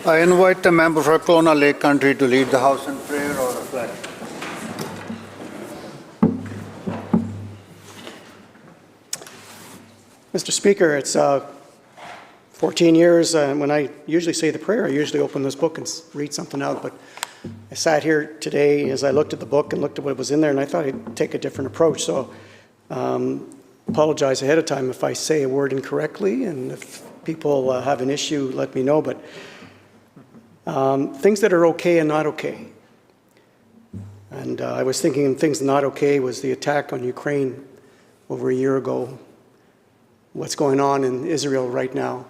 I invite the member for Kelowna Lake Country to lead the House in prayer or reflect. Mr. Speaker, it's 14 years, and when I usually say the prayer, I usually open this book and read something out, but I sat here today as I looked at the book and looked at what was in there, and I thought I'd take a different approach, so apologize ahead of time if I say a word incorrectly, and if people have an issue, let me know, but things that are okay and not okay. And I was thinking things not okay was the attack on Ukraine over a year ago. What's going on in Israel right now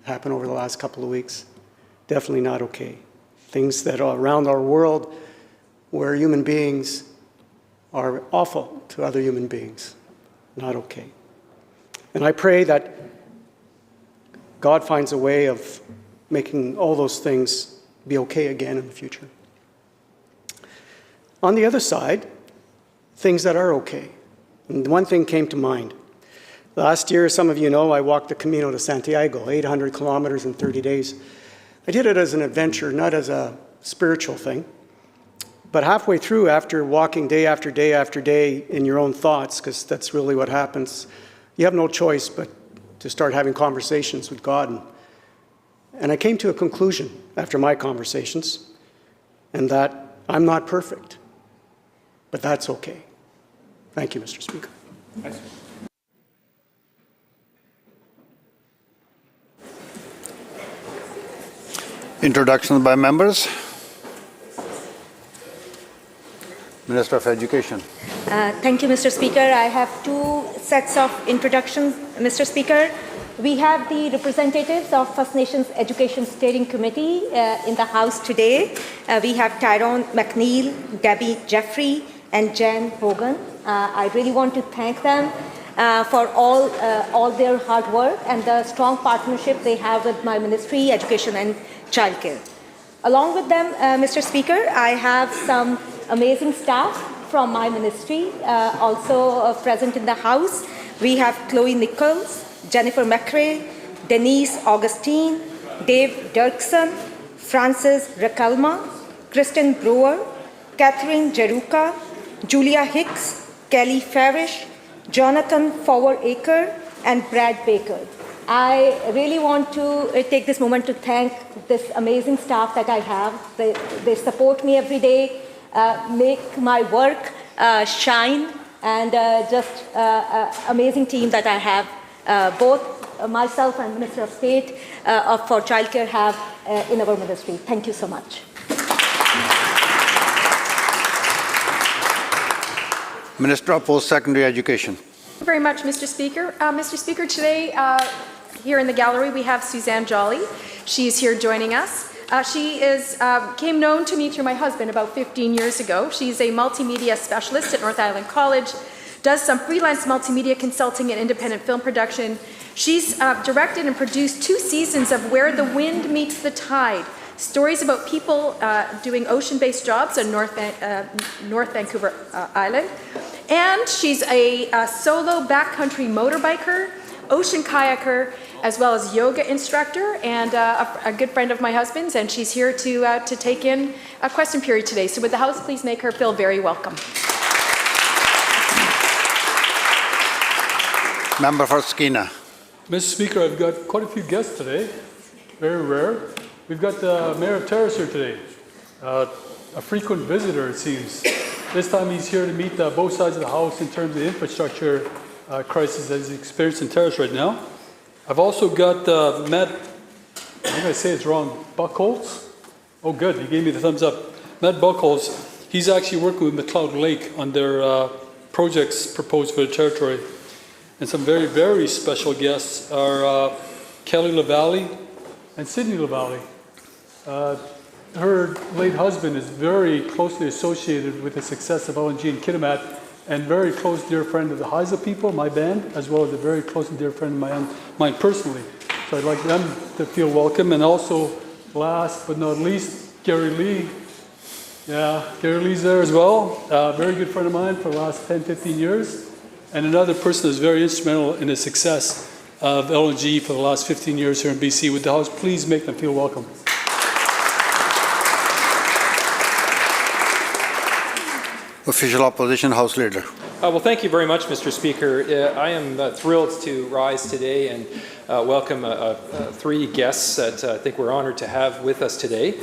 happened over the last couple of weeks. Definitely not okay. Things that are around our world where human beings are awful to other human beings. Not okay. And I pray that God finds a way of making all those things be okay again in the future. On the other side, things that are okay. And one thing came to mind. Last year, some of you know, I walked the Camino de Santiago, 800 kilometers in 30 days. I did it as an adventure, not as a spiritual thing. But halfway through, after walking day after day after day in your own thoughts, because that's really what happens, you have no choice but to start having conversations with God. And I came to a conclusion after my conversations, and that I'm not perfect, but that's okay. Thank you, Mr. Speaker. Introductions by members. Minister of Education. Thank you, Mr. Speaker. I have two sets of introductions, Mr. Speaker. We have the representatives of First Nations Education Steering Committee in the House today. We have Tyrone McNeil, Debbie Jeffrey, and Jen Hogan. I really want to thank them for all their hard work and the strong partnership they have with my ministry, Education and Childcare. Along with them, Mr. Speaker, I have some amazing staff from my ministry also present in the House. We have Chloe Nichols, Jennifer McRae, Denise Augustine, Dave Dirksen, Francis Rakalma, Kristen Brewer, Catherine Jeruka, Julia Hicks, Kelly Farish, Jonathan Fower-Aker, and Brad Baker. I really want to take this moment to thank this amazing staff that I have. They support me every day, make my work shine, and just amazing team that I have. Both myself and Minister of State for Childcare have in our ministry. Thank you so much. Minister of Post-Secondary Education. Thank you very much, Mr. Speaker. Mr. Speaker, today here in the gallery we have Suzanne Jolly. She's here joining us. She came known to me through my husband about 15 years ago. She's a multimedia specialist at North Island College, does some freelance multimedia consulting and independent film production. She's directed and produced 2 seasons of Where the Wind Meets the Tide, stories about people doing ocean-based jobs on North Vancouver Island. And she's a solo backcountry motorbiker, ocean kayaker, as well as yoga instructor, and a good friend of my husband's, and she's here to take in a question period today. So would the House please make her feel very welcome. Member for Skeena. Mr. Speaker, I've got quite a few guests today, very rare. We've got the Mayor of Terrace here today, a frequent visitor it seems. This time he's here to meet both sides of the House in terms of the infrastructure crisis that is experienced in Terrace right now. I've also got Matt, I'm going to say it's wrong, Buckholz? Oh good, he gave me the thumbs up. Matt Buckholz, he's actually working with McLeod Lake on their projects proposed for the territory. And some very, very special guests are Kelly LaValle and Sydney LaValle. Her late husband is very closely associated with the success of LNG in Kitimat, and very close dear friend of the Haida people, my band, as well as a very close and dear friend of mine personally. So I'd like them to feel welcome. And also, last but not least, Gary Lee. Yeah, Gary Lee's there as well. Very good friend of mine for the last 10, 15 years. And another person that's very instrumental in the success of LNG for the last 15 years here in BC. Would the House please make them feel welcome? Official Opposition House Leader. Well, thank you very much, Mr. Speaker. I am thrilled to rise today and welcome three guests that I think we're honored to have with us today.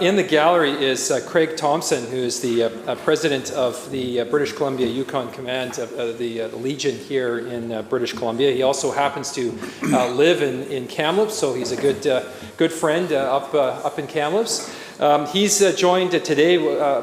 In the gallery is Craig Thompson, who is the president of the British Columbia Yukon Command of the Legion here in British Columbia. He also happens to live in Kamloops, so he's a good friend up in Kamloops. He's joined today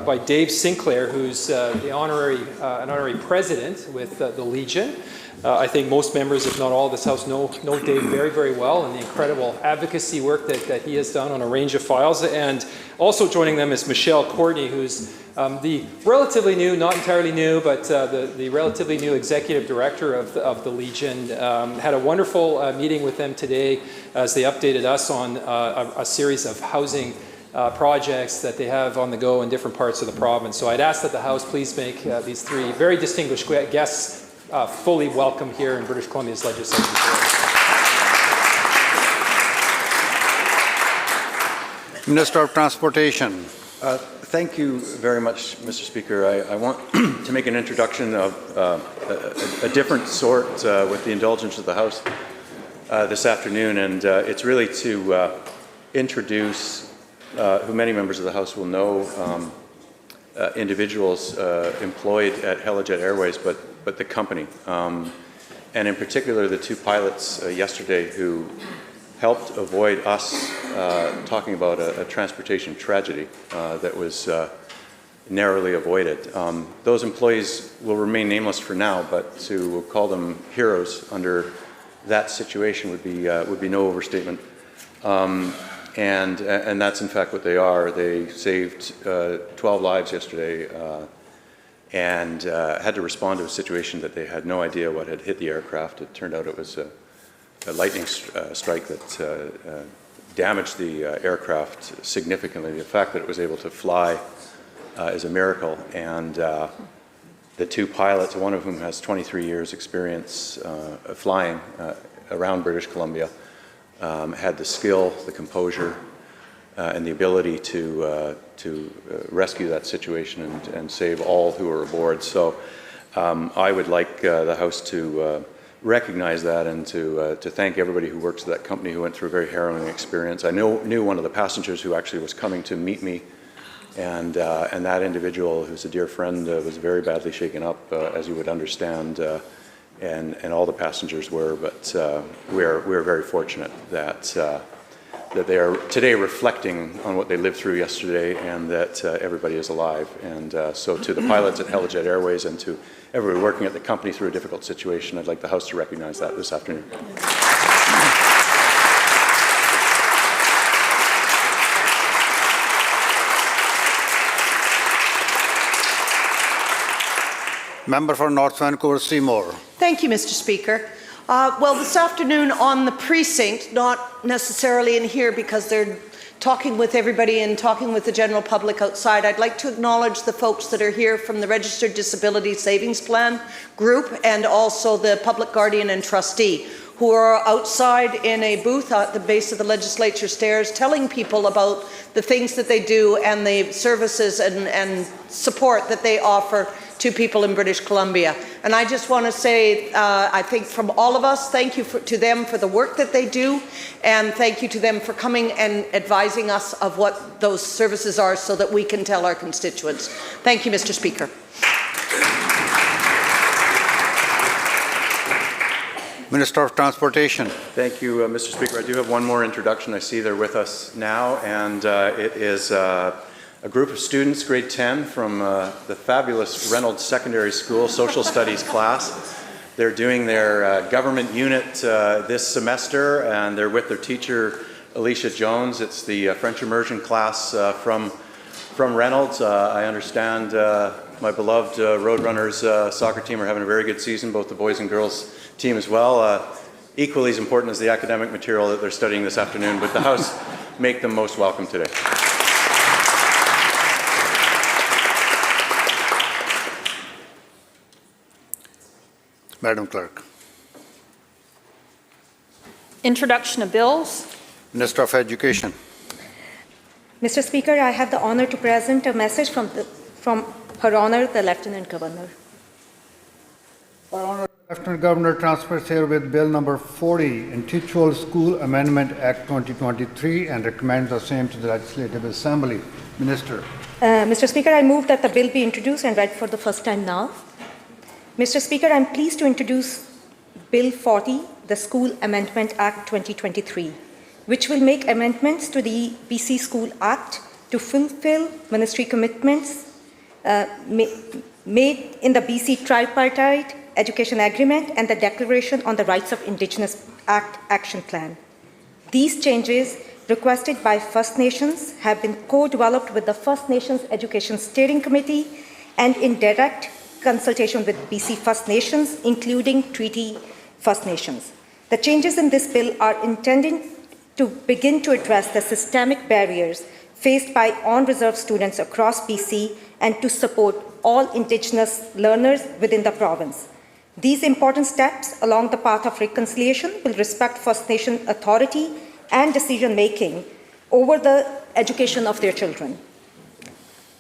by Dave Sinclair, who's the honorary president with the Legion. I think most members, if not all of this House, know Dave very, very well and the incredible advocacy work that he has done on a range of files. And also joining them is Michelle Courtney, who's the relatively new, not entirely new, but the relatively new executive director of the Legion. Had a wonderful meeting with them today as they updated us on a series of housing projects that they have on the go in different parts of the province. So I'd ask that the House please make these three very distinguished guests fully welcome here in British Columbia's legislature. Minister of Transportation. Thank you very much, Mr. Speaker. I want to make an introduction of a different sort with the indulgence of the House this afternoon, and it's really to introduce who many members of the House will know, individuals employed at Helijet Airways, but the company, and in particular the two pilots yesterday who helped avoid us talking about a transportation tragedy that was narrowly avoided. Those employees will remain nameless for now, but to call them heroes under that situation would be no overstatement. And that's in fact what they are. They saved 12 lives yesterday and had to respond to a situation that they had no idea what had hit the aircraft. It turned out it was a lightning strike that damaged the aircraft significantly. The fact that it was able to fly is a miracle. And the two pilots, one of whom has 23 years experience flying around British Columbia, had the skill, the composure, and the ability to rescue that situation and save all who were aboard. So I would like the House to recognize that and to thank everybody who works at that company who went through a very harrowing experience. I knew one of the passengers who actually was coming to meet me, and that individual, who's a dear friend, was very badly shaken up, as you would understand. And all the passengers were, but we're very fortunate that they are today reflecting on what they lived through yesterday, and that everybody is alive. And so to the pilots at Helijet Airways and to everybody working at the company through a difficult situation, I'd like the House to recognize that this afternoon. Member for North Vancouver Seymour. Thank you, Mr. Speaker. Well, this afternoon on the precinct, not necessarily in here because they're talking with everybody and talking with the general public outside, I'd like to acknowledge the folks that are here from the Registered Disability Savings Plan group and also the Public Guardian and Trustee, who are outside in a booth at the base of the legislature stairs telling people about the things that they do and the services and support that they offer to people in British Columbia. And I just want to say, I think from all of us, thank you to them for the work that they do, and thank you to them for coming and advising us of what those services are so that we can tell our constituents. Thank you, Mr. Speaker. Minister of Transportation. Thank you, Mr. Speaker. I do have one more introduction. I see they're with us now, and it is a group of students, grade 10, from the fabulous Reynolds Secondary School Social Studies class. They're doing their government unit this semester, and they're with their teacher, Alicia Jones. It's the French immersion class from Reynolds. I understand my beloved Roadrunners soccer team are having a very good season, both the boys and girls team as well. Equally as important as the academic material that they're studying this afternoon, but the House make them most welcome today. Madam Clerk. Introduction of bills. Minister of Education. Mr. Speaker, I have the honor to present a message from from Her Honor, the Lieutenant Governor. Her Honor, Lieutenant Governor transfers here with Bill number 40, Intituled School Amendment Act 2023, and recommends the same to the Legislative Assembly. Minister. Mr. Speaker, I move that the bill be introduced and read for the first time now. Mr. Speaker, I'm pleased to introduce Bill 40, the School Amendment Act 2023, which will make amendments to the BC School Act to fulfill ministry commitments made in the BC Tripartite Education Agreement and the Declaration on the Rights of Indigenous Act Action Plan. These changes, requested by First Nations, have been co-developed with the First Nations Education Steering Committee and in direct consultation with BC First Nations, including Treaty First Nations. The changes in this bill are intended to begin to address the systemic barriers faced by on-reserve students across BC and to support all Indigenous learners within the province. These important steps along the path of reconciliation will respect First Nation authority and decision-making over the education of their children.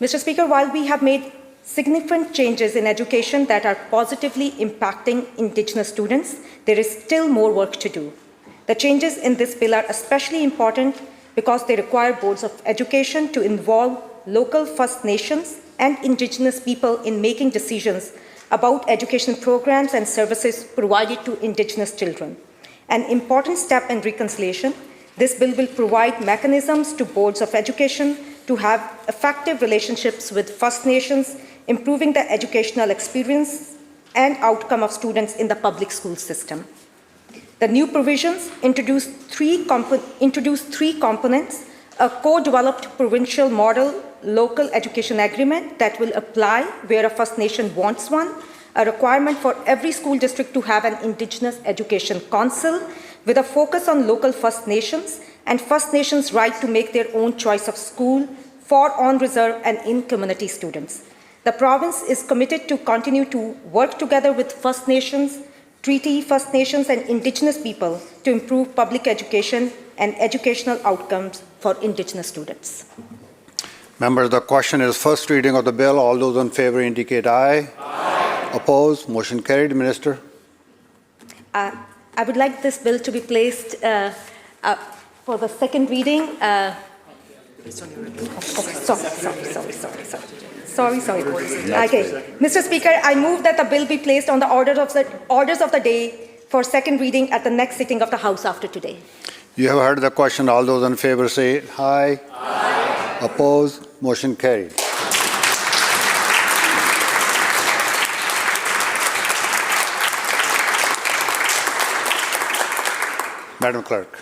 Mr. Speaker, while we have made significant changes in education that are positively impacting Indigenous students, there is still more work to do. The changes in this bill are especially important because they require boards of education to involve local First Nations and Indigenous people in making decisions about education programs and services provided to Indigenous children. An important step in reconciliation, this bill will provide mechanisms to boards of education to have effective relationships with First Nations, improving the educational experience and outcome of students in the public school system. The new provisions introduce three components: a co-developed provincial model local education agreement that will apply where a First Nation wants one, a requirement for every school district to have an Indigenous Education Council with a focus on local First Nations and First Nations' right to make their own choice of school for on-reserve and in-community students. The province is committed to continue to work together with First Nations, Treaty First Nations and Indigenous people to improve public education and educational outcomes for Indigenous students. Members, the question is first reading of the bill. All those in favor indicate aye. Aye. Opposed? Motion carried. Minister. I would like this bill to be placed for the second reading. Okay, sorry. Okay. Mr. Speaker, I move that the bill be placed on the orders of the day for second reading at the next sitting of the House after today. You have heard the question. All those in favor say aye. Aye. Opposed? Motion carried. Madam Clerk.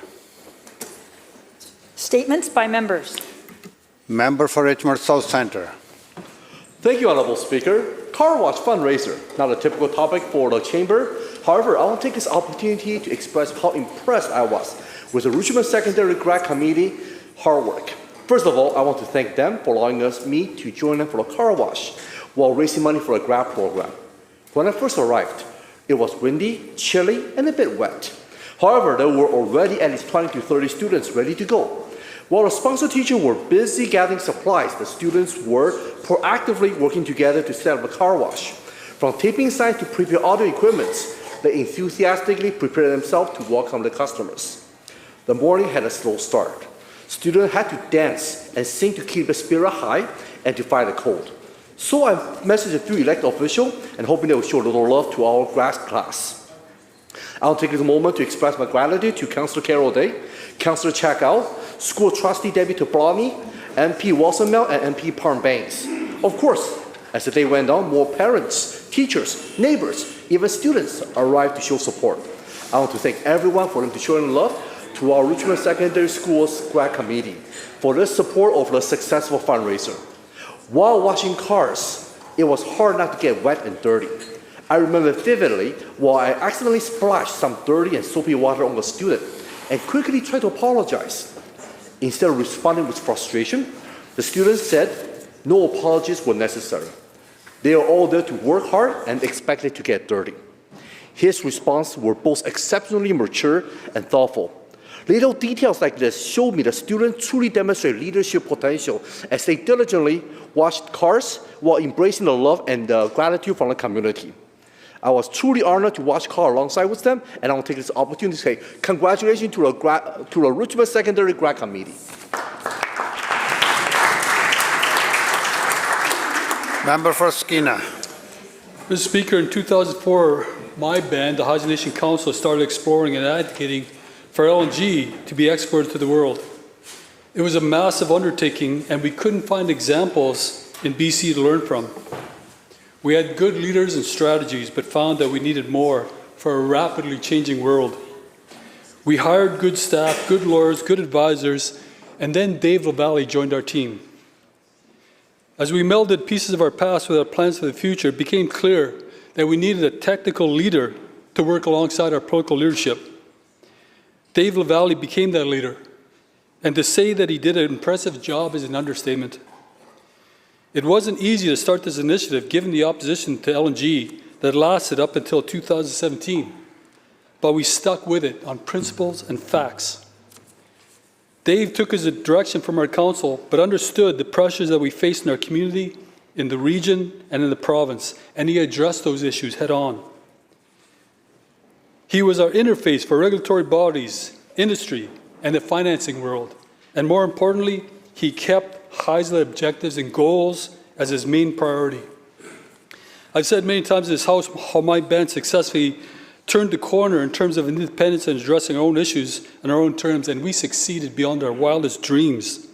Statements by members. Member for Richmond South Centre. Thank you, Honourable Speaker. Car wash fundraiser, not a typical topic for the Chamber. However, I want to take this opportunity to express how impressed I was with the Richmond Secondary Grad Committee hard work. First of all, I want to thank them for allowing me to join them for a car wash while raising money for a grad program. When I first arrived, it was windy, chilly, and a bit wet. However, there were already at least 20 to 30 students ready to go. While the sponsor teachers were busy gathering supplies, the students were proactively working together to set up a car wash. From taping signs to prepare audio equipment, they enthusiastically prepared themselves to welcome the customers. The morning had a slow start. Students had to dance and sing to keep the spirit high and to fight the cold. So I messaged a few elected officials and hoping they would show a little love to our grad class. I'll take this moment to express my gratitude to Councillor Carol Day, Councillor Chakao, School Trustee Debbie Tobrani, MP Wilson Mel, and MP Parm Banks. Of course, as the day went on, more parents, teachers, neighbors, even students arrived to show support. I want to thank everyone for them to show love to our Richmond Secondary School's grad committee for their support of the successful fundraiser. While washing cars, it was hard not to get wet and dirty. I remember vividly while I accidentally splashed some dirty and soapy water on a student and quickly tried to apologize. Instead of responding with frustration, the student said no apologies were necessary. They are all there to work hard and expected to get dirty. His response were both exceptionally mature and thoughtful. Little details like this show me the students truly demonstrate leadership potential as they diligently washed cars while embracing the love and the gratitude from the community. I was truly honored to watch cars alongside with them, and I want to take this opportunity to say congratulations to the Richmond Secondary Grad Committee. Member for Skeena. Mr. Speaker, in 2004, my band, the Haudenosaunee Nation Council, started exploring and advocating for LNG to be exported to the world. It was a massive undertaking, and we couldn't find examples in BC to learn from. We had good leaders and strategies, but found that we needed more for a rapidly changing world. We hired good staff, good lawyers, good advisors, and then Dave LaValle joined our team. As we melded pieces of our past with our plans for the future, it became clear that we needed a technical leader to work alongside our political leadership. Dave LaValle became that leader, and to say that he did an impressive job is an understatement. It wasn't easy to start this initiative given the opposition to LNG that lasted up until 2017, but we stuck with it on principles and facts. Dave took his direction from our council, but understood the pressures that we faced in our community, in the region, and in the province, and he addressed those issues head on. He was our interface for regulatory bodies, industry, and the financing world. And more importantly, he kept HISLA objectives and goals as his main priority. I've said many times in this House how my band successfully turned the corner in terms of independence and addressing our own issues on our own terms, and we succeeded beyond our wildest dreams.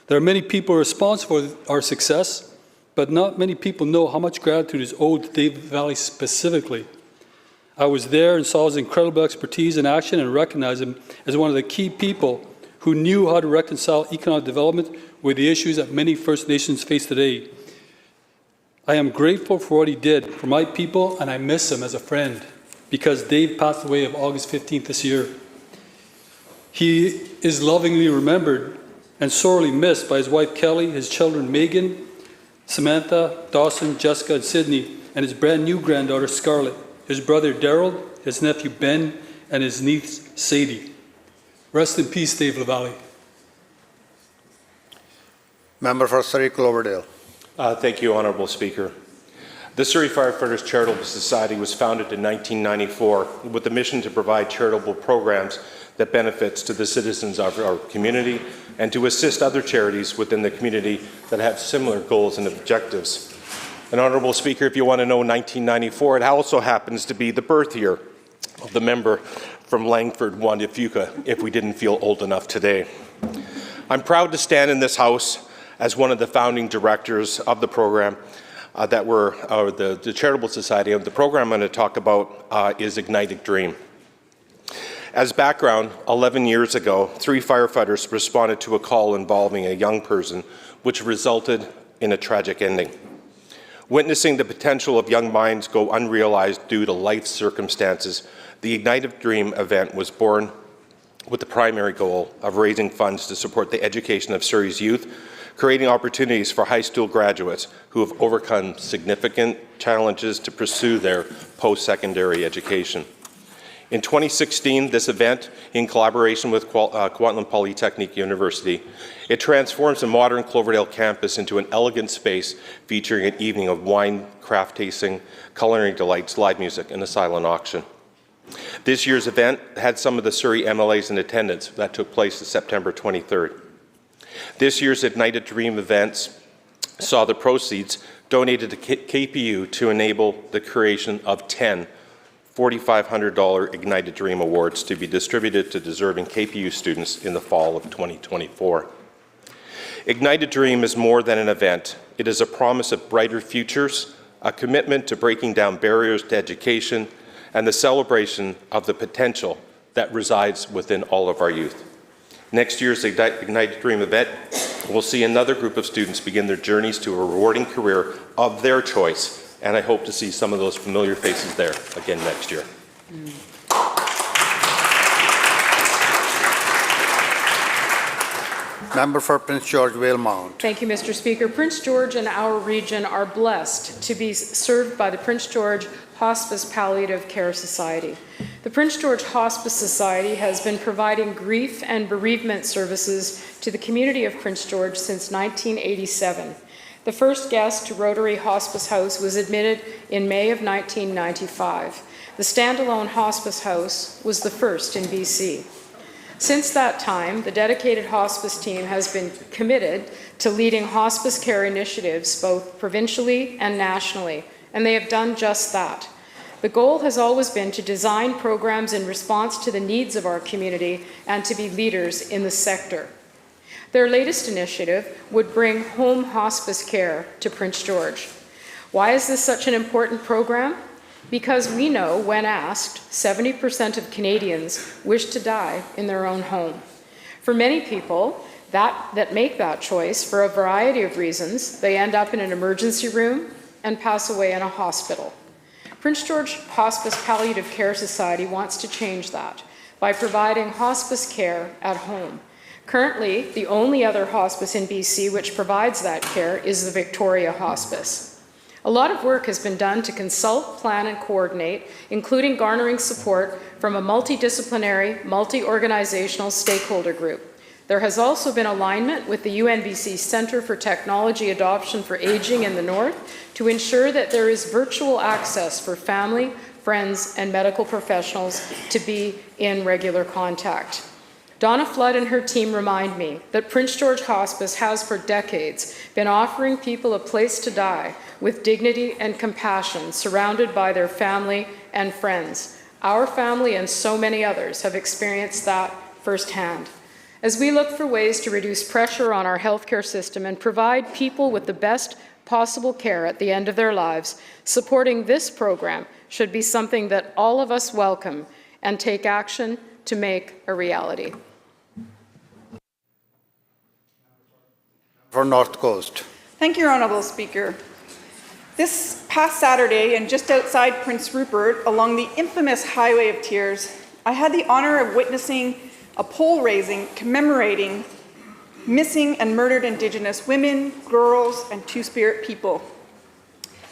There are many people responsible for our success, but not many people know how much gratitude is owed to Dave LaValle specifically. I was there and saw his incredible expertise in action and recognized him as one of the key people who knew how to reconcile economic development with the issues that many First Nations face today. I am grateful for what he did for my people, and I miss him as a friend, because Dave passed away on August 15th this year. He is lovingly remembered and sorely missed by his wife Kelly, his children Megan, Samantha, Dawson, Jessica, and Sydney, and his brand new granddaughter Scarlett, his brother Daryl, his nephew Ben, and his niece Sadie. Rest in peace, Dave LaValle. Member for Surrey Cloverdale. Thank you, Honourable Speaker. The Surrey Firefighters Charitable Society was founded in 1994 with the mission to provide charitable programs that benefits to the citizens of our community and to assist other charities within the community that have similar goals and objectives. And Honourable Speaker, if you want to know 1994, it also happens to be the birth year of the member from Langford, Wanda Fuca, if we didn't feel old enough today. I'm proud to stand in this House as one of the founding directors of the program the Charitable Society. The program I'm going to talk about is Ignited Dream. As background, 11 years ago, 3 firefighters responded to a call involving a young person, which resulted in a tragic ending. Witnessing the potential of young minds go unrealized due to life circumstances, the Ignited Dream event was born with the primary goal of raising funds to support the education of Surrey's youth, creating opportunities for high school graduates who have overcome significant challenges to pursue their post-secondary education. In 2016, this event, in collaboration with Kwantlen Polytechnic University, it transforms the modern Cloverdale campus into an elegant space featuring an evening of wine, craft tasting, culinary delights, live music, and a silent auction. This year's event had some of the Surrey MLAs in attendance. That took place on September 23rd. This year's Ignited Dream events saw the proceeds donated to KPU to enable the creation of 10 $4,500 Ignited Dream Awards to be distributed to deserving KPU students in the fall of 2024. Ignited Dream is more than an event. It is a promise of brighter futures, a commitment to breaking down barriers to education, and the celebration of the potential that resides within all of our youth. Next year's Ignited Dream event will see another group of students begin their journeys to a rewarding career of their choice, and I hope to see some of those familiar faces there again next year. Member for Prince George Valemount. Thank you, Mr. Speaker. Prince George and our region are blessed to be served by the Prince George Hospice Palliative Care Society. The The Prince George Hospice Society has been providing grief and bereavement services to the community of Prince George since 1987. The first guest to Rotary Hospice House was admitted in May of 1995. The standalone hospice house was the first in BC. Since that time, the dedicated hospice team has been committed to leading hospice care initiatives both provincially and nationally, and they have done just that. The goal has always been to design programs in response to the needs of our community and to be leaders in the sector. Their latest initiative would bring home hospice care to Prince George. Why is this such an important program? Because we know, when asked, 70% of Canadians wish to die in their own home. For many people that make that choice, for a variety of reasons, they end up in an emergency room and pass away in a hospital. Prince George Hospice Palliative Care Society wants to change that by providing hospice care at home. Currently, the only other hospice in BC which provides that care is the Victoria Hospice. A lot of work has been done to consult, plan, and coordinate, including garnering support from a multidisciplinary, multi-organizational stakeholder group. There has also been alignment with the UNBC Centre for Technology Adoption for Aging in the North to ensure that there is virtual access for family, friends, and medical professionals to be in regular contact. Donna Flood and her team remind me that Prince George Hospice has for decades been offering people a place to die with dignity and compassion, surrounded by their family and friends. Our family and so many others have experienced that firsthand. As we look for ways to reduce pressure on our healthcare system and provide people with the best possible care at the end of their lives, supporting this program should be something that all of us welcome and take action to make a reality. For North Coast. Thank you, Honourable Speaker. This past Saturday, and just outside Prince Rupert, along the infamous Highway of Tears, I had the honour of witnessing a pole raising commemorating missing and murdered Indigenous women, girls, and Two-Spirit people.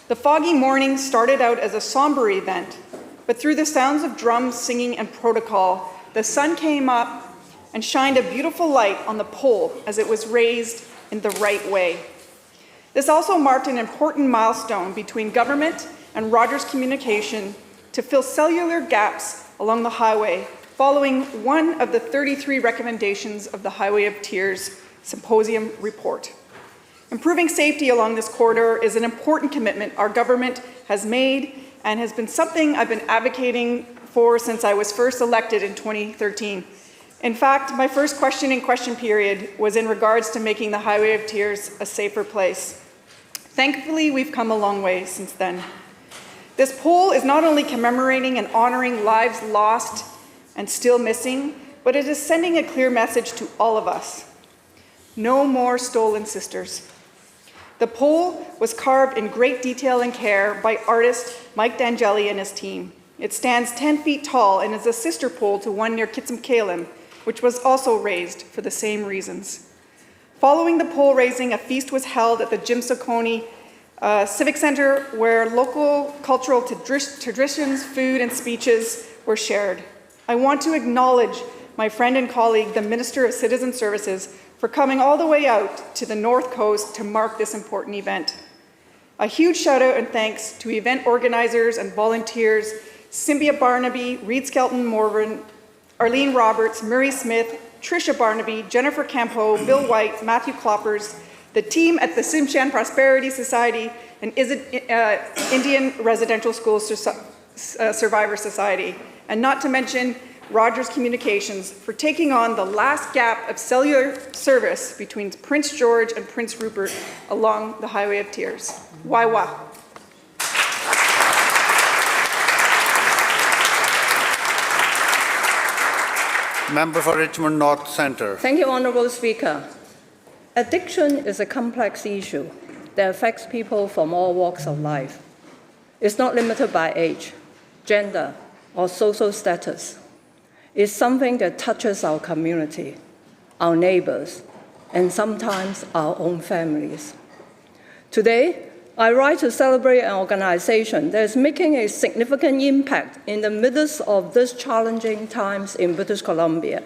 The foggy morning started out as a somber event, but through the sounds of drums, singing, and protocol, the sun came up and shined a beautiful light on the pole as it was raised in the right way. This also marked an important milestone between government and Rogers Communication to fill cellular gaps along the highway, following one of the 33 recommendations of the Highway of Tears Symposium report. Improving safety along this corridor is an important commitment our government has made and has been something I've been advocating for since I was first elected in 2013. In fact, my first question period was in regards to making the Highway of Tears a safer place. Thankfully, we've come a long way since then. This pole is not only commemorating and honoring lives lost and still missing, but it is sending a clear message to all of us. No more stolen sisters. The pole was carved in great detail and care by artist Mike D'Angeli and his team. It stands 10 feet tall and is a sister pole to one near Kitsimkalim, which was also raised for the same reasons. Following the pole raising, a feast was held at the Jimsokoni Civic Center where local cultural traditions, food, and speeches were shared. I want to acknowledge my friend and colleague, the Minister of Citizen Services, for coming all the way out to the North Coast to mark this important event. A huge shout out and thanks to event organizers and volunteers, Cynthia Barnaby, Reed Skelton-Morvan, Arlene Roberts, Murray Smith, Tricia Barnaby, Jennifer Campo, Bill White, Matthew Kloppers, the team at the Tsimshian Prosperity Society and Indian Residential School Survivor Society, and not to mention Rogers Communications for taking on the last gap of cellular service between Prince George and Prince Rupert along the Highway of Tears. Waiwa. Member for Richmond North Centre. Thank you, Honourable Speaker. Addiction is a complex issue that affects people from all walks of life. It's not limited by age, gender, or social status. It's something that touches our community, our neighbors, and sometimes our own families. Today, I write to celebrate an organization that is making a significant impact in the midst of these challenging times in British Columbia,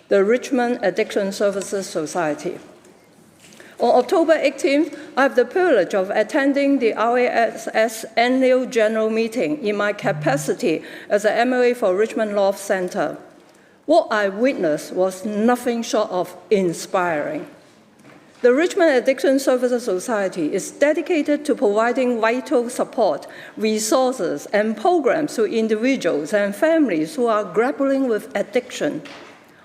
the Richmond Addiction Services Society. On October 18th, I have the privilege of attending the RASS annual general meeting in my capacity as an MLA for Richmond North Centre. What I witnessed was nothing short of inspiring. The Richmond Addiction Services Society is dedicated to providing vital support, resources, and programs to individuals and families who are grappling with addiction.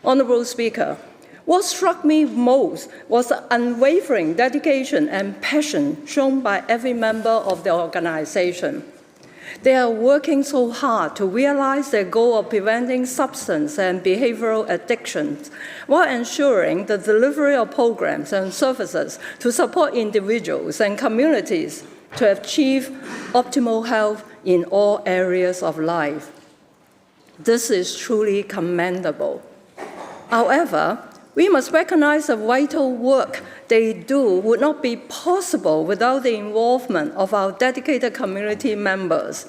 Honourable Speaker, what struck me most was the unwavering dedication and passion shown by every member of the organization. They are working so hard to realize their goal of preventing substance and behavioral addictions while ensuring the delivery of programs and services to support individuals and communities to achieve optimal health in all areas of life. This is truly commendable. However, we must recognize the vital work they do would not be possible without the involvement of our dedicated community members.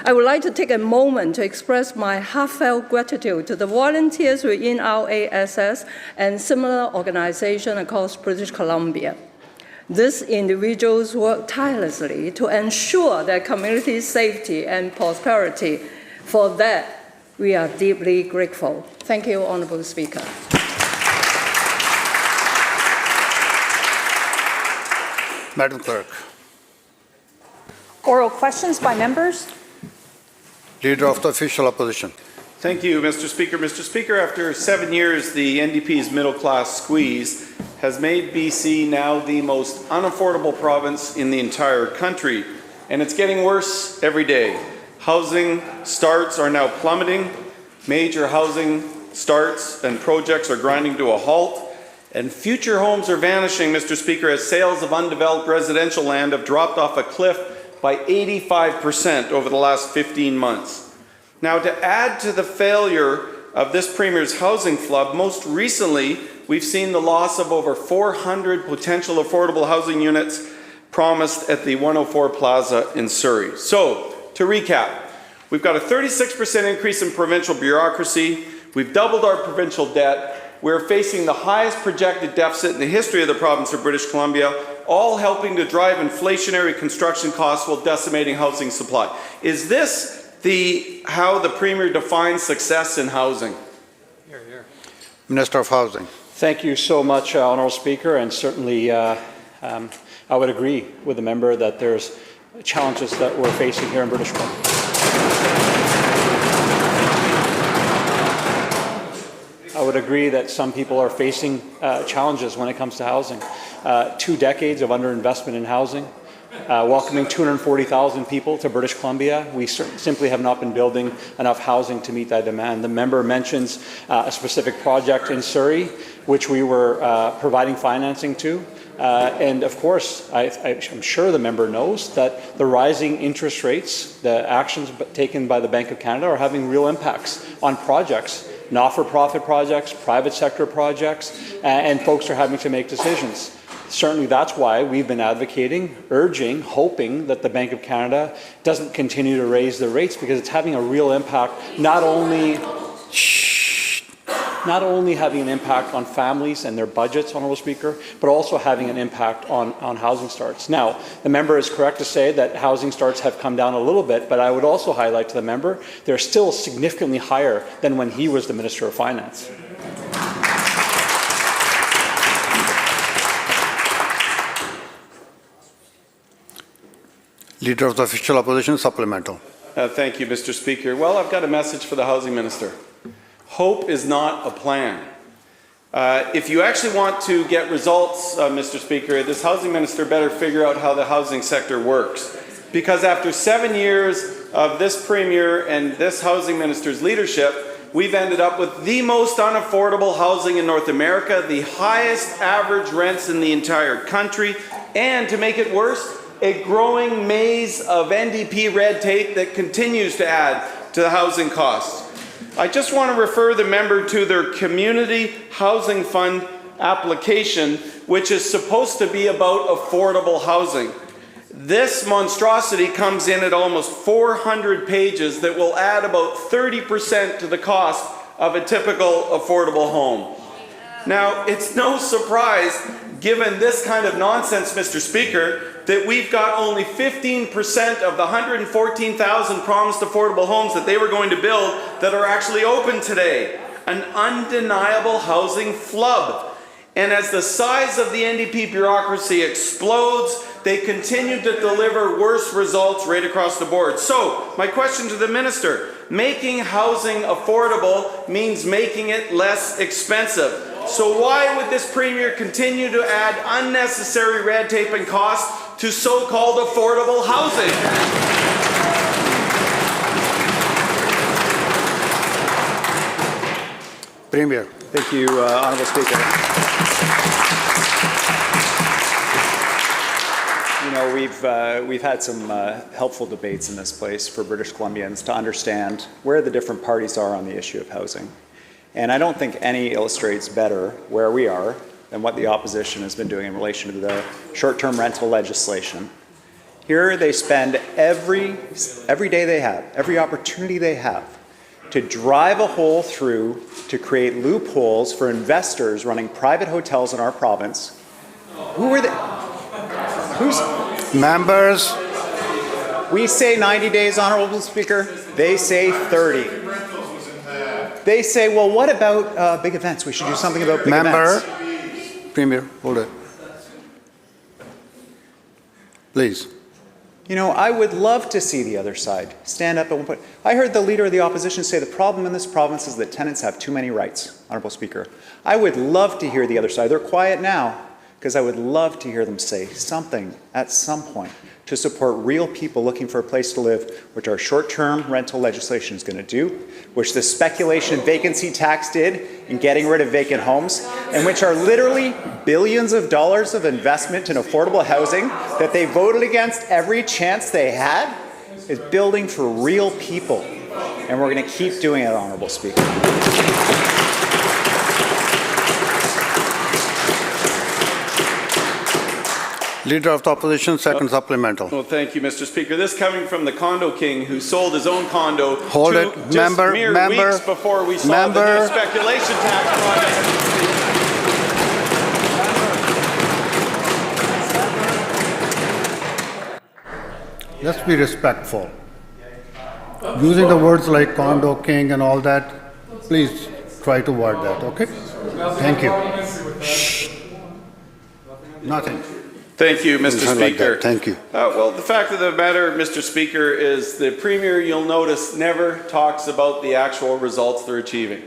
I would like to take a moment to express my heartfelt gratitude to the volunteers within RASS and similar organizations across British Columbia. These individuals work tirelessly to ensure their community's safety and prosperity. For that, we are deeply grateful. Thank you, Honourable Speaker. Madam Clerk. Oral questions by members. Leader of the Official Opposition. Thank you, Mr. Speaker. Mr. Speaker, after 7 years, the NDP's middle-class squeeze has made BC now the most unaffordable province in the entire country, and it's getting worse every day. Housing starts are now plummeting. Major housing starts and projects are grinding to a halt. And future homes are vanishing, Mr. Speaker, as sales of undeveloped residential land have dropped off a cliff by 85% over the last 15 months. Now, to add to the failure of this Premier's housing flood, most recently, we've seen the loss of over 400 potential affordable housing units promised at the 104 Plaza in Surrey. So, to recap, we've got a 36% increase in provincial bureaucracy, we've doubled our provincial debt, we're facing the highest projected deficit in the history of the province of British Columbia, all helping to drive inflationary construction costs while decimating housing supply. Is this how the Premier defines success in housing? Here, here. Minister of Housing. Thank you so much, Honourable Speaker, and certainly I would agree with the member that there's challenges that we're facing here in British Columbia. I would agree that some people are facing challenges when it comes to housing. 2 decades of underinvestment in housing, welcoming 240,000 people to British Columbia. We simply have not been building enough housing to meet that demand. The member mentions a specific project in Surrey, which we were providing financing to. And of course, I'm sure the member knows that the rising interest rates, the actions taken by the Bank of Canada are having real impacts on projects, not-for-profit projects, private sector projects, and folks are having to make decisions. Certainly that's why we've been advocating, urging, hoping that the Bank of Canada doesn't continue to raise the rates because it's having a real impact, not only having an impact on families and their budgets, Honourable Speaker, but also having an impact on housing starts. Now, the member is correct to say that housing starts have come down a little bit, but I would also highlight to the member they're still significantly higher than when he was the Minister of Finance. Leader of the Official Opposition, supplemental. Thank you, Mr. Speaker. Well, I've got a message for the Housing Minister. Hope is not a plan. If you actually want to get results, Mr. Speaker, this Housing Minister better figure out how the housing sector works. Because after 7 years of this Premier and this Housing Minister's leadership, we've ended up with the most unaffordable housing in North America, the highest average rents in the entire country, and to make it worse, a growing maze of NDP red tape that continues to add to the housing costs. I just want to refer the member to their Community Housing Fund application, which is supposed to be about affordable housing. This monstrosity comes in at almost 400 pages that will add about 30% to the cost of a typical affordable home. Now, it's no surprise, given this kind of nonsense, Mr. Speaker, that we've got only 15% of the 114,000 promised affordable homes that they were going to build that are actually open today. An undeniable housing flub. And as the size of the NDP bureaucracy explodes, they continue to deliver worse results right across the board. So, my question to the Minister, making housing affordable means making it less expensive. So why would this Premier continue to add unnecessary red tape and costs to so-called affordable housing? Premier. Thank you, Honourable Speaker. You know, we've had some helpful debates in this place for British Columbians to understand where the different parties are on the issue of housing. And I don't think any illustrates better where we are than what the opposition has been doing in relation to the short-term rental legislation. Here they spend every day they have, every opportunity they have, to drive a hole through to create loopholes for investors running private hotels in our province. Who are they? Members. We say 90 days, Honourable Speaker. They say 30. They say, well, what about big events? We should do something about big events. Premier, hold it. Please. You know, I would love to see the other side stand up at one point. I heard the Leader of the Opposition say the problem in this province is that tenants have too many rights, Honourable Speaker. I would love to hear the other side. They're quiet now, because I would love to hear them say something at some point to support real people looking for a place to live, which our short-term rental legislation is going to do, which the speculation vacancy tax did in getting rid of vacant homes, and which are literally billions of dollars of investment in affordable housing that they voted against every chance they had, is building for real people. And we're going to keep doing it, Honourable Speaker. Leader of the Opposition, second supplemental. Well, thank you, Mr. Speaker. This coming from the condo king who sold his own condo weeks before we saw the new speculation tax project. Let's be respectful. Using the words like condo king and all that, please try to word that, okay? Thank you. Shh. Nothing. Thank you, Mr. Speaker. Thank you. Well, the fact of the matter, Mr. Speaker, is the Premier, you'll notice, never talks about the actual results they're achieving.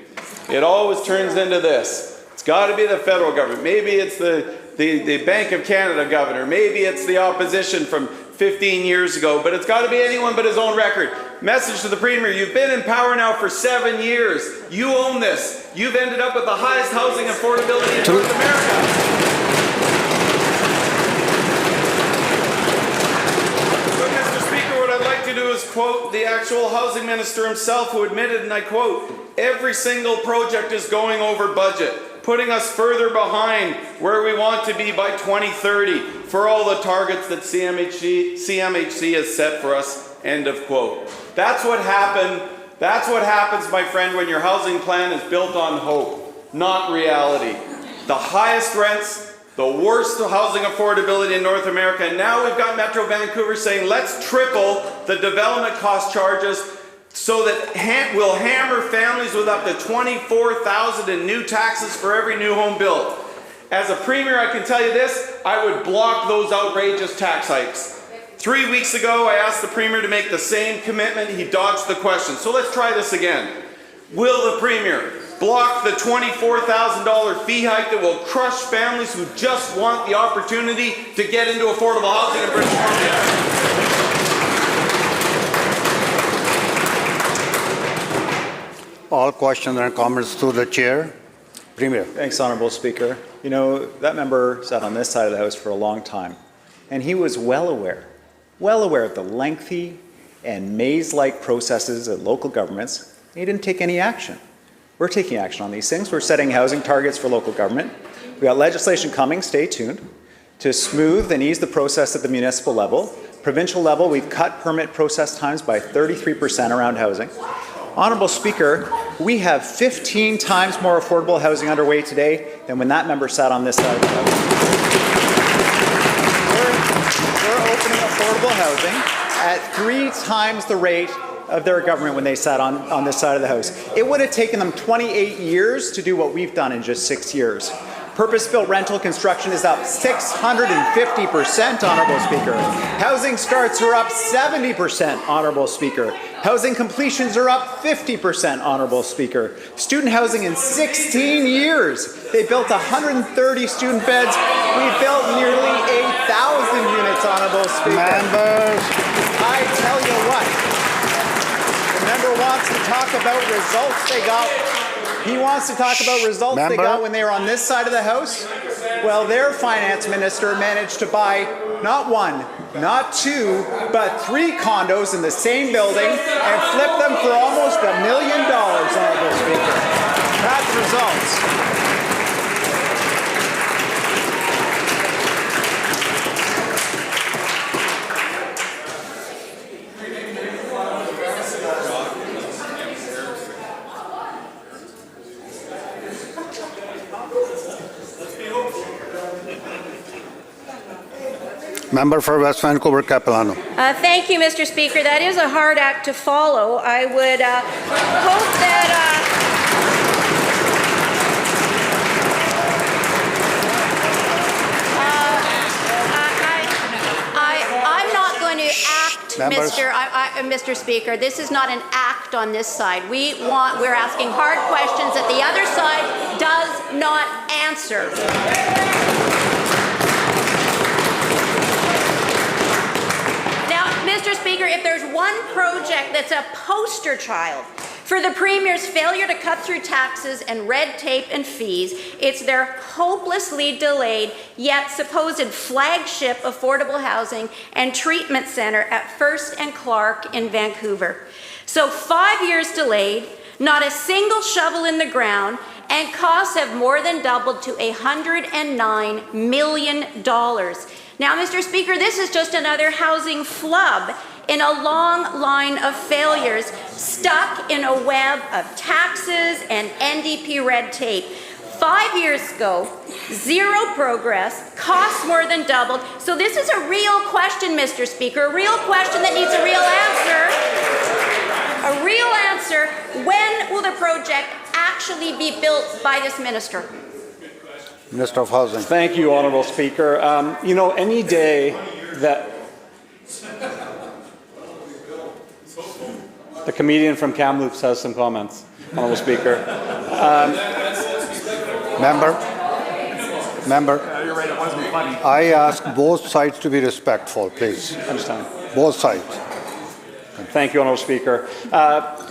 It always turns into this. It's got to be the federal government. Maybe it's the Bank of Canada governor. Maybe it's the opposition from 15 years ago. But it's got to be anyone but his own record. Message to the Premier, you've been in power now for 7 years. You own this. You've ended up with the highest housing affordability in North America. Is quote the actual housing minister himself, who admitted, and I quote, every single project is going over budget, putting us further behind where we want to be by 2030 for all the targets that CMHC has set for us, end of quote. That's what happened. That's what happens, my friend, when your housing plan is built on hope, not reality. The highest rents, the worst housing affordability in North America, and now we've got Metro Vancouver saying let's triple the development cost charges so that we'll hammer families with up to $24,000 in new taxes for every new home built. As a Premier, I can tell you this, I would block those outrageous tax hikes. 3 weeks ago, I asked the Premier to make the same commitment. He dodged the question. So let's try this again. Will the Premier block the $24,000 fee hike that will crush families who just want the opportunity to get into affordable housing in British Columbia? All questions and comments to the chair. Premier. Thanks, Honourable Speaker. You know, that member sat on this side of the House for a long time, and he was well aware of the lengthy and maze-like processes at local governments. He didn't take any action. We're taking action on these things. We're setting housing targets for local government. We've got legislation coming, stay tuned, to smooth and ease the process at the municipal level. Provincial level, we've cut permit process times by 33% around housing. Honourable Speaker, we have 15 times more affordable housing underway today than when that member sat on this side of the House. We're opening affordable housing at 3 times the rate of their government when they sat on this side of the House. It would have taken them 28 years to do what we've done in just 6 years. Purpose-built rental construction is up 650%, Honourable Speaker. Housing starts are up 70%, Honourable Speaker. Housing completions are up 50%, Honourable Speaker. Student housing in 16 years. They built 130 student beds. We built nearly 8,000 units, Honourable Speaker. Members. I tell you what, the member wants to talk about results they got. He wants to talk about results they got when they were on this side of the House. Well, their finance minister managed to buy not 1, not 2, but 3 condos in the same building and flip them for almost $1 million, Honourable Speaker. That's results. Member for West Vancouver Capilano. Thank you, Mr. Speaker. That is a hard act to follow. I would hope that I'm not going to act, Mr. Speaker. This is not an act on this side. We're asking hard questions that the other side does not answer. Mr. Speaker, if there's one project that's a poster child for the Premier's failure to cut through taxes and red tape and fees, it's their hopelessly delayed yet supposed flagship affordable housing and treatment centre at First and Clark in Vancouver. So 5 years delayed, not a single shovel in the ground, and costs have more than doubled to $109 million. Now, Mr. Speaker, this is just another housing flub in a long line of failures, stuck in a web of taxes and NDP red tape. 5 years ago, 0 progress, costs more than doubled. So this is a real question, Mr. Speaker, a real question that needs a real answer. A real answer. When will the project actually be built by this minister? Minister of Housing. Thank you, Honourable Speaker. You know, any day that the comedian from Kamloops has some comments, Honourable Speaker. Member. You're right, it wasn't funny. I ask both sides to be respectful, please. Understand. Both sides. Thank you, Honourable Speaker.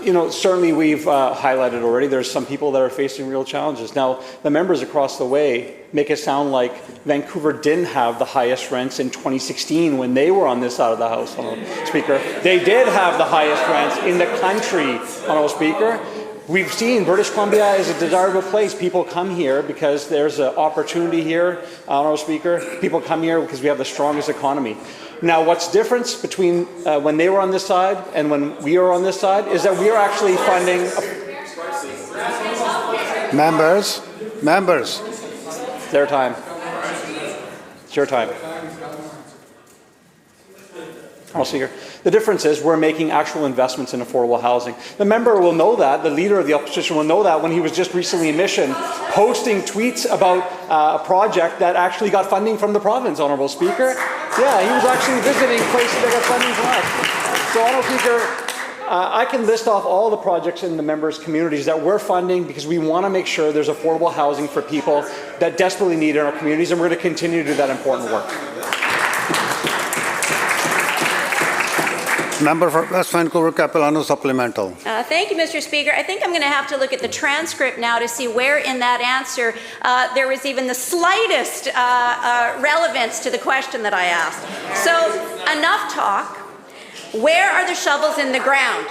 You know, certainly we've highlighted already there's some people that are facing real challenges. Now, the members across the way make it sound like Vancouver didn't have the highest rents in 2016 when they were on this side of the House, Honourable Speaker. They did have the highest rents in the country, Honourable Speaker. We've seen British Columbia is a desirable place. People come here because there's an opportunity here, Honourable Speaker. People come here because we have the strongest economy. Now, what's the difference between when they were on this side and when we are on this side is that we are actually funding... Members. It's their time. It's your time. I'll see here. The difference is we're making actual investments in affordable housing. The member will know that, the leader of the opposition will know that when he was just recently in Mission posting tweets about a project that actually got funding from the province, Honourable Speaker. Yeah, he was actually visiting places that got funding from us. So, Honourable Speaker, I can list off all the projects in the members' communities that we're funding because we want to make sure there's affordable housing for people that desperately need it in our communities, and we're going to continue to do that important work. Member for West Vancouver Capilano supplemental. Thank you, Mr. Speaker. I think I'm going to have to look at the transcript now to see where in that answer there was even the slightest relevance to the question that I asked. So, enough talk. Where are the shovels in the ground?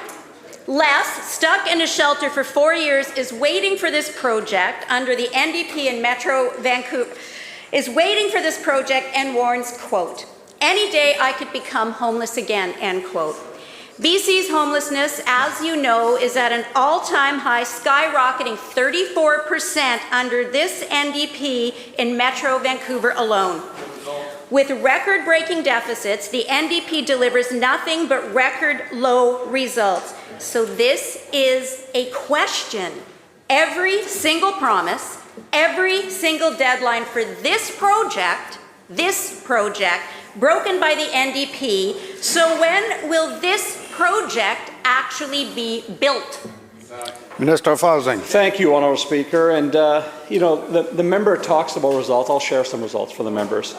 Les, stuck in a shelter for 4 years, is waiting for this project under the NDP in Metro Vancouver. is waiting for this project and warns, quote, "Any day I could become homeless again," end quote. BC's homelessness, as you know, is at an all-time high, skyrocketing 34% under this NDP in Metro Vancouver alone. With record-breaking deficits, the NDP delivers nothing but record-low results. So this is a question. Every single promise, every single deadline for this project, broken by the NDP. So when will this project actually be built? Minister of Housing. Thank you, Honourable Speaker. And, you know, the member talks about results. I'll share some results for the members.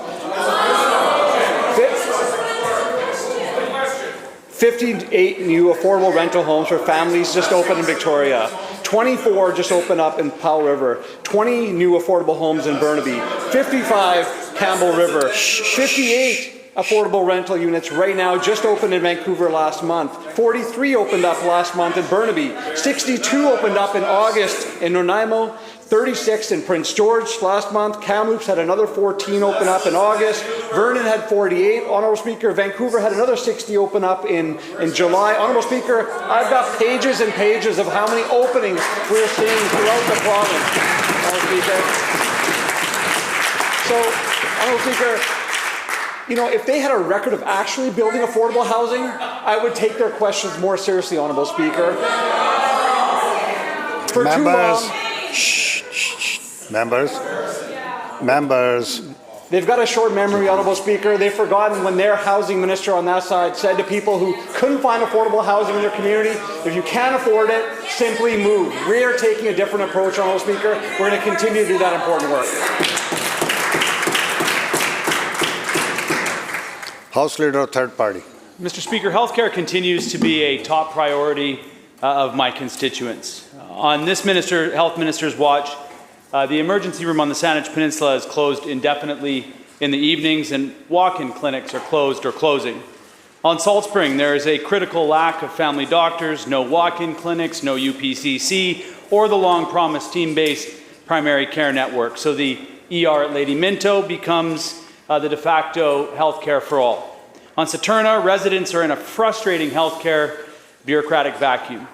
58 new affordable rental homes for families just opened in Victoria. 24 just opened up in Powell River. 20 new affordable homes in Burnaby. 55 Campbell River. 58 affordable rental units right now just opened in Vancouver last month. 43 opened up last month in Burnaby. 62 opened up in August in Nanaimo. 36 in Prince George last month. Kamloops had another 14 open up in August. Vernon had 48. Honourable Speaker, Vancouver had another 60 open up in July. Honourable Speaker, I've got pages and pages of how many openings we're seeing throughout the province. Honourable Speaker. So, Honourable Speaker, you know, if they had a record of actually building affordable housing, I would take their questions more seriously, Honourable Speaker. For too long, Members. They've got a short memory, Honourable Speaker. They've forgotten when their housing minister on that side said to people who couldn't find affordable housing in their community, if you can't afford it, simply move. We are taking a different approach, Honourable Speaker. We're going to continue to do that important work. House Leader of Third Party. Mr. Speaker, healthcare continues to be a top priority of my constituents. On this health minister's watch, the emergency room on the Saanich Peninsula is closed indefinitely in the evenings, and walk-in clinics are closed or closing. On Salt Spring, there is a critical lack of family doctors, no walk-in clinics, no UPCC, or the long-promised team-based primary care network. So the ER at Lady Minto becomes the de facto healthcare for all. On Saturna, residents are in a frustrating healthcare bureaucratic vacuum.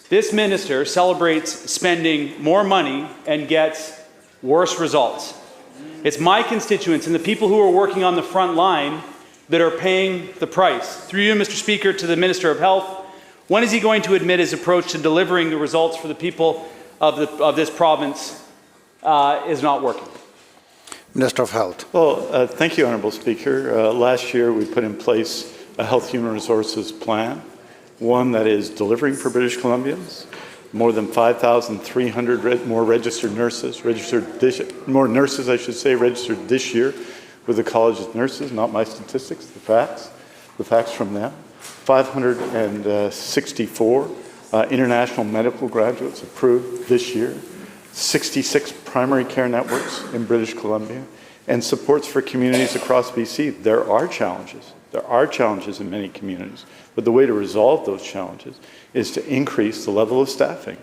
This minister celebrates spending more money and gets worse results. It's my constituents and the people who are working on the front line that are paying the price. Through you, Mr. Speaker, to the Minister of Health, when is he going to admit his approach to delivering the results for the people of this province is not working? Minister of Health. Well, thank you, Honourable Speaker. Last year we put in place a Health Human Resources plan, one that is delivering for British Columbians. More than 5,300 more registered nurses, more nurses, I should say, registered this year with the College of Nurses, not my statistics, the facts from them. 564 international medical graduates approved this year. 66 primary care networks in British Columbia, and supports for communities across BC. There are challenges. There are challenges in many communities, but the way to resolve those challenges is to increase the level of staffing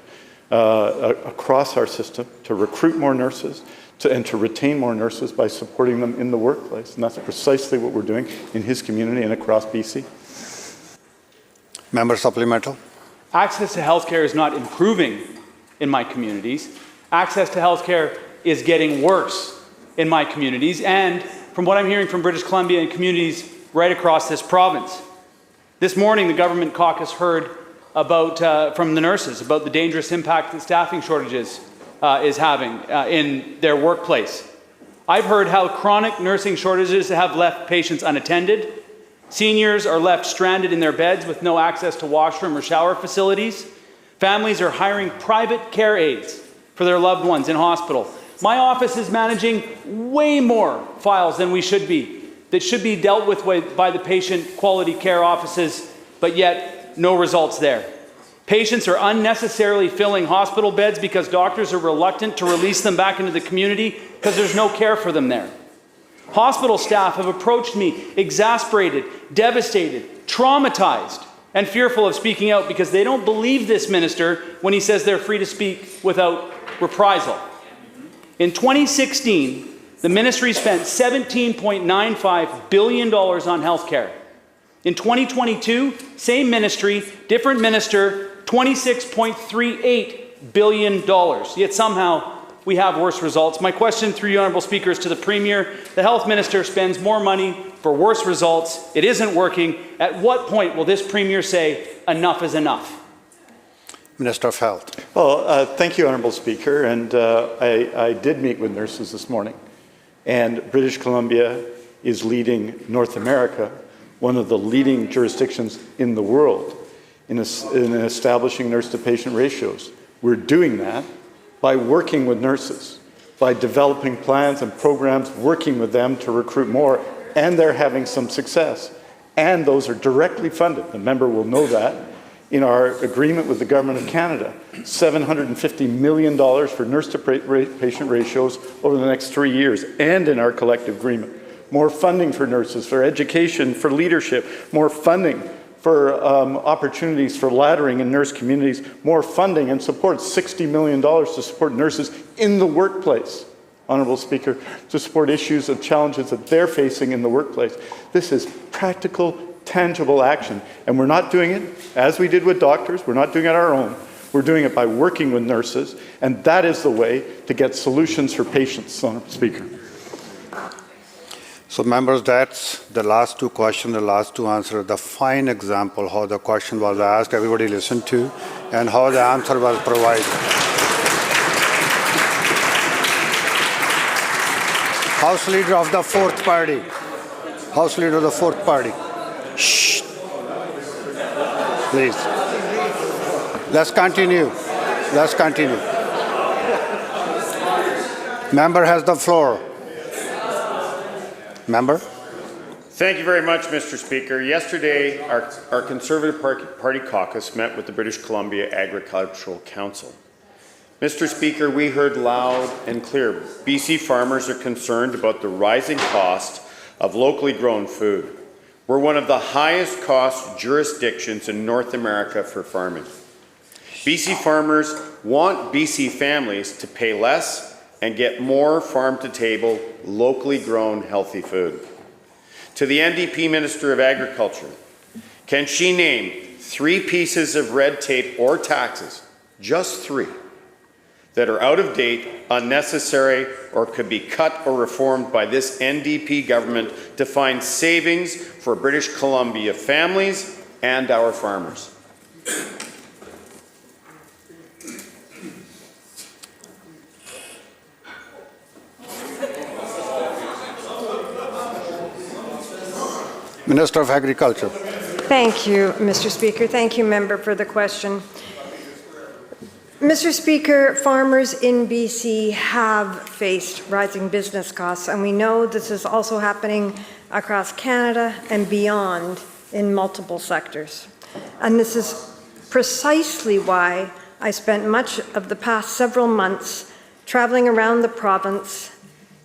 across our system, to recruit more nurses, and to retain more nurses by supporting them in the workplace. And that's precisely what we're doing in his community and across BC. Member supplemental. Access to healthcare is not improving in my communities. Access to healthcare is getting worse in my communities, and from what I'm hearing from British Columbia and communities right across this province. This morning, the government caucus heard about from the nurses about the dangerous impact that staffing shortages is having in their workplace. I've heard how chronic nursing shortages have left patients unattended. Seniors are left stranded in their beds with no access to washroom or shower facilities. Families are hiring private care aides for their loved ones in hospital. My office is managing way more files than we should be, that should be dealt with by the patient quality care offices, but yet no results there. Patients are unnecessarily filling hospital beds because doctors are reluctant to release them back into the community because there's no care for them there. Hospital staff have approached me exasperated, devastated, traumatized, and fearful of speaking out because they don't believe this minister when he says they're free to speak without reprisal. In 2016, The ministry spent $17.95 billion on healthcare. In 2022, same ministry, different minister, $26.38 billion. Yet somehow we have worse results. My question through you, Honourable Speaker, is to the Premier. The Health Minister spends more money for worse results. It isn't working. At what point will this Premier say enough is enough? Minister of Health. Well, thank you, Honourable Speaker. And I did meet with nurses this morning. And British Columbia is leading North America, one of the leading jurisdictions in the world, in establishing nurse-to-patient ratios. We're doing that by working with nurses, by developing plans and programs, working with them to recruit more, and they're having some success. And those are directly funded. The member will know that. In our agreement with the Government of Canada, $750 million for nurse-to-patient ratios over the next 3 years, and in our collective agreement. More funding for nurses, for education, for leadership, more funding for opportunities for laddering in nurse communities, more funding and support, $60 million to support nurses in the workplace, Honourable Speaker, to support issues and challenges that they're facing in the workplace. This is practical, tangible action, and we're not doing it as we did with doctors. We're not doing it our own. We're doing it by working with nurses, and that is the way to get solutions for patients, Honourable Speaker. So members, that's the last two questions, the last two answers, the fine example how the question was asked, everybody listened to, and how the answer was provided. House Leader of the Fourth Party. House Leader of the Fourth Party. Shh. Please. Let's continue. Let's continue. Member has the floor. Member? Thank you very much, Mr. Speaker. Yesterday, our Conservative Party caucus met with the British Columbia Agricultural Council. Mr. Speaker, we heard loud and clear. BC farmers are concerned about the rising cost of locally grown food. We're one of the highest cost jurisdictions in North America for farming. BC farmers want BC families to pay less and get more farm-to-table, locally grown, healthy food. To the NDP Minister of Agriculture, can she name 3 pieces of red tape or taxes, just 3, that are out of date, unnecessary, or could be cut or reformed by this NDP government to find savings for British Columbia families and our farmers? Minister of Agriculture. Thank you, Mr. Speaker. Thank you, member, for the question. Mr. Speaker, farmers in BC have faced rising business costs, and we know this is also happening across Canada and beyond in multiple sectors. And this is precisely why I spent much of the past several months traveling around the province,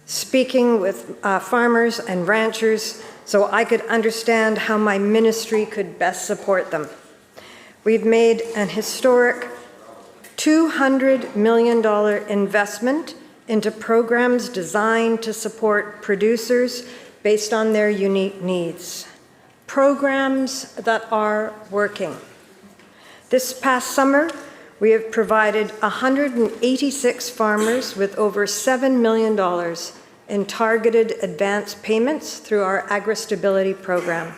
speaking with farmers and ranchers so I could understand how my ministry could best support them. We've made an historic $200 million investment into programs designed to support producers based on their unique needs. Programs that are working. This past summer, we have provided 186 farmers with over $7 million in targeted advance payments through our Agri-Stability Program.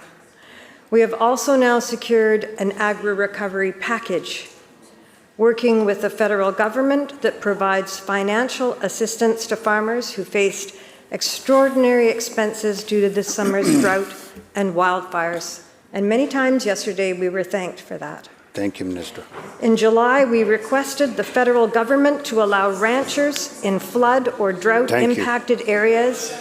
We have also now secured an agri-recovery package, working with the federal government that provides financial assistance to farmers who faced extraordinary expenses due to this summer's drought and wildfires. And many times yesterday we were thanked for that. Thank you, Minister. In July, we requested the federal government to allow ranchers in flood or drought-impacted areas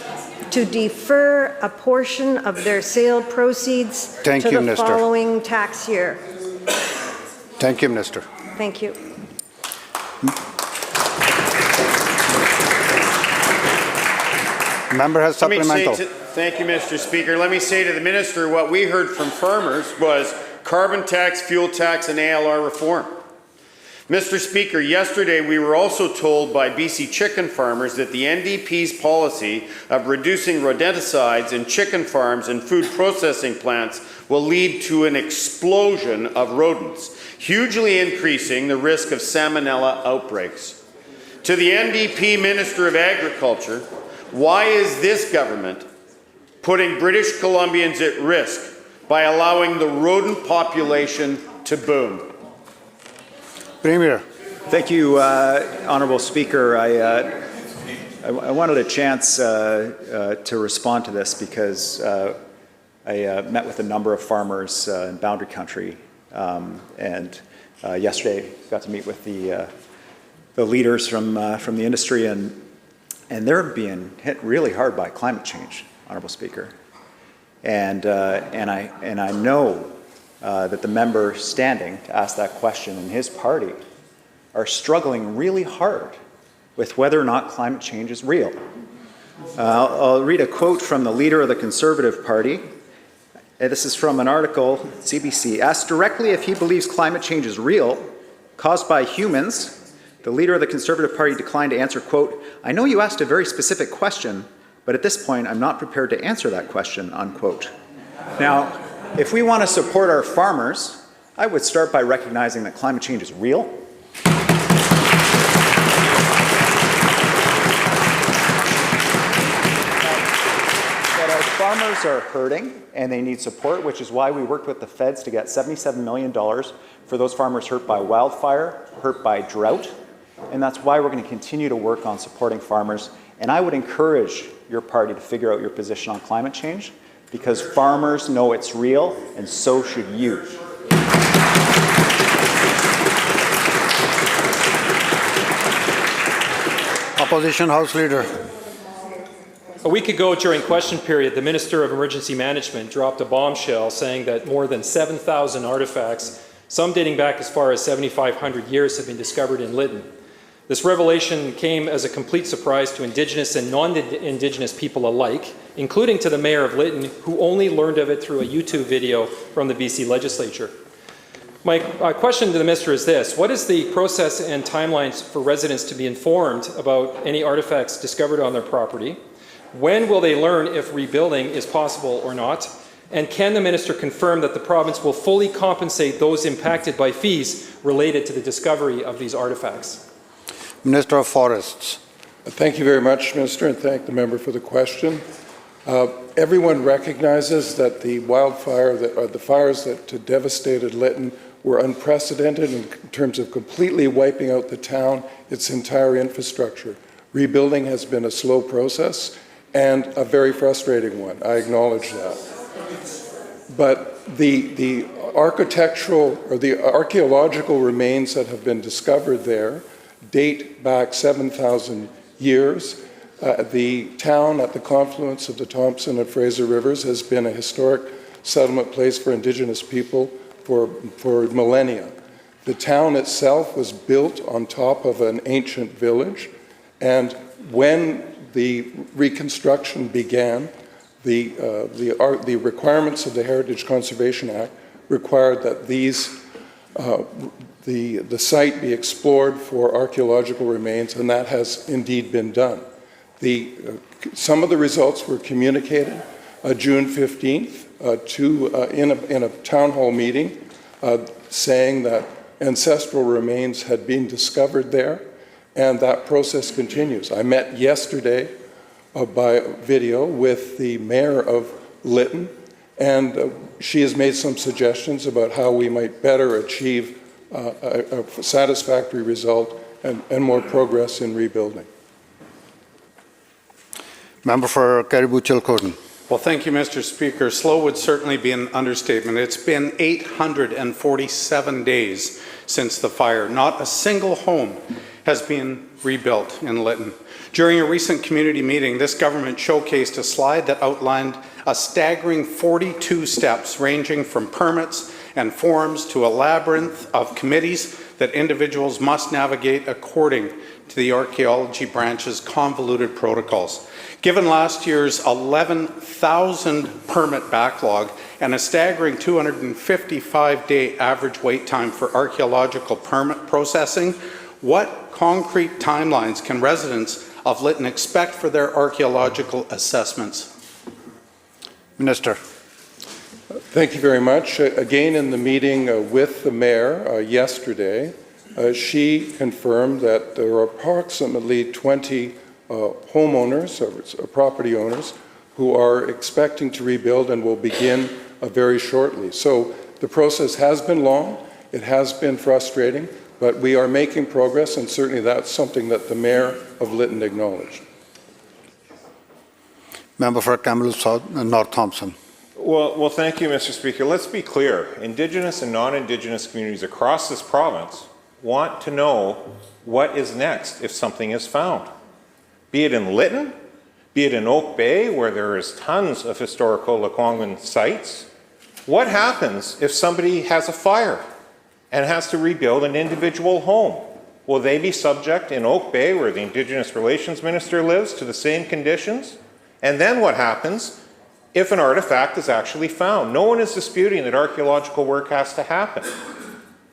to defer a portion of their sale proceeds to the following tax year. Thank you, Minister. Thank you. Member has supplemental. Thank you, Mr. Speaker. Let me say to the Minister, what we heard from farmers was carbon tax, fuel tax, and ALR reform. Mr. Speaker, yesterday we were also told by BC chicken farmers that the NDP's policy of reducing rodenticides in chicken farms and food processing plants will lead to an explosion of rodents, hugely increasing the risk of salmonella outbreaks. To the NDP Minister of Agriculture, why is this government putting British Columbians at risk by allowing the rodent population to boom? Premier. Thank you, Honourable Speaker. I wanted a chance to respond to this because I met with a number of farmers in Boundary Country, and yesterday got to meet with the leaders from the industry, and they're being hit really hard by climate change, Honourable Speaker. And I know that the member standing to ask that question and his party are struggling really hard with whether or not climate change is real. I'll read a quote from the leader of the Conservative Party. This is from an article, CBC. Asked directly if he believes climate change is real, caused by humans, the leader of the Conservative Party declined to answer, quote, "I know you asked a very specific question, but at this point I'm not prepared to answer that question," unquote. Now, if we want to support our farmers, I would start by recognizing that climate change is real. That our farmers are hurting and they need support, which is why we worked with the feds to get $77 million for those farmers hurt by wildfire, hurt by drought, and that's why we're going to continue to work on supporting farmers. And I would encourage your party to figure out your position on climate change, because farmers know it's real, and so should you. Opposition House Leader. A week ago during question period, the Minister of Emergency Management dropped a bombshell saying that more than 7,000 artifacts, some dating back as far as 7,500 years, have been discovered in Lytton. This revelation came as a complete surprise to Indigenous and non-Indigenous people alike, including to the Mayor of Lytton, who only learned of it through a YouTube video from the BC Legislature. My question to the Minister is this: what is the process and timelines for residents to be informed about any artifacts discovered on their property? When will they learn if rebuilding is possible or not? And can the Minister confirm that the province will fully compensate those impacted by fees related to the discovery of these artifacts? Minister of Forests. Thank you very much, Minister, and thank the member for the question. Everyone recognizes that the the fires that devastated Lytton were unprecedented in terms of completely wiping out the town, its entire infrastructure. Rebuilding has been a slow process and a very frustrating one. I acknowledge that. But the architectural or the archaeological remains that have been discovered there date back 7,000 years. The town at the confluence of the Thompson and Fraser Rivers has been a historic settlement place for Indigenous people for millennia. The town itself was built on top of an ancient village, and when the reconstruction began, the requirements of the Heritage Conservation Act required that the site be explored for archaeological remains, and that has indeed been done. Some of the results were communicated June 15th in a town hall meeting, saying that ancestral remains had been discovered there, and that process continues. I met yesterday by video with the mayor of Lytton, and she has made some suggestions about how we might better achieve a satisfactory result and more progress in rebuilding. Member for Caribou-Chilcotin. Well, thank you, Mr. Speaker. Slow would certainly be an understatement. It's been 847 days since the fire. Not a single home has been rebuilt in Lytton. During a recent community meeting, this government showcased a slide that outlined a staggering 42 steps ranging from permits and forms to a labyrinth of committees that individuals must navigate according to the archaeology branch's convoluted protocols. Given last year's 11,000 permit backlog and a staggering 255-day average wait time for archaeological permit processing, what concrete timelines can residents of Lytton expect for their archaeological assessments? Minister. Thank you very much. Again, in the meeting with the mayor yesterday, she confirmed that there are approximately 20 homeowners, or property owners, who are expecting to rebuild and will begin very shortly. So the process has been long, it has been frustrating, but we are making progress, and certainly that's something that the mayor of Lytton acknowledged. Member for Kamloops South, North Thompson. Well, thank you, Mr. Speaker. Let's be clear. Indigenous and non-Indigenous communities across this province want to know what is next if something is found. Be it in Lytton, be it in Oak Bay, where there is tons of historical Lekwungen sites. What happens if somebody has a fire and has to rebuild an individual home? Will they be subject in Oak Bay, where the Indigenous Relations Minister lives, to the same conditions? And then what happens if an artifact is actually found? No one is disputing that archaeological work has to happen.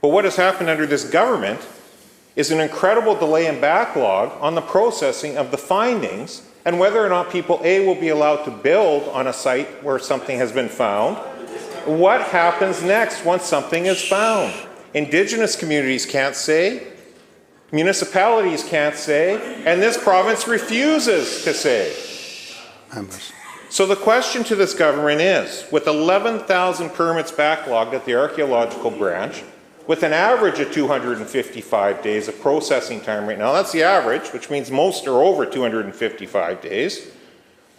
But what has happened under this government is an incredible delay and backlog on the processing of the findings and whether or not people, A, will be allowed to build on a site where something has been found. What happens next once something is found? Indigenous communities can't say, municipalities can't say, and this province refuses to say. So the question to this government is, with 11,000 permits backlogged at the archaeological branch, with an average of 255 days of processing time right now, that's the average, which means most are over 255 days,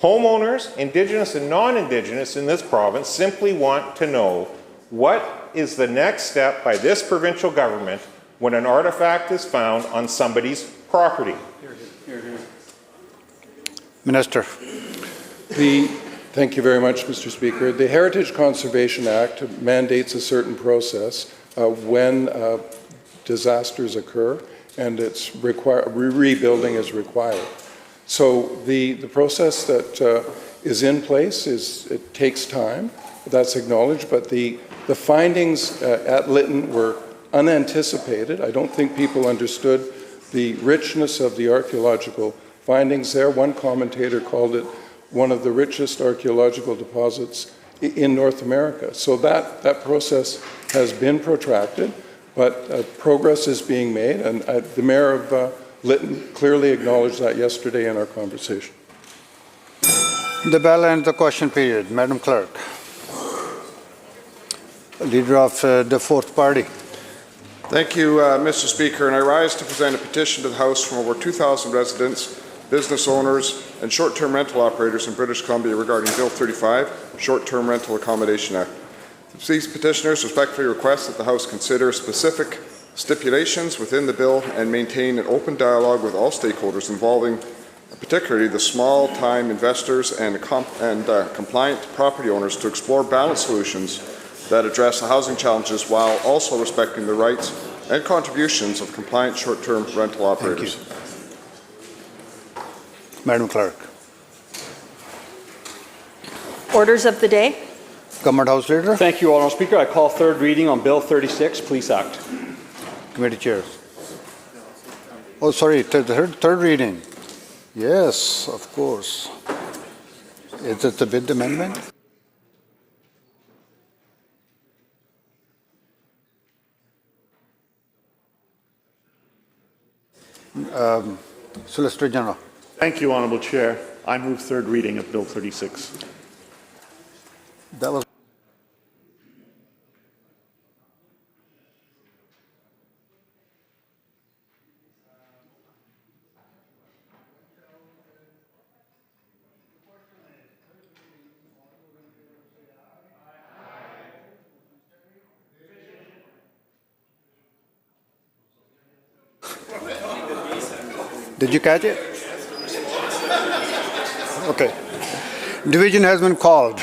homeowners, Indigenous and non-Indigenous in this province, simply want to know what is the next step by this provincial government when an artifact is found on somebody's property. Minister. Thank you very much, Mr. Speaker. The Heritage Conservation Act mandates a certain process when disasters occur, and rebuilding is required. So the process that is in place it takes time. That's acknowledged, but the findings at Lytton were unanticipated. I don't think people understood the richness of the archaeological findings there. One commentator called it one of the richest archaeological deposits in North America. So that process has been protracted, but progress is being made, and the mayor of Lytton clearly acknowledged that yesterday in our conversation. The bell ends the question period. Madam Clerk. Leader of the fourth party. Thank you, Mr. Speaker, and I rise to present a petition to the House from over 2,000 residents, business owners, and short-term rental operators in British Columbia regarding Bill 35, Short-Term Rental Accommodation Act. These petitioners respectfully request that the House consider specific stipulations within the bill and maintain an open dialogue with all stakeholders involving particularly the small-time investors and compliant property owners to explore balanced solutions that address the housing challenges while also respecting the rights and contributions of compliant short-term rental operators. Madam Clerk. Orders of the day. Government House Leader. Thank you, Honourable Speaker. I call third reading on Bill 36. Please act. Committee chairs. Oh, sorry, third reading. Yes, of course. Is it the bid amendment? Solicitor General. Thank you, Honourable Chair. I move third reading of Bill 36. That was Did you catch it? Okay. Division has been called.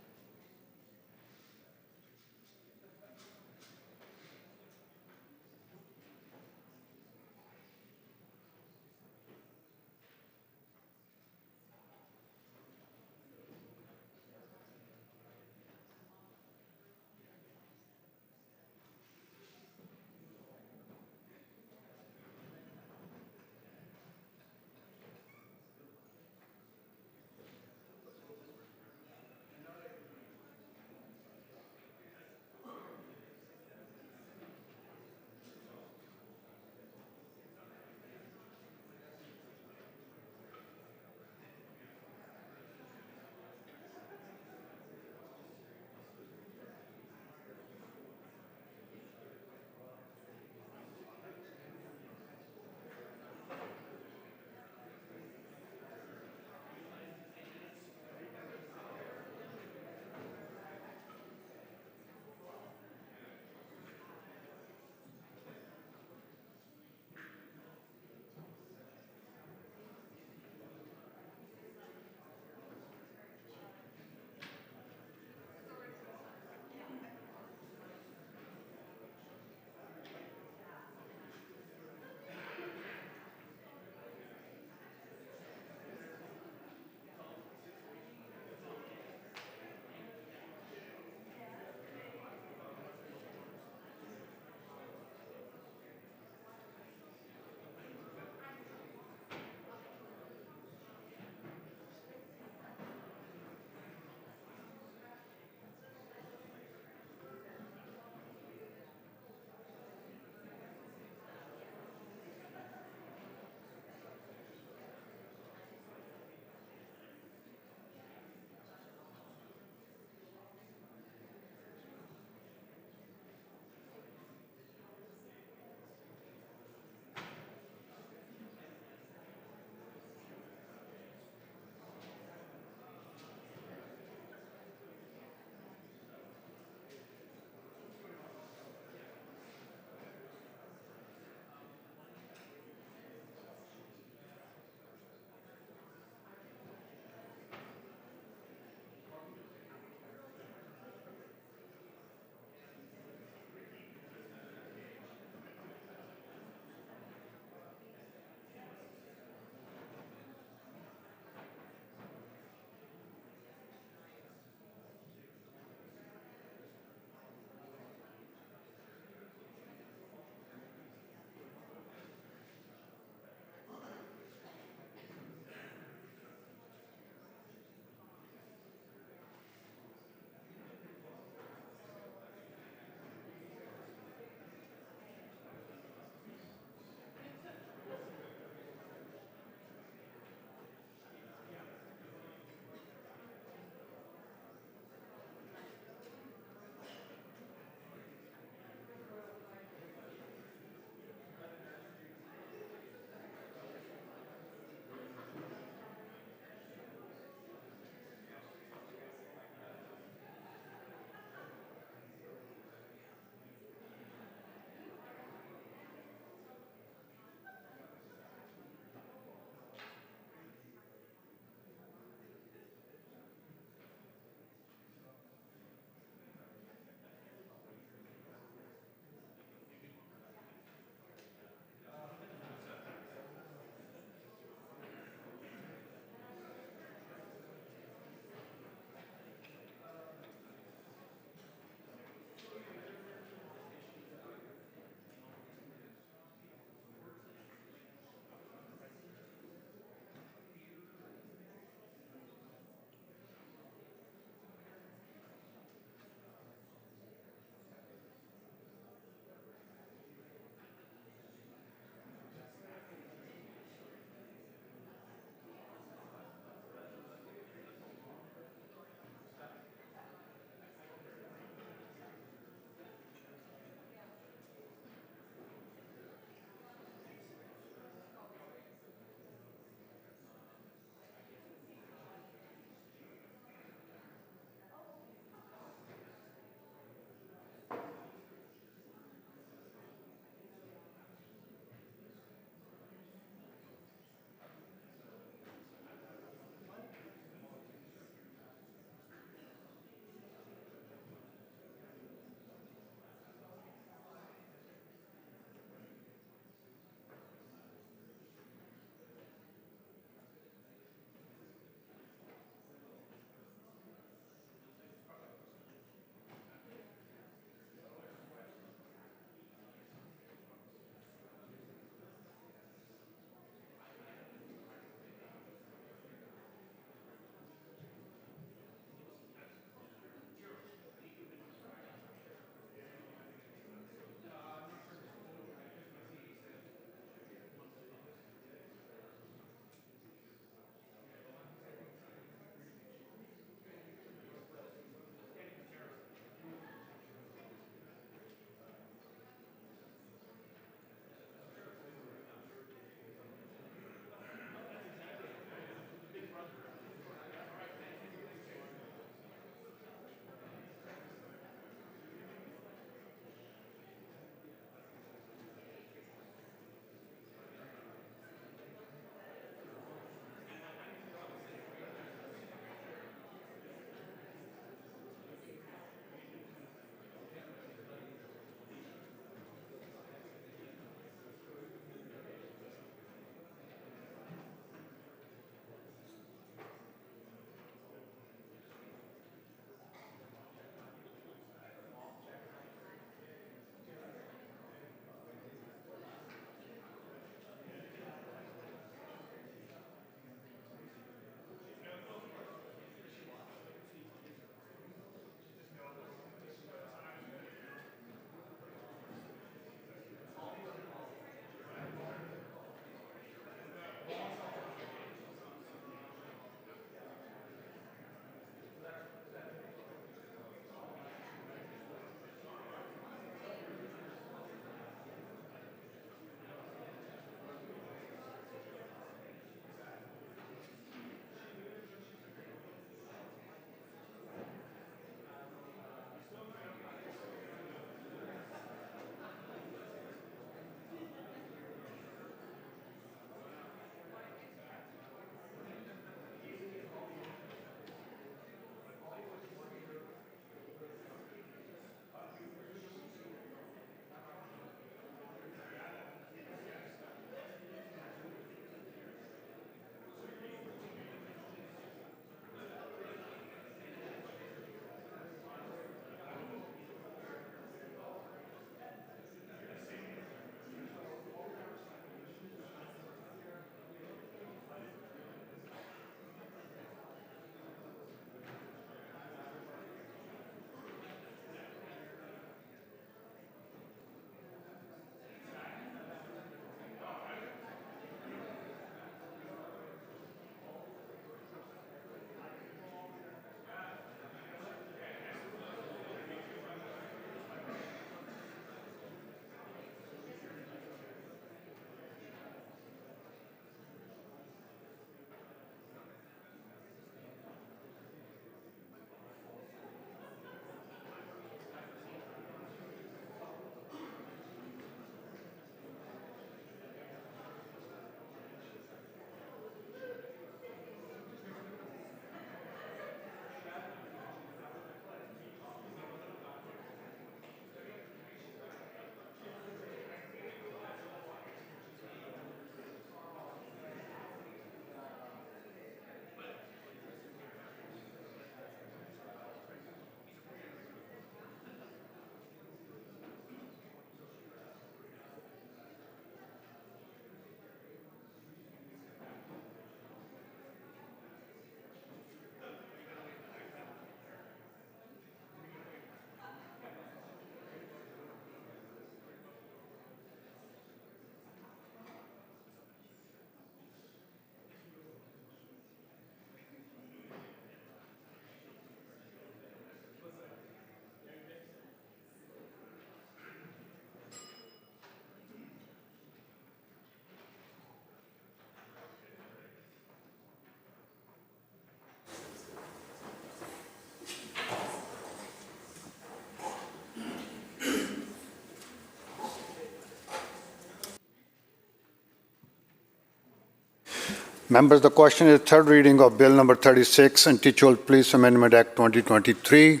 Members, the question is third reading of Bill number 36, Intituled Police Amendment Act 2023.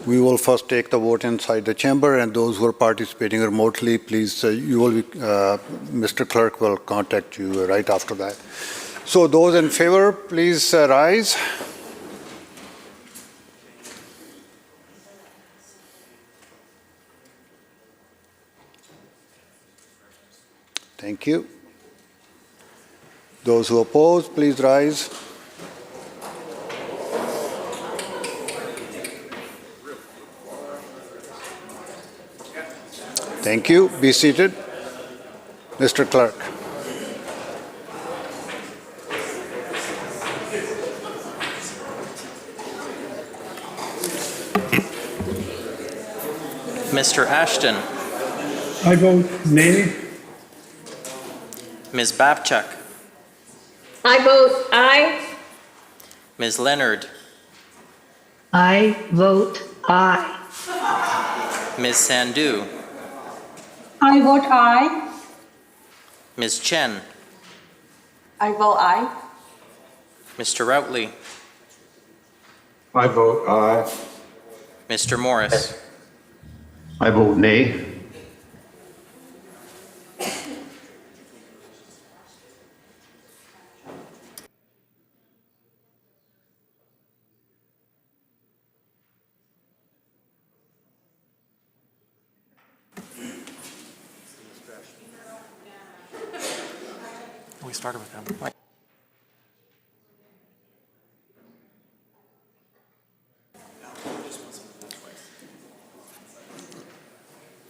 We will first take the vote inside the chamber, and those who are participating remotely, please, Mr. Clerk will contact you right after that. So those in favor, please rise. Thank you. Those who oppose, please rise. Thank you. Be seated. Mr. Clerk. Mr. Ashton. I vote nay. Ms. Babchuk. I vote aye. Ms. Leonard. I vote aye. Ms. Sandhu. I vote aye. Ms. Chen. I vote aye. Mr. Routley. I vote aye. Mr. Morris. I vote nay. We started with them.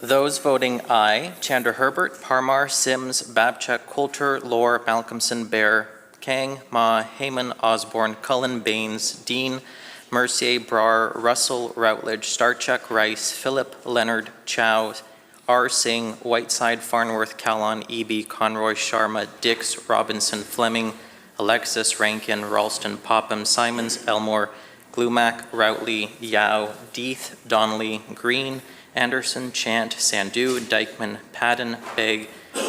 Those voting aye: Chandra Herbert, Parmar, Sims, Babchuk, Coulter, Lohr, Malcolmson, Bear, Kang, Ma, Heyman, Osborne, Cullen, Baines, Dean, Mercier, Brar, Russell, Routledge, Starchuk, Rice, Phillip, Leonard, Chow, R. Singh, Whiteside, Farnworth, Callon, Eby, Conroy, Sharma, Dix, Robinson, Fleming, Alexis, Rankin, Ralston, Popham, Simons, Elmore, Glumac, Routley, Yao, Deeth, Donnelly, Green, Anderson, Chant, Sandhu, Dykeman, Padden, Begg,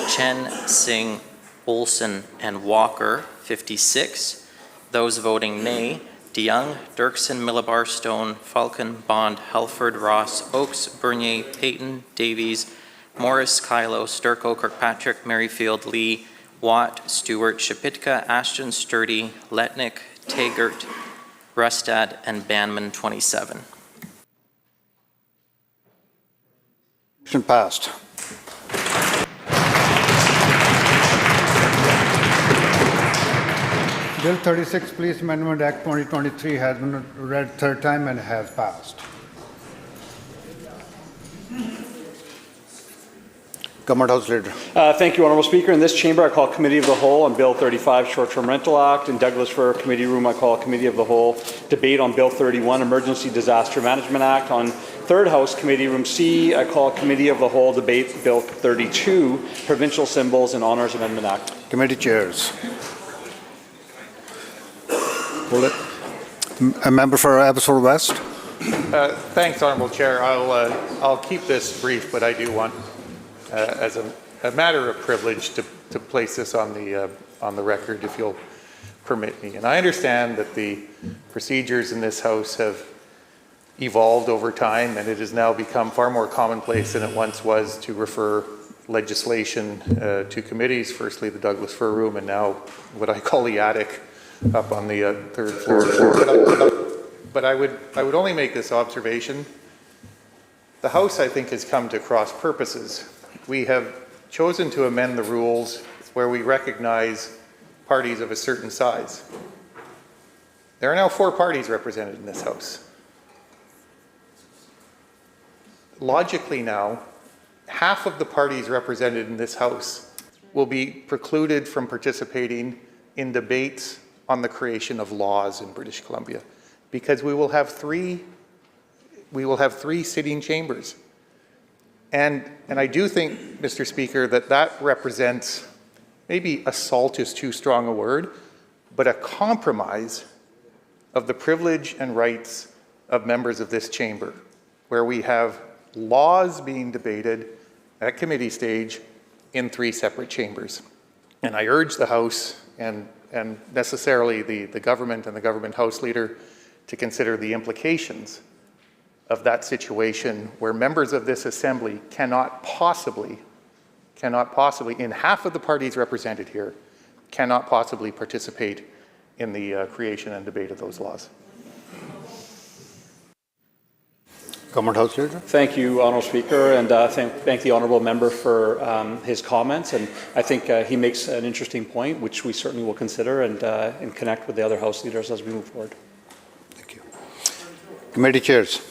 Chen, Singh, Olson, and Walker, 56. Those voting nay: DeYoung, Dirksen, Millibar, Stone, Falcon, Bond, Halford, Ross, Oakes, Bernier, Payton, Davies, Morris, Kylo, Sturko, Kirkpatrick, Merrifield, Lee, Watt, Stewart, Shapitka, Ashton, Sturdy, Letnick, Taggart, Rustad, and Banman, 27. Motion passed. Bill 36, Police Amendment Act 2023 has been read third time and has passed. Government House Leader. Thank you, Honourable Speaker. In this chamber, I call Committee of the Whole on Bill 35, Short-Term Rental Act. In Douglas Fir Committee Room, I call Committee of the Whole debate on Bill 31, Emergency Disaster Management Act. On Third House Committee Room C, I call Committee of the Whole debate Bill 32, Provincial Symbols and Honours Amendment Act. Committee chairs. A member for Abbotsford West. Thanks, Honourable Chair. I'll keep this brief, but I do want, as a matter of privilege, to place this on the record, if you'll permit me. And I understand that the procedures in this House have evolved over time, and it has now become far more commonplace than it once was to refer legislation to committees. Firstly, the Douglas Fir Room, and now what I call the attic up on the third floor. But I would only make this observation. The House, I think, has come to cross purposes. We have chosen to amend the rules where we recognize parties of a certain size. There are now 4 parties represented in this House. Logically now, half of the parties represented in this House will be precluded from participating in debates on the creation of laws in British Columbia, because we will have three sitting chambers. And I do think, Mr. Speaker, that represents, maybe assault is too strong a word, but a compromise of the privilege and rights of members of this chamber, where we have laws being debated at committee stage in 3 separate chambers. And I urge the House and necessarily the government and the government House Leader to consider the implications of that situation where members of this Assembly cannot possibly, in half of the parties represented here, cannot possibly participate in the creation and debate of those laws. Government House Leader. Thank you, Honourable Speaker, and thank the Honourable Member for his comments. And I think he makes an interesting point, which we certainly will consider and connect with the other House Leaders as we move forward. Thank you. Committee chairs.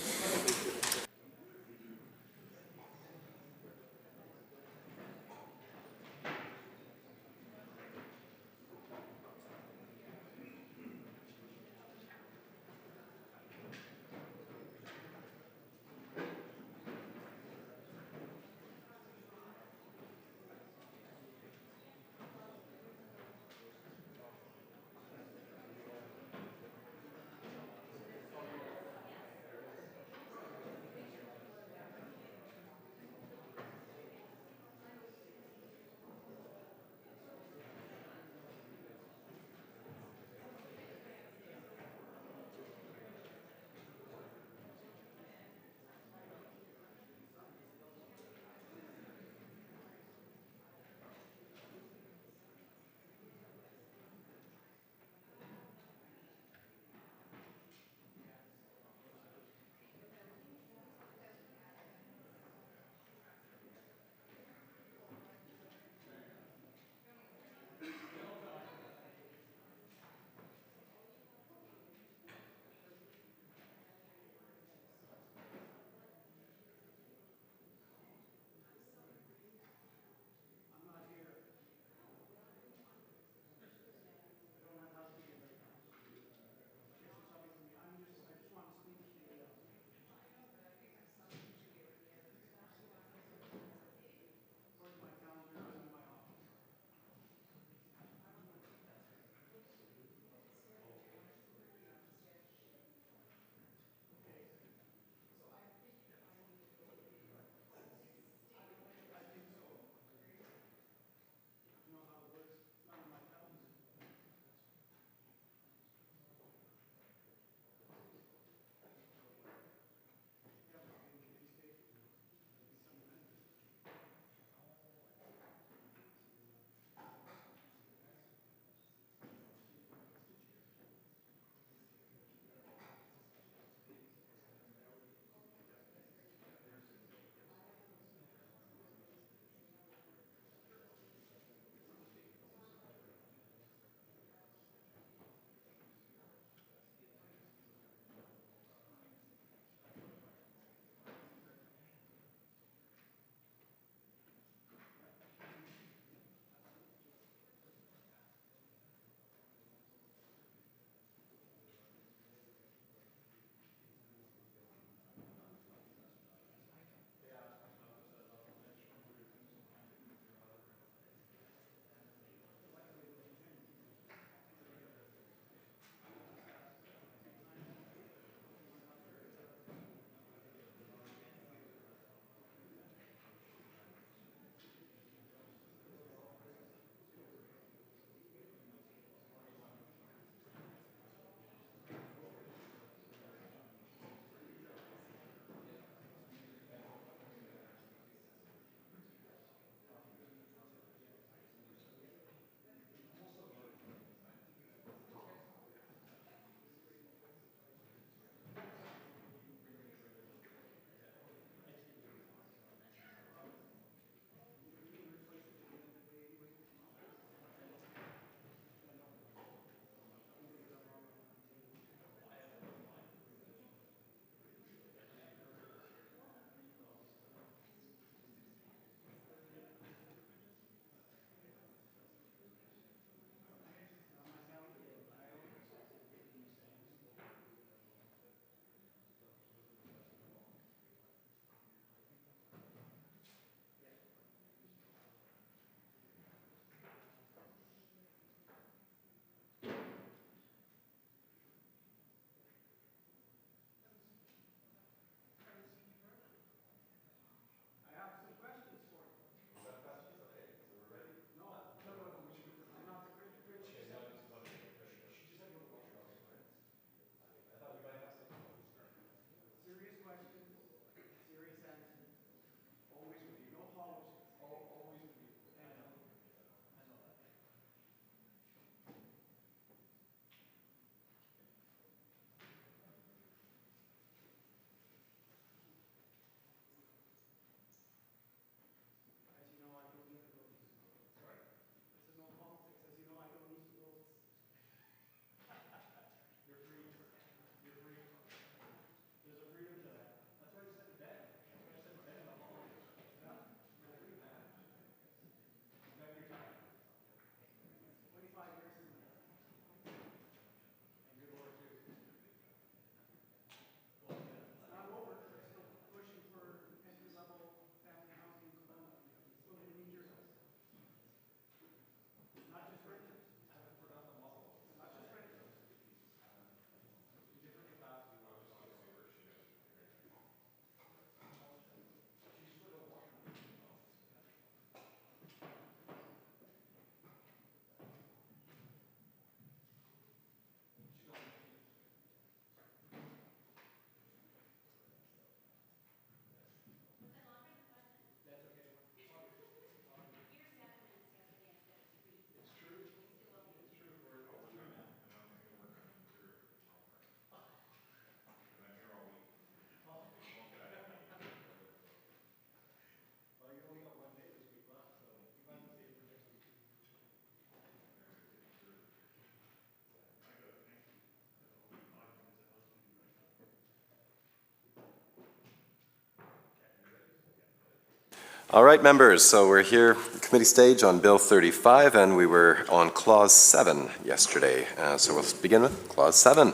All right, members, so we're here committee stage on Bill 35, and we were on Clause 7 yesterday. So we'll begin with Clause 7.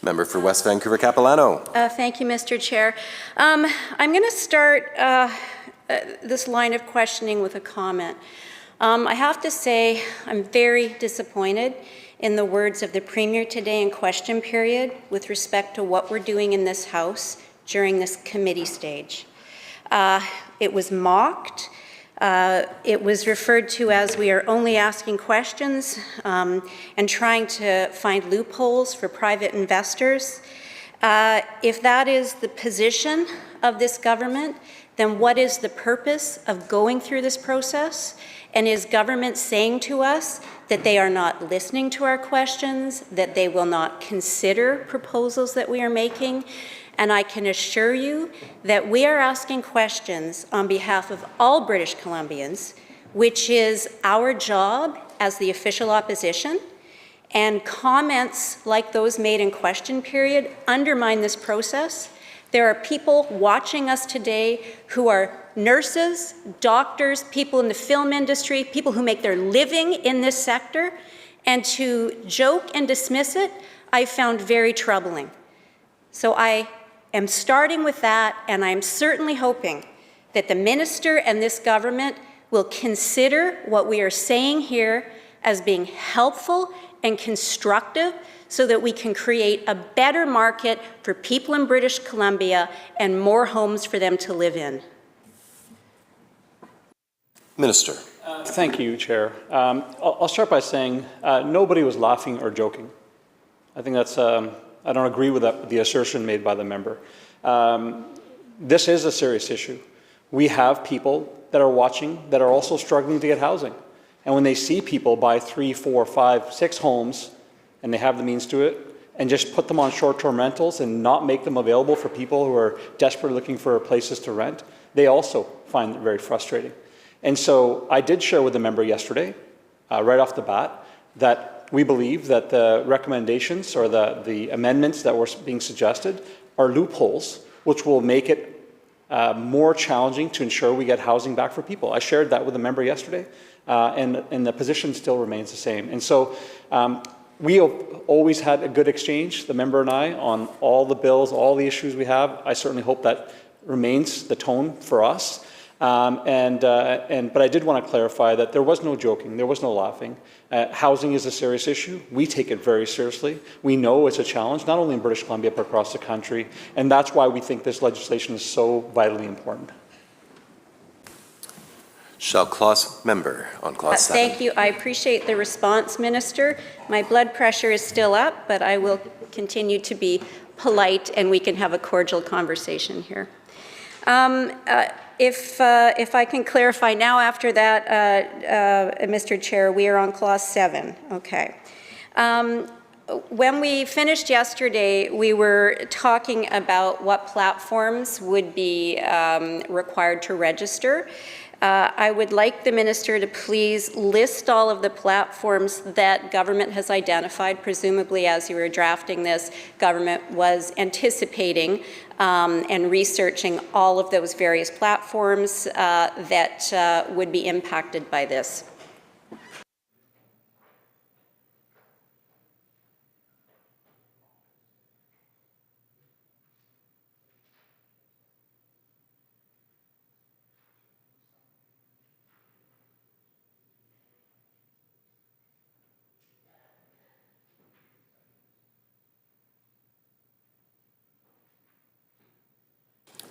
Member for West Vancouver Capilano. Thank you, Mr. Chair. I'm going to start this line of questioning with a comment. I have to say I'm very disappointed in the words of the Premier today in question period with respect to what we're doing in this House during this committee stage. It was mocked. It was referred to as we are only asking questions and trying to find loopholes for private investors. If that is the position of this government, then what is the purpose of going through this process? And is government saying to us that they are not listening to our questions, that they will not consider proposals that we are making? And I can assure you that we are asking questions on behalf of all British Columbians, which is our job as the official opposition. And comments like those made in question period undermine this process. There are people watching us today who are nurses, doctors, people in the film industry, people who make their living in this sector. And to joke and dismiss it, I found very troubling. So I am starting with that, and I'm certainly hoping that the minister and this government will consider what we are saying here as being helpful and constructive so that we can create a better market for people in British Columbia and more homes for them to live in. Minister. Thank you, Chair. I'll start by saying nobody was laughing or joking. I think that's, I don't agree with that, the assertion made by the member. This is a serious issue. We have people that are watching that are also struggling to get housing. And when they see people buy 3, 4, 5, 6 homes, and they have the means to it, and just put them on short-term rentals and not make them available for people who are desperately looking for places to rent, they also find it very frustrating. And so I did share with the member yesterday, right off the bat, that we believe that the recommendations or the amendments that were being suggested are loopholes, which will make it more challenging to ensure we get housing back for people. I shared that with the member yesterday, and the position still remains the same. And so we have always had a good exchange, the member and I, on all the bills, all the issues we have. I certainly hope that remains the tone for us. But I did want to clarify that there was no joking, there was no laughing. Housing is a serious issue. We take it very seriously. We know it's a challenge, not only in British Columbia, but across the country. And that's why we think this legislation is so vitally important. Shall Clause member on Clause 7. Thank you. I appreciate the response, Minister. My blood pressure is still up, but I will continue to be polite and we can have a cordial conversation here. If I can clarify now after that, Mr. Chair, we are on Clause 7. Okay. When we finished yesterday, we were talking about what platforms would be required to register. I would like the minister to please list all of the platforms that government has identified. Presumably, as you were drafting this, government was anticipating and researching all of those various platforms that would be impacted by this.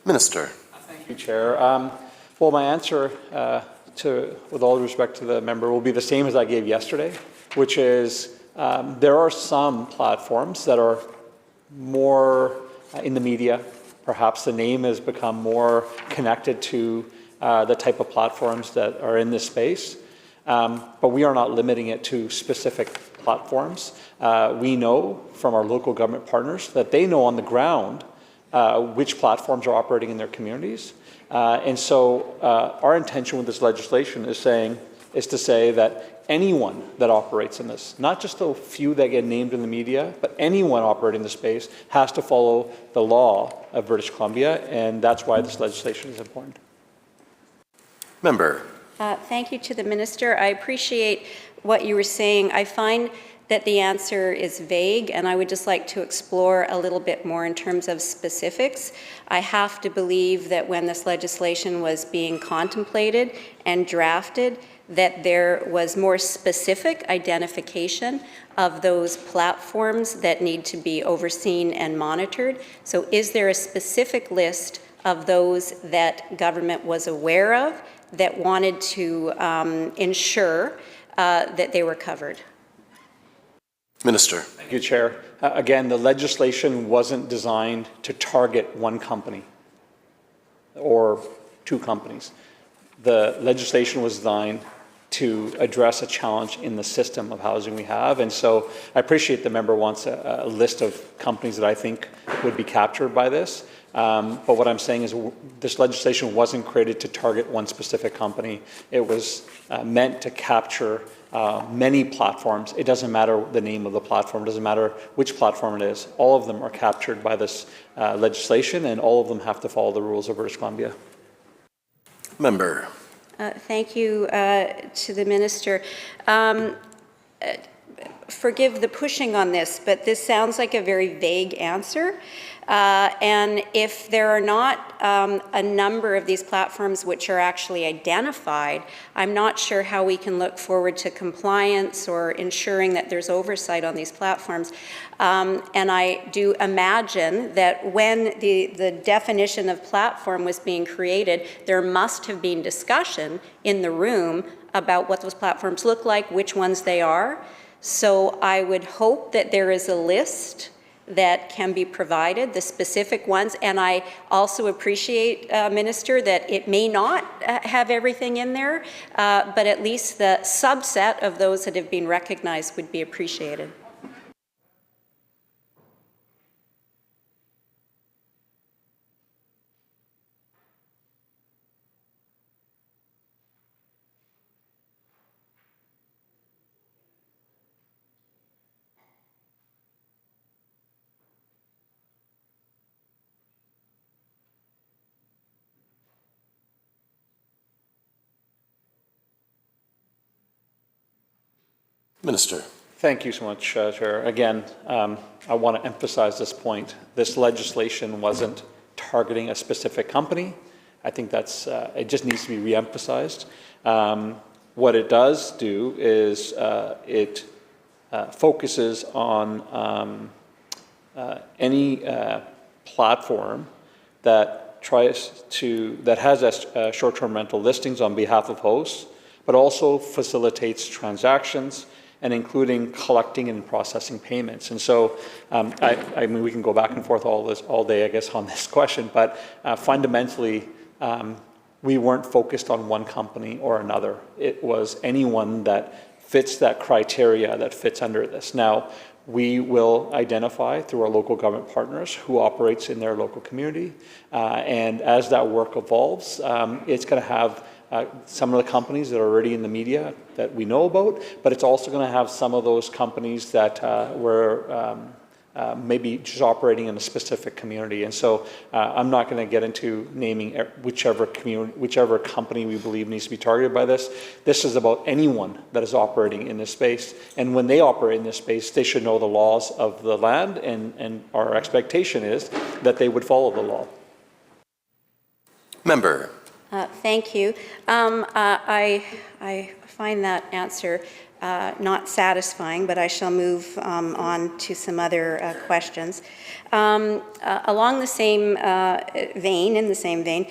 Minister. Thank you, Chair. Well, my answer, with all respect to the member, will be the same as I gave yesterday, which is there are some platforms that are more in the media. Perhaps the name has become more connected to the type of platforms that are in this space. But we are not limiting it to specific platforms. We know from our local government partners that they know on the ground which platforms are operating in their communities. And so our intention with this legislation is to say that anyone that operates in this, not just the few that get named in the media, but anyone operating in the space has to follow the law of British Columbia, and that's why this legislation is important. Member. Thank you to the Minister. I appreciate what you were saying. I find that the answer is vague, and I would just like to explore a little bit more in terms of specifics. I have to believe that when this legislation was being contemplated and drafted, that there was more specific identification of those platforms that need to be overseen and monitored. So is there a specific list of those that government was aware of that wanted to ensure that they were covered? Minister. Thank you, Chair. Again, the legislation wasn't designed to target one company or two companies. The legislation was designed to address a challenge in the system of housing we have. And so I appreciate the member wants a list of companies that I think would be captured by this. But what I'm saying is this legislation wasn't created to target one specific company. It was meant to capture many platforms. It doesn't matter the name of the platform. It doesn't matter which platform it is. All of them are captured by this legislation, and all of them have to follow the rules of British Columbia. Member. Thank you to the Minister. Forgive the pushing on this, but this sounds like a very vague answer. And if there are not a number of these platforms which are actually identified, I'm not sure how we can look forward to compliance or ensuring that there's oversight on these platforms. And I do imagine that when the definition of platform was being created, there must have been discussion in the room about what those platforms look like, which ones they are. So I would hope that there is a list that can be provided, the specific ones, and I also appreciate, Minister, that it may not have everything in there, but at least the subset of those that have been recognized would be appreciated. Minister. Thank you so much, Chair. Again, I want to emphasize this point. This legislation wasn't targeting a specific company. I think that's, it just needs to be reemphasized. What it does do is it focuses on any platform that has short-term rental listings on behalf of hosts, but also facilitates transactions and including collecting and processing payments. And so, I mean, we can go back and forth all day, I guess, on this question, but fundamentally, we weren't focused on one company or another. It was anyone that fits that criteria that fits under this. Now, we will identify through our local government partners who operates in their local community, and as that work evolves, it's going to have some of the companies that are already in the media that we know about, but it's also going to have some of those companies that were maybe just operating in a specific community. And so I'm not going to get into naming whichever company we believe needs to be targeted by this. This is about anyone that is operating in this space. And when they operate in this space, they should know the laws of the land, and our expectation is that they would follow the law. Member. Thank you. I find that answer not satisfying, but I shall move on to some other questions. Along the same vein,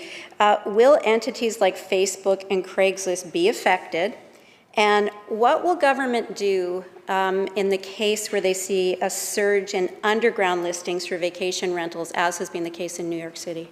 will entities like Facebook and Craigslist be affected? And what will government do in the case where they see a surge in underground listings for vacation rentals, as has been the case in New York City?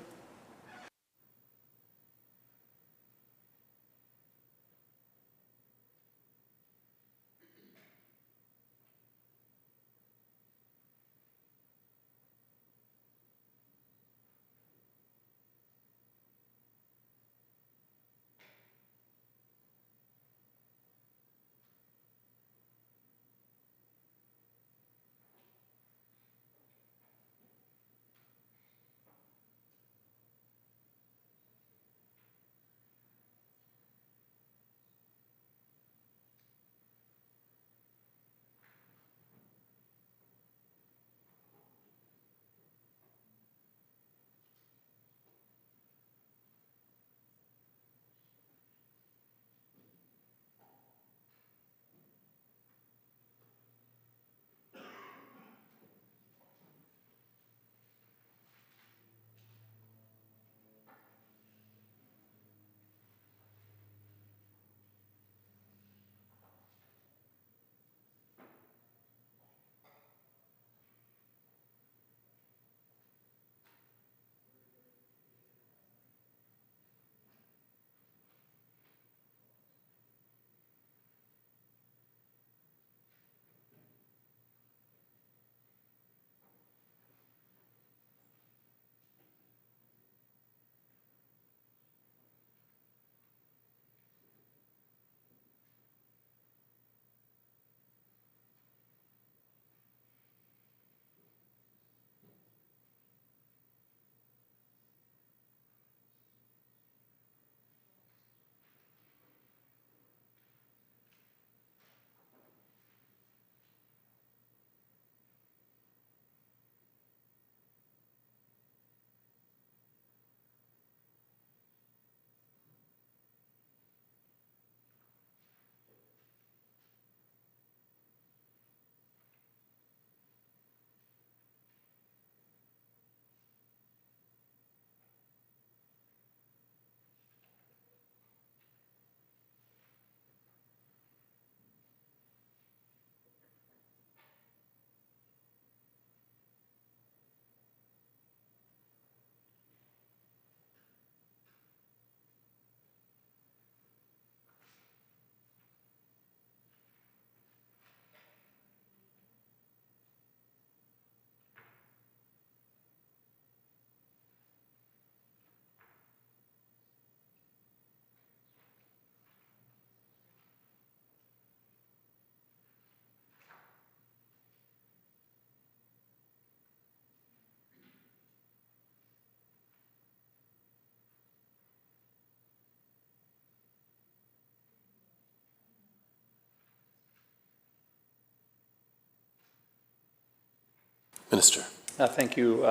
Minister. Thank you.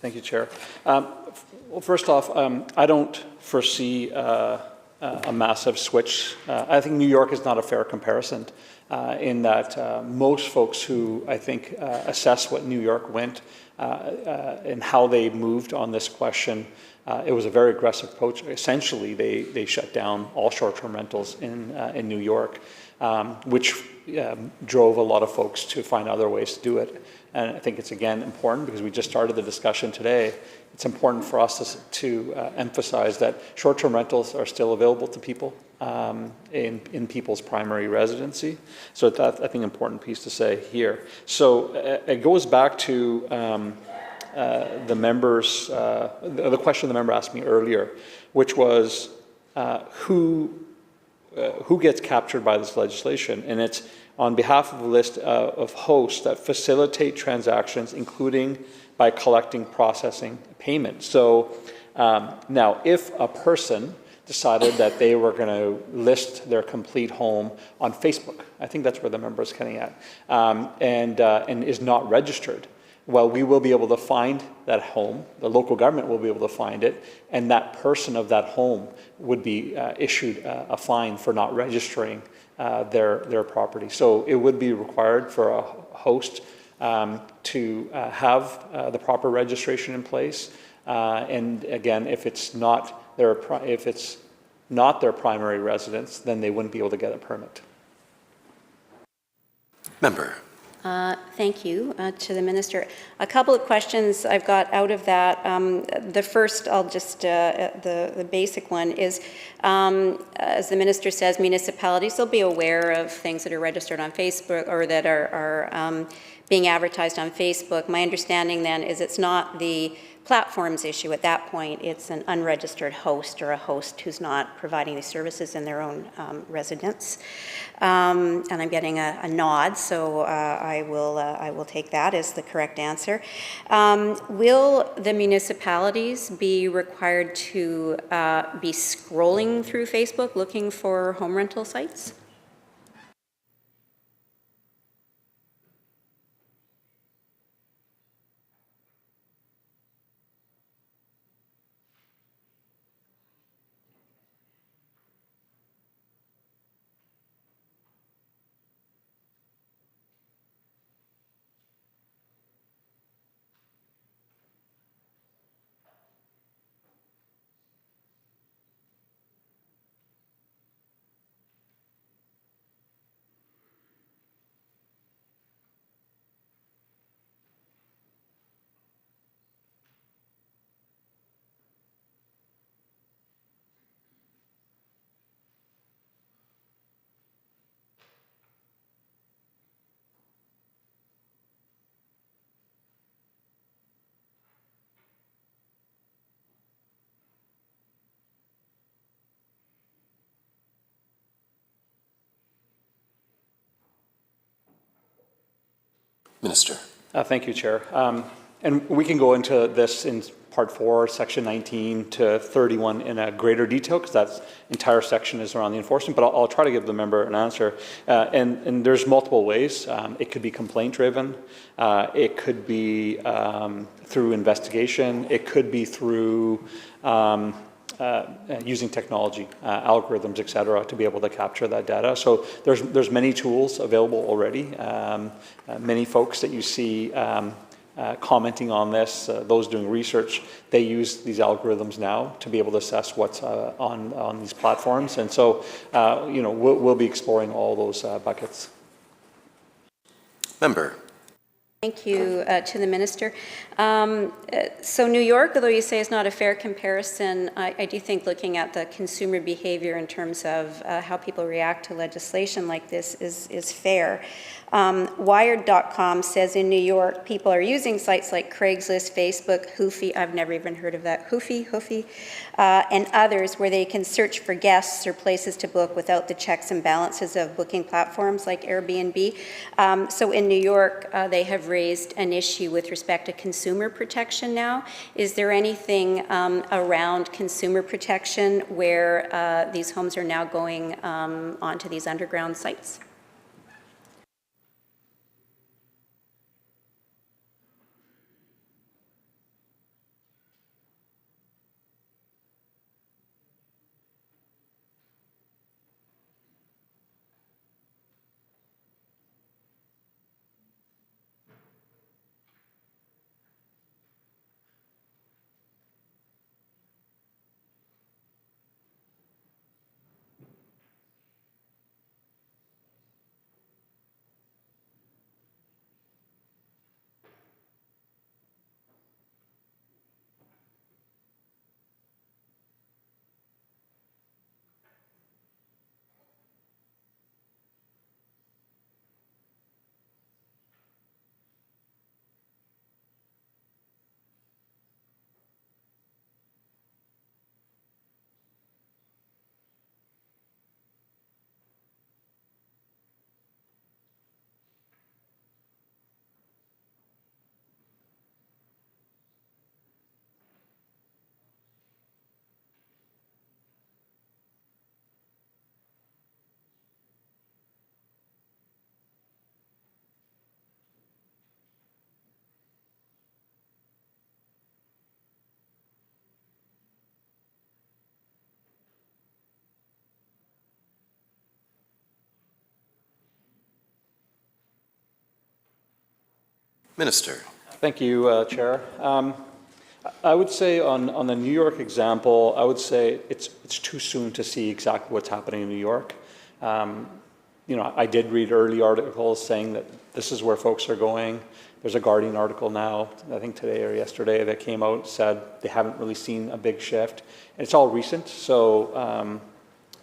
Thank you, Chair. Well, first off, I don't foresee a massive switch. I think New York is not a fair comparison in that most folks who I think assess what New York went and how they moved on this question, it was a very aggressive approach. Essentially, they shut down all short-term rentals in New York, which drove a lot of folks to find other ways to do it. And I think it's, again, important because we just started the discussion today. It's important for us to emphasize that short-term rentals are still available to people in people's primary residency. So that's, I think, an important piece to say here. So it goes back to the members, the question the member asked me earlier, which was who gets captured by this legislation? And it's on behalf of a list of hosts that facilitate transactions, including by collecting, processing, payment. So now, if a person decided that they were going to list their complete home on Facebook, I think that's where the member is getting at, and is not registered, well, we will be able to find that home, the local government will be able to find it, and that person of that home would be issued a fine for not registering their property. So it would be required for a host to have the proper registration in place. And again, if it's not their primary residence, then they wouldn't be able to get a permit. Member. Thank you to the Minister. A couple of questions I've got out of that. The first, I'll just, the basic one is, as the Minister says, municipalities will be aware of things that are registered on Facebook or that are being advertised on Facebook. My understanding then is it's not the platform's issue at that point. It's an unregistered host or a host who's not providing these services in their own residence. And I'm getting a nod, so I will take that as the correct answer. Will the municipalities be required to be scrolling through Facebook looking for home rental sites? Minister. Thank you, Chair. And we can go into this in Part 4, Section 19 to 31 in a greater detail because that entire section is around the enforcement, but I'll try to give the member an answer. And there's multiple ways. It could be complaint-driven. It could be through investigation. It could be through using technology, algorithms, et cetera, to be able to capture that data. So there's many tools available already. Many folks that you see commenting on this, those doing research, they use these algorithms now to be able to assess what's on these platforms. And so, we'll be exploring all those buckets. Member. Thank you to the Minister. So New York, although you say is not a fair comparison, I do think looking at the consumer behavior in terms of how people react to legislation like this is fair. Wired.com says in New York, people are using sites like Craigslist, Facebook, Hoofy, I've never even heard of that, Hoofy, and others where they can search for guests or places to book without the checks and balances of booking platforms like Airbnb. So in New York, they have raised an issue with respect to consumer protection now. Is there anything around consumer protection where these homes are now going onto these underground sites? Minister. Thank you, Chair. I would say on the New York example, I would say it's too soon to see exactly what's happening in New York. You know, I did read early articles saying that this is where folks are going. There's a Guardian article now, I think today or yesterday, that came out and said they haven't really seen a big shift. And it's all recent, so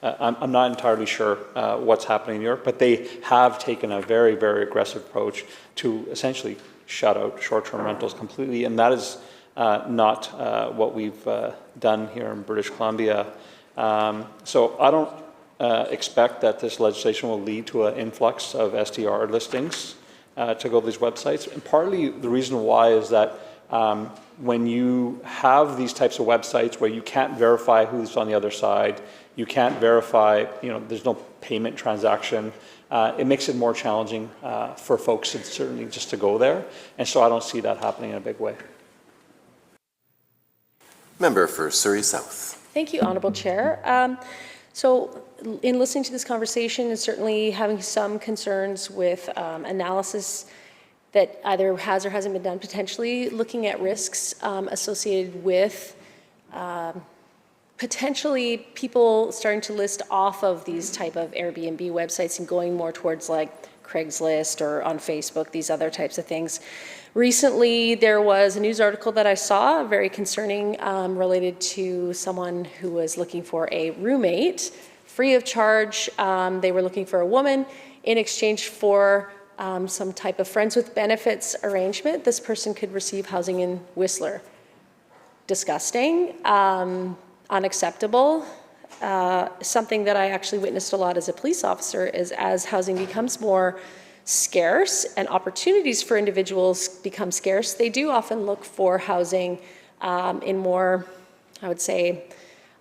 I'm not entirely sure what's happening in New York, but they have taken a very, very aggressive approach to essentially shut out short-term rentals completely, and that is not what we've done here in British Columbia. So I don't expect that this legislation will lead to an influx of STR listings to go to these websites. And partly the reason why is that when you have these types of websites where you can't verify who's on the other side, you can't verify, you know, there's no payment transaction, it makes it more challenging for folks to certainly just to go there. And so I don't see that happening in a big way. Member for Surrey South. Thank you, Honourable Chair. So in listening to this conversation and certainly having some concerns with analysis that either has or hasn't been done, potentially looking at risks associated with potentially people starting to list off of these type of Airbnb websites and going more towards like Craigslist or on Facebook, these other types of things. Recently, there was a news article that I saw, very concerning, related to someone who was looking for a roommate, free of charge. They were looking for a woman in exchange for some type of friends with benefits arrangement. This person could receive housing in Whistler. Disgusting, unacceptable. Something that I actually witnessed a lot as a police officer is as housing becomes more scarce and opportunities for individuals become scarce, they do often look for housing in more, I would say,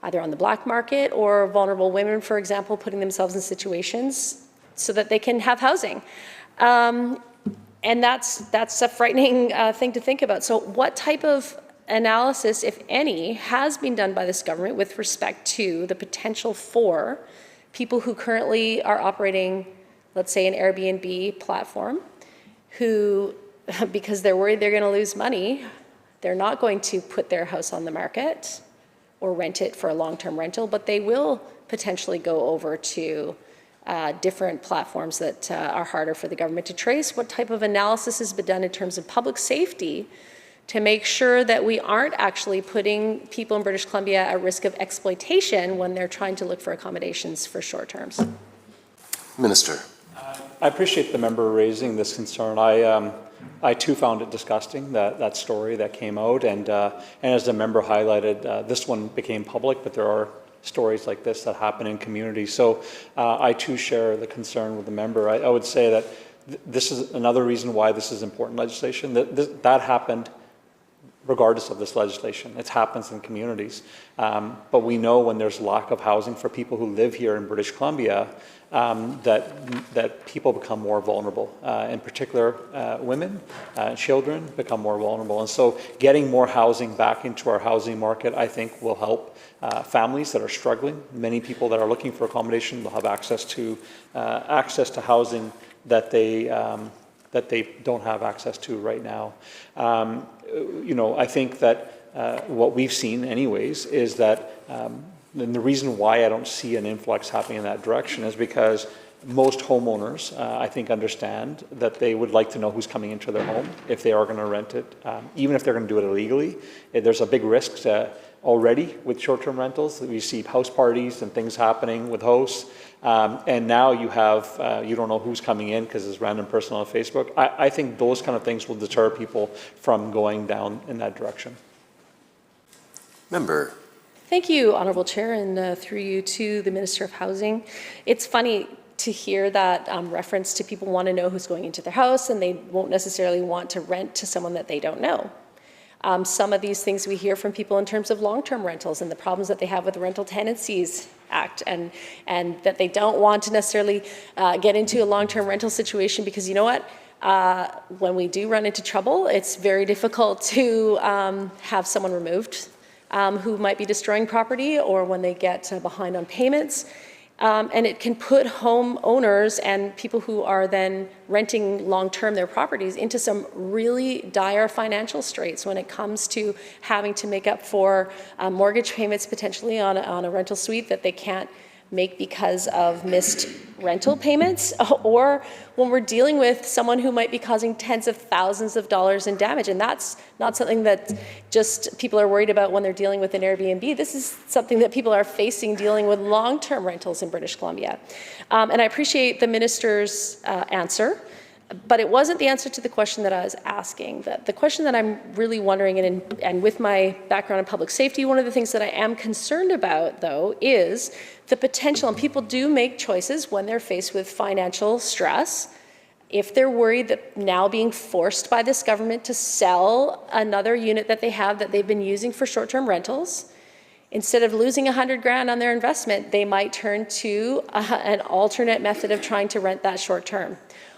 either on the black market or vulnerable women, for example, putting themselves in situations so that they can have housing. And that's a frightening thing to think about. So what type of analysis, if any, has been done by this government with respect to the potential for people who currently are operating, let's say, an Airbnb platform, who, because they're worried they're going to lose money, they're not going to put their house on the market or rent it for a long-term rental, but they will potentially go over to different platforms that are harder for the government to trace. What type of analysis has been done in terms of public safety to make sure that we aren't actually putting people in British Columbia at risk of exploitation when they're trying to look for accommodations for short terms? Minister. I appreciate the member raising this concern. I too found it disgusting, that story that came out, and as the member highlighted, this one became public, but there are stories like this that happen in communities. So I too share the concern with the member. I would say that this is another reason why this is important legislation. That happened regardless of this legislation. It happens in communities. But we know when there's lack of housing for people who live here in British Columbia, that people become more vulnerable. In particular, women, children become more vulnerable. And so getting more housing back into our housing market, I think, will help families that are struggling. Many people that are looking for accommodation will have access to housing that they don't have access to right now. You know, I think that what we've seen anyways is that and the reason why I don't see an influx happening in that direction is because most homeowners, I think, understand that they would like to know who's coming into their home if they are going to rent it, even if they're going to do it illegally. There's a big risk already with short-term rentals. We see house parties and things happening with hosts, and now you have you don't know who's coming in because it's a random person on Facebook. I think those kind of things will deter people from going down in that direction. Member. Thank you, Honourable Chair, and through you to the Minister of Housing. It's funny to hear that reference to people want to know who's going into their house and they won't necessarily want to rent to someone that they don't know. Some of these things we hear from people in terms of long-term rentals and the problems that they have with the Rental Tenancies Act, and that they don't want to necessarily get into a long-term rental situation because, you know what, when we do run into trouble, it's very difficult to have someone removed who might be destroying property, or when they get behind on payments. And it can put homeowners and people who are then renting long-term their properties into some really dire financial straits when it comes to having to make up for mortgage payments potentially on a rental suite that they can't make because of missed rental payments, or when we're dealing with someone who might be causing tens of thousands of dollars in damage. And that's not something that just people are worried about when they're dealing with an Airbnb. This is something that people are facing dealing with long-term rentals in British Columbia. And I appreciate the minister's answer, but it wasn't the answer to the question that I was asking. The question that I'm really wondering, and with my background in public safety, one of the things that I am concerned about, though, is the potential, and people do make choices when they're faced with financial stress, if they're worried that now being forced by this government to sell another unit that they have that they've been using for short-term rentals, instead of losing $100,000 on their investment, they might turn to an alternate method of trying to rent that short-term.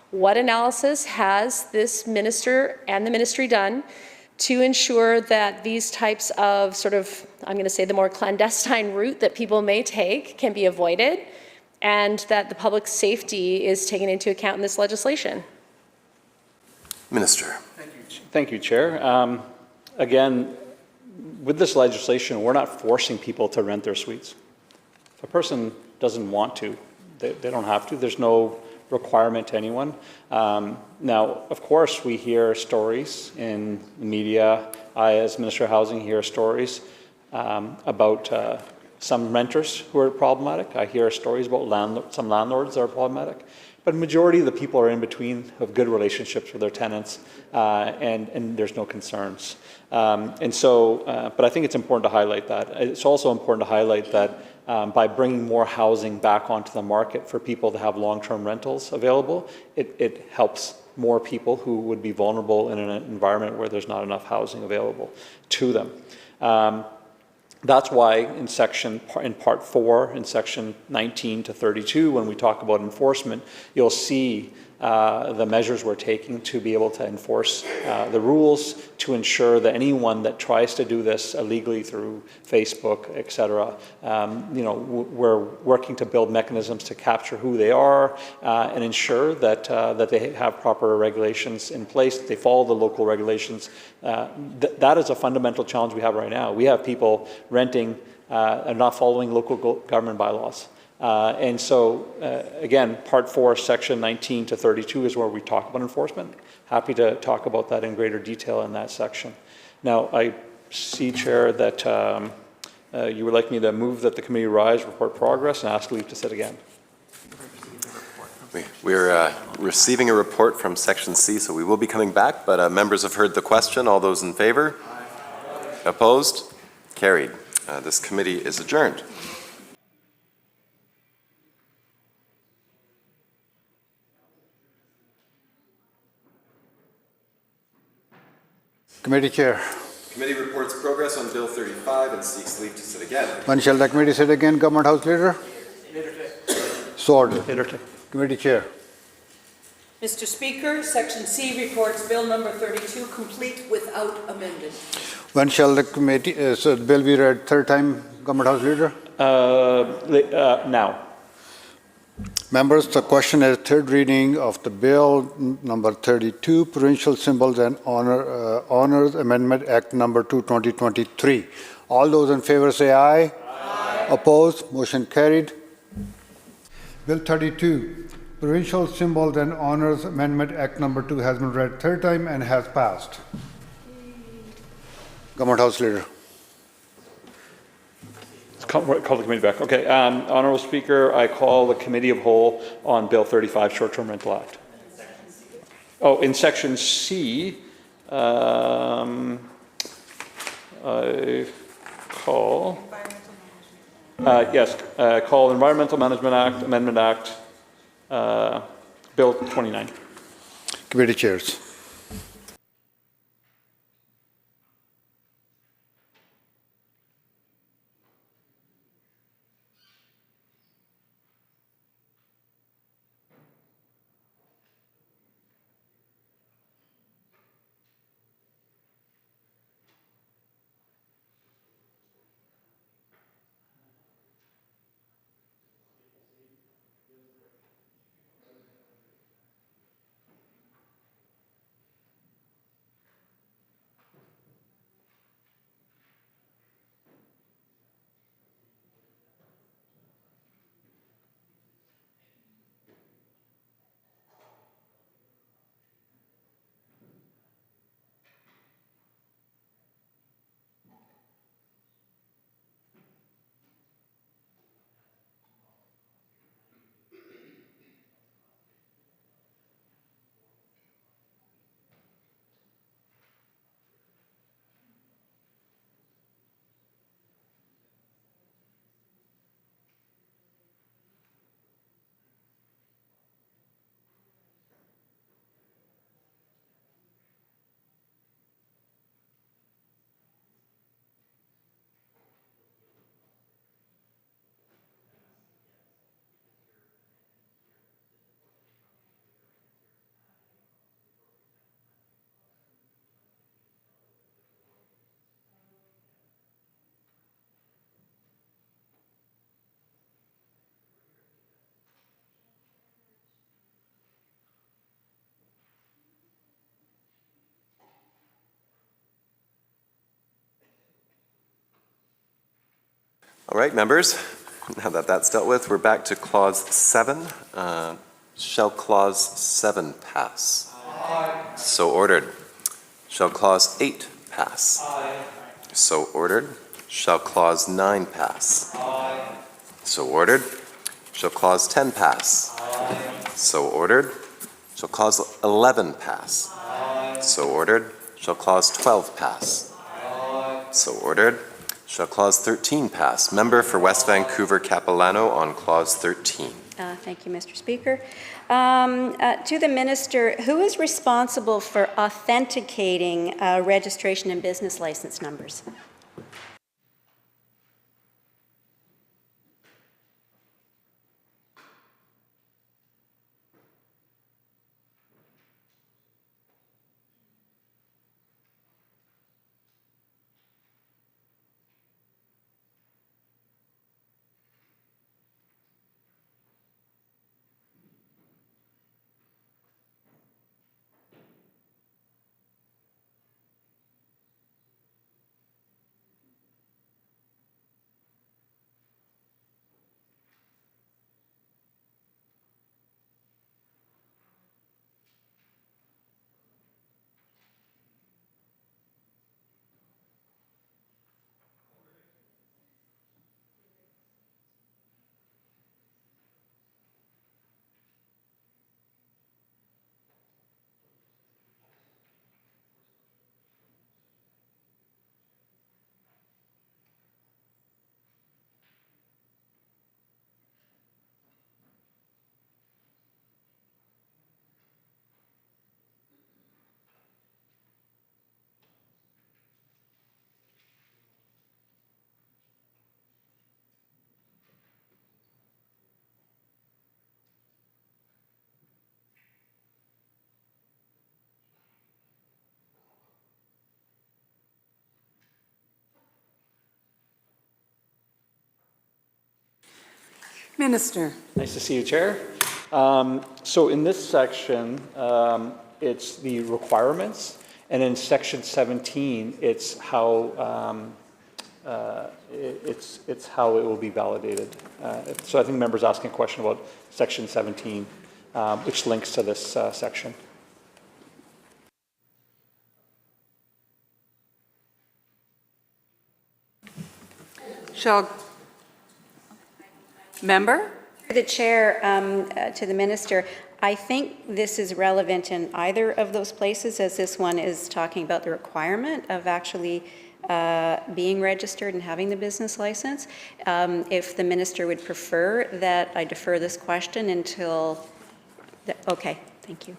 What analysis has this minister and the ministry done to ensure that these types of sort of, I'm going to say the more clandestine route that people may take can be avoided, and that the public safety is taken into account in this legislation? Minister. Thank you, Chair. Again, with this legislation, we're not forcing people to rent their suites. If a person doesn't want to, they don't have to. There's no requirement to anyone. Now, of course, we hear stories in the media. I, as Minister of Housing, hear stories about some renters who are problematic. I hear stories about some landlords that are problematic. But the majority of the people are in between, have good relationships with their tenants, and there's no concerns. But I think it's important to highlight that. It's also important to highlight that by bringing more housing back onto the market for people to have long-term rentals available, it helps more people who would be vulnerable in an environment where there's not enough housing available to them. That's why in part 4, in section 19 to 32, when we talk about enforcement, you'll see the measures we're taking to be able to enforce the rules to ensure that anyone that tries to do this illegally through Facebook, etc., we're working to build mechanisms to capture who they are and ensure that they have proper regulations in place, that they follow the local regulations. That is a fundamental challenge we have right now. We have people renting and not following local government bylaws. Again, part 4, section 19 to 32 is where we talk about enforcement. Happy to talk about that in greater detail in that section. Now, I see, Chair, that you would like me to move that the committee rise, report progress, and ask leave to sit again. We're receiving a report from section C, so we will be coming back, but members have heard the question. All those in favor? Opposed? Carried. This committee is adjourned. Committee Chair. Committee reports progress on Bill 35 and seeks leave to sit again. When shall the committee sit again, Government House Leader? So ordered. Committee Chair. Mr. Speaker, Section C reports Bill number 32 complete without amendment. When shall the committee, bill be read third time, Government House Leader? Now. Members, the question is third reading of the bill number 32, Provincial Symbols and Honors Amendment Act number 2, 2023. All those in favor say aye. Aye. Opposed? Motion carried. Bill 32, Provincial Symbols and Honors Amendment Act number 2 has been read third time and has passed. Government House Leader. Call the committee back. Okay. Honourable Speaker, I call the Committee of Whole on Bill 35, Short-Term Rental Act. Oh, in Section C, I call, call Environmental Management Act, Amendment Act, Bill 29. Committee chairs. All right, members, now that that's dealt with, we're back to Clause 7. Shall Clause 7 pass? Aye. So ordered. Shall Clause 8 pass? Aye. So ordered. Shall Clause 9 pass? Aye. So ordered. Shall Clause 10 pass? Aye. So ordered. Shall Clause 11 pass? Aye. So ordered. Shall Clause 12 pass? Aye. So ordered. Shall Clause 13 pass? Member for West Vancouver Capilano on Clause 13. Thank you, Mr. Speaker. To the Minister, who is responsible for authenticating registration and business license numbers? Minister. Nice to see you, Chair. So in this section, it's the requirements, and in Section 17, it's how it's how it will be validated. So I think the member's asking a question about Section 17, which links to this section. Shall Member? The Chair, to the Minister, I think this is relevant in either of those places, as this one is talking about the requirement of actually being registered and having the business license. If the Minister would prefer that I defer this question until, okay, thank you.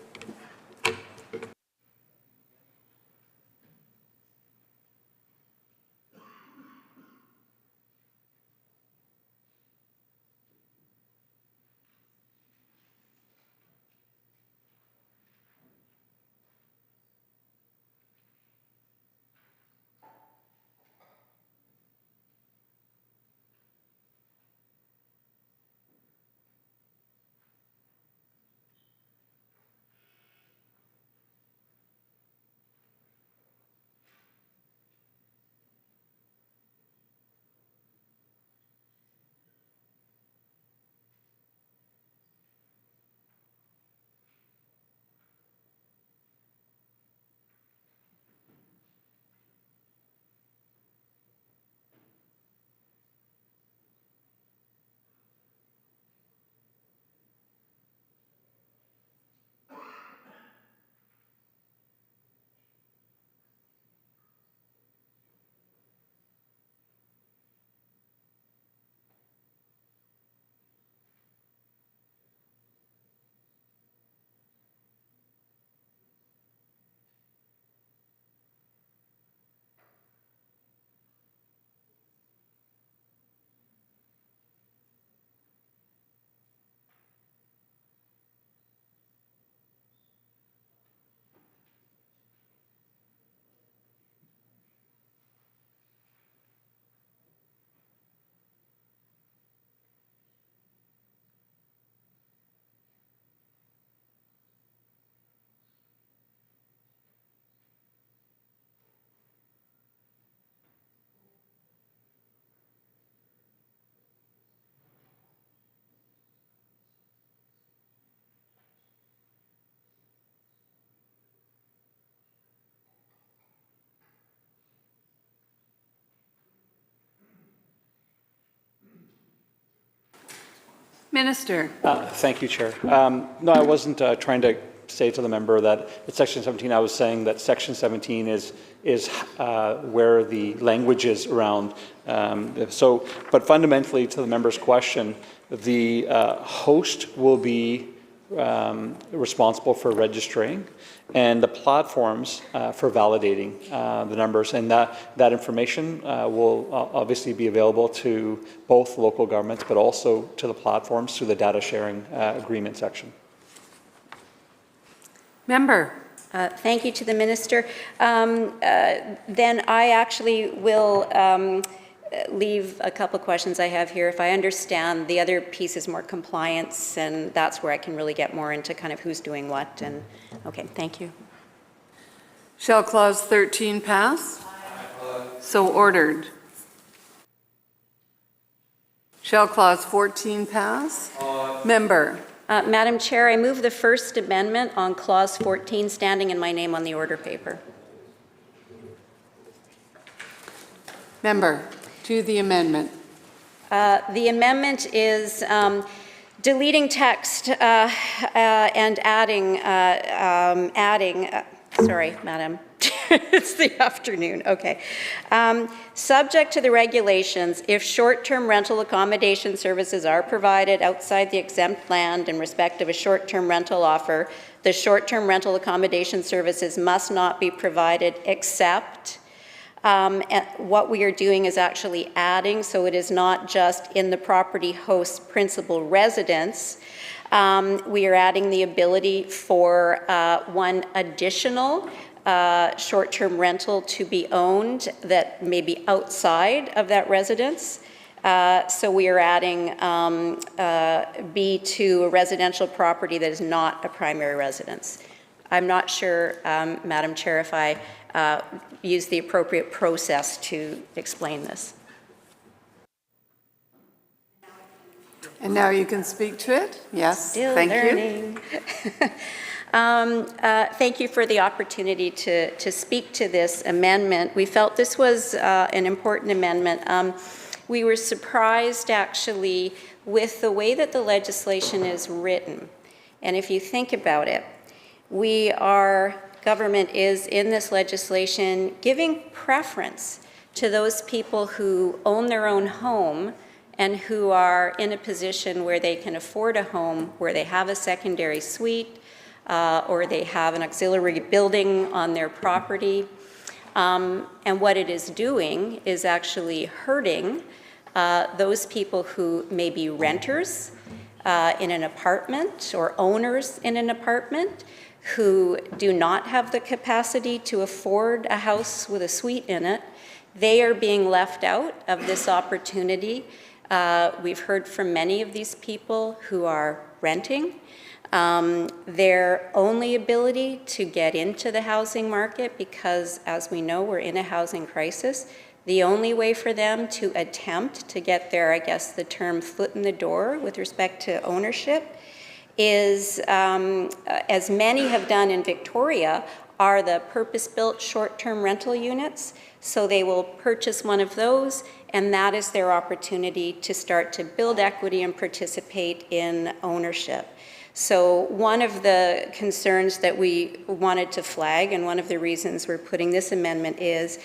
Minister. Thank you, Chair. No, I wasn't trying to say to the member that it's Section 17. I was saying that Section 17 is where the language is around. But fundamentally, to the member's question, the host will be responsible for registering, and the platforms for validating the numbers. And that information will obviously be available to both local governments, but also to the platforms through the data sharing agreement section. Member. Thank you to the Minister. Then I actually will leave a couple of questions I have here. If I understand, the other piece is more compliance, and that's where I can really get more into kind of who's doing what. And okay, thank you. Shall Clause 13 pass? So ordered. Shall Clause 14 pass? Member. Madam Chair, I move the First Amendment on Clause 14, standing in my name on the order paper. Member, to the amendment. The amendment is deleting text and adding, sorry, Madam. It's the afternoon, okay. Subject to the regulations, if short-term rental accommodation services are provided outside the exempt land in respect of a short-term rental offer, the short-term rental accommodation services must not be provided except, and what we are doing is actually adding, so it is not just in the property host's principal residence. We are adding the ability for one additional short-term rental to be owned that may be outside of that residence. So we are adding B to a residential property that is not a primary residence. I'm not sure, Madam Chair, if I use the appropriate process to explain this. And now you can speak to it? Yes, Still thank learning. you. Thank you for the opportunity to speak to this amendment. We felt this was an important amendment. We were surprised, actually, with the way that the legislation is written. And if you think about it, government is in this legislation giving preference to those people who own their own home and who are in a position where they can afford a home, where they have a secondary suite, or they have an auxiliary building on their property. And what it is doing is actually hurting those people who may be renters in an apartment or owners in an apartment who do not have the capacity to afford a house with a suite in it. They are being left out of this opportunity. We've heard from many of these people who are renting. Their only ability to get into the housing market, because as we know, we're in a housing crisis, the only way for them to attempt to get their, I guess the term, foot in the door with respect to ownership is, as many have done in Victoria, are the purpose-built short-term rental units. So they will purchase one of those, and that is their opportunity to start to build equity and participate in ownership. So one of the concerns that we wanted to flag, and one of the reasons we're putting this amendment is,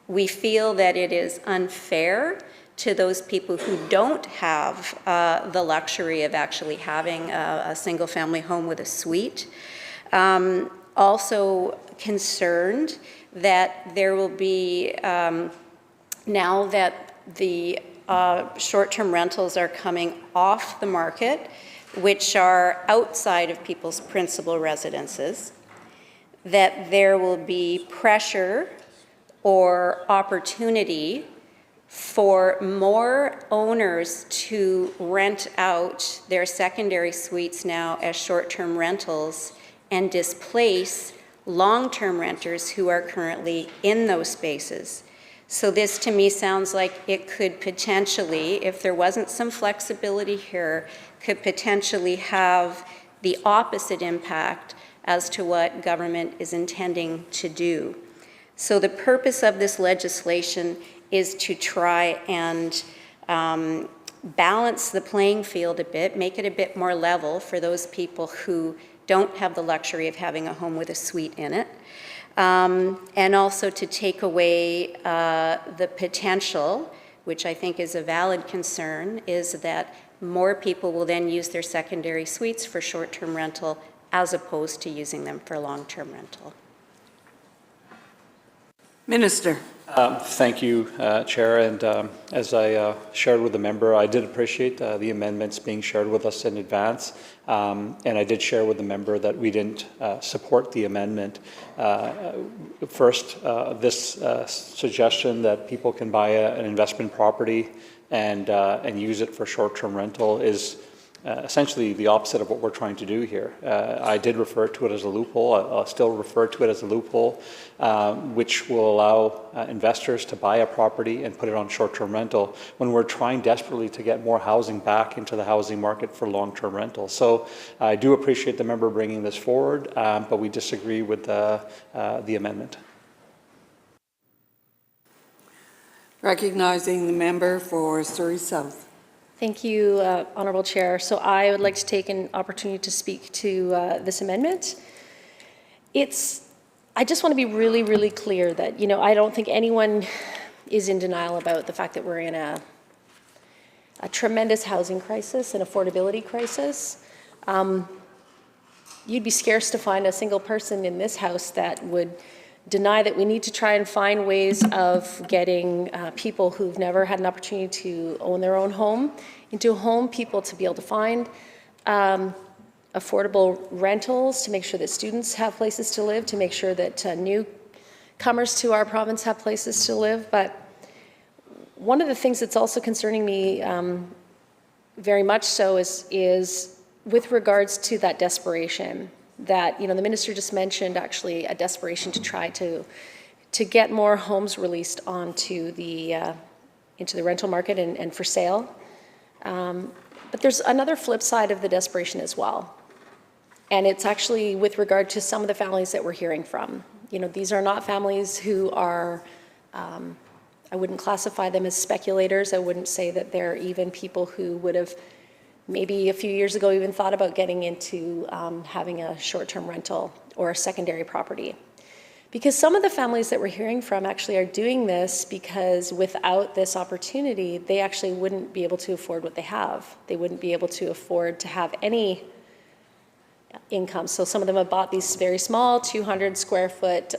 we feel that it is unfair to those people who don't have the luxury of actually having a single-family home with a suite. Also concerned that there will be, now that the short-term rentals are coming off the market, which are outside of people's principal residences, that there will be pressure or opportunity for more owners to rent out their secondary suites now as short-term rentals and displace long-term renters who are currently in those spaces. So this to me sounds like it could potentially, if there wasn't some flexibility here, could potentially have the opposite impact as to what government is intending to do. So the purpose of this legislation is to try and balance the playing field a bit, make it a bit more level for those people who don't have the luxury of having a home with a suite in it. And also to take away the potential, which I think is a valid concern, is that more people will then use their secondary suites for short-term rental as opposed to using them for long-term rental. Minister. Thank you, Chair. And as I shared with the member, I did appreciate the amendments being shared with us in advance. And I did share with the member that we didn't support the amendment. First, this suggestion that people can buy an investment property and use it for short-term rental is essentially the opposite of what we're trying to do here. I did refer to it as a loophole. I'll still refer to it as a loophole, which will allow investors to buy a property and put it on short-term rental when we're trying desperately to get more housing back into the housing market for long-term rental. So I do appreciate the member bringing this forward, but we disagree with the amendment. Recognizing the member for Surrey South. Thank you, Honourable Chair. So I would like to take an opportunity to speak to this amendment. I just want to be really, really clear that, I don't think anyone is in denial about the fact that we're in a tremendous housing crisis, an affordability crisis. You'd be scarce to find a single person in this House that would deny that we need to try and find ways of getting people who've never had an opportunity to own their own home into a home, people to be able to find affordable rentals, to make sure that students have places to live, to make sure that newcomers to our province have places to live. But one of the things that's also concerning me very much so is with regards to that desperation that, the minister just mentioned, actually a desperation to try to get more homes released onto into the rental market and for sale. But there's another flip side of the desperation as well. And it's actually with regard to some of the families that we're hearing from. These are not families who are, I wouldn't classify them as speculators. I wouldn't say that they're even people who would have maybe a few years ago even thought about getting into having a short-term rental or a secondary property. Because some of the families that we're hearing from actually are doing this because without this opportunity, they actually wouldn't be able to afford what they have. They wouldn't be able to afford to have any income. So some of them have bought these very small 200 square foot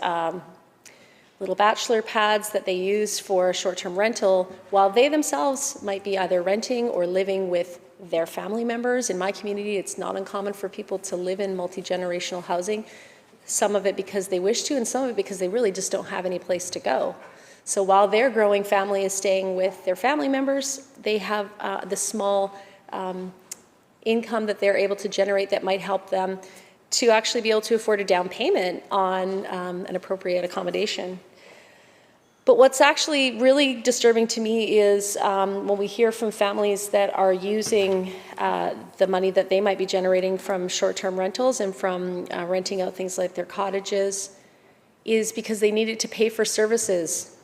little bachelor pads that they use for short-term rental, while they themselves might be either renting or living with their family members. In my community, it's not uncommon for people to live in multi-generational housing, some of it because they wish to and some of it because they really just don't have any place to go. So while their growing family is staying with their family members, they have the small income that they're able to generate that might help them to actually be able to afford a down payment on an appropriate accommodation. But what's actually really disturbing to me is when we hear from families that are using the money that they might be generating from short-term rentals and from renting out things like their cottages, is because they needed to pay for services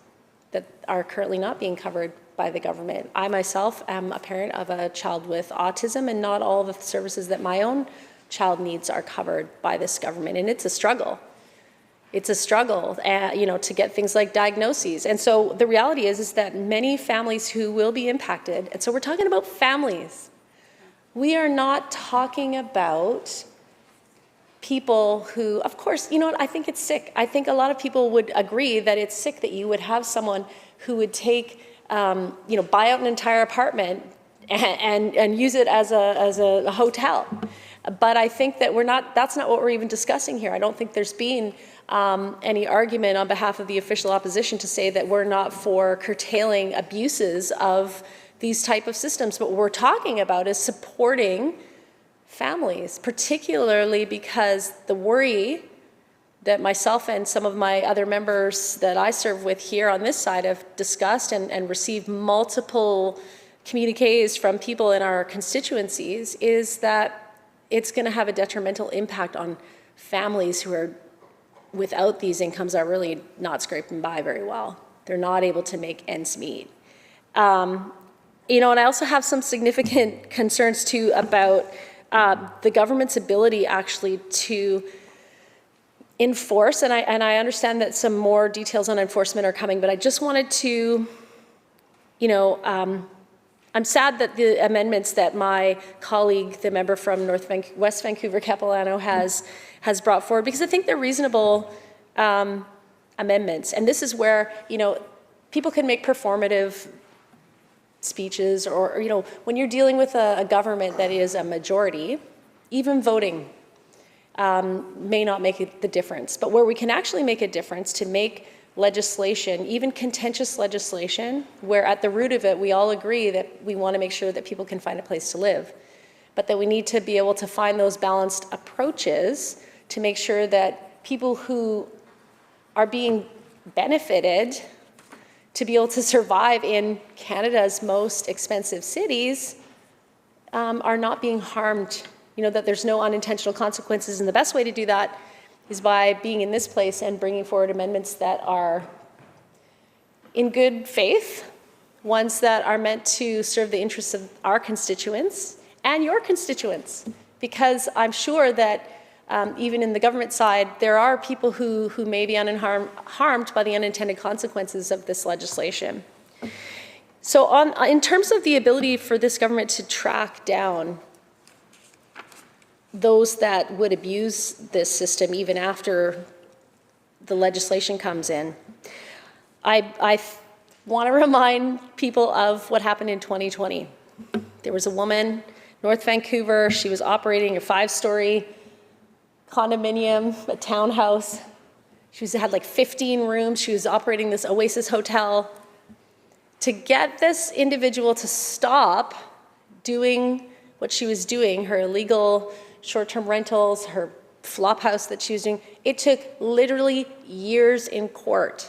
that are currently not being covered by the government. I myself am a parent of a child with autism, and not all the services that my own child needs are covered by this government, and it's a struggle. It's a struggle, to get things like diagnoses. And so the reality is that many families who will be impacted, and so we're talking about families. We are not talking about people who, of course, I think it's sick. I think a lot of people would agree that it's sick that you would have someone who would take, buy out an entire apartment and use it as a hotel. But I think that that's not what we're even discussing here. I don't think there's been any argument on behalf of the official opposition to say that we're not for curtailing abuses of these type of systems. But what we're talking about is supporting families, particularly because the worry that myself and some of my other members that I serve with here on this side have discussed and received multiple communiques from people in our constituencies is that it's going to have a detrimental impact on families who are without these incomes are really not scraping by very well. They're not able to make ends meet. and I also have some significant concerns too about the government's ability actually to enforce, and I understand that some more details on enforcement are coming, but I just wanted to, I'm sad that the amendments that my colleague, the member from West Vancouver Capilano has brought forward, because I think they're reasonable amendments. And this is where, people can make performative speeches or, when you're dealing with a government that is a majority, even voting may not make the difference. But where we can actually make a difference to make legislation, even contentious legislation, where at the root of it we all agree that we want to make sure that people can find a place to live, but that we need to be able to find those balanced approaches to make sure that people who are being benefited to be able to survive in Canada's most expensive cities are not being harmed, that there's no unintentional consequences. And the best way to do that is by being in this place and bringing forward amendments that are in good faith, ones that are meant to serve the interests of our constituents and your constituents. Because I'm sure that even in the government side, there are people who may be harmed by the unintended consequences of this legislation. So in terms of the ability for this government to track down those that would abuse this system even after the legislation comes in, I want to remind people of what happened in 2020. There was a woman, North Vancouver, she was operating a 5-story condominium, a townhouse. She had like 15 rooms. She was operating this Oasis hotel. To get this individual to stop doing what she was doing, her illegal short-term rentals, her flop house that she was doing, it took literally years in court.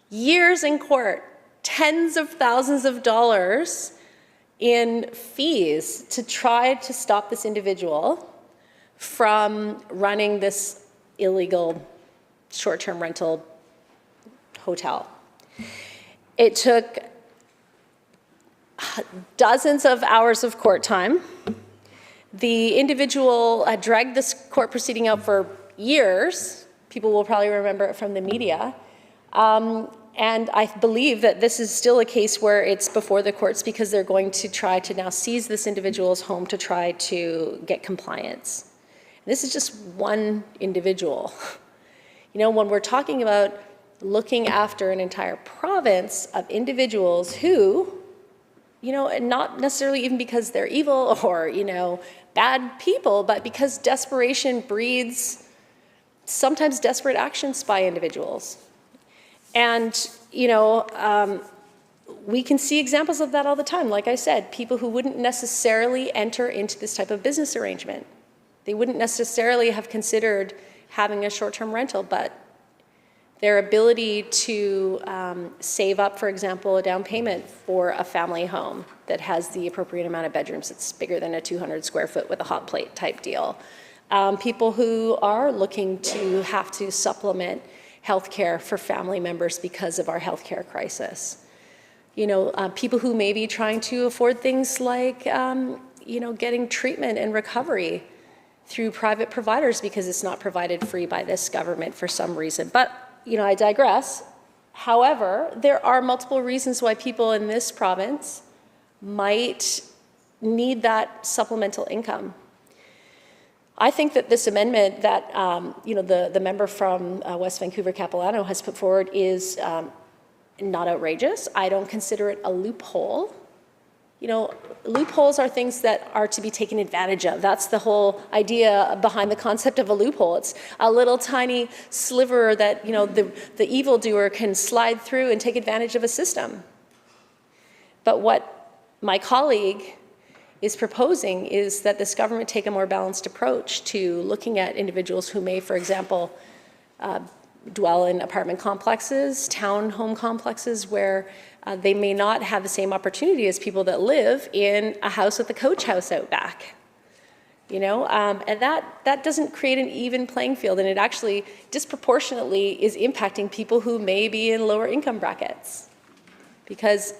Years in court, tens of thousands of dollars in fees to try to stop this individual from running this illegal short-term rental hotel. It took dozens of hours of court time. The individual dragged this court proceeding out for years. People will probably remember it from the media. And I believe that this is still a case where it's before the courts because they're going to try to now seize this individual's home to try to get compliance. This is just one individual. When we're talking about looking after an entire province of individuals who, and not necessarily even because they're evil or, bad people, but because desperation breeds sometimes desperate actions by individuals. And, we can see examples of that all the time. Like I said, people who wouldn't necessarily enter into this type of business arrangement. They wouldn't necessarily have considered having a short-term rental, but their ability to save up, for example, a down payment for a family home that has the appropriate amount of bedrooms, it's bigger than a 200 square foot with a hot plate type deal. People who are looking to have to supplement healthcare for family members because of our healthcare crisis. People who may be trying to afford things like, getting treatment and recovery through private providers because it's not provided free by this government for some reason. But, I digress. However, there are multiple reasons why people in this province might need that supplemental income. I think that this amendment that, the member from West Vancouver Capilano has put forward is not outrageous. I don't consider it a loophole. Loopholes are things that are to be taken advantage of. That's the whole idea behind the concept of a loophole. It's a little tiny sliver that, the evildoer can slide through and take advantage of a system. But what my colleague is proposing is that this government take a more balanced approach to looking at individuals who may, for example, dwell in apartment complexes, townhome complexes, where they may not have the same opportunity as people that live in a house with a coach house out back. And that doesn't create an even playing field, and it actually disproportionately is impacting people who may be in lower income brackets. Because,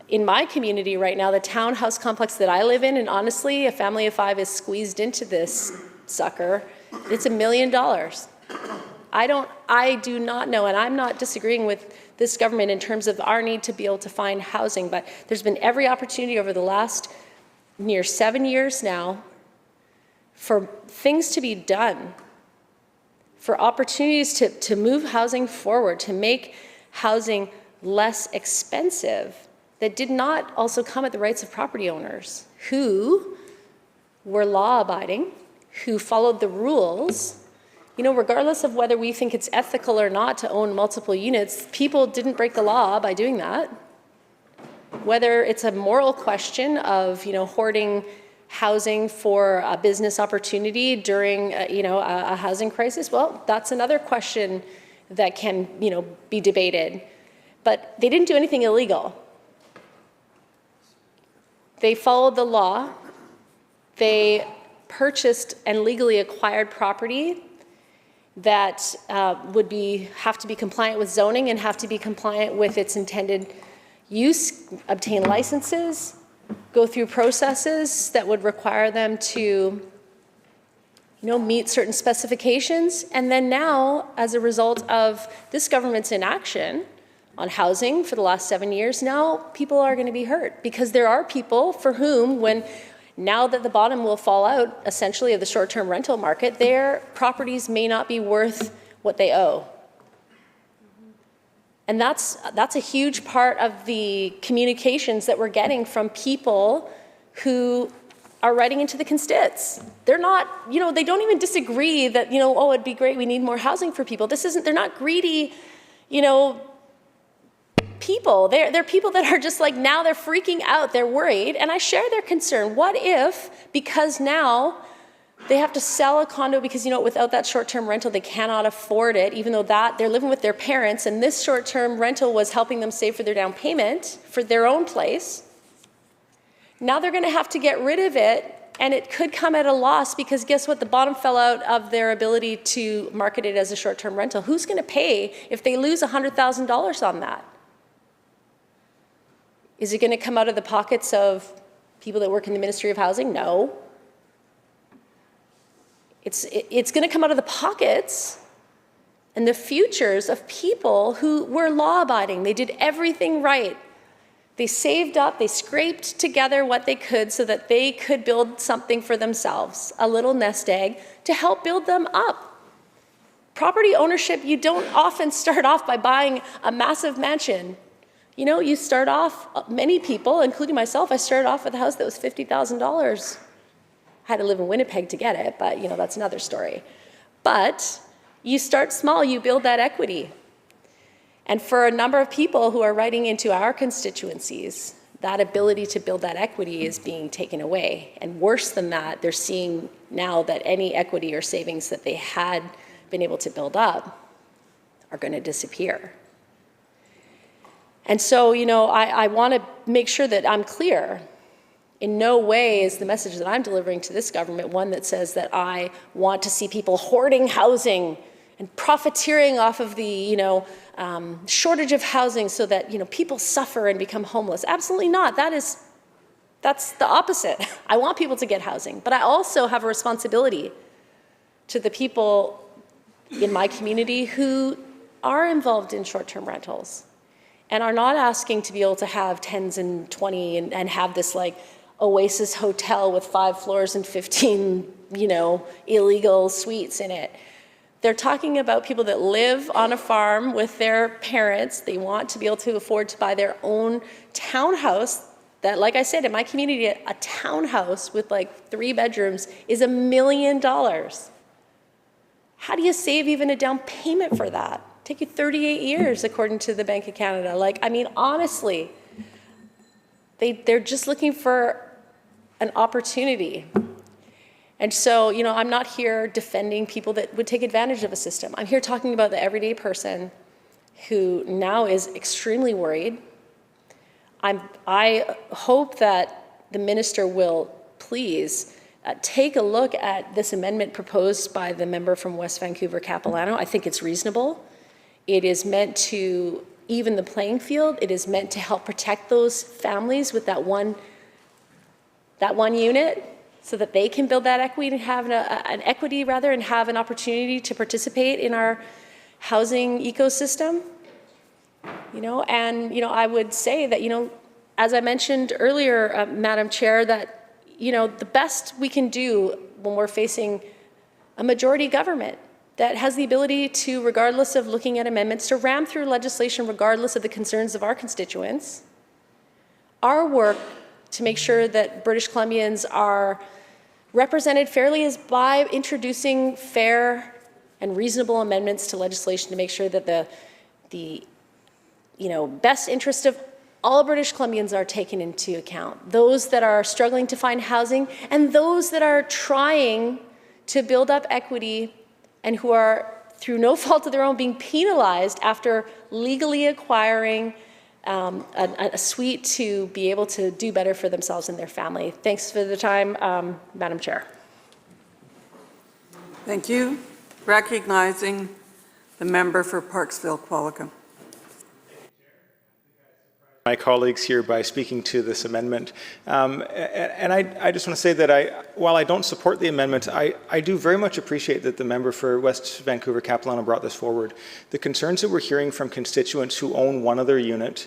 in my community right now, the townhouse complex that I live in, and honestly, a family of 5 is squeezed into this sucker, it's $1 million. I do not know, and I'm not disagreeing with this government in terms of our need to be able to find housing, but there's been every opportunity over the last near 7 years now for things to be done, for opportunities to move housing forward, to make housing less expensive, that did not also come at the rights of property owners who were law-abiding, who followed the rules. You know, regardless of whether we think it's ethical or not to own multiple units, people didn't break the law by doing that. Whether it's a moral question of, you know, hoarding housing for a business opportunity during, a housing crisis, well, that's another question that can, be debated. But they didn't do anything illegal. They followed the law. They purchased and legally acquired property that would have to be compliant with zoning and have to be compliant with its intended use, obtain licenses, go through processes that would require them to, meet certain specifications. And then now, as a result of this government's inaction on housing for the last 7 years, now people are going to be hurt because there are people for whom, now that the bottom will fall out, essentially, of the short-term rental market, their properties may not be worth what they owe. And that's a huge part of the communications that we're getting from people who are writing into the constits. They're not, they don't even disagree that, it'd be great, we need more housing for people. They're not greedy, people. They're people that are just like, now they're freaking out, they're worried, and I share their concern. What if, because now they have to sell a condo because, without that short-term rental, they cannot afford it, even though they're living with their parents, and this short-term rental was helping them save for their down payment for their own place. Now they're going to have to get rid of it, and it could come at a loss because guess what? The bottom fell out of their ability to market it as a short-term rental. Who's going to pay if they lose $100,000 on that? Is it going to come out of the pockets of people that work in the Ministry of Housing? No. It's going to come out of the pockets and the futures of people who were law-abiding. They did everything right. They saved up, they scraped together what they could so that they could build something for themselves, a little nest egg, to help build them up. Property ownership, you don't often start off by buying a massive mansion. You start off, many people, including myself, I started off with a house that was $50,000. I had to live in Winnipeg to get it, but that's another story. But you start small, you build that equity. And for a number of people who are writing into our constituencies, that ability to build that equity is being taken away. And worse than that, they're seeing now that any equity or savings that they had been able to build up are going to disappear. And so, I want to make sure that I'm clear. In no way is the message that I'm delivering to this government one that says that I want to see people hoarding housing and profiteering off of the, shortage of housing so that, people suffer and become homeless. Absolutely not. That's the opposite. I want people to get housing, but I also have a responsibility to the people in my community who are involved in short-term rentals and are not asking to be able to have 10s and 20 and have this like Oasis hotel with 5 floors and 15, illegal suites in it. They're talking about people that live on a farm with their parents. They want to be able to afford to buy their own townhouse that, like I said, in my community, a townhouse with like 3 bedrooms is $1 million. How do you save even a down payment for that? Take you 38 years, according to the Bank of Canada. Honestly, they're just looking for an opportunity. And so, I'm not here defending people that would take advantage of a system. I'm here talking about the everyday person who now is extremely worried. I hope that the minister will please take a look at this amendment proposed by the member from West Vancouver Capilano. I think it's reasonable. It is meant to even the playing field. It is meant to help protect those families with that one unit, so that they can build that equity and have and have an opportunity to participate in our housing ecosystem. I would say that, as I mentioned earlier, Madam Chair, that, the best we can do when we're facing a majority government that has the ability to, regardless of looking at amendments, to ram through legislation regardless of the concerns of our constituents, our work to make sure that British Columbians are represented fairly is by introducing fair and reasonable amendments to legislation to make sure that the best interest of all British Columbians are taken into account. Those that are struggling to find housing and those that are trying to build up equity and who are, through no fault of their own, being penalized after legally acquiring a suite to be able to do better for themselves and their family. Thanks for the time, Madam Chair. Thank you. Recognizing the member for Parksville-Qualicum. My colleagues here by speaking to this amendment. And I just want to say that while I don't support the amendment, I do very much appreciate that the member for West Vancouver Capilano brought this forward. The concerns that we're hearing from constituents who own one other unit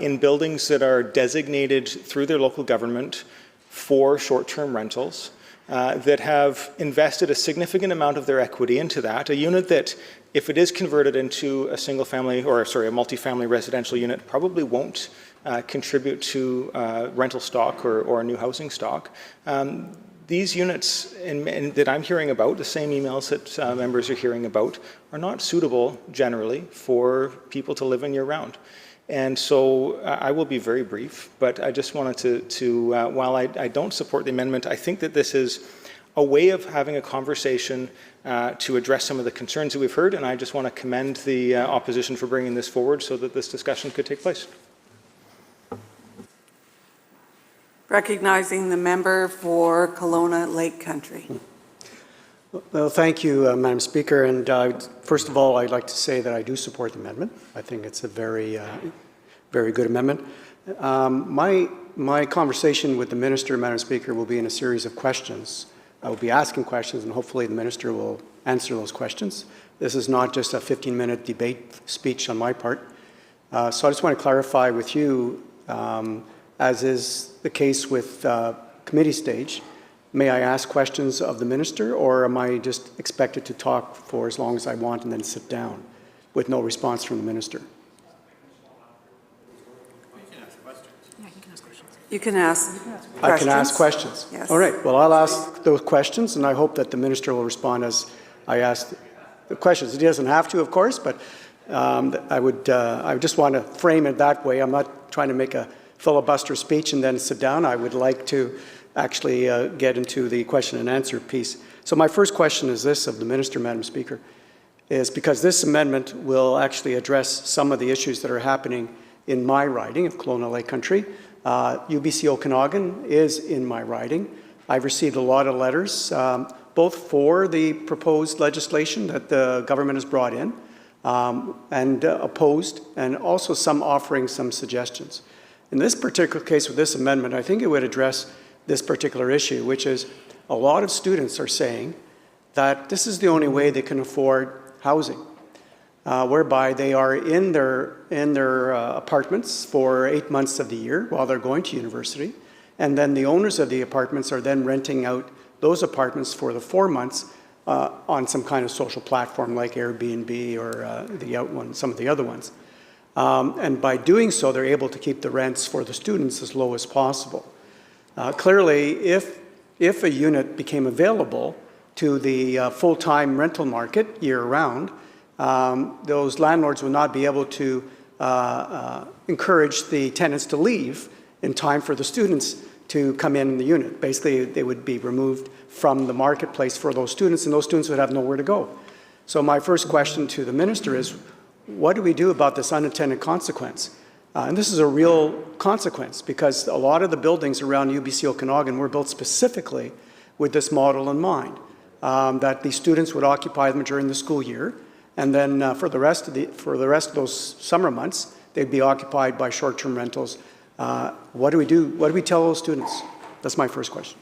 in buildings that are designated through their local government for short-term rentals, that have invested a significant amount of their equity into that, a unit that, if it is converted into a a multi-family residential unit, probably won't contribute to rental stock or new housing stock. These units that I'm hearing about, the same emails that members are hearing about, are not suitable generally for people to live in year-round. And so I will be very brief, but I just wanted to while I don't support the amendment, I think that this is a way of having a conversation to address some of the concerns that we've heard, and I just want to commend the opposition for bringing this forward so that this discussion could take place. Recognizing the member for Kelowna Lake Country. Well, thank you, Madam Speaker. And first of all, I'd like to say that I do support the amendment. I think it's a very, very good amendment. My conversation with the Minister, Madam Speaker, will be in a series of questions. I will be asking questions, and hopefully the Minister will answer those questions. This is not just a 15-minute debate speech on my part. So I just want to clarify with you, as is the case with committee stage, may I ask questions of the Minister, or am I just expected to talk for as long as I want and then sit down with no response from the Minister? You can ask questions. I can ask questions? Yes. All right. Well, I'll ask those questions, and I hope that the Minister will respond as I ask the questions. He doesn't have to, of course, but I just want to frame it that way. I'm not trying to make a filibuster speech and then sit down. I would like to actually get into the question and answer piece. So my first question is this of the Minister, Madam Speaker, is because this amendment will actually address some of the issues that are happening in my riding of Kelowna Lake Country. UBC Okanagan is in my riding. I've received a lot of letters, both for the proposed legislation that the government has brought in and opposed, and also some offering some suggestions. In this particular case with this amendment, I think it would address this particular issue, which is a lot of students are saying that this is the only way they can afford housing, whereby they are in their apartments for 8 months of the year while they're going to university, and then the owners of the apartments are then renting out those apartments for the 4 months on some kind of social platform like Airbnb or some of the other ones. And by doing so, they're able to keep the rents for the students as low as possible. Clearly, if a unit became available to the full-time rental market year-round, those landlords would not be able to encourage the tenants to leave in time for the students to come in the unit. Basically, they would be removed from the marketplace for those students, and those students would have nowhere to go. So my first question to the Minister is, what do we do about this unintended consequence? And this is a real consequence because a lot of the buildings around UBC Okanagan were built specifically with this model in mind, that the students would occupy them during the school year, And then for the rest of those summer months, they'd be occupied by short-term rentals. What do we do? What do we tell those students? That's my first question.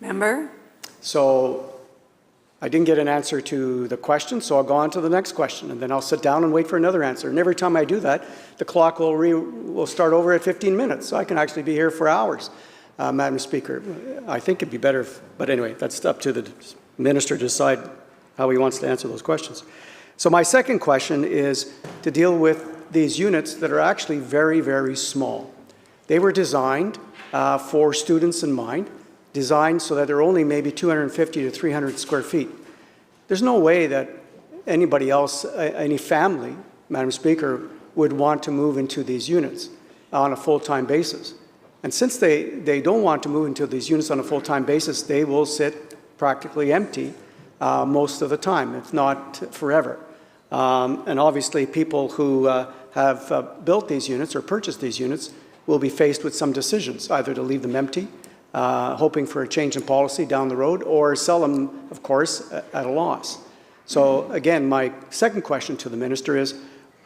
Member? So I didn't get an answer to the question, so I'll go on to the next question, and then I'll sit down and wait for another answer. And every time I do that, the clock will start over at 15 minutes, so I can actually be here for hours, Madam Speaker. I think it'd be better, but anyway, that's up to the minister to decide how he wants to answer those questions. So my second question is to deal with these units that are actually very, very small. They were designed for students in mind, designed so that they're only maybe 250 to 300 square feet. There's no way that anybody else, any family, Madam Speaker, would want to move into these units on a full-time basis. And since they don't want to move into these units on a full-time basis, they will sit practically empty most of the time, if not forever. And obviously people who have built these units or purchased these units will be faced with some decisions, either to leave them empty, hoping for a change in policy down the road, or sell them, of course, at a loss. So again, my second question to the minister is,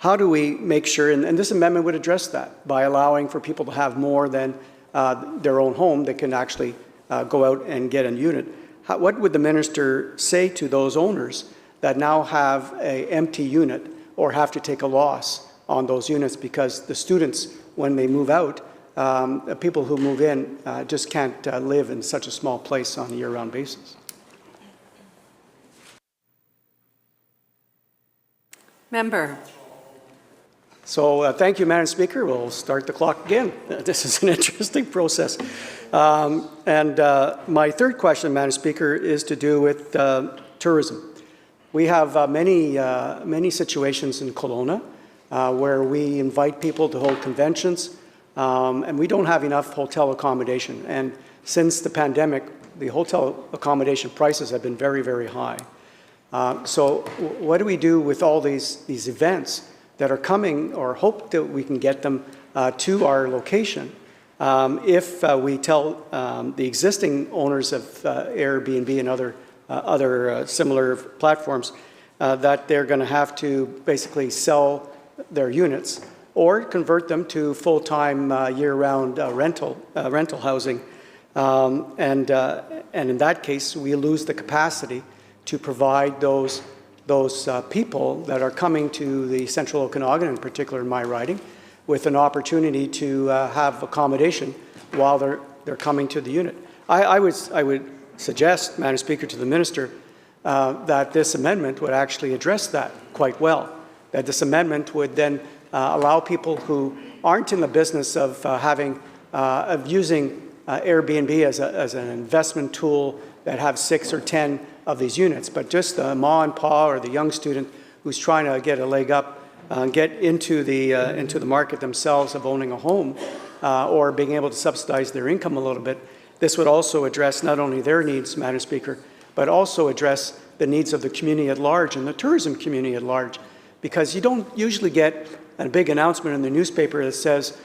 how do we make sure, and this amendment would address that, by allowing for people to have more than their own home, they can actually go out and get a unit. What would the minister say to those owners that now have an empty unit or have to take a loss on those units because the students, when they move out, people who move in just can't live in such a small place on a year-round basis? Member. So thank you, Madam Speaker. We'll start the clock again. This is an interesting process. My third question, Madam Speaker, is to do with tourism. We have many situations in Kelowna where we invite people to hold conventions, and we don't have enough hotel accommodation. And since the pandemic, the hotel accommodation prices have been very, very high. So what do we do with all these events that are coming, or hope that we can get them to our location if we tell the existing owners of Airbnb and other similar platforms that they're going to have to basically sell their units or convert them to full-time year-round rental housing. And in that case, we lose the capacity to provide those people that are coming to the Central Okanagan, in particular in my riding, with an opportunity to have accommodation while they're coming to the unit. I would suggest, Madam Speaker, to the Minister that this amendment would actually address that quite well. That this amendment would then allow people who aren't in the business of using Airbnb as an investment tool that have 6 or 10 of these units, but just the ma and pa or the young student who's trying to get a leg up, get into the market themselves of owning a home or being able to subsidize their income a little bit. This would also address not only their needs, Madam Speaker, but also address the needs of the community at large and the tourism community at large, because you don't usually get a big announcement in the newspaper that says,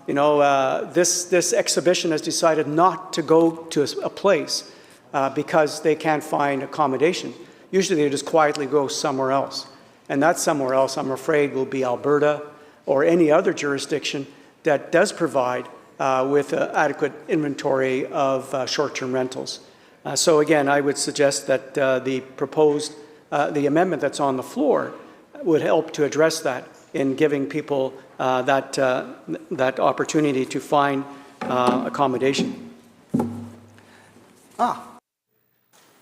this exhibition has decided not to go to a place because they can't find accommodation. Usually they just quietly go somewhere else. And that somewhere else, I'm afraid, will be Alberta or any other jurisdiction that does provide with adequate inventory of short-term rentals. So again, I would suggest that the amendment that's on the floor would help to address that in giving people that opportunity to find accommodation.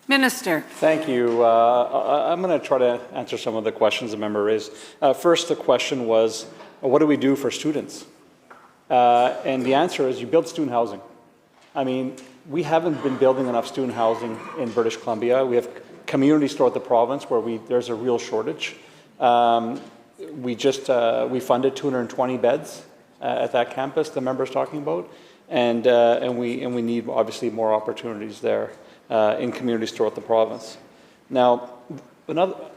Minister. Thank you. I'm going to try to answer some of the questions the member raised. First, the question was, what do we do for students? And the answer is you build student housing. I mean, we haven't been building enough student housing in British Columbia. We have communities throughout the province where there's a real shortage. We funded 220 beds at that campus the member's talking about, and we need obviously more opportunities there in communities throughout the province. Now,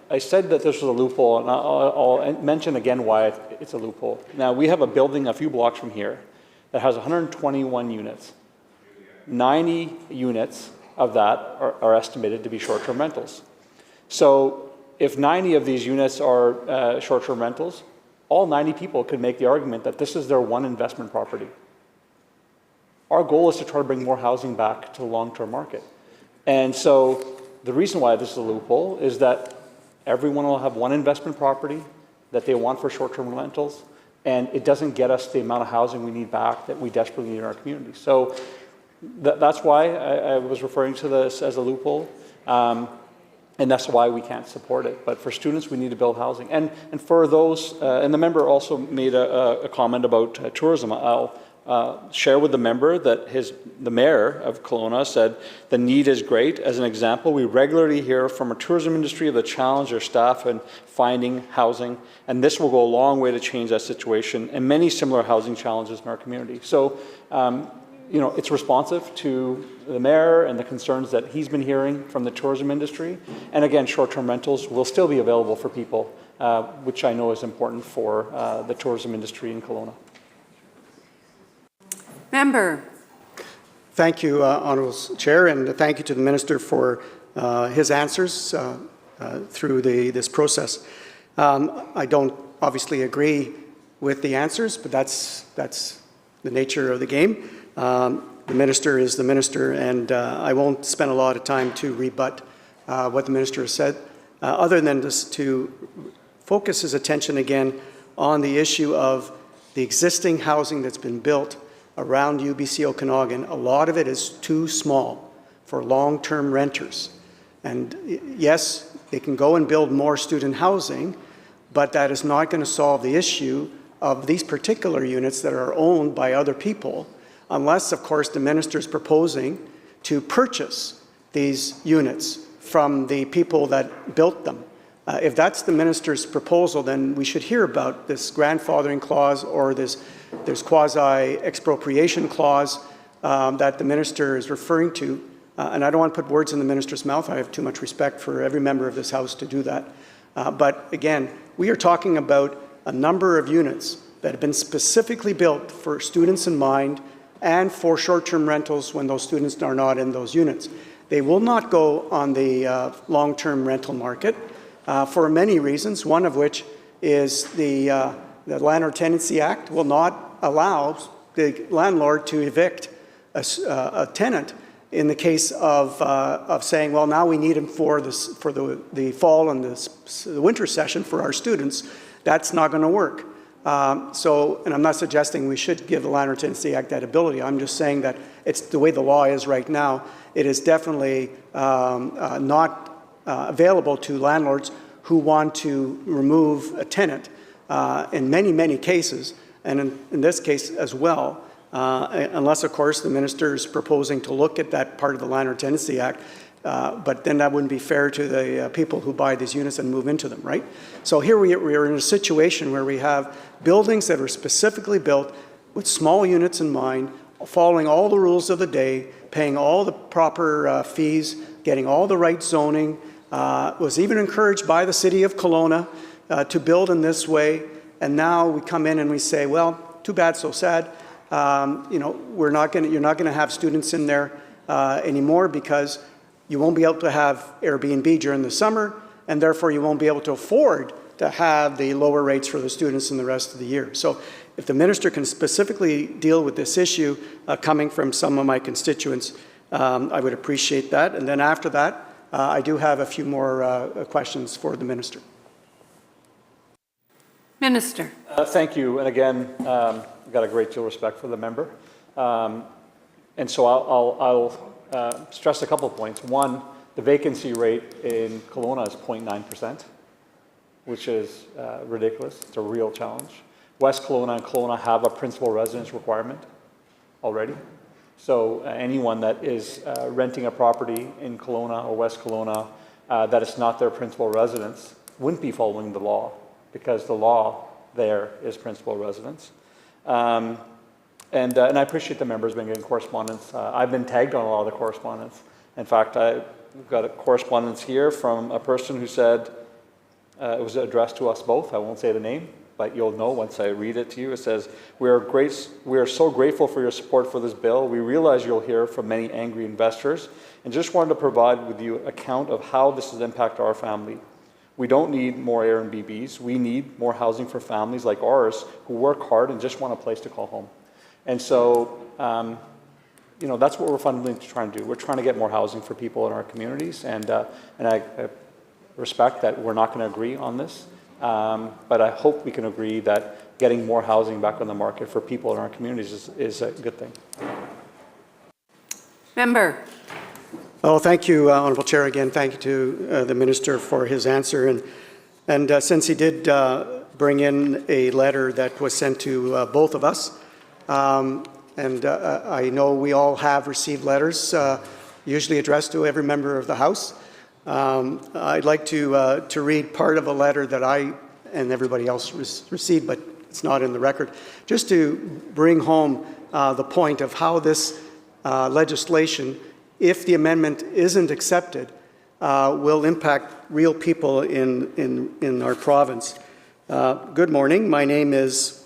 I said that this was a loophole, and I'll mention again why it's a loophole. Now, we have a building a few blocks from here that has 121 units. 90 units of that are estimated to be short-term rentals. So if 90 of these units are short-term rentals, all 90 people could make the argument that this is their one investment property. Our goal is to try to bring more housing back to the long-term market. And so the reason why this is a loophole is that everyone will have one investment property that they want for short-term rentals, and it doesn't get us the amount of housing we need back that we desperately need in our community. So that's why I was referring to this as a loophole, and that's why we can't support it. But for students, we need to build housing. And for those, and the member also made a comment about tourism. I'll share with the member that the mayor of Kelowna said the need is great. As an example, we regularly hear from our tourism industry of the challenge their staff in finding housing, and this will go a long way to change that situation and many similar housing challenges in our community. So, you know, it's responsive to the mayor and the concerns that he's been hearing from the tourism industry. And again, short-term rentals will still be available for people, which I know is important for the tourism industry in Kelowna. Member. Thank you, Honourable Chair, and thank you to the Minister for his answers through this process. I don't obviously agree with the answers, but that's the nature of the game. The Minister is the Minister, and I won't spend a lot of time to rebut what the Minister has said, other than just to focus his attention again on the issue of the existing housing that's been built around UBC Okanagan. A lot of it is too small for long-term renters. And yes, they can go and build more student housing, but that is not going to solve the issue of these particular units that are owned by other people, unless, of course, the Minister is proposing to purchase these units from the people that built them. If that's the Minister's proposal, then we should hear about this grandfathering clause or this quasi-expropriation clause that the Minister is referring to. And I don't want to put words in the Minister's mouth. I have too much respect for every member of this House to do that. But again, we are talking about a number of units that have been specifically built for students in mind and for short-term rentals when those students are not in those units. They will not go on the long-term rental market for many reasons, one of which is the Landlord Tenancy Act will not allow the landlord to evict a tenant in the case of saying, well, now we need him for the fall and the winter session for our students. That's not going to work. And I'm not suggesting we should give the Landlord Tenancy Act that ability. I'm just saying that it's the way the law is right now. It is definitely not available to landlords who want to remove a tenant in many, many cases, and in this case as well, unless, of course, the Minister is proposing to look at that part of the Landlord Tenancy Act, but then that wouldn't be fair to the people who buy these units and move into them, right? So here we are in a situation where we have buildings that are specifically built with small units in mind, following all the rules of the day, paying all the proper fees, getting all the right zoning, was even encouraged by the City of Kelowna to build in this way. And now we come in and we say, well, too bad, so sad. You know, you're not going to have students in there anymore because you won't be able to have Airbnb during the summer, and therefore you won't be able to afford to have the lower rates for the students in the rest of the year. So if the Minister can specifically deal with this issue coming from some of my constituents, I would appreciate that. And then after that, I do have a few more questions for the Minister. Minister. Thank you. And again, I've got a great deal of respect for the member. And so I'll stress a couple of points. One, the vacancy rate in Kelowna is 0.9%, which is ridiculous. It's a real challenge. West Kelowna and Kelowna have a principal residence requirement already. So anyone that is renting a property in Kelowna or West Kelowna that is not their principal residence wouldn't be following the law, because the law there is principal residence. And I appreciate the members been getting correspondence. I've been tagged on a lot of the correspondence. In fact, I've got a correspondence here from a person who said it was addressed to us both. I won't say the name, but you'll know once I read it to you. It says, we are so grateful for your support for this bill. We realize you'll hear from many angry investors and just wanted to provide with you an account of how this has impacted our family. We don't need more Airbnbs. We need more housing for families like ours who work hard and just want a place to call home. And so, that's what we're fundamentally trying to do. We're trying to get more housing for people in our communities, and I respect that we're not going to agree on this, but I hope we can agree that getting more housing back on the market for people in our communities is a good thing. Member. Oh, thank you, Honourable Chair. Again, thank you to the Minister for his answer. And since he did bring in a letter that was sent to both of us, and I know we all have received letters, usually addressed to every member of the House. I'd like to read part of a letter that I and everybody else received, but it's not in the record, just to bring home the point of how this legislation, if the amendment isn't accepted, will impact real people in our province. Good morning. My name is,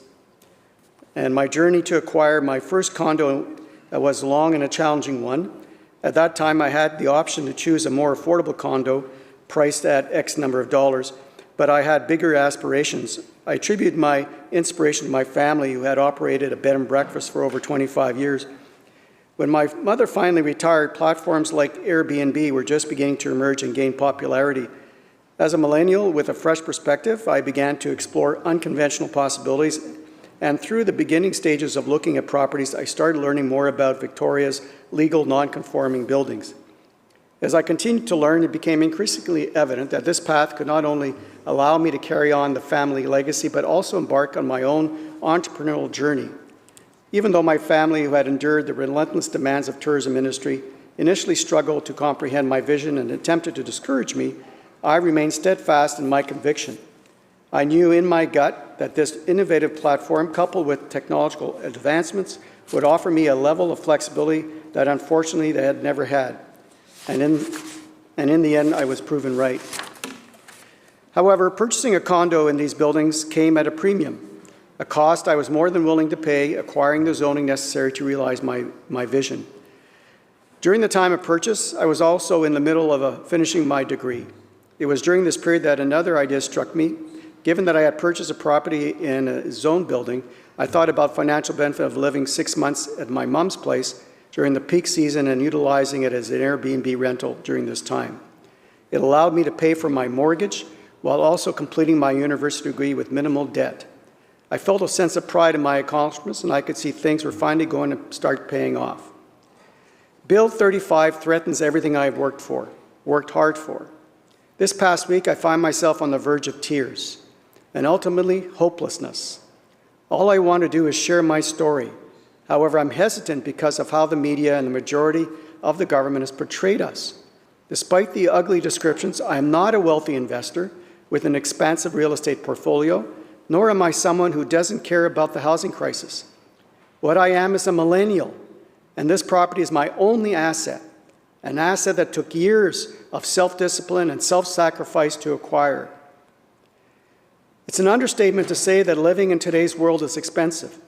and my journey to acquire my first condo was long and a challenging one. At that time, I had the option to choose a more affordable condo priced at X number of dollars, but I had bigger aspirations. I attribute my inspiration to my family, who had operated a bed and breakfast for over 25 years. When my mother finally retired, platforms like Airbnb were just beginning to emerge and gain popularity. As a millennial with a fresh perspective, I began to explore unconventional possibilities, and through the beginning stages of looking at properties, I started learning more about Victoria's legal non-conforming buildings. As I continued to learn, it became increasingly evident that this path could not only allow me to carry on the family legacy, but also embark on my own entrepreneurial journey. Even though my family, who had endured the relentless demands of tourism industry, initially struggled to comprehend my vision and attempted to discourage me, I remained steadfast in my conviction. I knew in my gut that this innovative platform, coupled with technological advancements, would offer me a level of flexibility that unfortunately they had never had. And in the end, I was proven right. However, purchasing a condo in these buildings came at a premium, a cost I was more than willing to pay, acquiring the zoning necessary to realize my vision. During the time of purchase, I was also in the middle of finishing my degree. It was during this period that another idea struck me. Given that I had purchased a property in a zone building, I thought about financial benefit of living 6 months at my mom's place during the peak season and utilizing it as an Airbnb rental during this time. It allowed me to pay for my mortgage while also completing my university degree with minimal debt. I felt a sense of pride in my accomplishments, and I could see things were finally going to start paying off. Bill 35 threatens everything I've worked hard for. This past week, I find myself on the verge of tears and ultimately hopelessness. All I want to do is share my story. However, I'm hesitant because of how the media and the majority of the government has portrayed us. Despite the ugly descriptions, I am not a wealthy investor with an expansive real estate portfolio, nor am I someone who doesn't care about the housing crisis. What I am is a millennial, and this property is my only asset, an asset that took years of self-discipline and self-sacrifice to acquire. It's an understatement to say that living in today's world is expensive,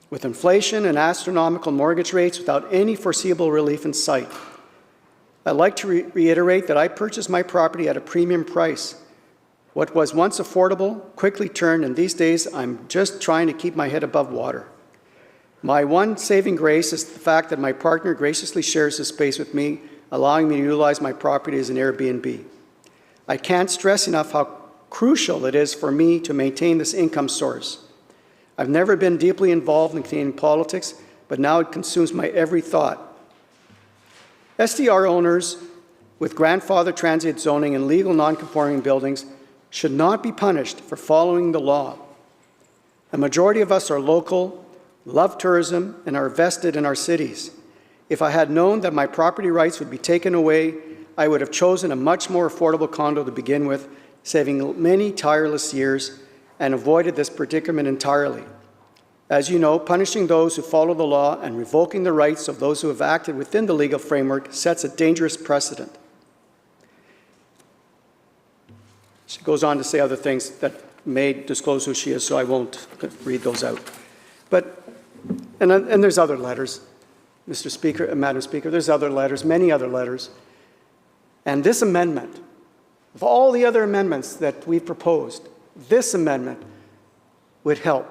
with inflation and astronomical mortgage rates without any foreseeable relief in sight. I'd like to reiterate that I purchased my property at a premium price. What was once affordable quickly turned, and these days I'm just trying to keep my head above water. My one saving grace is the fact that my partner graciously shares his space with me, allowing me to utilize my property as an Airbnb. I can't stress enough how crucial it is for me to maintain this income source. I've never been deeply involved in Canadian politics, but now it consumes my every thought. SDR owners with grandfather transient zoning and legal non-conforming buildings should not be punished for following the law. A majority of us are local, love tourism, and are vested in our cities. If I had known that my property rights would be taken away, I would have chosen a much more affordable condo to begin with, saving many tireless years, and avoided this predicament entirely. As you know, punishing those who follow the law and revoking the rights of those who have acted within the legal framework sets a dangerous precedent. She goes on to say other things that may disclose who she is, so I won't read those out. But, and there's other letters, Mr. Speaker, Madam Speaker, there's other letters, many other letters. And this amendment, of all the other amendments that we've proposed, this amendment would help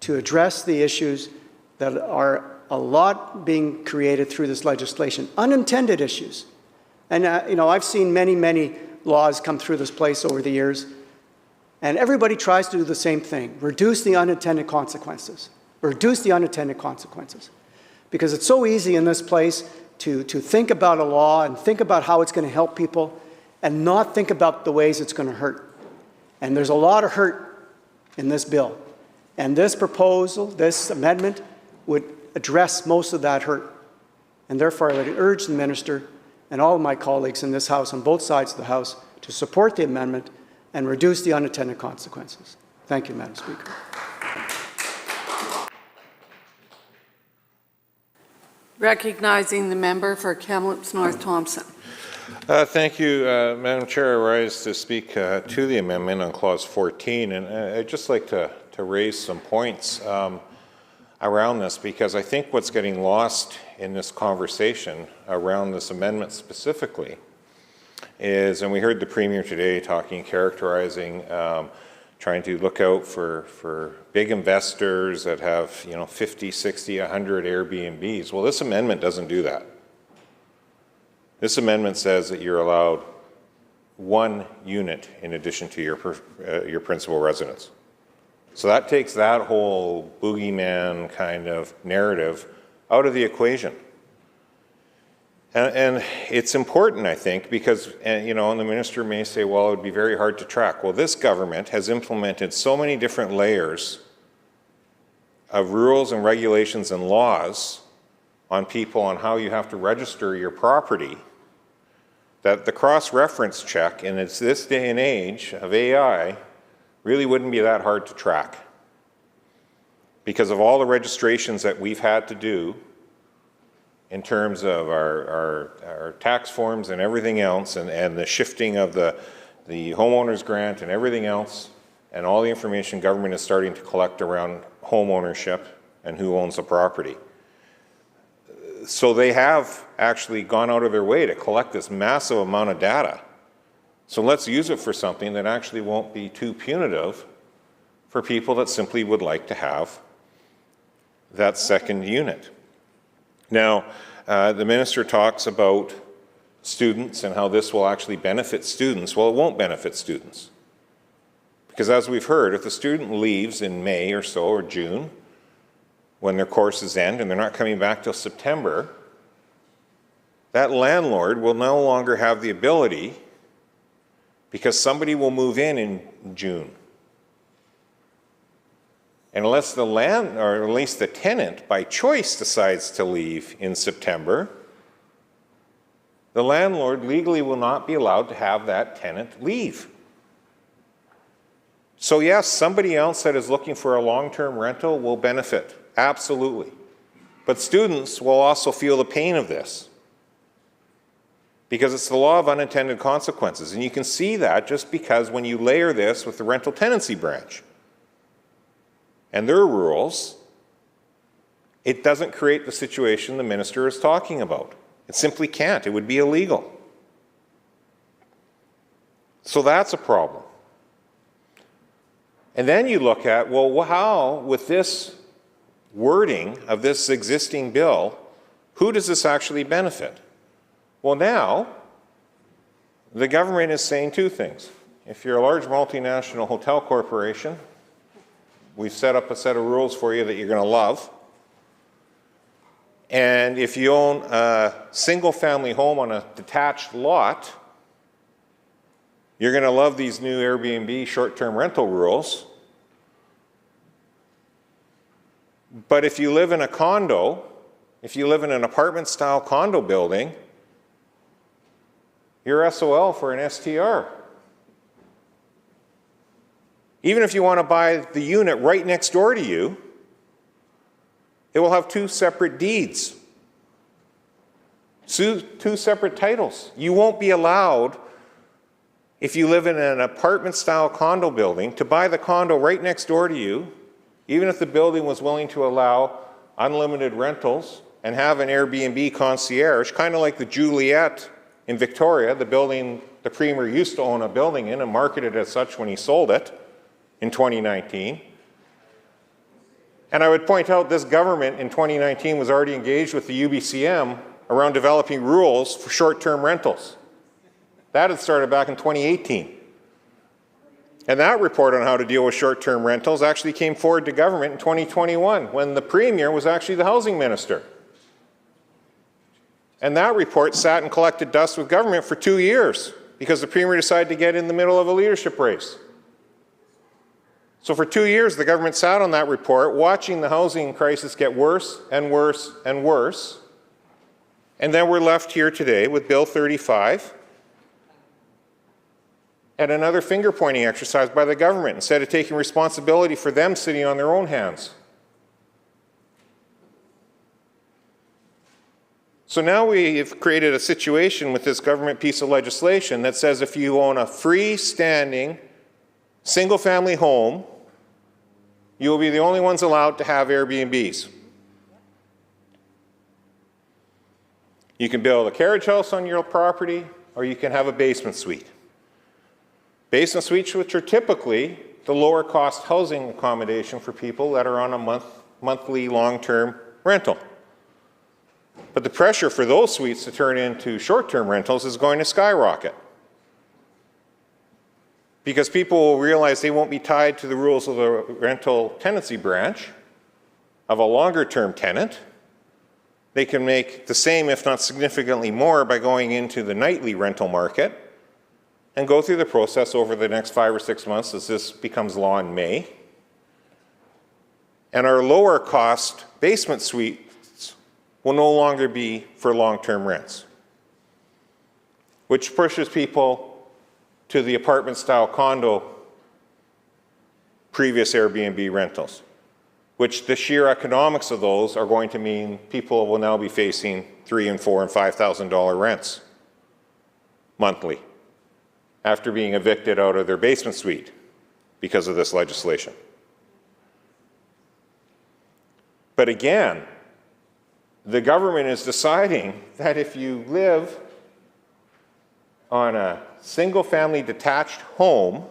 to address the issues that are a lot being created through this legislation, unintended issues. And, you know, I've seen many, many laws come through this place over the years, and everybody tries to do the same thing, reduce the unintended consequences, reduce the unintended consequences. Because it's so easy in this place to think about a law and think about how it's going to help people and not think about the ways it's going to hurt. And there's a lot of hurt in this bill. And this proposal, this amendment, would address most of that hurt. And therefore, I would urge the minister and all of my colleagues in this House, on both sides of the House, to support the amendment and reduce the unintended consequences. Thank you, Madam Speaker. Recognizing the member for Kamloops North Thompson. Thank you, Madam Chair. I rise to speak to the amendment on Clause 14, and I'd just like to raise some points around this, because I think what's getting lost in this conversation around this amendment specifically is, and we heard the Premier today talking, characterizing, trying to look out for big investors that have, you know, 50, 60, 100 Airbnbs. Well, this amendment doesn't do that. This amendment says that you're allowed one unit in addition to your principal residence. So that takes that whole boogeyman kind of narrative out of the equation. And it's important, I think, because, you know, and the minister may say, well, it would be very hard to track. Well, this government has implemented so many different layers of rules and regulations and laws on people on how you have to register your property, that the cross-reference check, and it's this day and age of AI, really wouldn't be that hard to track. Because of all the registrations that we've had to do in terms of our tax forms and everything else, and the shifting of the homeowner's grant and everything else, and all the information government is starting to collect around home ownership and who owns the property. So they have actually gone out of their way to collect this massive amount of data. So let's use it for something that actually won't be too punitive for people that simply would like to have that second unit. Now, the minister talks about students and how this will actually benefit students. Well, it won't benefit students. Because as we've heard, if the student leaves in May or so, or June, when their courses end and they're not coming back till September, that landlord will no longer have the ability, because somebody will move in June. And unless the or at least the tenant by choice decides to leave in September, the landlord legally will not be allowed to have that tenant leave. So yes, somebody else that is looking for a long-term rental will benefit, absolutely. But students will also feel the pain of this, because it's the law of unintended consequences. And you can see that just because when you layer this with the rental tenancy branch and their rules, it doesn't create the situation the minister is talking about. It simply can't. It would be illegal. So that's a problem. And then you look at, well, how, with this wording of this existing bill, who does this actually benefit? Well, now, the government is saying two things. If you're a large multinational hotel corporation, we've set up a set of rules for you that you're going to love. And if you own a single-family home on a detached lot, you're going to love these new Airbnb short-term rental rules. But if you live in a condo, if you live in an apartment-style condo building, you're SOL for an STR. Even if you want to buy the unit right next door to you, it will have two separate deeds, two separate titles. You won't be allowed if you live in an apartment-style condo building, to buy the condo right next door to you, even if the building was willing to allow unlimited rentals and have an Airbnb concierge, kind of like the Juliet in Victoria, the building the Premier used to own a building in and marketed as such when he sold it in 2019. And I would point out this government in 2019 was already engaged with the UBCM around developing rules for short-term rentals. That had started back in 2018. And that report on how to deal with short-term rentals actually came forward to government in 2021 when the Premier was actually the housing minister. And that report sat and collected dust with government for 2 years because the Premier decided to get in the middle of a leadership race. So for 2 years, the government sat on that report, watching the housing crisis get worse and worse and worse. And then we're left here today with Bill 35 and another finger-pointing exercise by the government instead of taking responsibility for them sitting on their own hands. So now we've created a situation with this government piece of legislation that says if you own a freestanding single-family home, you will be the only ones allowed to have Airbnbs. You can build a carriage house on your property, or you can have a basement suite. Basement suites, which are typically the lower cost housing accommodation for people that are on a monthly long-term rental. But the pressure for those suites to turn into short-term rentals is going to skyrocket. Because people will realize they won't be tied to the rules of the rental tenancy branch of a longer-term tenant. They can make the same, if not significantly more, by going into the nightly rental market and go through the process over the next 5 or 6 months as this becomes law in May. And our lower cost basement suites will no longer be for long-term rents, which pushes people to the apartment-style condo previous Airbnb rentals, which the sheer economics of those are going to mean people will now be facing $3,000 and $4,000 and $5,000 rents monthly after being evicted out of their basement suite because of this legislation. But again, the government is deciding that if you live on a single-family detached home,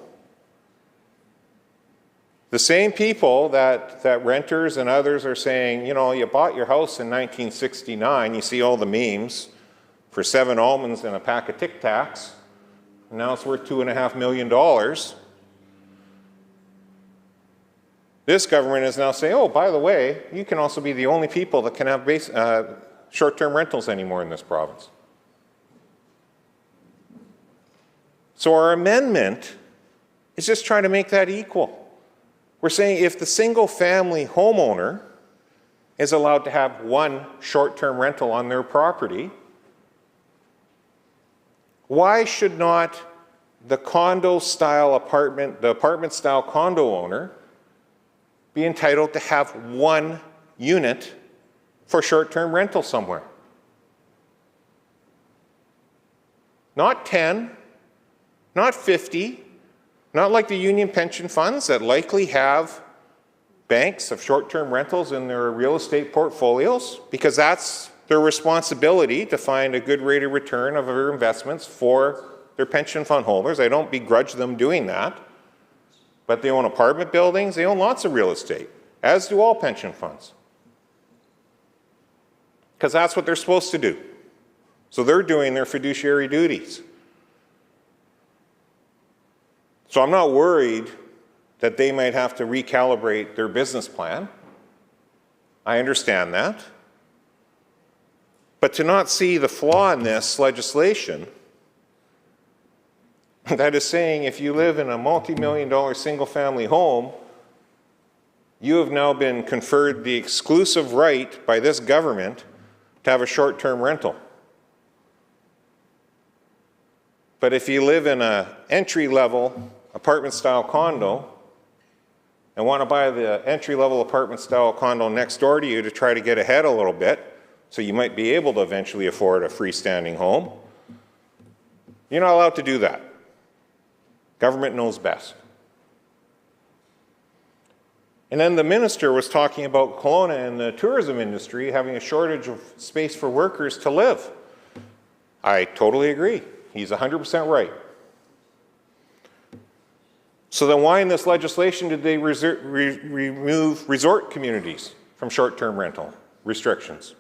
the same people that renters and others are saying, you know, you bought your house in 1969, you see all the memes, for 7 almonds and a pack of Tic Tacs, and now it's worth $2.5 million. This government is now saying, oh, by the way, you can also be the only people that can have short-term rentals anymore in this province. So our amendment is just trying to make that equal. We're saying if the single-family homeowner is allowed to have 1 short-term rental on their property, why should not the condo-style apartment, the apartment-style condo owner be entitled to have 1 unit for short-term rental somewhere? Not 10, not 50, not like the union pension funds that likely have banks of short-term rentals in their real estate portfolios, because that's their responsibility to find a good rate of return of their investments for their pension fund holders. I don't begrudge them doing that. But they own apartment buildings, they own lots of real estate, as do all pension funds. Because that's what they're supposed to do. So they're doing their fiduciary duties. So I'm not worried that they might have to recalibrate their business plan. I understand that. But to not see the flaw in this legislation, that is saying if you live in a multi-million-dollar single-family home, you have now been conferred the exclusive right by this government to have a short-term rental. But if you live in an entry-level apartment-style condo and want to buy the entry-level apartment-style condo next door to you to try to get ahead a little bit, so you might be able to eventually afford a freestanding home, you're not allowed to do that. Government knows best. And then the minister was talking about Kelowna and the tourism industry having a shortage of space for workers to live. I totally agree. He's 100% right. So then why in this legislation did they remove resort communities from short-term rental restrictions?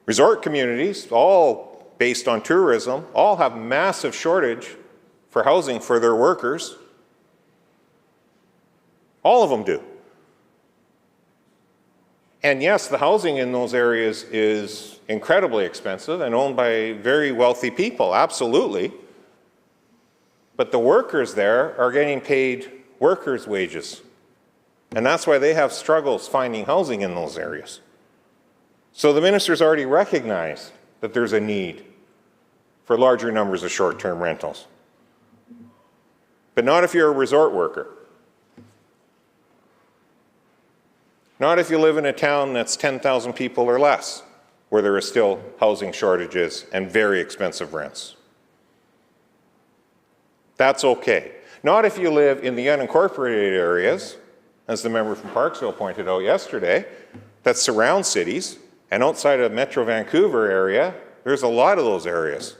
Resort communities, all based on tourism, all have massive shortage for housing for their workers. All of them do. And yes, the housing in those areas is incredibly expensive and owned by very wealthy people, absolutely. But the workers there are getting paid workers' wages. And that's why they have struggles finding housing in those areas. So the minister's already recognized that there's a need for larger numbers of short-term rentals. But not if you're a resort worker. Not if you live in a town that's 10,000 people or less, where there are still housing shortages and very expensive rents. That's okay. Not if you live in the unincorporated areas, as the member from Parksville pointed out yesterday, that surround cities, and outside of Metro Vancouver area, there's a lot of those areas.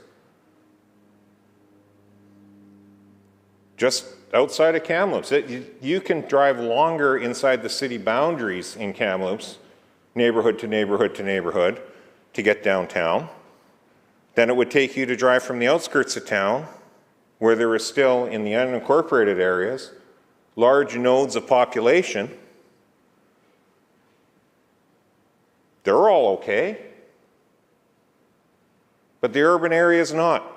Just outside of Kamloops, you can drive longer inside the city boundaries in Kamloops, neighborhood to neighborhood to neighborhood, to get downtown, than it would take you to drive from the outskirts of town, where there are still, in the unincorporated areas, large nodes of population. They're all okay, but the urban area is not.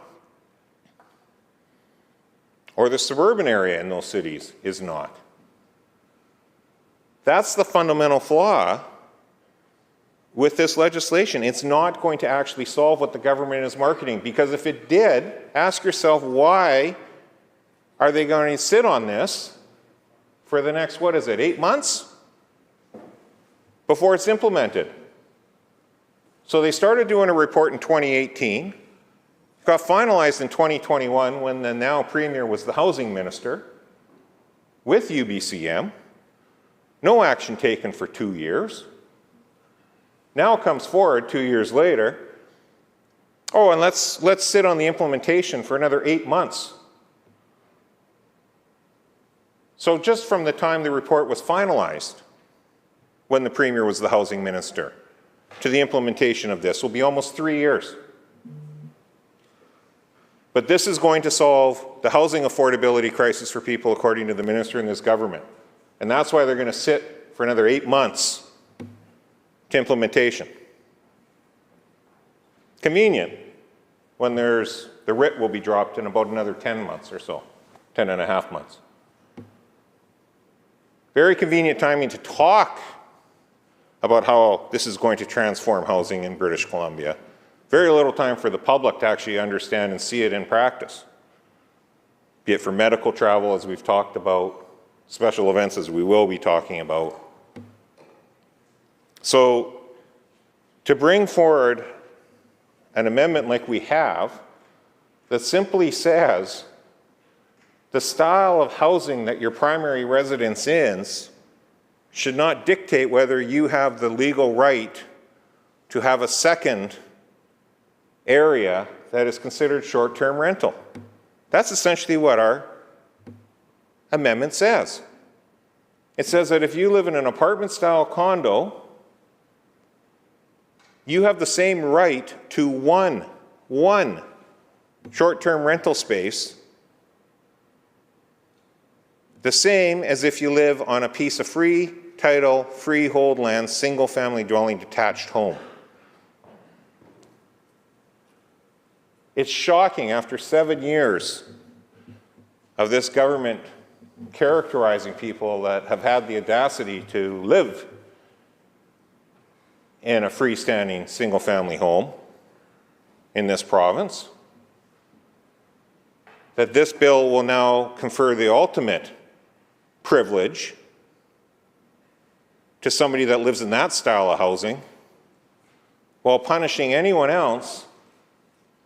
Or the suburban area in those cities is not. That's the fundamental flaw with this legislation. It's not going to actually solve what the government is marketing, because if it did, ask yourself, why are they going to sit on this for the next, 8 months before it's implemented? So they started doing a report in 2018, got finalized in 2021 when the now Premier was the housing minister with UBCM. No action taken for 2 years. Now comes forward 2 years later. Oh, and let's sit on the implementation for another 8 months. So just from the time the report was finalized, when the Premier was the housing minister, to the implementation of this will be almost 3 years. But this is going to solve the housing affordability crisis for people, according to the minister and this government. And that's why they're going to sit for another 8 months to implementation. Convenient, when the writ will be dropped in about another 10 months or so, 10 and a half months. Very convenient timing to talk about how this is going to transform housing in British Columbia. Very little time for the public to actually understand and see it in practice, be it for medical travel, as we've talked about, special events, as we will be talking about. So to bring forward an amendment like we have that simply says the style of housing that your primary residence is should not dictate whether you have the legal right to have a second area that is considered short-term rental. That's essentially what our amendment says. It says that if you live in an apartment-style condo, you have the same right to one short-term rental space, the same as if you live on a piece of free title, freehold land, single-family dwelling detached home. It's shocking after 7 years of this government characterizing people that have had the audacity to live in a freestanding single-family home in this province, that this bill will now confer the ultimate privilege to somebody that lives in that style of housing, while punishing anyone else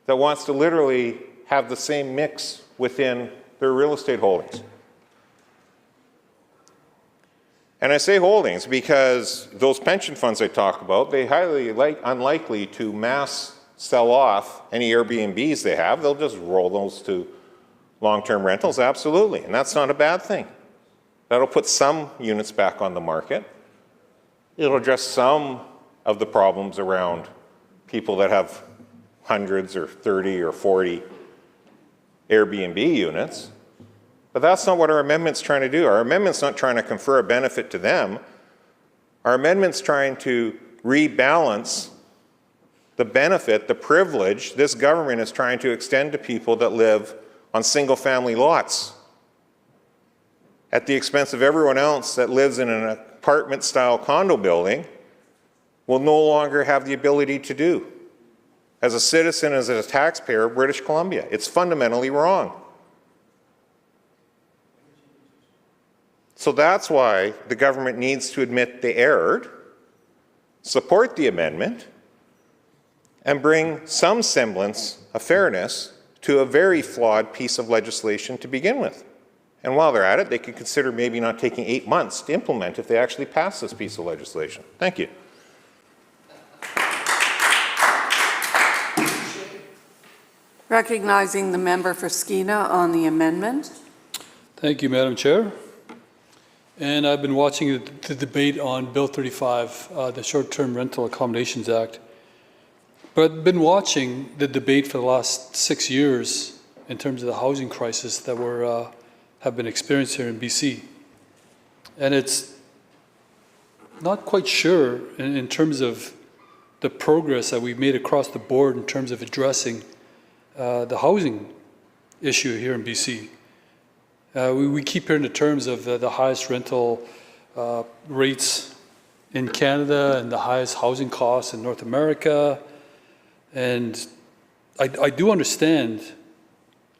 that wants to literally have the same mix within their real estate holdings. And I say holdings because those pension funds I talk about, they highly unlikely to mass sell off any Airbnbs they have. They'll just roll those to long-term rentals, absolutely. And that's not a bad thing. That'll put some units back on the market. It'll address some of the problems around people that have hundreds or 30 or 40 Airbnb units. But that's not what our amendment's trying to do. Our amendment's not trying to confer a benefit to them. Our amendment's trying to rebalance the benefit, the privilege this government is trying to extend to people that live on single-family lots at the expense of everyone else that lives in an apartment-style condo building will no longer have the ability to do as a citizen, as a taxpayer of British Columbia. It's fundamentally wrong. So that's why the government needs to admit they erred, support the amendment, and bring some semblance of fairness to a very flawed piece of legislation to begin with. And while they're at it, they could consider maybe not taking 8 months to implement if they actually pass this piece of legislation. Thank you. Recognizing the member for Skeena on the amendment. Thank you, Madam Chair. And I've been watching the debate on Bill 35, the Short-Term Rental Accommodations Act. But I've been watching the debate for the last 6 years in terms of the housing crisis that have been experienced here in BC. And it's not quite sure in terms of the progress that we've made across the board in terms of addressing the housing issue here in BC. We keep hearing the terms of the highest rental rates in Canada and the highest housing costs in North America. And I do understand,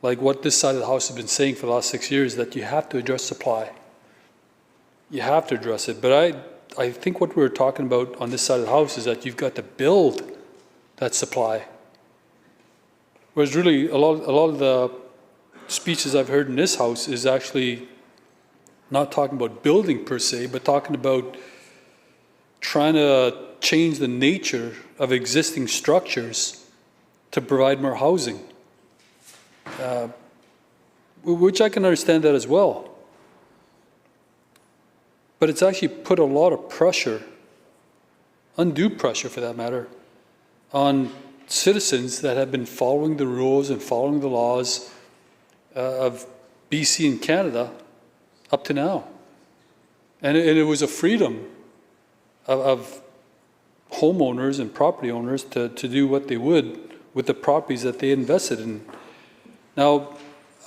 like what this side of the House has been saying for the last 6 years, that you have to address supply. You have to address it. But I think what we're talking about on this side of the House is that you've got to build that supply. Whereas really a lot of the speeches I've heard in this House is actually not talking about building per se, but talking about trying to change the nature of existing structures to provide more housing, which I can understand that as well. But it's actually put a lot of pressure, undue pressure for that matter, on citizens that have been following the rules and following the laws of BC and Canada up to now. And it was a freedom of homeowners and property owners to do what they would with the properties that they invested in. Now,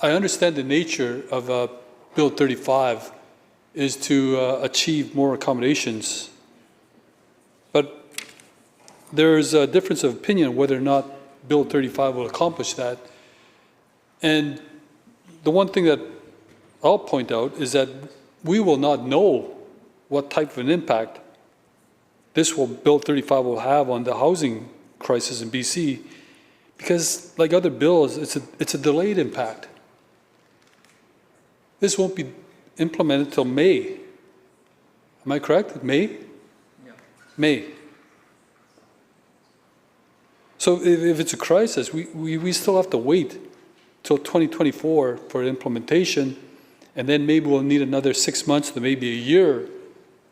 I understand the nature of Bill 35 is to achieve more accommodations, but there's a difference of opinion whether or not Bill 35 will accomplish that. And the one thing that I'll point out is that we will not know what type of an impact Bill 35 will have on the housing crisis in BC, because like other bills, it's a delayed impact. This won't be implemented till May. Am I correct? May? Yeah. May. So if it's a crisis, we still have to wait till 2024 for implementation, and then maybe we'll need another 6 months to maybe a year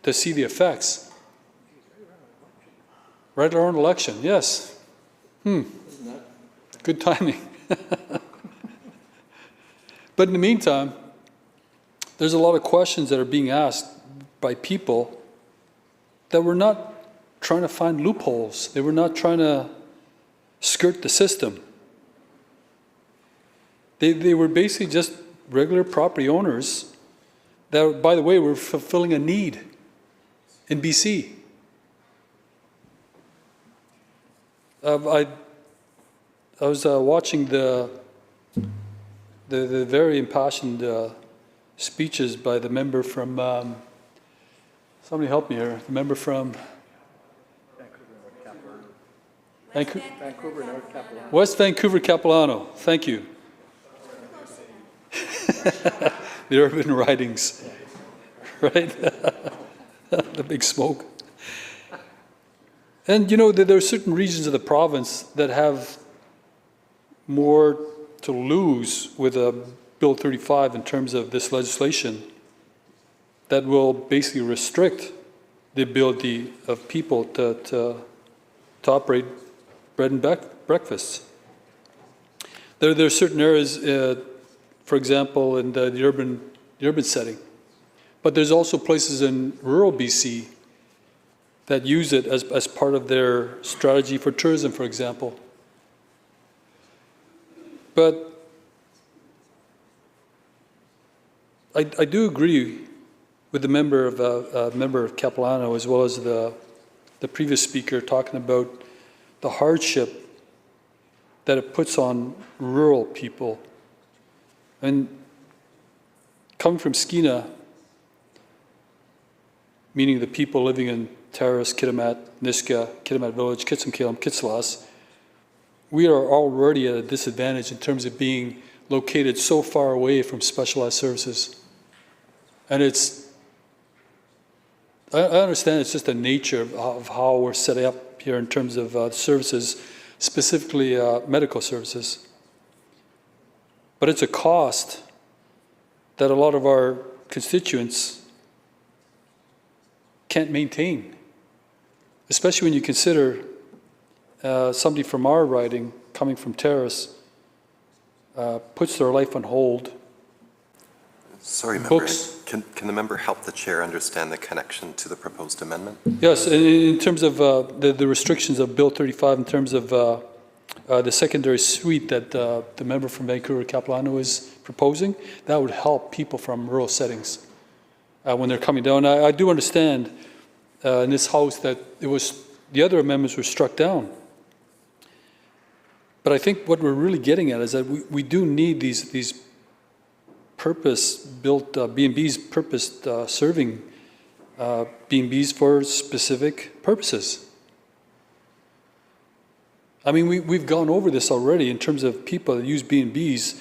to see the effects. Right around election, yes. Good timing. But in the meantime, there's a lot of questions that are being asked by people that were not trying to find loopholes. They were not trying to skirt the system. They were basically just regular property owners that, by the way, were fulfilling a need in BC. I was watching the very impassioned speeches by the member from, somebody help me here, the member from Vancouver, North Capilano. West Vancouver, Capilano. Thank you. the urban ridings, right? The big smoke. And you know, there are certain regions of the province that have more to lose with Bill 35 in terms of this legislation that will basically restrict the ability of people to operate bread and breakfasts. There are certain areas, for example, in the urban setting, but there's also places in rural BC that use it as part of their strategy for tourism, for example. But I do agree with the member of Capilano, as well as the previous speaker, talking about the hardship that it puts on rural people. And coming from Skeena, meaning the people living in Terrace, Kitimat, Niska, Kitimat Village, Kitsimkilam, Kitsilas, we are already at a disadvantage in terms of being located so far away from specialized services. And I understand it's just the nature of how we're set up here in terms of services, specifically medical services. But it's a cost that a lot of our constituents can't maintain, especially when you consider somebody from our riding, coming from Terrace, puts their life on hold. Sorry, member. Can the member help the chair understand the connection to the proposed amendment? Yes, in terms of the restrictions of Bill 35, in terms of the secondary suite that the member from Vancouver Capilano is proposing, that would help people from rural settings when they're coming down. I do understand in this House that the other amendments were struck down. But I think what we're really getting at is that we do need these purpose-built B&Bs, purpose serving B&Bs for specific purposes. I mean, we've gone over this already in terms of people that use B&Bs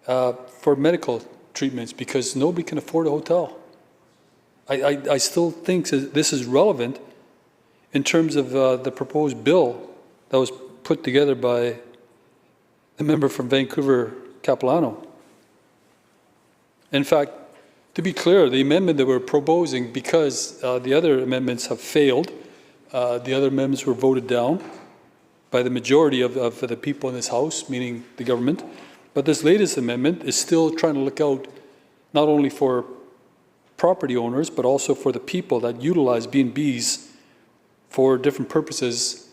for medical treatments because nobody can afford a hotel. I still think this is relevant in terms of the proposed bill that was put together by the member from Vancouver Capilano. In fact, to be clear, the amendment that we're proposing, because the other amendments have failed, the other amendments were voted down by the majority of the people in this House, meaning the government. But this latest amendment is still trying to look out not only for property owners, but also for the people that utilize B&Bs for different purposes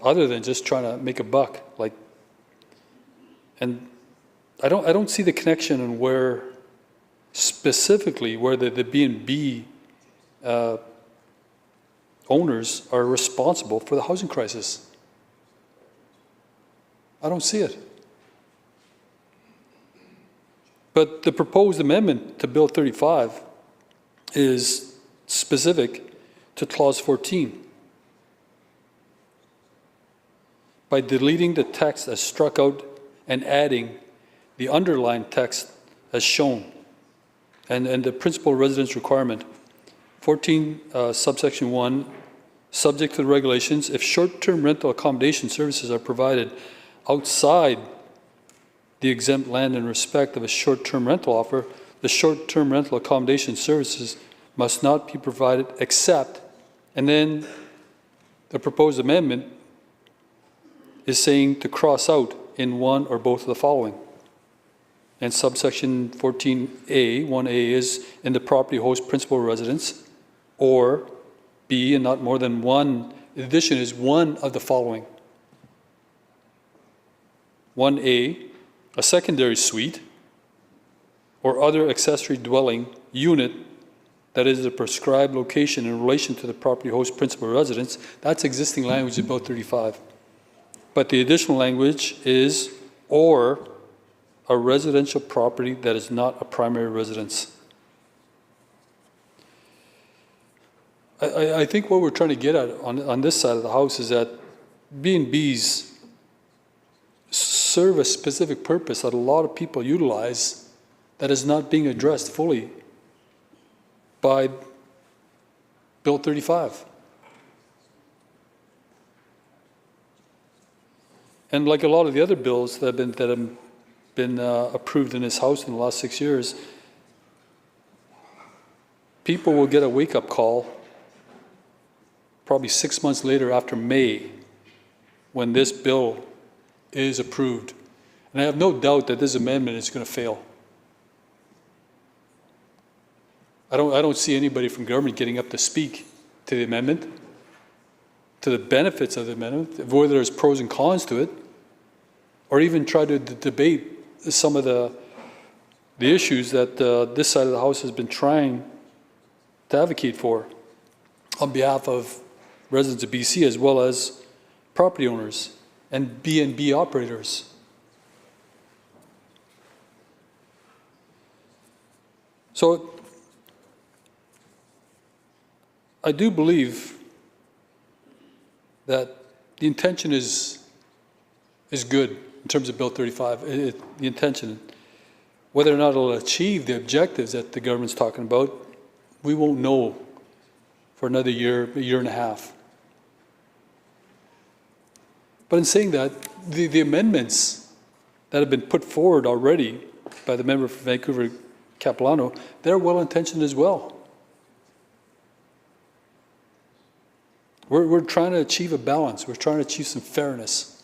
other than just trying to make a buck. And I don't see the connection in where specifically where the B&B owners are responsible for the housing crisis. I don't see it. But the proposed amendment to Bill 35 is specific to Clause 14. By deleting the text as struck out and adding the underlined text as shown, and the principal residence requirement. 14, subsection 1, subject to the regulations, if short-term rental accommodation services are provided outside the exempt land in respect of a short-term rental offer, the short-term rental accommodation services must not be provided except, and then the proposed amendment is saying to cross out in one or both of the following. And subsection 14A, 1A is in the property host principal residence, or B, and not more than one, in addition is one of the following. 1A, a secondary suite or other accessory dwelling unit that is a prescribed location in relation to the property host principal residence. That's existing language in Bill 35. But the additional language is or a residential property that is not a primary residence. I think what we're trying to get at on this side of the House is that B&Bs serve a specific purpose that a lot of people utilize that is not being addressed fully by Bill 35. And like a lot of the other bills that have been approved in this House in the last 6 years, people will get a wake-up call probably 6 months later after May when this bill is approved. And I have no doubt that this amendment is going to fail. I don't see anybody from government getting up to speak to the amendment, to the benefits of the amendment, whether there's pros and cons to it, or even try to debate some of the issues that this side of the House has been trying to advocate for on behalf of residents of BC as well as property owners and B&B operators. So I do believe that the intention is good in terms of Bill 35. The intention, whether or not it'll achieve the objectives that the government's talking about, we won't know for another year, a year and a half. But in saying that, the amendments that have been put forward already by the member from Vancouver Capilano, they're well-intentioned as well. We're trying to achieve a balance. We're trying to achieve some fairness.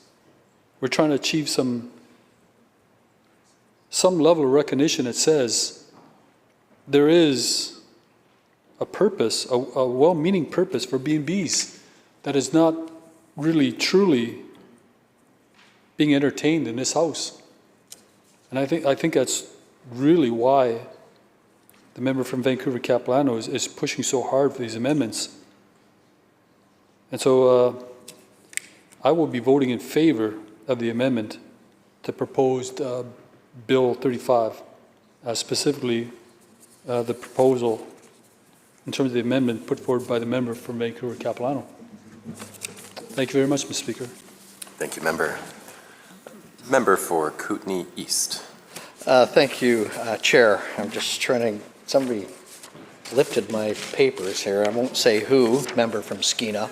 We're trying to achieve some level of recognition that says there is a purpose, a well-meaning purpose for B&Bs that is not really, truly being entertained in this House. And I think that's really why the member from Vancouver Capilano is pushing so hard for these amendments. And so I will be voting in favor of the amendment to proposed Bill 35, specifically the proposal in terms of the amendment put forward by the member from Vancouver Capilano. Thank you very much, Mr. Speaker. Thank you, member. Member for Kootenay East. Thank you, Chair. I'm just trying to, somebody lifted my papers here. I won't say who, member from Skeena.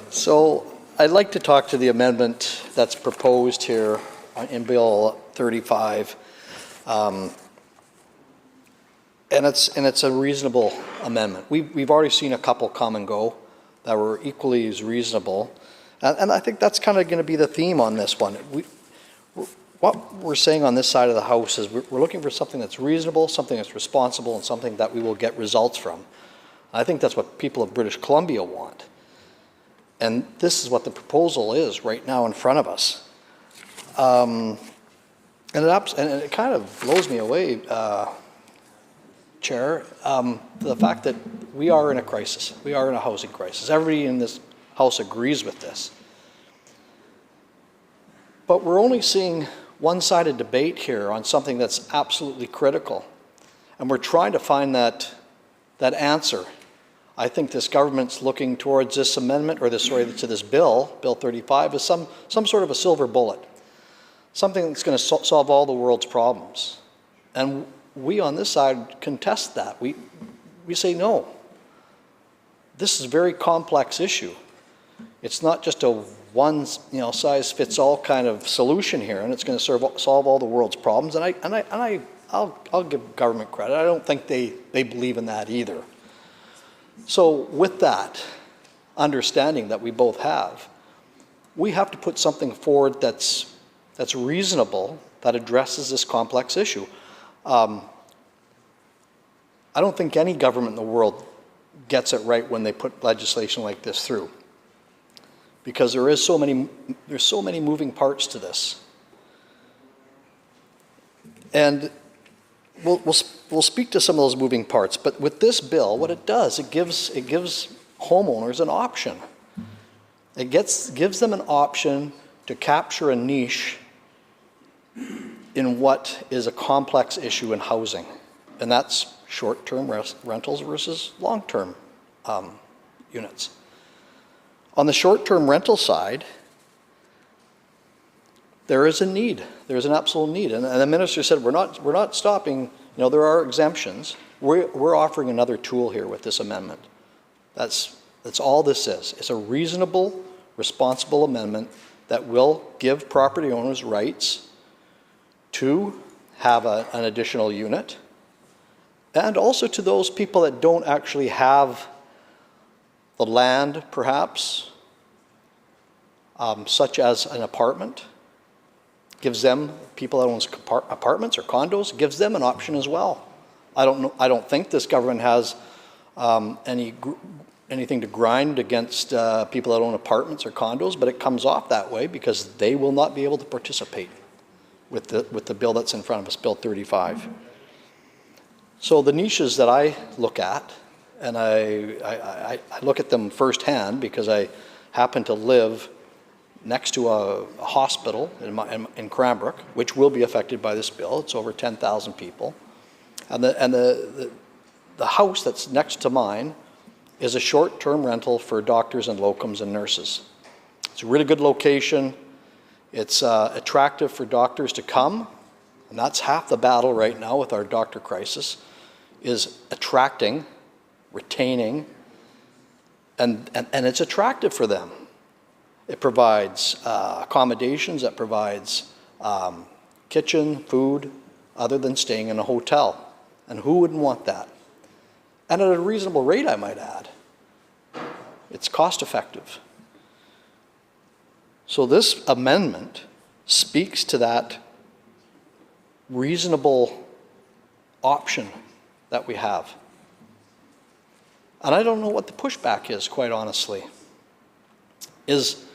So I'd like to talk to the amendment that's proposed here in Bill 35. And it's a reasonable amendment. We've already seen a couple come and go that were equally as reasonable. And I think that's kind of going to be the theme on this one. What we're saying on this side of the House is we're looking for something that's reasonable, something that's responsible, and something that we will get results from. I think that's what people of British Columbia want. And this is what the proposal is right now in front of us. And it kind of blows me away, Chair, the fact that we are in a crisis. We are in a housing crisis. Everybody in this House agrees with this. But we're only seeing one-sided debate here on something that's absolutely critical. And we're trying to find that answer. I think this government's looking towards this amendment, or to this bill, Bill 35, as some sort of a silver bullet. Something that's going to solve all the world's problems. And we on this side contest that. We say no. This is a very complex issue. It's not just a one-size-fits-all kind of solution here, and it's going to solve all the world's problems. And I'll give government credit. I don't think they believe in that either. So with that understanding that we both have, we have to put something forward that's reasonable, that addresses this complex issue. I don't think any government in the world gets it right when they put legislation like this through, because there's so many moving parts to this. And we'll speak to some of those moving parts, but with this bill, what it does, it gives homeowners an option. It gives them an option to capture a niche in what is a complex issue in housing, and that's short-term rentals versus long-term units. On the short-term rental side, there is a need. There's an absolute need. And the minister said, we're not stopping, you know, there are exemptions. We're offering another tool here with this amendment. That's all this is. It's a reasonable, responsible amendment that will give property owners rights to have an additional unit, and also to those people that don't actually have the land, perhaps, such as an apartment. Gives them, people that own apartments or condos, gives them an option as well. I don't think this government has anything to grind against people that own apartments or condos, but it comes off that way because they will not be able to participate with the bill that's in front of us, Bill 35. So the niches that I look at, and I look at them firsthand because I happen to live next to a hospital in Cranbrook, which will be affected by this bill. It's over 10,000 people. And the house that's next to mine is a short-term rental for doctors and locums and nurses. It's a really good location. It's attractive for doctors to come, and that's half the battle right now with our doctor crisis, is attracting, retaining, and it's attractive for them. It provides accommodations, it provides kitchen, food, other than staying in a hotel. And who wouldn't want that? And at a reasonable rate, I might add. It's cost effective. So this amendment speaks to that reasonable option that we have. And I don't know what the pushback is, quite honestly. Is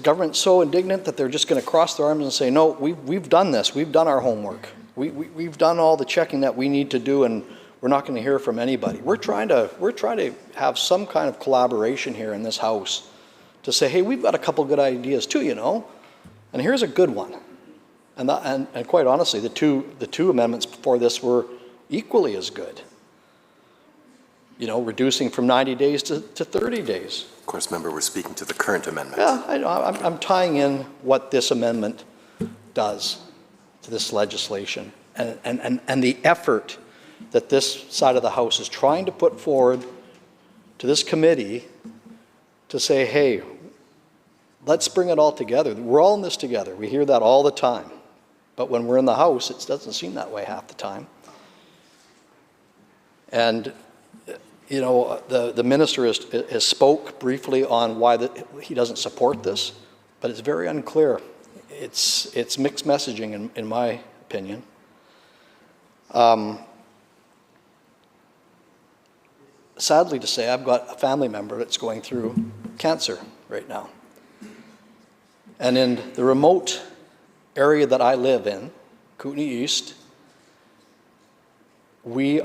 government so indignant that they're just going to cross their arms and say, no, we've done this, we've done our homework, we've done all the checking that we need to do, and we're not going to hear from anybody. We're trying to have some kind of collaboration here in this House to say, hey, we've got a couple good ideas too, you know, and here's a good one. And quite honestly, the two amendments before this were equally as good. You know, reducing from 90 days to 30 days. Of course, member, we're speaking to the current amendment. Yeah, I know. I'm tying in what this amendment does to this legislation and the effort that this side of the House is trying to put forward to this committee to say, hey, let's bring it all together. We're all in this together. We hear that all the time. But when we're in the House, it doesn't seem that way half the time. And you know, the minister has spoke briefly on why he doesn't support this, but it's very unclear. It's mixed messaging in my opinion. Sadly to say, I've got a family member that's going through cancer right now. And in the remote area that I live in, Kootenay East, we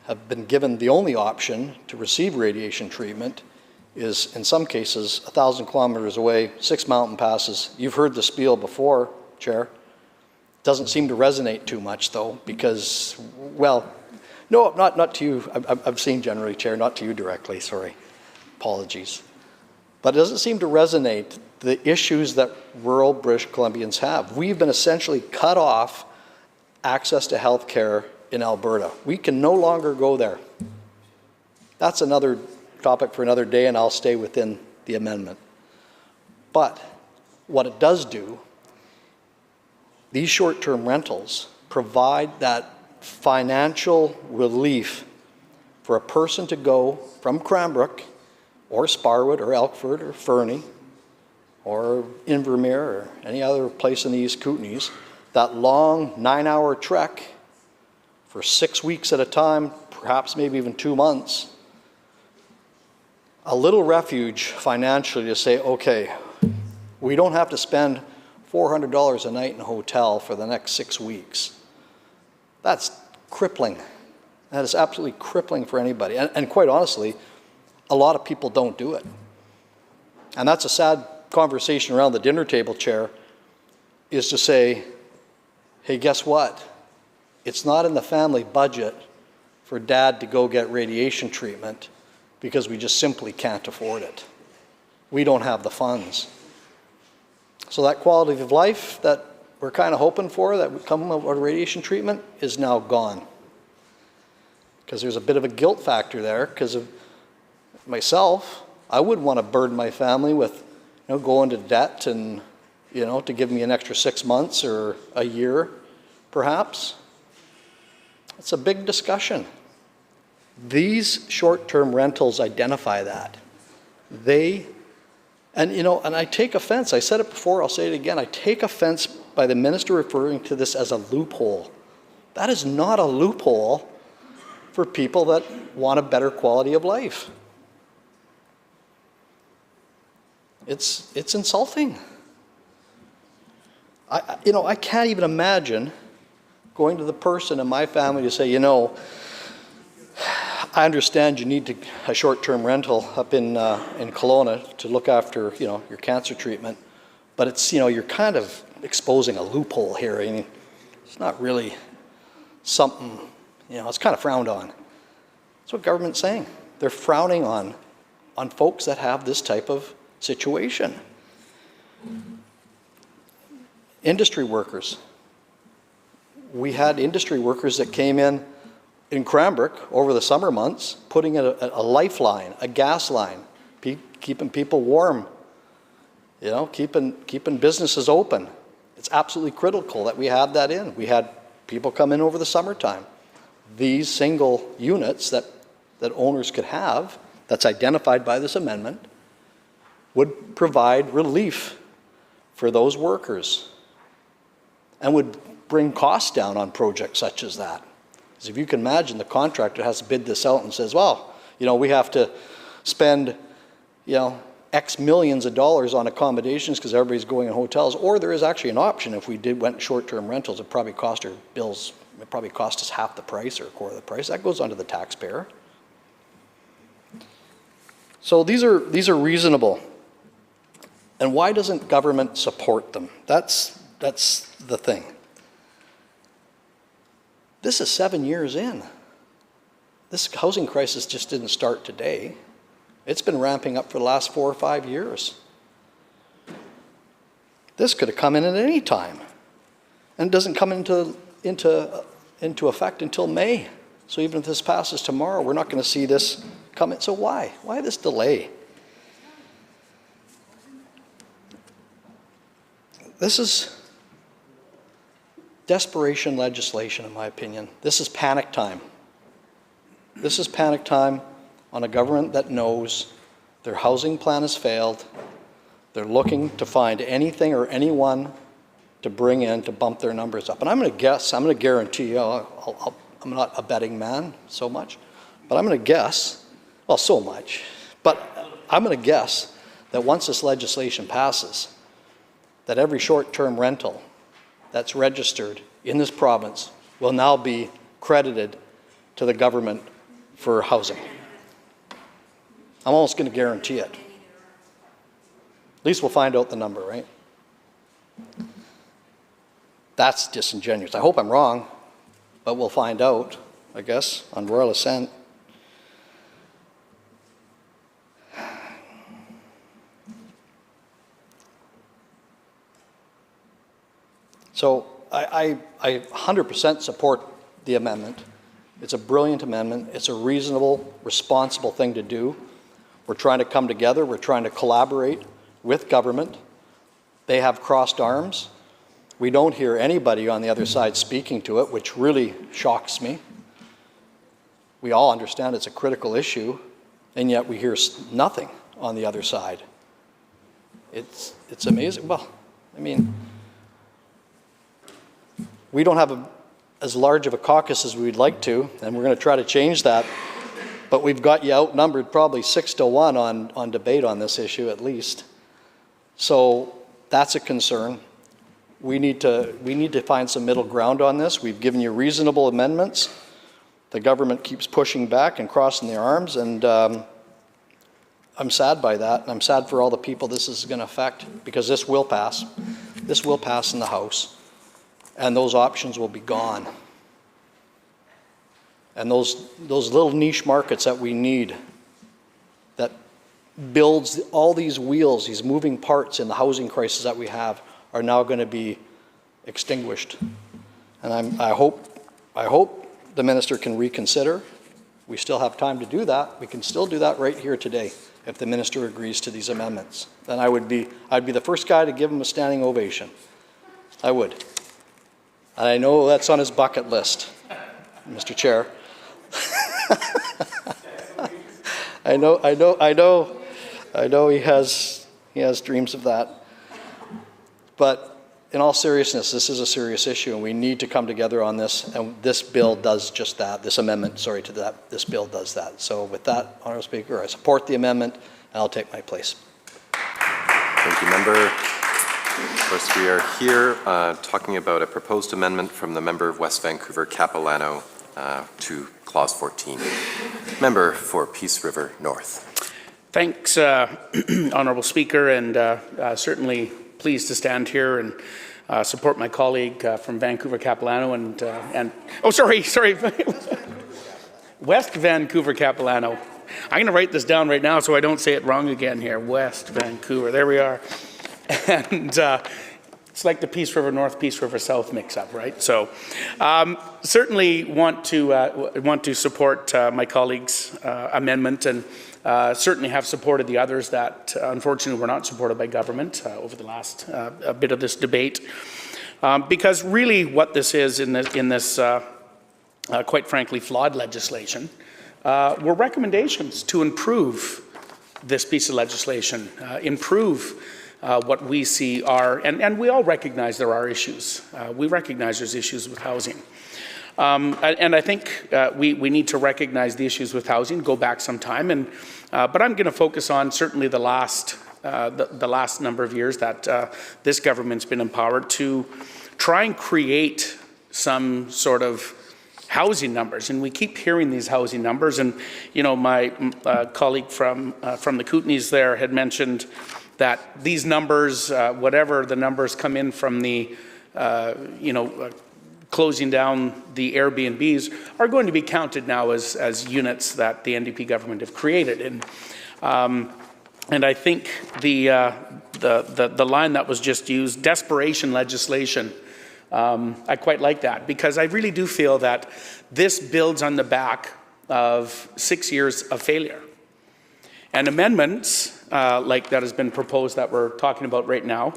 have been given the only option to receive radiation treatment is, in some cases, 1,000 kilometers away, 6 mountain passes. You've heard the spiel before, Chair. Doesn't seem to resonate too much, though, because, well, no, not to you. I've seen generally, Chair, not to you directly, sorry. Apologies. But it doesn't seem to resonate the issues that rural British Columbians have. We've been essentially cut off access to health care in Alberta. We can no longer go there. That's another topic for another day, and I'll stay within the amendment. But what it does do, these short-term rentals provide that financial relief for a person to go from Cranbrook or Sparwood or Elkford or Fernie or Invermere or any other place in the East Kootenays, that long 9-hour trek for 6 weeks at a time, perhaps maybe even 2 months, a little refuge financially to say, okay, we don't have to spend $400 a night in a hotel for the next 6 weeks. That's crippling. That is absolutely crippling for anybody. And quite honestly, a lot of people don't do it. And that's a sad conversation around the dinner table, Chair, is to say, hey, guess what? It's not in the family budget for Dad to go get radiation treatment because we just simply can't afford it. We don't have the funds. So that quality of life that we're kind of hoping for that would come out of radiation treatment is now gone. Because there's a bit of a guilt factor there because of myself. I wouldn't want to burden my family with going to debt and to give me an extra 6 months or a year perhaps. It's a big discussion. These short-term rentals identify that. And I take offense. I said it before, I'll say it again. I take offense by the minister referring to this as a loophole. That is not a loophole for people that want a better quality of life. It's insulting. I can't even imagine going to the person in my family to say, I understand you need a short-term rental up in Kelowna to look after, your cancer treatment, but it's, you're kind of exposing a loophole here. I mean, it's not really something, it's kind of frowned on. That's what government's saying. They're frowning on folks that have this type of situation. Industry workers. We had industry workers that came in Cranbrook over the summer months, putting in a lifeline, a gas line, keeping people warm, keeping businesses open. It's absolutely critical that we had that in. We had people come in over the summertime. These single units that owners could have, that's identified by this amendment, would provide relief for those workers and would bring costs down on projects such as that. Because if you can imagine, the contractor has to bid this out and says, well, we have to spend, X millions of dollars on accommodations because everybody's going in hotels, or there is actually an option if we went short-term rentals, it probably cost us half the price or a quarter of the price. That goes onto the taxpayer. So these are reasonable. And why doesn't government support them? That's the thing. This is 7 years in. This housing crisis just didn't start today. It's been ramping up for the last 4 or 5 years. This could have come in at any time. And it doesn't come into effect until May. So even if this passes tomorrow, we're not going to see this come in. So why? Why this delay? This is desperation legislation, in my opinion. This is panic time. This is panic time on a government that knows their housing plan has failed. They're looking to find anything or anyone to bring in to bump their numbers up. And I'm going to guarantee you, I'm not a betting man so much, but I'm going to guess, well, so much, but I'm going to guess that once this legislation passes, that every short-term rental that's registered in this province will now be credited to the government for housing. I'm almost going to guarantee it. At least we'll find out the number, right? That's disingenuous. I hope I'm wrong, but we'll find out, I guess, on royal assent. So I 100% support the amendment. It's a brilliant amendment. It's a reasonable, responsible thing to do. We're trying to come together. We're trying to collaborate with government. They have crossed arms. We don't hear anybody on the other side speaking to it, which really shocks me. We all understand it's a critical issue, and yet we hear nothing on the other side. It's amazing. Well, I mean, we don't have as large of a caucus as we'd like to, and we're going to try to change that. But we've got you outnumbered probably 6-1 on debate on this issue at least. So that's a concern. We need to find some middle ground on this. We've given you reasonable amendments. The government keeps pushing back and crossing their arms, and I'm sad by that. And I'm sad for all the people this is going to affect, because this will pass. This will pass in the House. And those options will be gone. And those little niche markets that we need builds all these wheels, these moving parts in the housing crisis that we have are now going to be extinguished. And I hope the minister can reconsider. We still have time to do that. We can still do that right here today if the minister agrees to these amendments. Then I'd be the first guy to give him a standing ovation. I would. And I know that's on his bucket list, Mr. Chair. I know he has dreams of that. But in all seriousness, this is a serious issue, and we need to come together on this, and this bill does just that. This amendment, sorry, to that, this bill does that. So with that, Honourable Speaker, I support the amendment, and I'll take my place. Thank you, member. Of course, we are here talking about a proposed amendment from the member of West Vancouver Capilano to Clause 14. Member for Peace River North. Thanks, Honourable Speaker, and certainly pleased to stand here and support my colleague from Vancouver Capilano and sorry, West Vancouver Capilano. I'm going to write this down right now so I don't say it wrong again here. West Vancouver, there we are. And it's like the Peace River North, Peace River South mix-up, right? So certainly want to support my colleague's amendment, and certainly have supported the others that unfortunately were not supported by government over the last bit of this debate. Because really what this is in this quite frankly flawed legislation were recommendations to improve this piece of legislation, improve what we see are, and we all recognize there are issues. We recognize there's issues with housing. And I think we need to recognize the issues with housing, go back some time, but I'm going to focus on certainly the last number of years that this government's been empowered to try and create some sort of housing numbers. And we keep hearing these housing numbers, and my colleague from the Kootenays there had mentioned that these numbers, whatever the numbers come in from the closing down the Airbnbs, are going to be counted now as units that the NDP government have created. And I think the line that was just used, desperation legislation, I quite like that, because I really do feel that this builds on the back of 6 years of failure. And amendments like that has been proposed that we're talking about right now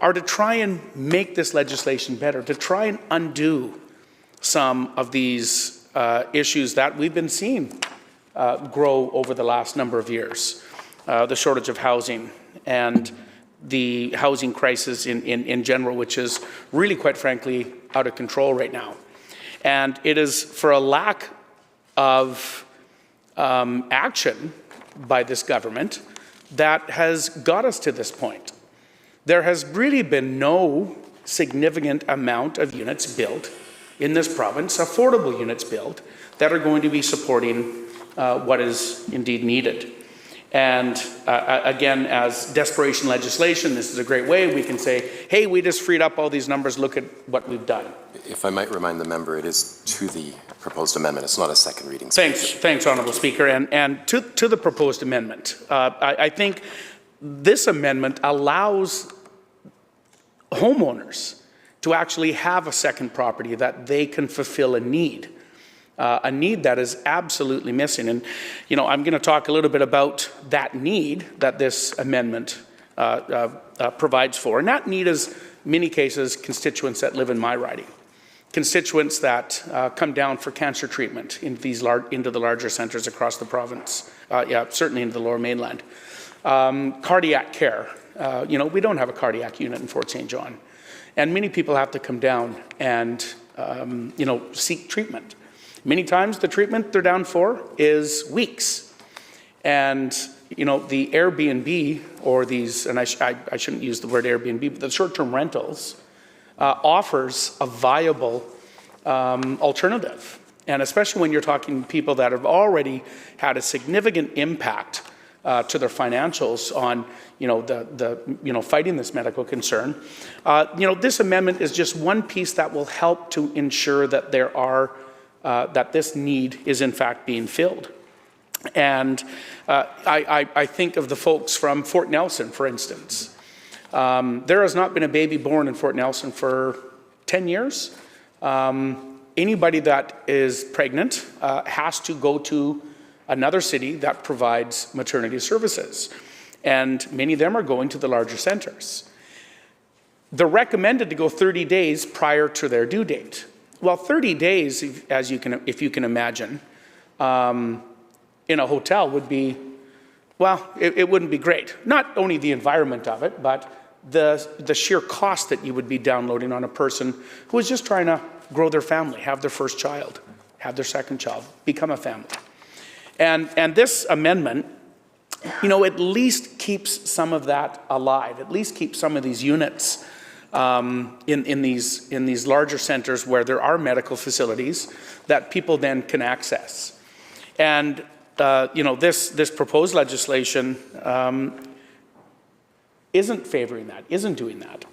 are to try and make this legislation better, to try and undo some of these issues that we've been seeing grow over the last number of years. The shortage of housing and the housing crisis in general, which is really, quite frankly, out of control right now. And it is for a lack of action by this government that has got us to this point. There has really been no significant amount of units built in this province, affordable units built, that are going to be supporting what is indeed needed. And again, as desperation legislation, this is a great way we can say, hey, we just freed up all these numbers, look at what we've done. If I might remind the member, it is to the proposed amendment. It's not a second reading speech. Thanks, Honourable Speaker. And to the proposed amendment, I think this amendment allows homeowners to actually have a second property that they can fulfill a need that is absolutely missing. And, I'm going to talk a little bit about that need that this amendment provides for. And that need is, in many cases, constituents that live in my riding, constituents that come down for cancer treatment into the larger centres across the province, certainly into the Lower Mainland. Cardiac care. We don't have a cardiac unit in Fort St. John. And many people have to come down and, seek treatment. Many times the treatment they're down for is weeks. And, the Airbnb or these, and I shouldn't use the word Airbnb, but the short-term rentals offers a viable alternative. And especially when you're talking people that have already had a significant impact to their financials on, fighting this medical concern. This amendment is just one piece that will help to ensure that that this need is in fact being filled. And I think of the folks from Fort Nelson, for instance. There has not been a baby born in Fort Nelson for 10 years. Anybody that is pregnant has to go to another city that provides maternity services. And many of them are going to the larger centers. They're recommended to go 30 days prior to their due date. Well, 30 days, if you can imagine, in a hotel would be, well, it wouldn't be great. Not only the environment of it, but the sheer cost that you would be downloading on a person who is just trying to grow their family, have their first child, have their second child, become a family. And this amendment, at least keeps some of that alive, at least keeps some of these units in these larger centers where there are medical facilities that people then can access. And this proposed legislation isn't favoring that, isn't doing that.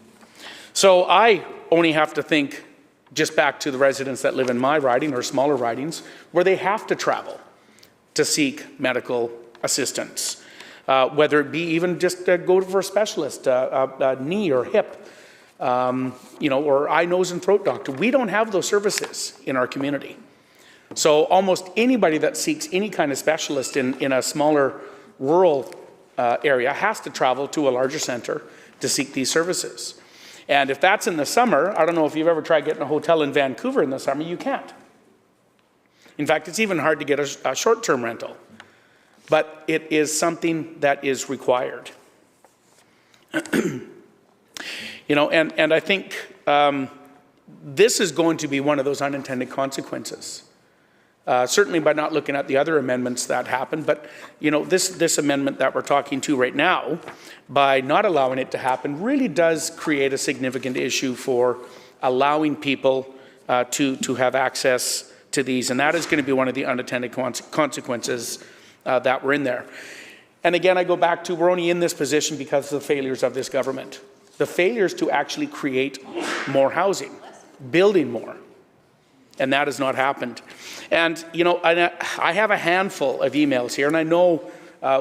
So I only have to think just back to the residents that live in my riding or smaller ridings where they have to travel to seek medical assistance, whether it be even just go for a specialist, a knee or hip, or eye, nose, and throat doctor. We don't have those services in our community. So almost anybody that seeks any kind of specialist in a smaller rural area has to travel to a larger center to seek these services. And if that's in the summer, I don't know if you've ever tried getting a hotel in Vancouver in the summer, you can't. In fact, it's even hard to get a short-term rental. But it is something that is required. And I think this is going to be one of those unintended consequences. Certainly by not looking at the other amendments that happened, but this amendment that we're talking to right now, by not allowing it to happen, really does create a significant issue for allowing people to have access to these, and that is going to be one of the unintended consequences that were in there. And again, I go back to we're only in this position because of the failures of this government. The failures to actually create more housing, building more. And that has not happened. And, I have a handful of emails here, and I know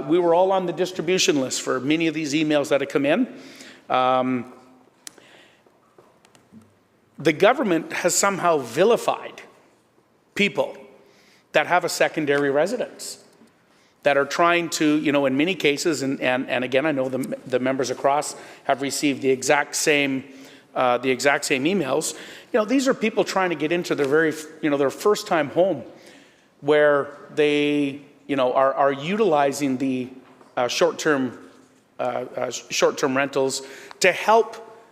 we were all on the distribution list for many of these emails that have come in. The government has somehow vilified people that have a secondary residence, that are trying to, in many cases, and again, I know the members across have received the exact same emails. These are people trying to get into their their first time home, where they, are utilizing the short-term rentals to help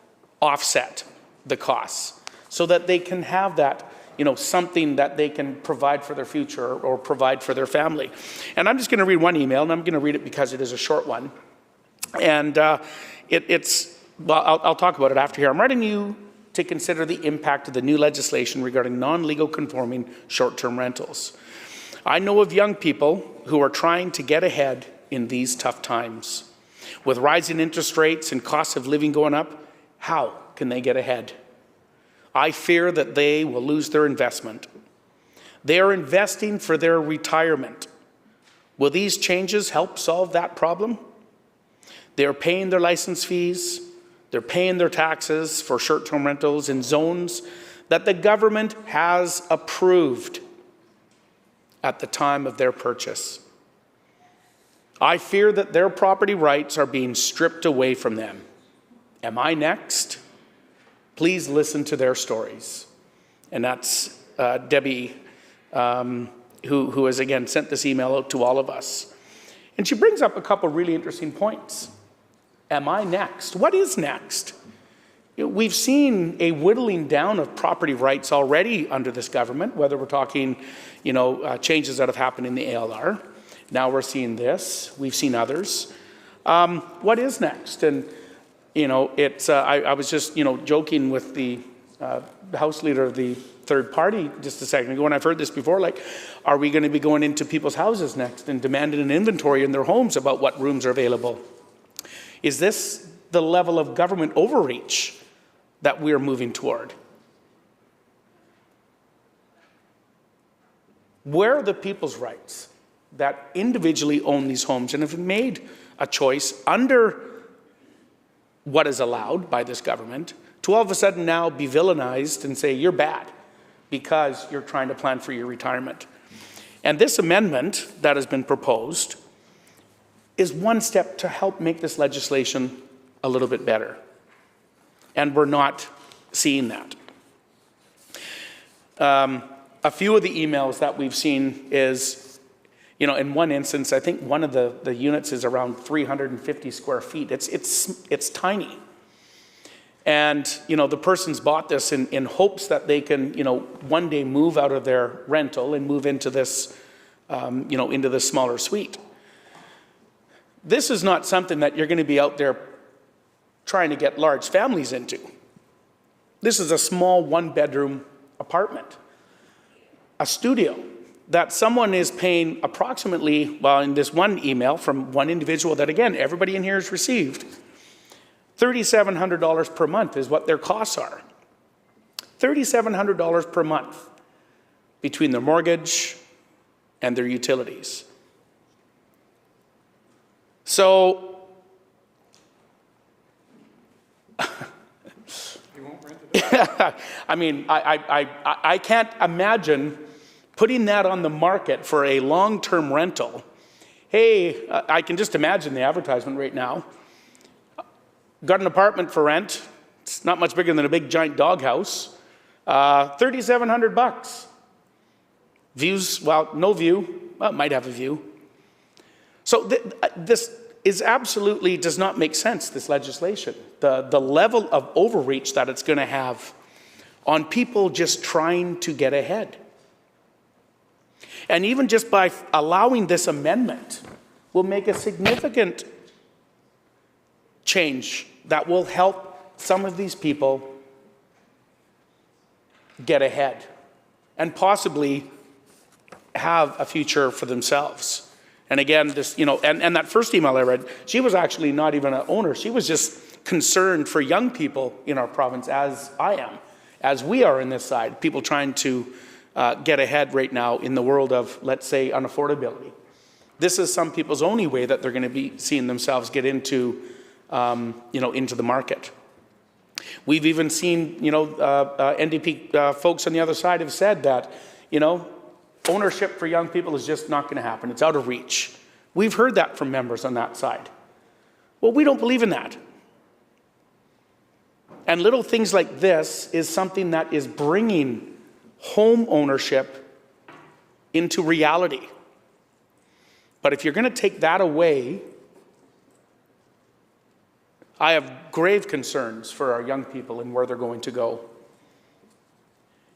offset the costs, so that they can have that, something that they can provide for their future or provide for their family. And I'm just going to read one email, and I'm going to read it because it is a short one. And I'll talk about it after here. I'm writing you to consider the impact of the new legislation regarding non-legal conforming short-term rentals. I know of young people who are trying to get ahead in these tough times. With rising interest rates and costs of living going up, how can they get ahead? I fear that they will lose their investment. They are investing for their retirement. Will these changes help solve that problem? They are paying their license fees. They're paying their taxes for short-term rentals in zones that the government has approved at the time of their purchase. I fear that their property rights are being stripped away from them. Am I next? Please listen to their stories. And that's Debbie, who has again sent this email out to all of us. And she brings up a couple really interesting points. Am I next? What is next? We've seen a whittling down of property rights already under this government, whether we're talking, changes that have happened in the ALR. Now we're seeing this. We've seen others. What is next? And, I was just, joking with the House Leader of the third party just a second ago, and I've heard this before, are we going to be going into people's houses next and demanding an inventory in their homes about what rooms are available? Is this the level of government overreach that we're moving toward? Where are the people's rights? that individually own these homes and have made a choice under what is allowed by this government to all of a sudden now be villainized and say you're bad because you're trying to plan for your retirement. And this amendment that has been proposed is one step to help make this legislation a little bit better. And we're not seeing that. A few of the emails that we've seen is, you know, in one instance, I think one of the units is around 350 square feet. It's tiny. And, you know, the person's bought this in hopes that they can, you know, one day move out of their rental and move into this, you know, into this smaller suite. This is not something that you're going to be out there trying to get large families into. This is a small one-bedroom apartment, a studio that someone is paying approximately, well, in this one email from one individual that, again, everybody in here has received, $3,700 per month is what their costs are. $3,700 per month between their mortgage and their utilities. So, I mean, I can't imagine putting that on the market for a long-term rental. Hey, I can just imagine the advertisement right now. Got an apartment for rent. It's not much bigger than a big giant doghouse. $3,700. Views, well, no view. Well, it might have a view. So this is absolutely does not make sense, this legislation. The level of overreach that it's going to have on people just trying to get ahead. And even just by allowing this amendment will make a significant change that will help some of these people get ahead and possibly have a future for themselves. And again, this, you know, and that first email I read, she was actually not even an owner. She was just concerned for young people in our province, as I am, as we are in this side, people trying to get ahead right now in the world of, let's say, unaffordability. This is some people's only way that they're going to be seeing themselves get into, you know, into the market. We've even seen, you know, NDP folks on the other side have said that, you know, ownership for young people is just not going to happen. It's out of reach. We've heard that from members on that side. Well, we don't believe in that. And little things like this is something that is bringing home ownership into reality. But if you're going to take that away, I have grave concerns for our young people and where they're going to go.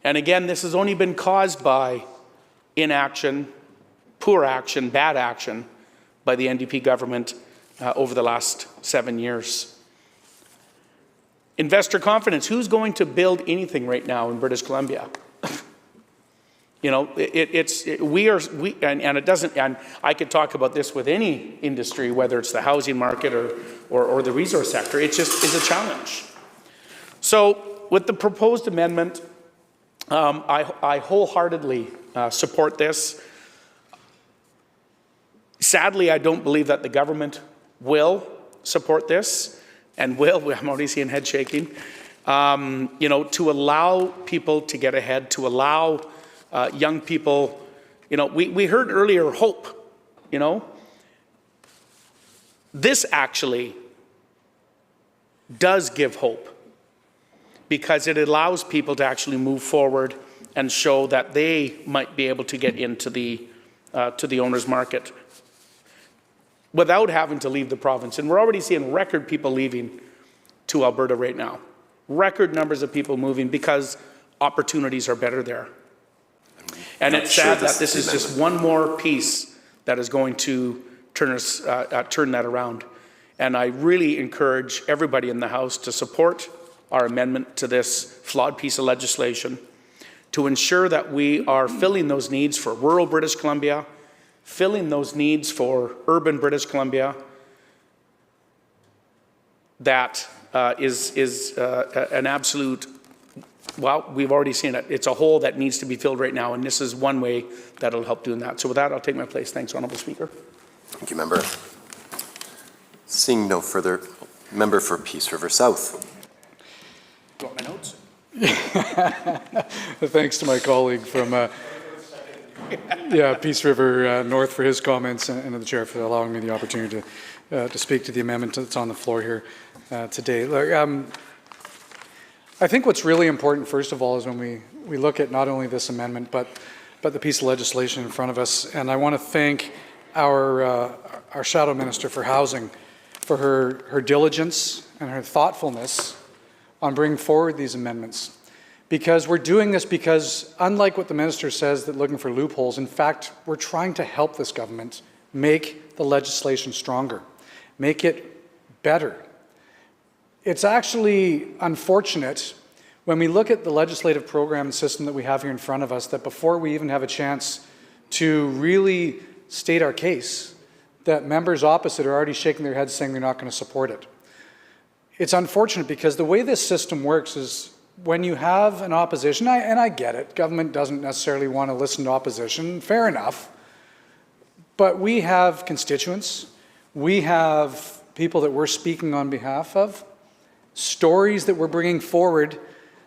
And again, this has only been caused by inaction, poor action, bad action by the NDP government over the last 7 years. Investor confidence. Who's going to build anything right now in British Columbia? You know, and it doesn't, and I could talk about this with any industry, whether it's the housing market or the resource sector. It just is a challenge. So with the proposed amendment, I wholeheartedly support this. Sadly, I don't believe that the government will support this and will, I'm already seeing head shaking, you know, to allow people to get ahead, to allow young people, you know, we heard earlier hope, you know. This actually does give hope because it allows people to actually move forward and show that they might be able to get into the owner's market without having to leave the province. And we're already seeing record people leaving to Alberta right now. Record numbers of people moving because opportunities are better there. And it's sad that this is just one more piece that is going to turn that around. And I really encourage everybody in the House to support our amendment to this flawed piece of legislation to ensure that we are filling those needs for rural British Columbia, filling those needs for urban British Columbia. That is an absolute Well, we've already seen it. It's a hole that needs to be filled right now, and this is one way that'll help doing that. So with that, I'll take my place. Thanks, Honourable Speaker. Thank you, member. Seeing no further, member for Peace River South. Got my notes? Thanks to my colleague from Peace River North for his comments, and to the chair for allowing me the opportunity to speak to the amendment that's on the floor here today. Look, I think what's really important, first of all, is when we look at not only this amendment, but the piece of legislation in front of us. And I want to thank our Shadow Minister for Housing for her diligence and her thoughtfulness on bringing forward these amendments. Because we're doing this because, unlike what the minister says, that looking for loopholes, in fact, we're trying to help this government make the legislation stronger, make it better. It's actually unfortunate when we look at the legislative program and system that we have here in front of us, that before we even have a chance to really state our case, that members opposite are already shaking their heads saying they're not going to support it. It's unfortunate because the way this system works is when you have an opposition, and I get it, government doesn't necessarily want to listen to opposition, fair enough, but we have constituents, we have people that we're speaking on behalf of, stories that we're bringing forward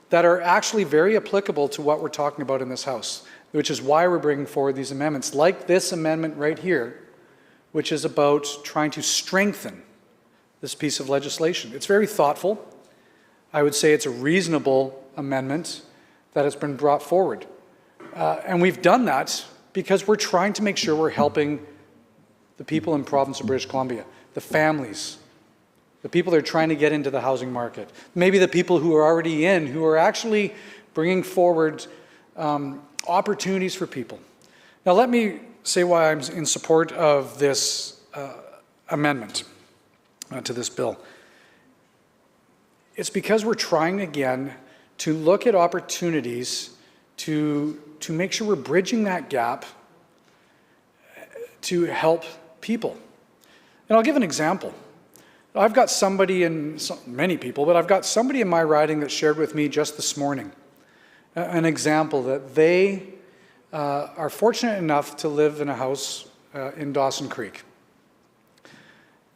that are actually very applicable to what we're talking about in this House, which is why we're bringing forward these amendments, like this amendment right here, which is about trying to strengthen this piece of legislation. It's very thoughtful. I would say it's a reasonable amendment that has been brought forward. And we've done that because we're trying to make sure we're helping the people in the province of British Columbia, the families, the people that are trying to get into the housing market, maybe the people who are already in, who are actually bringing forward opportunities for people. Now, let me say why I'm in support of this amendment to this bill. It's because we're trying again to look at opportunities to make sure we're bridging that gap to help people. And I'll give an example. I've got somebody many people, but I've got somebody in my riding that shared with me just this morning an example that they are fortunate enough to live in a house in Dawson Creek.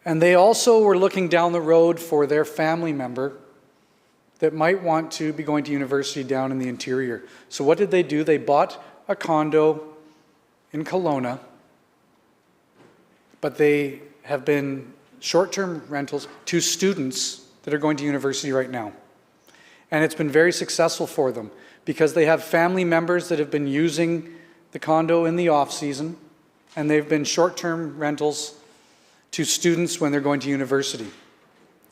And they also were looking down the road for their family member that might want to be going to university down in the interior. So what did they do? They bought a condo in Kelowna, but they have been short-term rentals to students that are going to university right now. And it's been very successful for them because they have family members that have been using the condo in the off-season, and they've been short-term rentals to students when they're going to university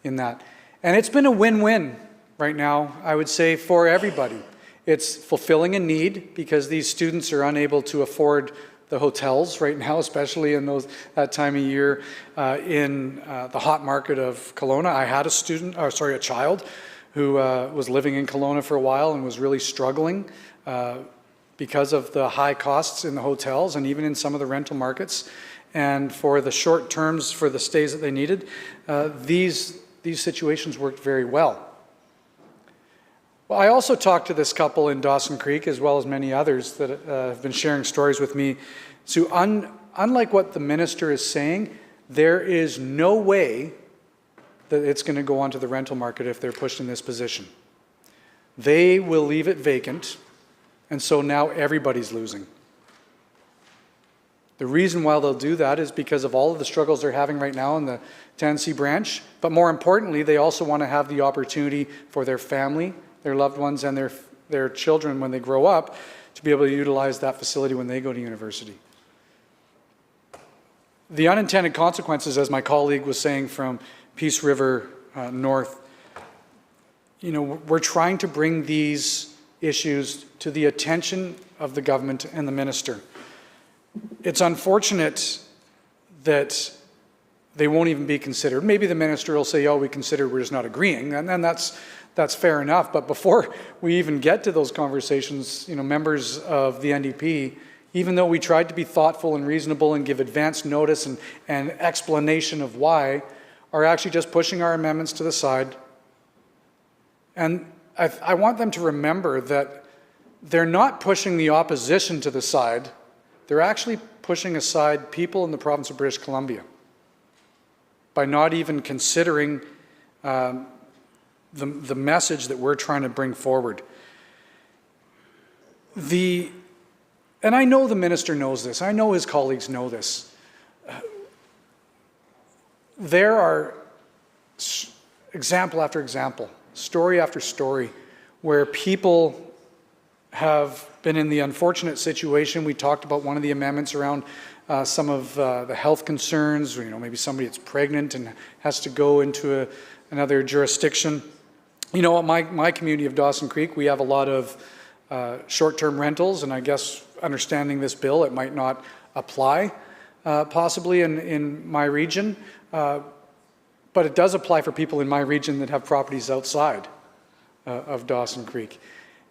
in that. And it's been a win-win right now, I would say, for everybody. It's fulfilling a need because these students are unable to afford the hotels right now, especially in that time of year in the hot market of Kelowna. I had a child who was living in Kelowna for a while and was really struggling because of the high costs in the hotels and even in some of the rental markets. And for the short terms, for the stays that they needed, these situations worked very well. Well, I also talked to this couple in Dawson Creek, as well as many others that have been sharing stories with me. So unlike what the minister is saying, there is no way that it's going to go onto the rental market if they're pushed in this position. They will leave it vacant, and so now everybody's losing. The reason why they'll do that is because of all of the struggles they're having right now in the Tennessee branch, but more importantly, they also want to have the opportunity for their family, their loved ones, and their children when they grow up to be able to utilize that facility when they go to university. The unintended consequences, as my colleague was saying from Peace River North, we're trying to bring these issues to the attention of the government and the minister. It's unfortunate that they won't even be considered. Maybe the minister will say, we consider, we're just not agreeing, and then that's fair enough. But before we even get to those conversations, members of the NDP, even though we tried to be thoughtful and reasonable and give advance notice and explanation of why, are actually just pushing our amendments to the side. And I want them to remember that they're not pushing the opposition to the side. They're actually pushing aside people in the province of British Columbia by not even considering the message that we're trying to bring forward. And I know the minister knows this. I know his colleagues know this. There are example after example, story after story, where people have been in the unfortunate situation. We talked about one of the amendments around some of the health concerns, maybe somebody that's pregnant and has to go into another jurisdiction. My community of Dawson Creek, we have a lot of short-term rentals, and I guess understanding this bill, it might not apply possibly in my region, but it does apply for people in my region that have properties outside of Dawson Creek.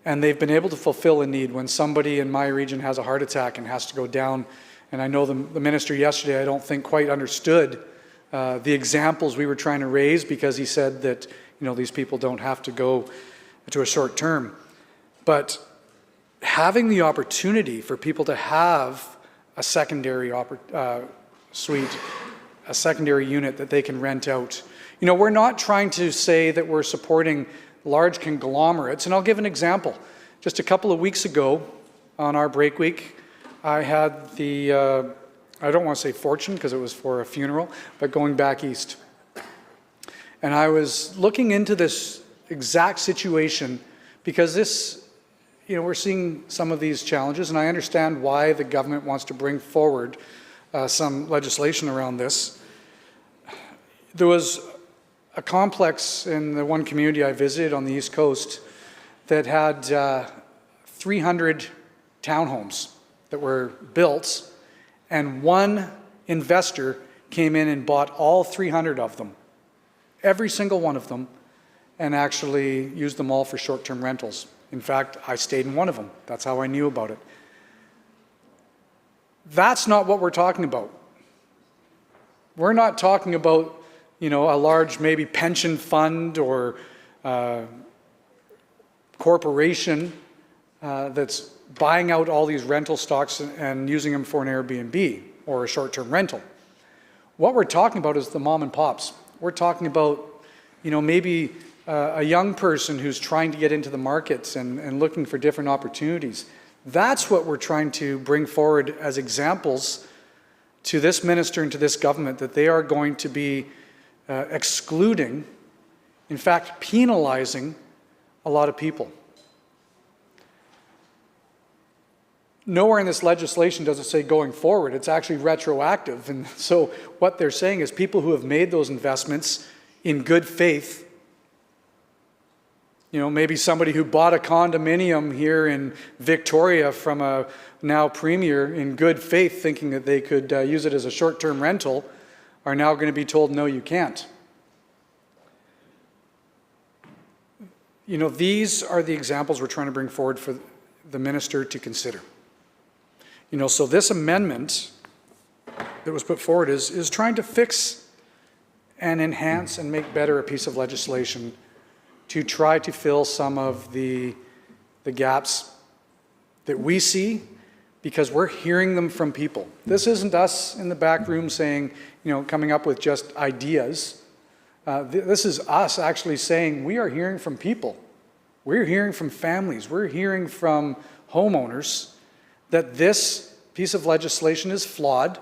And they've been able to fulfill a need when somebody in my region has a heart attack and has to go down. And I know the minister yesterday, I don't think quite understood the examples we were trying to raise, because he said that these people don't have to go to a short term. But having the opportunity for people to have a secondary suite, a secondary unit that they can rent out. We're not trying to say that we're supporting large conglomerates, and I'll give an example. Just a couple of weeks ago on our break week, I had the, I don't want to say fortune because it was for a funeral, but going back east. And I was looking into this exact situation because this, we're seeing some of these challenges, and I understand why the government wants to bring forward some legislation around this. There was a complex in the one community I visited on the East Coast that had 300 townhomes that were built, and one investor came in and bought all 300 of them, every single one of them, and actually used them all for short-term rentals. In fact, I stayed in one of them. That's how I knew about it. That's not what we're talking about. We're not talking about, a large maybe pension fund or corporation that's buying out all these rental stocks and using them for an Airbnb or a short-term rental. What we're talking about is the mom and pops. We're talking about, maybe a young person who's trying to get into the markets and looking for different opportunities. That's what we're trying to bring forward as examples to this minister and to this government, that they are going to be excluding, in fact, penalizing a lot of people. Nowhere in this legislation does it say going forward. It's actually retroactive. And so what they're saying is people who have made those investments in good faith, maybe somebody who bought a condominium here in Victoria from a now premier in good faith, thinking that they could use it as a short-term rental, are now going to be told, no, you can't. These are the examples we're trying to bring forward for the minister to consider. So this amendment that was put forward is trying to fix and enhance and make better a piece of legislation to try to fill some of the gaps that we see, because we're hearing them from people. This isn't us in the back room saying, coming up with just ideas. This is us actually saying we are hearing from people. We're hearing from families. We're hearing from homeowners that this piece of legislation is flawed,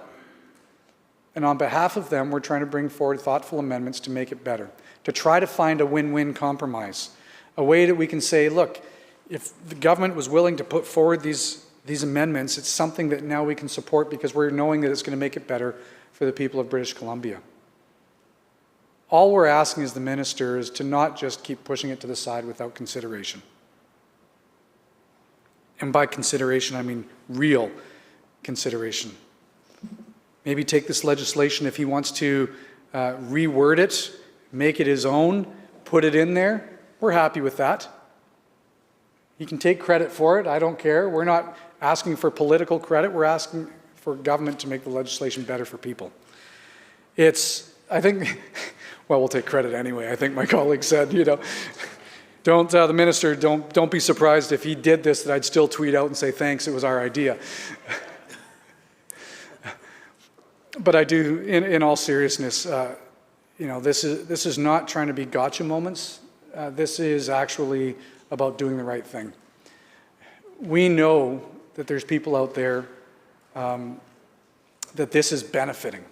and on behalf of them, we're trying to bring forward thoughtful amendments to make it better, to try to find a win-win compromise, a way that we can say, look, if the government was willing to put forward these amendments, it's something that now we can support because we're knowing that it's going to make it better for the people of British Columbia. All we're asking as the minister is to not just keep pushing it to the side without consideration. And by consideration, I mean real consideration. Maybe take this legislation, if he wants to reword it, make it his own, put it in there, we're happy with that. He can take credit for it, I don't care. We're not asking for political credit, we're asking for government to make the legislation better for people. I think, well, we'll take credit anyway. I think my colleague said, the minister, don't be surprised if he did this, that I'd still tweet out and say, thanks, it was our idea. But I do, in all seriousness, this is not trying to be gotcha moments. This is actually about doing the right thing. We know that there's people out there that this is benefiting.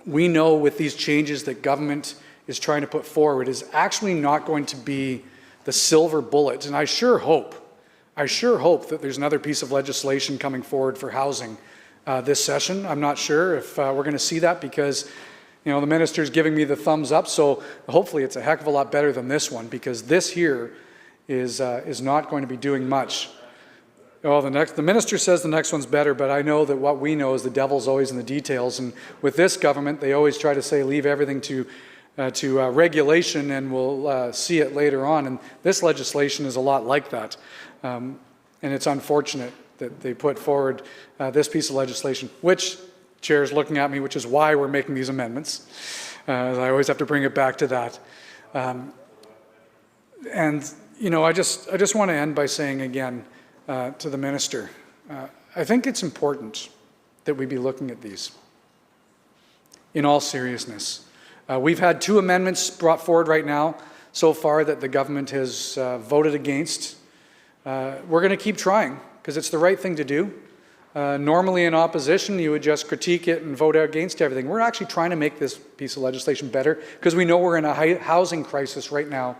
We know with these changes that government is trying to put forward is actually not going to be the silver bullet. And I sure hope that there's another piece of legislation coming forward for housing this session. I'm not sure if we're going to see that because, the minister's giving me the thumbs up. So hopefully it's a heck of a lot better than this one, because this here is not going to be doing much. Well, the minister says the next one's better, but I know that what we know is the devil's always in the details. And with this government, they always try to say leave everything to regulation and we'll see it later on. And this legislation is a lot like that. And it's unfortunate that they put forward this piece of legislation, which, Chair is looking at me, which is why we're making these amendments. I always have to bring it back to that. I just want to end by saying again to the minister, I think it's important that we be looking at these in all seriousness. We've had 2 amendments brought forward right now so far that the government has voted against. We're going to keep trying because it's the right thing to do. Normally in opposition, you would just critique it and vote against everything. We're actually trying to make this piece of legislation better because we know we're in a housing crisis right now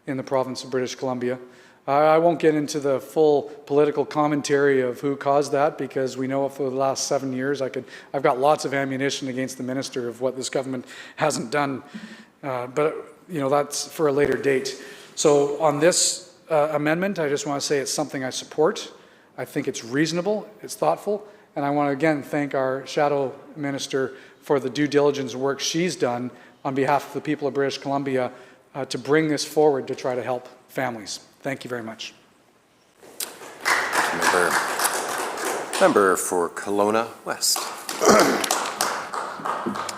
in the province of British Columbia. I won't get into the full political commentary of who caused that because we know for the last 7 years I've got lots of ammunition against the minister of what this government hasn't done. But that's for a later date. So on this amendment, I just want to say it's something I support. I think it's reasonable, it's thoughtful, and I want to again thank our shadow minister for the due diligence work she's done on behalf of the people of British Columbia to bring this forward to try to help families. Thank you very much. Member for Kelowna West.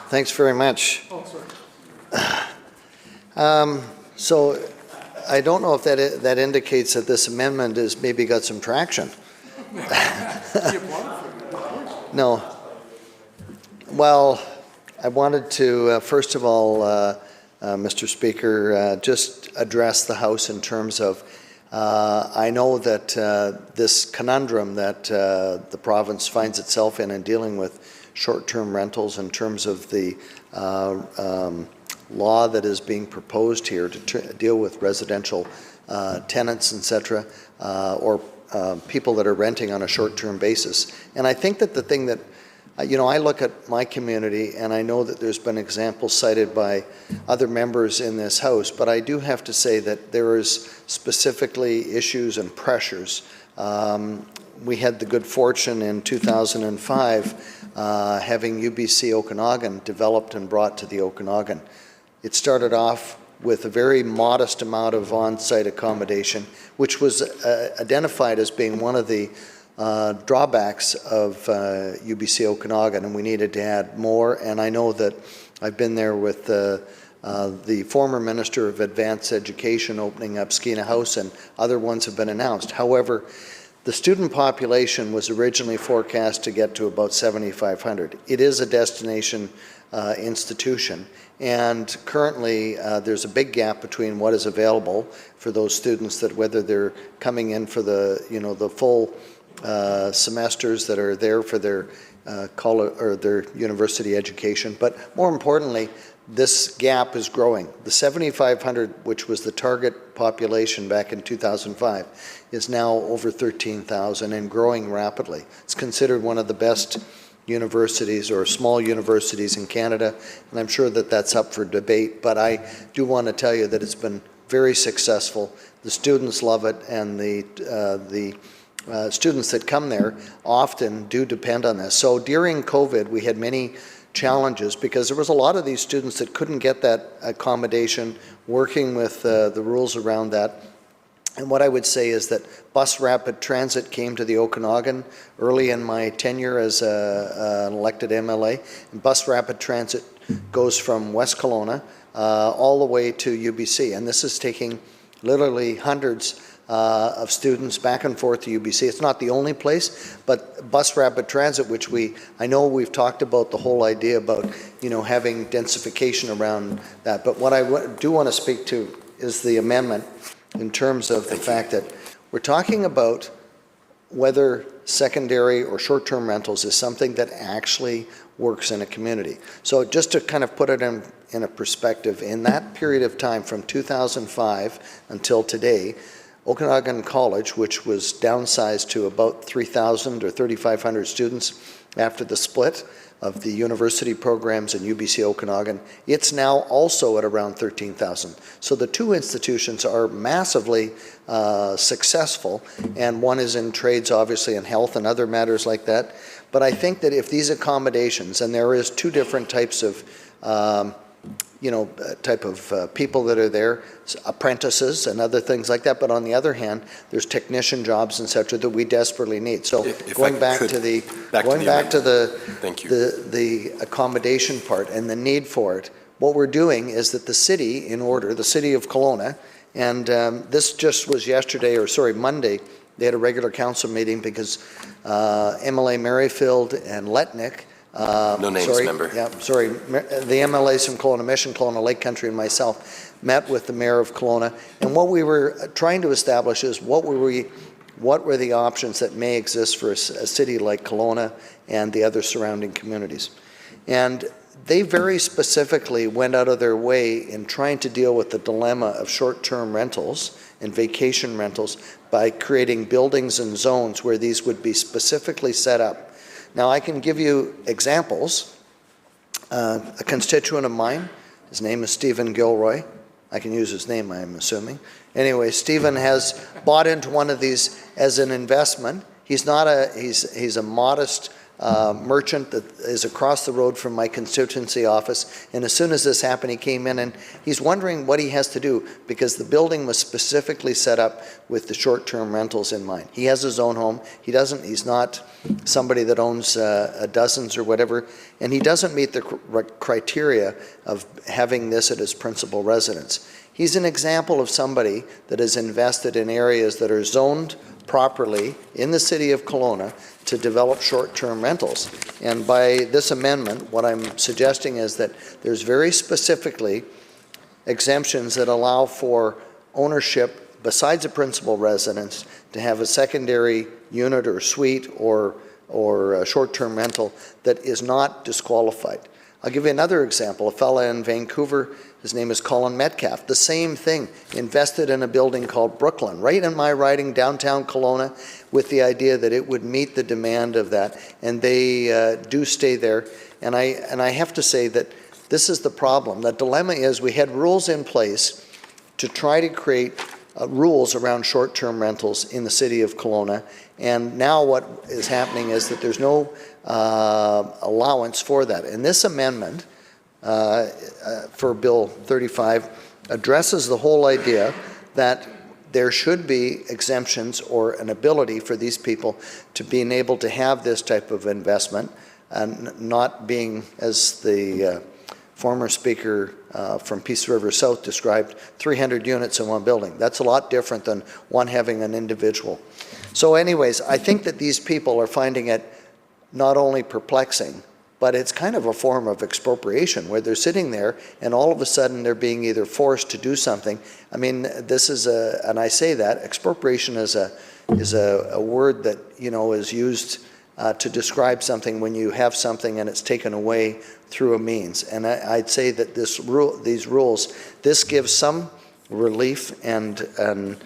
Thanks very much. Oh, sorry. So I don't know if that indicates that this amendment has maybe got some traction. No. Well, I wanted to, first of all, Mr. Speaker, just address the House in terms of, I know that this conundrum that the province finds itself in dealing with short-term rentals in terms of the law that is being proposed here to deal with residential tenants, etc., or people that are renting on a short-term basis. And I think that the thing that, I look at my community and I know that there's been examples cited by other members in this House, but I do have to say that there is specifically issues and pressures. We had the good fortune in 2005 having UBC Okanagan developed and brought to the Okanagan. It started off with a very modest amount of on-site accommodation, which was identified as being one of the drawbacks of UBC Okanagan, and we needed to add more. And I know that I've been there with the former Minister of Advanced Education opening up Skeena House, and other ones have been announced. However, the student population was originally forecast to get to about 7,500. It is a destination institution, and currently there's a big gap between what is available for those students, that whether they're coming in for the full semesters that are there for their college or their university education, but more importantly, this gap is growing. The 7,500, which was the target population back in 2005, is now over 13,000 and growing rapidly. It's considered one of the best universities or small universities in Canada, and I'm sure that that's up for debate, but I do want to tell you that it's been very successful. The students love it, and the students that come there often do depend on this. So during COVID, we had many challenges because there was a lot of these students that couldn't get that accommodation, working with the rules around that. And what I would say is that bus rapid transit came to the Okanagan early in my tenure as an elected MLA. And bus rapid transit goes from West Kelowna all the way to UBC. And this is taking literally hundreds of students back and forth to UBC. It's not the only place, but bus rapid transit, which I know we've talked about the whole idea about, having densification around that. But what I do want to speak to is the amendment in terms of the fact that we're talking about whether secondary or short-term rentals is something that actually works in a community. So just to kind of put it in a perspective, in that period of time from 2005 until today, Okanagan College, which was downsized to about 3,000 or 3,500 students after the split of the university programs in UBC Okanagan, it's now also at around 13,000. So the two institutions are massively successful, and one is in trades, obviously, and health and other matters like that. But I think that if these accommodations, and there is two different types of people that are there, apprentices and other things like that. But on the other hand, there's technician jobs, et cetera, that we desperately need. So going back to the accommodation part and the need for it, what we're doing is that the city of Kelowna, and this just was Monday, they had a regular council meeting because MLA Merrifield and Letnick, no names, member. Yeah, sorry. The MLAs from Kelowna Mission, Kelowna Lake Country, and myself met with the mayor of Kelowna, and what we were trying to establish is what were the options that may exist for a city like Kelowna and the other surrounding communities. And they very specifically went out of their way in trying to deal with the dilemma of short-term rentals and vacation rentals by creating buildings and zones where these would be specifically set up. Now, I can give you examples. A constituent of mine, his name is Stephen Gilroy. I can use his name, I'm assuming. Anyway, Stephen has bought into one of these as an investment. He's a modest merchant that is across the road from my constituency office. And as soon as this happened, he came in and he's wondering what he has to do because the building was specifically set up with the short-term rentals in mind. He has his own home. He's not somebody that owns dozens or whatever, and he doesn't meet the criteria of having this at his principal residence. He's an example of somebody that has invested in areas that are zoned properly in the city of Kelowna to develop short-term rentals. And by this amendment, what I'm suggesting is that there's very specifically exemptions that allow for ownership besides a principal residence to have a secondary unit or suite or a short-term rental that is not disqualified. I'll give you another example. A fella in Vancouver, his name is Colin Metcalf. The same thing, invested in a building called Brooklyn, right in my riding, downtown Kelowna, with the idea that it would meet the demand of that. And they do stay there. And I have to say that this is the problem. The dilemma is we had rules in place to try to create rules around short-term rentals in the city of Kelowna. And now what is happening is that there's no allowance for that. And this amendment for Bill 35 addresses the whole idea that there should be exemptions or an ability for these people to being able to have this type of investment and not being, as the former speaker from Peace River South described, 300 units in one building. That's a lot different than one having an individual. So anyways, I think that these people are finding it not only perplexing, but it's kind of a form of expropriation where they're sitting there and all of a sudden they're being either forced to do something. I mean, this is and I say that, expropriation is a word that, is used to describe something when you have something and it's taken away through a means. And I'd say that these rules, this gives some relief and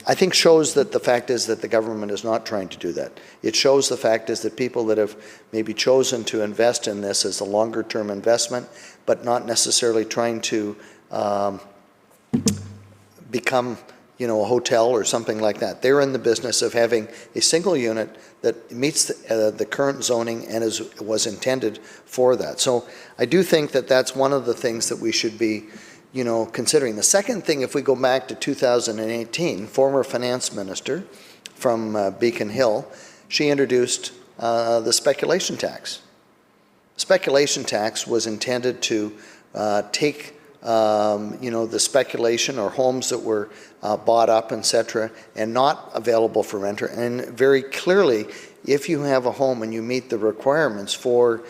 I think shows that the fact is that the government is not trying to do that. It shows the fact is that people that have maybe chosen to invest in this as a longer term investment, but not necessarily trying to become, a hotel or something like that. They're in the business of having a single unit that meets the current zoning and was intended for that. So I do think that that's one of the things that we should be considering. The second thing, if we go back to 2018, former finance minister from Beacon Hill, she introduced the speculation tax. Speculation tax was intended to take the speculation or homes that were bought up, etc., and not available for renter. And very clearly, if you have a home and you meet the requirements for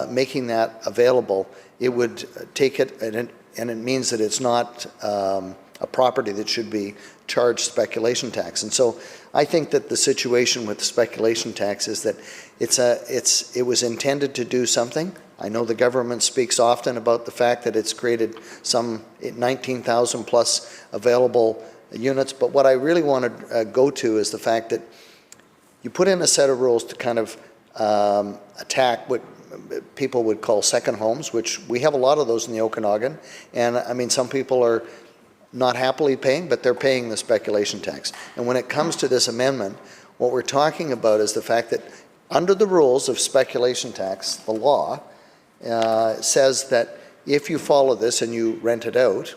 making that available, it would take it, and it means that it's not a property that should be charged speculation tax. And so I think that the situation with the speculation tax is that it was intended to do something. I know the government speaks often about the fact that it's created some 19,000 plus available units, but what I really want to go to is the fact that you put in a set of rules to kind of attack what people would call second homes, which we have a lot of those in the Okanagan, and I mean some people are not happily paying, but they're paying the speculation tax. And when it comes to this amendment, what we're talking about is the fact that under the rules of speculation tax, the law says that if you follow this and you rent it out,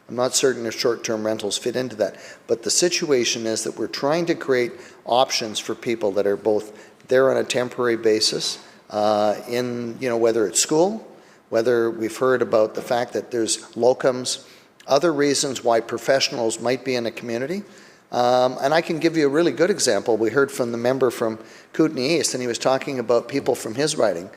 I'm not certain if short-term rentals fit into that, but the situation is that we're trying to create options for people that are both there on a temporary basis, whether it's school, whether we've heard about the fact that there's locums, other reasons why professionals might be in a community. And I can give you a really good example. We heard from the member from Kootenay East, and he was talking about people from his riding.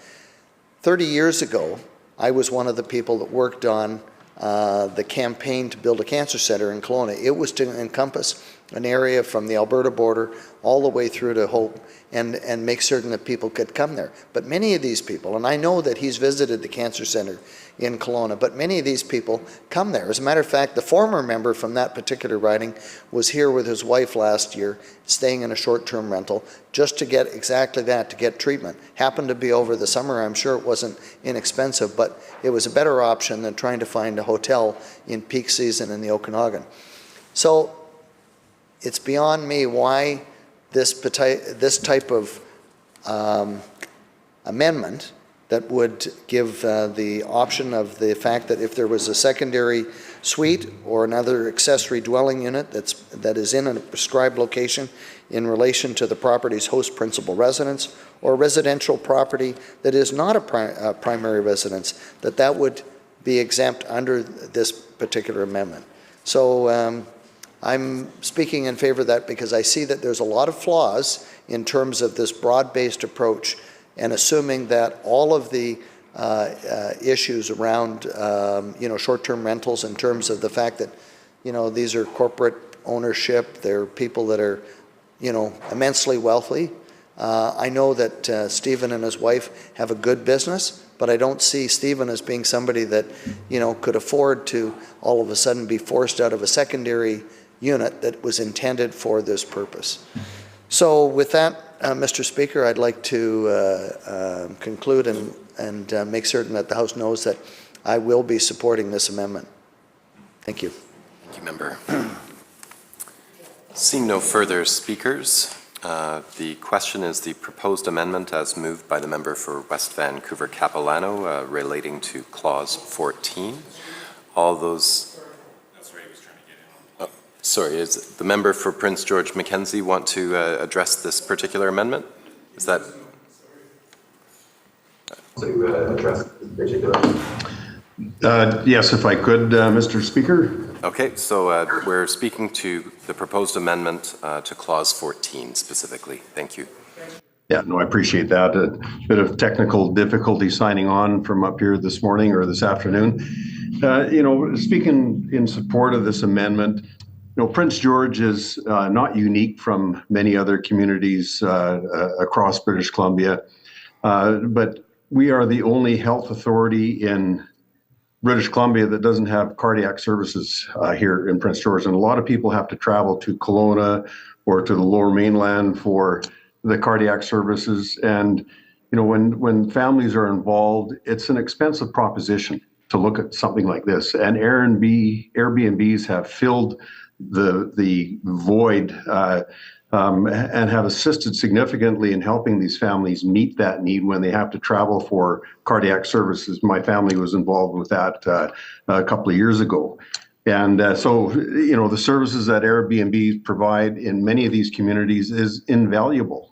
30 years ago, I was one of the people that worked on the campaign to build a cancer center in Kelowna. It was to encompass an area from the Alberta border all the way through to Hope and make certain that people could come there. But many of these people, and I know that he's visited the cancer center in Kelowna, but many of these people come there. As a matter of fact, the former member from that particular riding was here with his wife last year, staying in a short-term rental, just to get exactly that, to get treatment. Happened to be over the summer. I'm sure it wasn't inexpensive, but it was a better option than trying to find a hotel in peak season in the Okanagan. So it's beyond me why this type of amendment that would give the option of the fact that if there was a secondary suite or another accessory dwelling unit that is in a prescribed location in relation to the property's host principal residence, or residential property that is not a primary residence, that would be exempt under this particular amendment. So I'm speaking in favor of that because I see that there's a lot of flaws in terms of this broad-based approach, and assuming that all of the issues around short-term rentals, in terms of the fact that these are corporate ownership, they're people that are immensely wealthy. I know that Stephen and his wife have a good business, but I don't see Stephen as being somebody that could afford to all of a sudden be forced out of a secondary unit that was intended for this purpose. So with that, Mr. Speaker, I'd like to conclude and make certain that the House knows that I will be supporting this amendment. Thank you. Thank you, Member. Seeing no further speakers, the question is the proposed amendment as moved by the member for West Vancouver Capilano relating to Clause 14. All those... Sorry, is the member for Prince George Mackenzie want to address this particular amendment? Is that... To address this particular... yes, if I could, Mr. Speaker. Okay, so we're speaking to the proposed amendment to Clause 14 specifically. Thank you. Yeah, no, I appreciate that. A bit of technical difficulty signing on from up here this morning or this afternoon. Speaking in support of this amendment, Prince George is not unique from many other communities across British Columbia, but we are the only health authority in British Columbia that doesn't have cardiac services here in Prince George. And a lot of people have to travel to Kelowna or to the Lower Mainland for the cardiac services. And, when families are involved, it's an expensive proposition to look at something like this. And Airbnbs have filled the void and have assisted significantly in helping these families meet that need when they have to travel for cardiac services. My family was involved with that a couple of years ago. And so, the services that Airbnb provide in many of these communities is invaluable.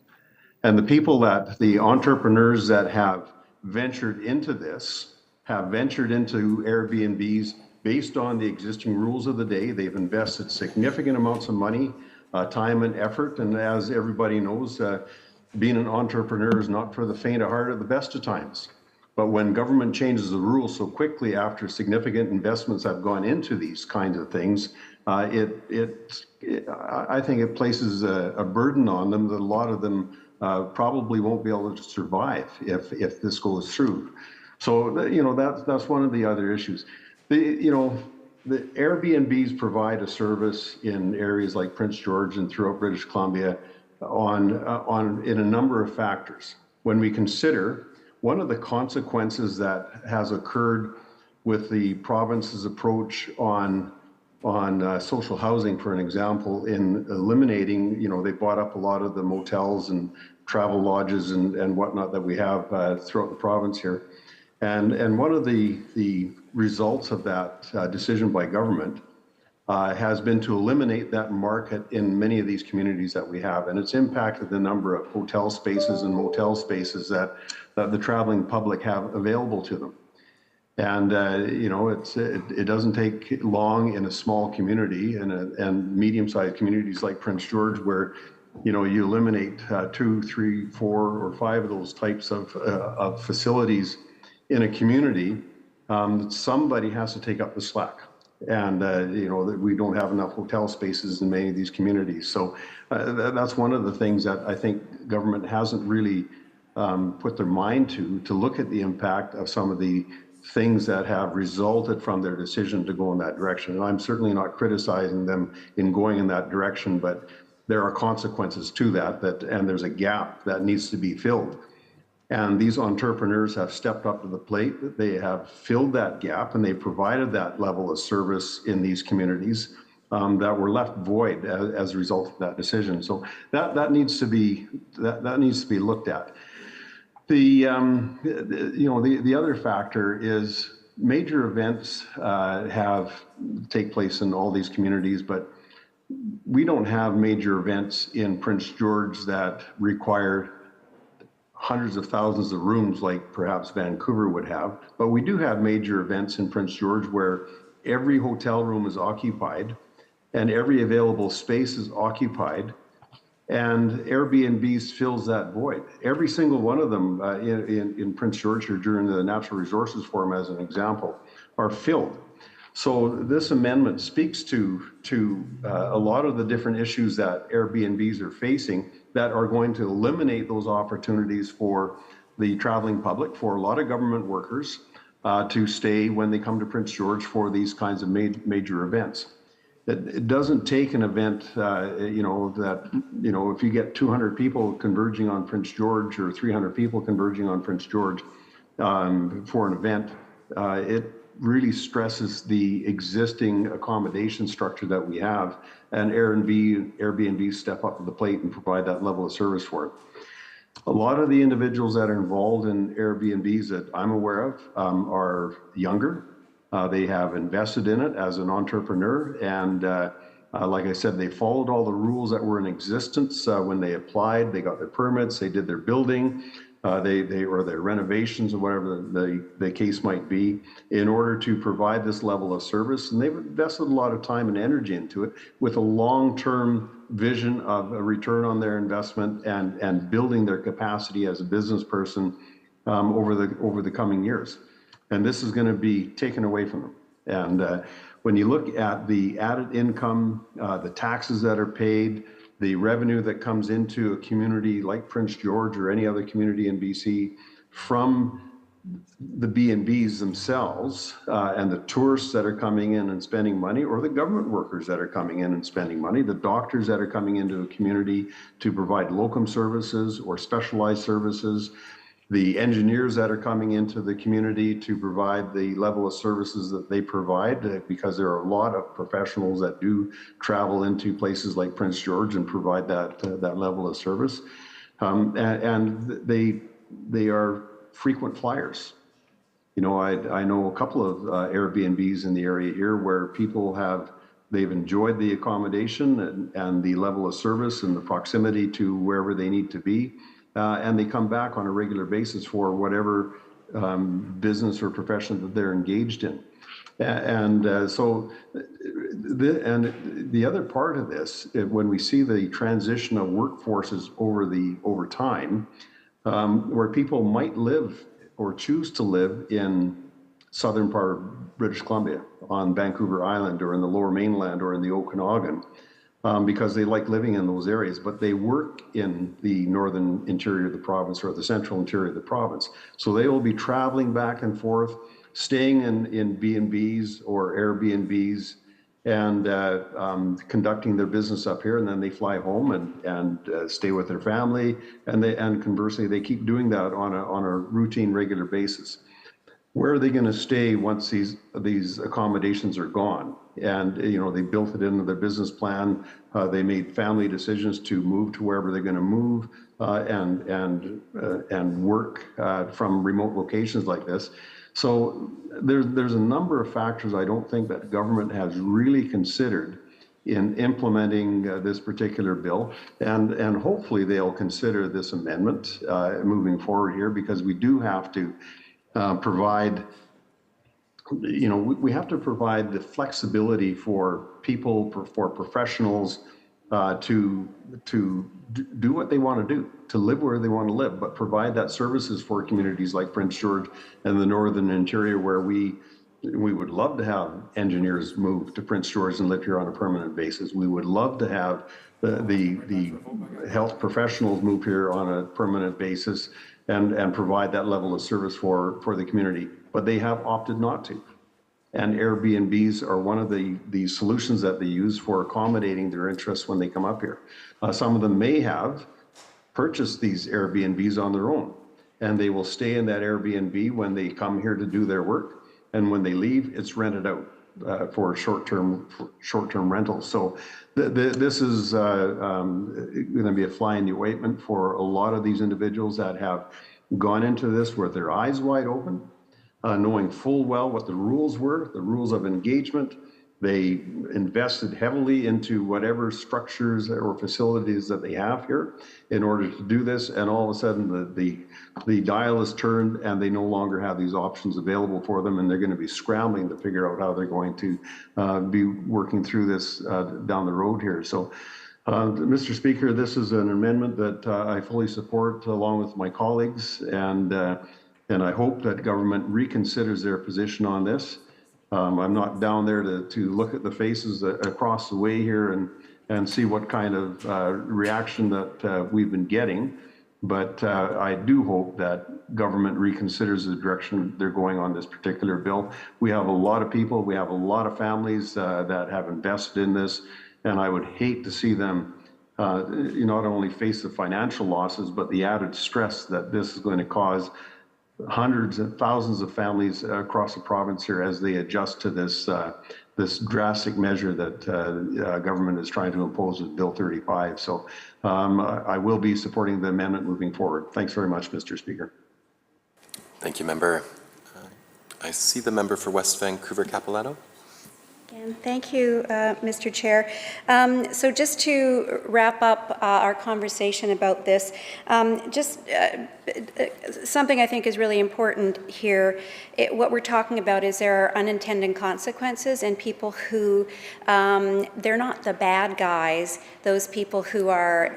And the entrepreneurs that have ventured into this have ventured into Airbnbs based on the existing rules of the day. They've invested significant amounts of money, time and effort, and as everybody knows, being an entrepreneur is not for the faint of heart at the best of times. But when government changes the rules so quickly after significant investments have gone into these kinds of things, I think it places a burden on them that a lot of them probably won't be able to survive if this goes through. So that's one of the other issues. The Airbnbs provide a service in areas like Prince George and throughout British Columbia in a number of factors. When we consider one of the consequences that has occurred with the province's approach on social housing, for an example, in eliminating, they bought up a lot of the motels and travel lodges and whatnot that we have throughout the province here. And one of the results of that decision by government has been to eliminate that market in many of these communities that we have. And it's impacted the number of hotel spaces and motel spaces that the traveling public have available to them. And, it doesn't take long in a small community and medium-sized communities like Prince George where, you eliminate 2, 3, 4, or 5 of those types of facilities in a community, somebody has to take up the slack. And, that we don't have enough hotel spaces in many of these communities. So that's one of the things that I think government hasn't really put their mind to look at the impact of some of the things that have resulted from their decision to go in that direction. And I'm certainly not criticizing them in going in that direction, but there are consequences to that, and there's a gap that needs to be filled. And these entrepreneurs have stepped up to the plate. They have filled that gap, and they provided that level of service in these communities that were left void as a result of that decision. So that needs to be looked at. The other factor is major events take place in all these communities, but we don't have major events in Prince George that require hundreds of thousands of rooms like perhaps Vancouver would have, but we do have major events in Prince George where every hotel room is occupied and every available space is occupied, and Airbnbs fills that void. Every single one of them in Prince George or during the Natural Resources Forum, as an example, are filled. So this amendment speaks to a lot of the different issues that Airbnbs are facing that are going to eliminate those opportunities for the traveling public, for a lot of government workers to stay when they come to Prince George for these kinds of major events. It doesn't take an event, if you get 200 people converging on Prince George or 300 people converging on Prince George for an event, it really stresses the existing accommodation structure that we have, and Airbnb step up to the plate and provide that level of service for it. A lot of the individuals that are involved in Airbnbs that I'm aware of are younger. They have invested in it as an entrepreneur, and like I said, they followed all the rules that were in existence when they applied. They got their permits, they did their building, or their renovations or whatever the case might be, in order to provide this level of service. And they've invested a lot of time and energy into it with a long-term vision of a return on their investment and building their capacity as a business person over the coming years. And this is going to be taken away from them. And when you look at the added income, the taxes that are paid, the revenue that comes into a community like Prince George or any other community in BC from the B&Bs themselves, and the tourists that are coming in and spending money, or the government workers that are coming in and spending money, the doctors that are coming into a community to provide locum services or specialized services, the engineers that are coming into the community to provide the level of services that they provide, because there are a lot of professionals that do travel into places like Prince George and provide that level of service. And they are frequent flyers. I know a couple of Airbnbs in the area here where people they've enjoyed the accommodation and the level of service and the proximity to wherever they need to be. And they come back on a regular basis for whatever business or profession that they're engaged in. And the other part of this, when we see the transition of workforces over time, where people might live or choose to live in southern part of British Columbia, on Vancouver Island, or in the Lower Mainland, or in the Okanagan, because they like living in those areas, but they work in the northern interior of the province or the central interior of the province. So they will be traveling back and forth, staying in B&Bs or Airbnbs, and conducting their business up here, and then they fly home and stay with their family, and conversely, they keep doing that on a routine, regular basis. Where are they going to stay once these accommodations are gone? And they built it into their business plan. They made family decisions to move to wherever they're going to move and work from remote locations like this. So there's a number of factors I don't think that government has really considered in implementing this particular bill, and hopefully they'll consider this amendment moving forward here, because we do have to provide, we have to provide the flexibility for people, for professionals to do what they want to do, to live where they want to live, but provide that services for communities like Prince George and the northern interior, where we would love to have engineers move to Prince George and live here on a permanent basis. We would love to have the health professionals move here on a permanent basis and provide that level of service for the community, but they have opted not to. And Airbnbs are one of the solutions that they use for accommodating their interests when they come up here. Some of them may have purchased these Airbnbs on their own, and they will stay in that Airbnb when they come here to do their work, and when they leave, it's rented out for short-term rentals. So this is going to be a fly in the ointment for a lot of these individuals that have gone into this with their eyes wide open, knowing full well what the rules were, the rules of engagement. They invested heavily into whatever structures or facilities that they have here in order to do this, and all of a sudden the dial is turned and they no longer have these options available for them, and they're going to be scrambling to figure out how they're going to be working through this down the road here. So, Mr. Speaker, this is an amendment that I fully support along with my colleagues, and I hope that government reconsiders their position on this. I'm not down there to look at the faces across the way here and see what kind of reaction that we've been getting, but I do hope that government reconsiders the direction they're going on this particular bill. We have a lot of people, we have a lot of families that have invested in this, and I would hate to see them not only face the financial losses, but the added stress that this is going to cause hundreds and thousands of families across the province here as they adjust to this this drastic measure that government is trying to impose with Bill 35. So I will be supporting the amendment moving forward. Thanks very much, Mr. Speaker. Thank you, member. I see the member for West Vancouver Capilano. And thank you, Mr. Chair. So just to wrap up our conversation about this, something I think is really important here. What we're talking about is there are unintended consequences, and people who they're not the bad guys. Those people who are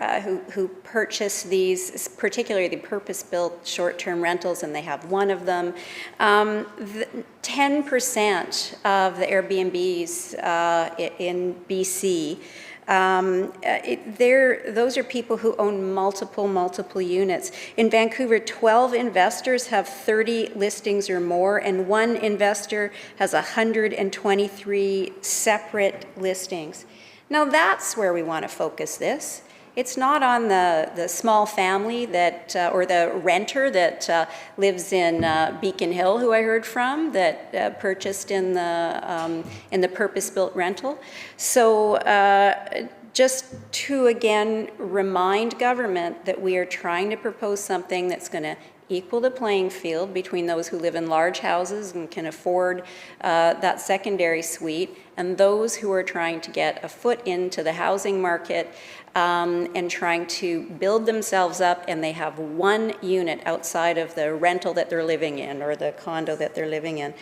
who purchase these, particularly the purpose-built short-term rentals, and they have one of them. 10% of the Airbnbs in BC, those are people who own multiple units. In Vancouver, 12 investors have 30 listings or more, and one investor has 123 separate listings. Now that's where we want to focus this. It's not on the small family that, or the renter that lives in Beacon Hill, who I heard from, that purchased in the purpose-built rental. So just to again remind government that we are trying to propose something that's going to equal the playing field between those who live in large houses and can afford that secondary suite and those who are trying to get a foot into the housing market and trying to build themselves up, and they have one unit outside of the rental that they're living in or the condo that they're living in.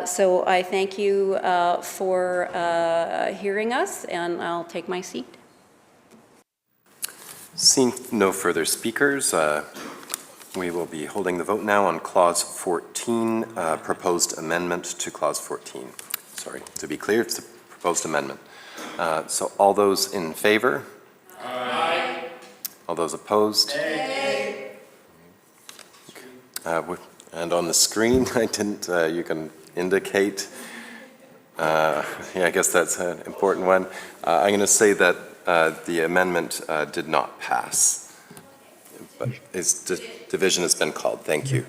So I thank you for hearing us, and I'll take my seat. Seeing no further speakers, we will be holding the vote now on Clause 14, proposed amendment to Clause 14. Sorry, to be clear, it's a proposed amendment. So all those in favor? Aye. All those opposed? Nay. And on the screen, I didn't, you can indicate, yeah, I guess that's an important one. I'm going to say that the amendment did not pass, but its division has been called. Thank you.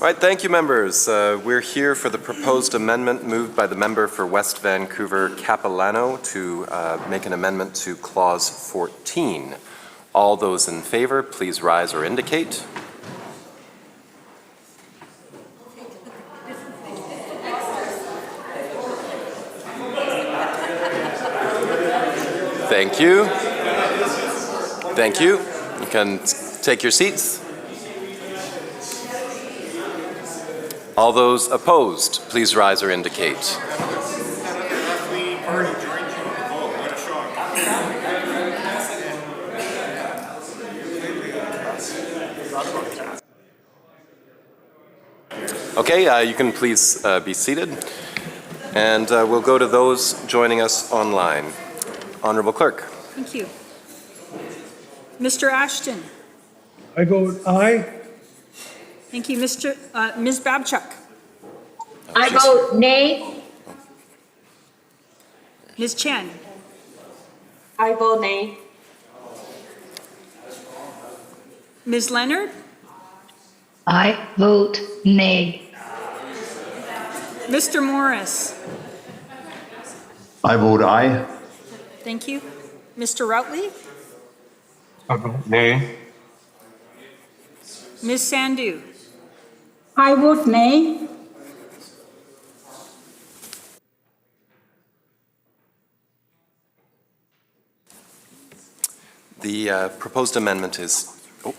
All right, thank you, members. We're here for the proposed amendment moved by the member for West Vancouver Capilano to make an amendment to Clause 14. All those in favor, please rise or indicate. Thank you. Thank you. You can take your seats. All those opposed, please rise or indicate. Okay, you can please be seated. And we'll go to those joining us online. Honorable Clerk. Thank you. Mr. Ashton. I vote aye. Thank you. Ms. Babchuk. I vote nay. Ms. Chen. I vote nay. Ms. Leonard. I vote nay. Mr. Morris. I vote aye. Thank you. Mr. Routley. I vote nay. Ms. Sandhu. I vote nay. The proposed amendment is... Oh.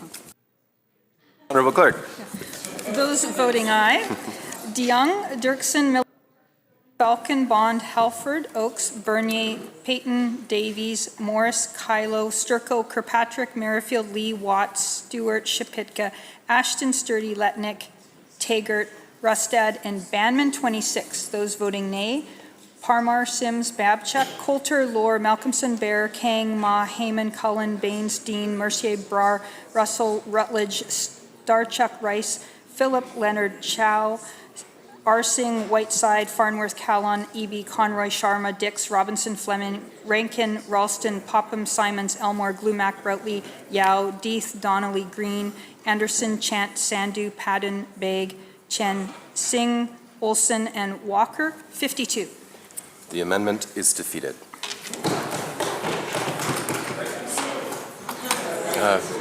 Honorable Clerk. Those voting aye. DeYoung, Dirksen, Miller, Falcon, Bond, Halford, Oakes, Bernier, Payton, Davies, Morris, Kylo, Sturco, Kirkpatrick, Merrifield, Lee, Watts, Stewart, Shapitka, Ashton, Sturdy, Letnick, Taggart, Rustad, and Banman 26. Those voting nay. Parmar, Sims, Babchuk, Coulter, Lohr, Malcolmson, Bear, Kang, Ma, Heyman, Cullen, Baines, Dean, Mercier, Brar, Russell, Rutledge, Starchuk, Rice, Philip, Leonard, Chow, Arsing, Whiteside, Farnworth, Callon, Eby, Conroy, Sharma, Dix, Robinson, Fleming, Rankin, Ralston, Popham, Simons, Elmore, Glumac, Routley, Yao, Deeth, Donnelly, Green, Anderson, Chant, Sandhu, Padden, Begg, Chen, Singh, Olson, and Walker. 52. The amendment is defeated.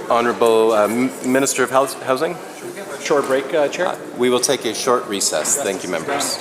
Honorable Minister of Housing? Short break, Chair. We will take a short recess. Thank you, members.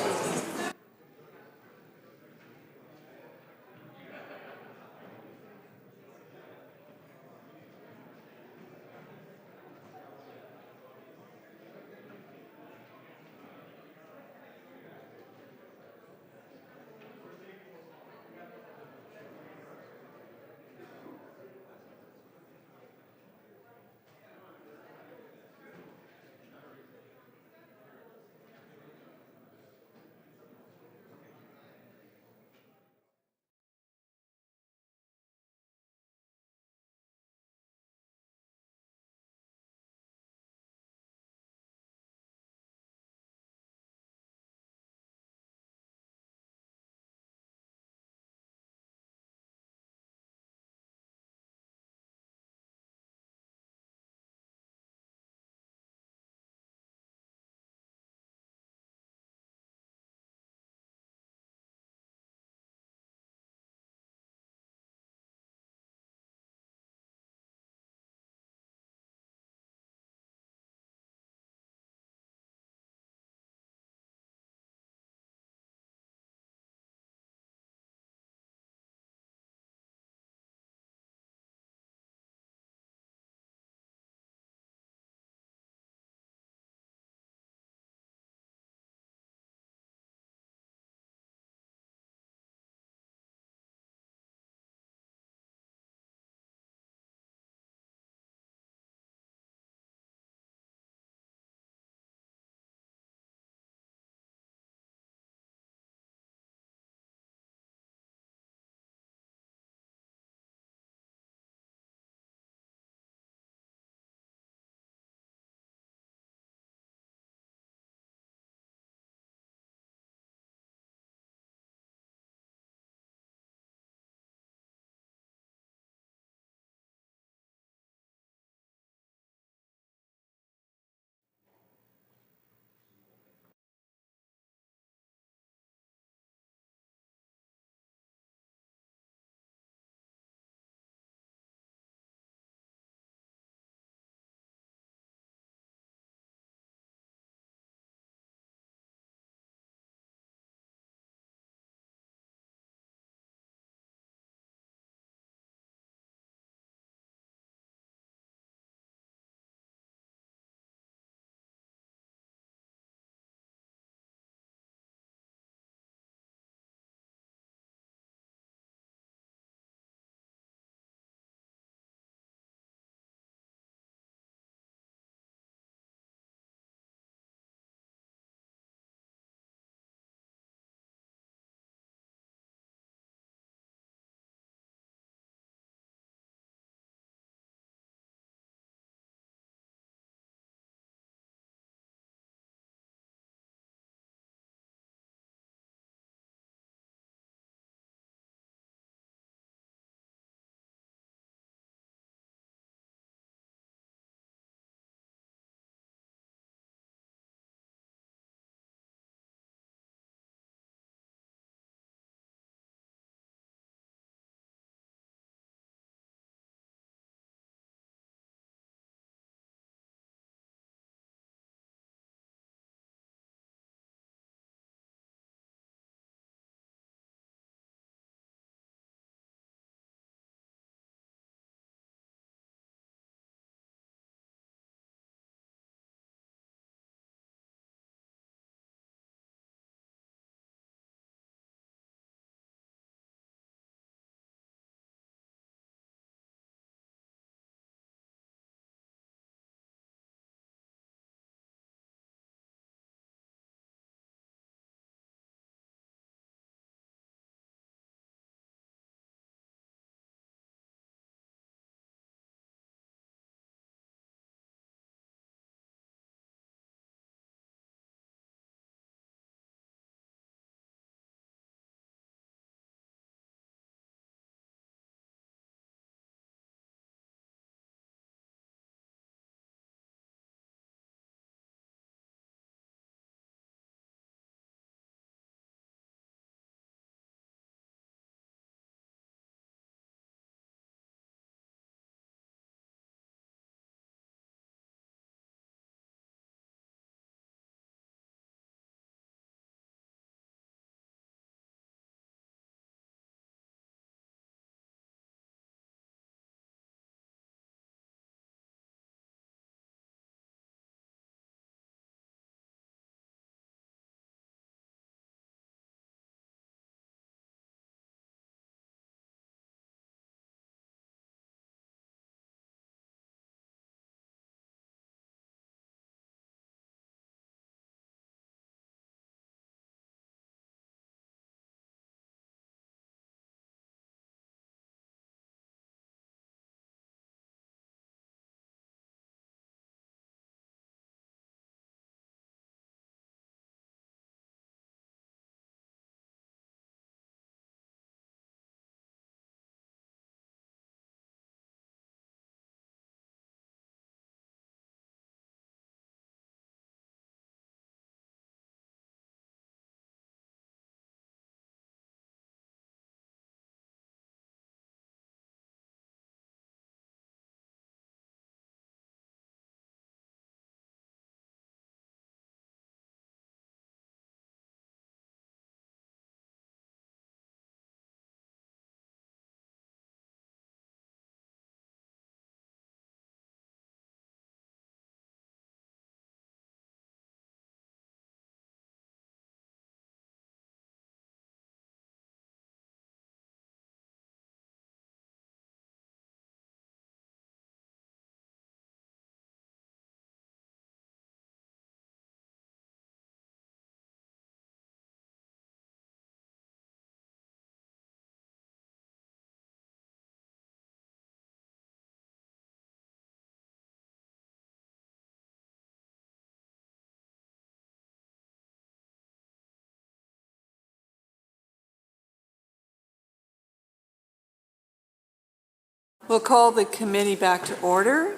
We'll call the committee back to order.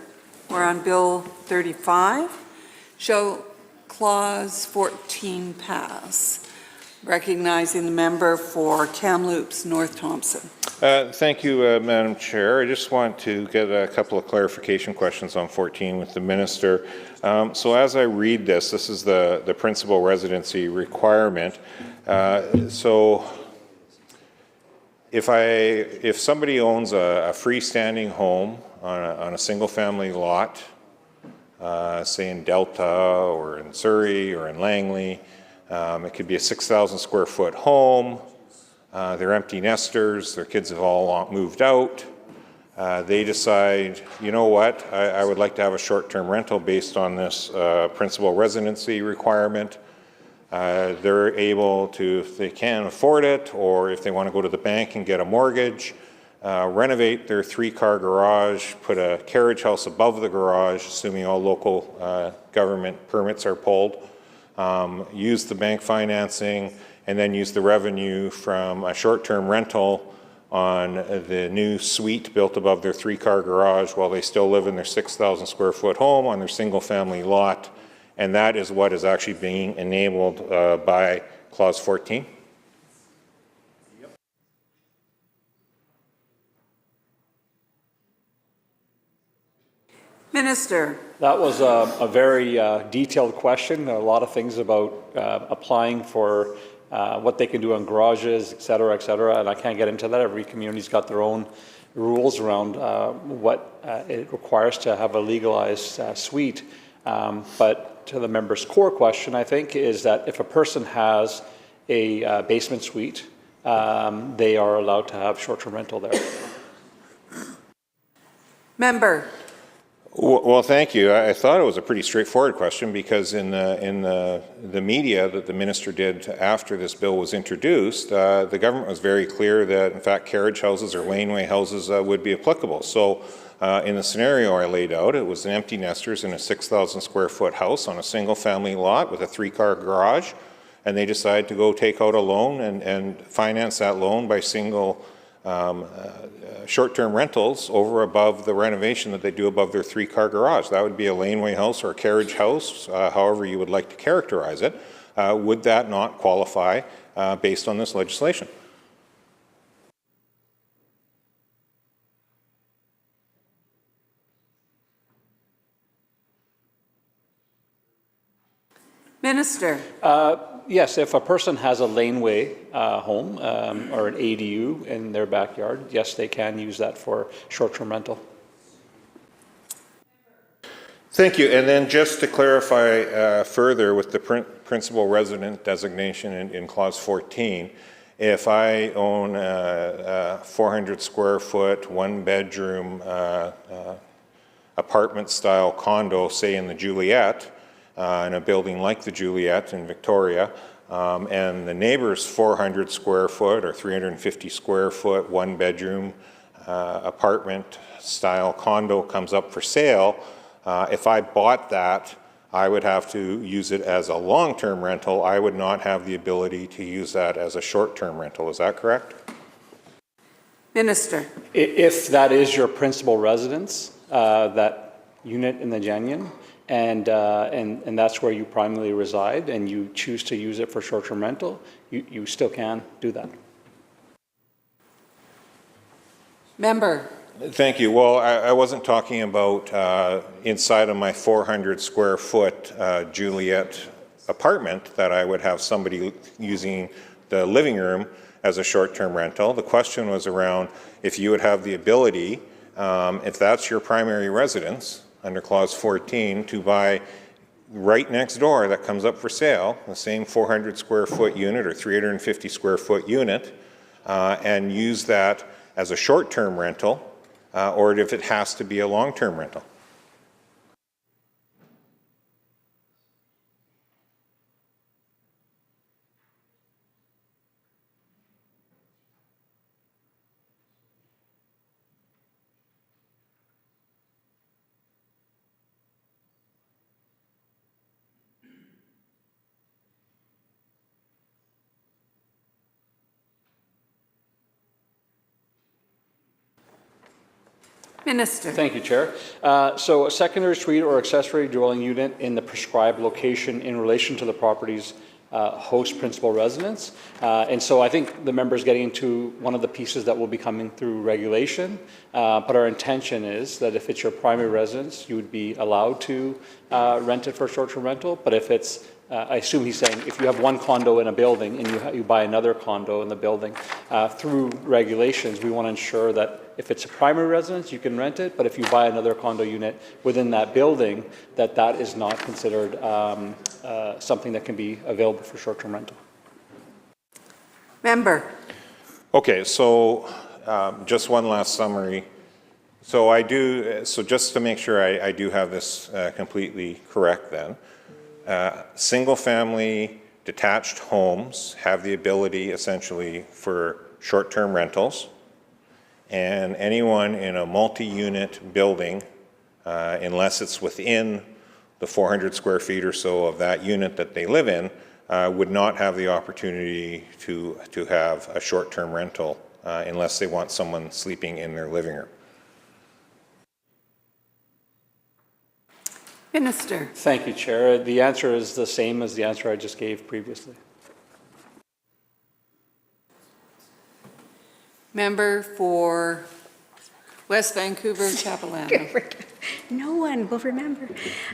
We're on Bill 35. Shall Clause 14 pass? Recognizing the member for Kamloops, North Thompson. Thank you, Madam Chair. I just want to get a couple of clarification questions on 14 with the Minister. So as I read this is the principal residency requirement. So if somebody owns a freestanding home on a single-family lot, say in Delta or in Surrey or in Langley, it could be a 6,000 square foot home. They're empty nesters. Their kids have all moved out. They decide, you know what, I would like to have a short-term rental based on this principal residency requirement. They're able to, if they can afford it, or if they want to go to the bank and get a mortgage, renovate their 3-car garage, put a carriage house above the garage, assuming all local government permits are pulled, use the bank financing, and then use the revenue from a short-term rental on the new suite built above their 3-car garage while they still live in their 6,000 square foot home on their single-family lot. And that is what is actually being enabled by Clause 14. Minister. That was a very detailed question. A lot of things about applying for what they can do on garages, et cetera, and I can't get into that. Every community's got their own rules around what it requires to have a legalized suite. But to the member's core question, I think, is that if a person has a basement suite, they are allowed to have short-term rental there. Member. Well, thank you. I thought it was a pretty straightforward question because in the media that the minister did after this bill was introduced, the government was very clear that, in fact, carriage houses or laneway houses would be applicable. So in the scenario I laid out, it was an empty nesters in a 6,000 square foot house on a single family lot with a 3-car garage, and they decided to go take out a loan and finance that loan by single short-term rentals over above the renovation that they do above their 3-car garage. That would be a laneway house or a carriage house, however you would like to characterize it. Would that not qualify based on this legislation? Minister. Yes, if a person has a laneway home or an ADU in their backyard, yes, they can use that for short-term rental. Thank you. And then just to clarify further with the principal resident designation in Clause 14, if I own a 400 square foot, 1-bedroom apartment-style condo, say in the Juliet, in a building like the Juliet in Victoria, and the neighbor's 400 square foot or 350 square foot, 1-bedroom apartment style condo comes up for sale, if I bought that, I would have to use it as a long-term rental. I would not have the ability to use that as a short-term rental. Is that correct? Minister. If that is your principal residence, that unit in the Genyon, and that's where you primarily reside, and you choose to use it for short-term rental, you still can do that. Member. Thank you. Well, I wasn't talking about inside of my 400 square foot Juliet apartment that I would have somebody using the living room as a short-term rental. The question was around if you would have the ability, if that's your primary residence, under Clause 14, to buy right next door that comes up for sale, the same 400 square foot unit or 350 square foot unit, and use that as a short-term rental, or if it has to be a long-term rental. Minister. Thank you, Chair. So a secondary suite or accessory dwelling unit in the prescribed location in relation to the property's host principal residence. And so I think the member's getting into one of the pieces that will be coming through regulation. But our intention is that if it's your primary residence, you would be allowed to rent it for short-term rental. But if it's I assume he's saying if you have one condo in a building and you buy another condo in the building, through regulations, we want to ensure that if it's a primary residence, you can rent it, but if you buy another condo unit within that building, that is not considered something that can be available for short-term rental. Member. Okay, so just one last summary. So just to make sure I do have this completely correct then. Single-family detached homes have the ability essentially for short-term rentals, and anyone in a multi-unit building, unless it's within the 400 square feet or so of that unit that they live in, would not have the opportunity to have a short-term rental unless they want someone sleeping in their living room. Minister. Thank you, Chair. The answer is the same as the answer I just gave previously. Member for West Vancouver, Capilano. No one will remember.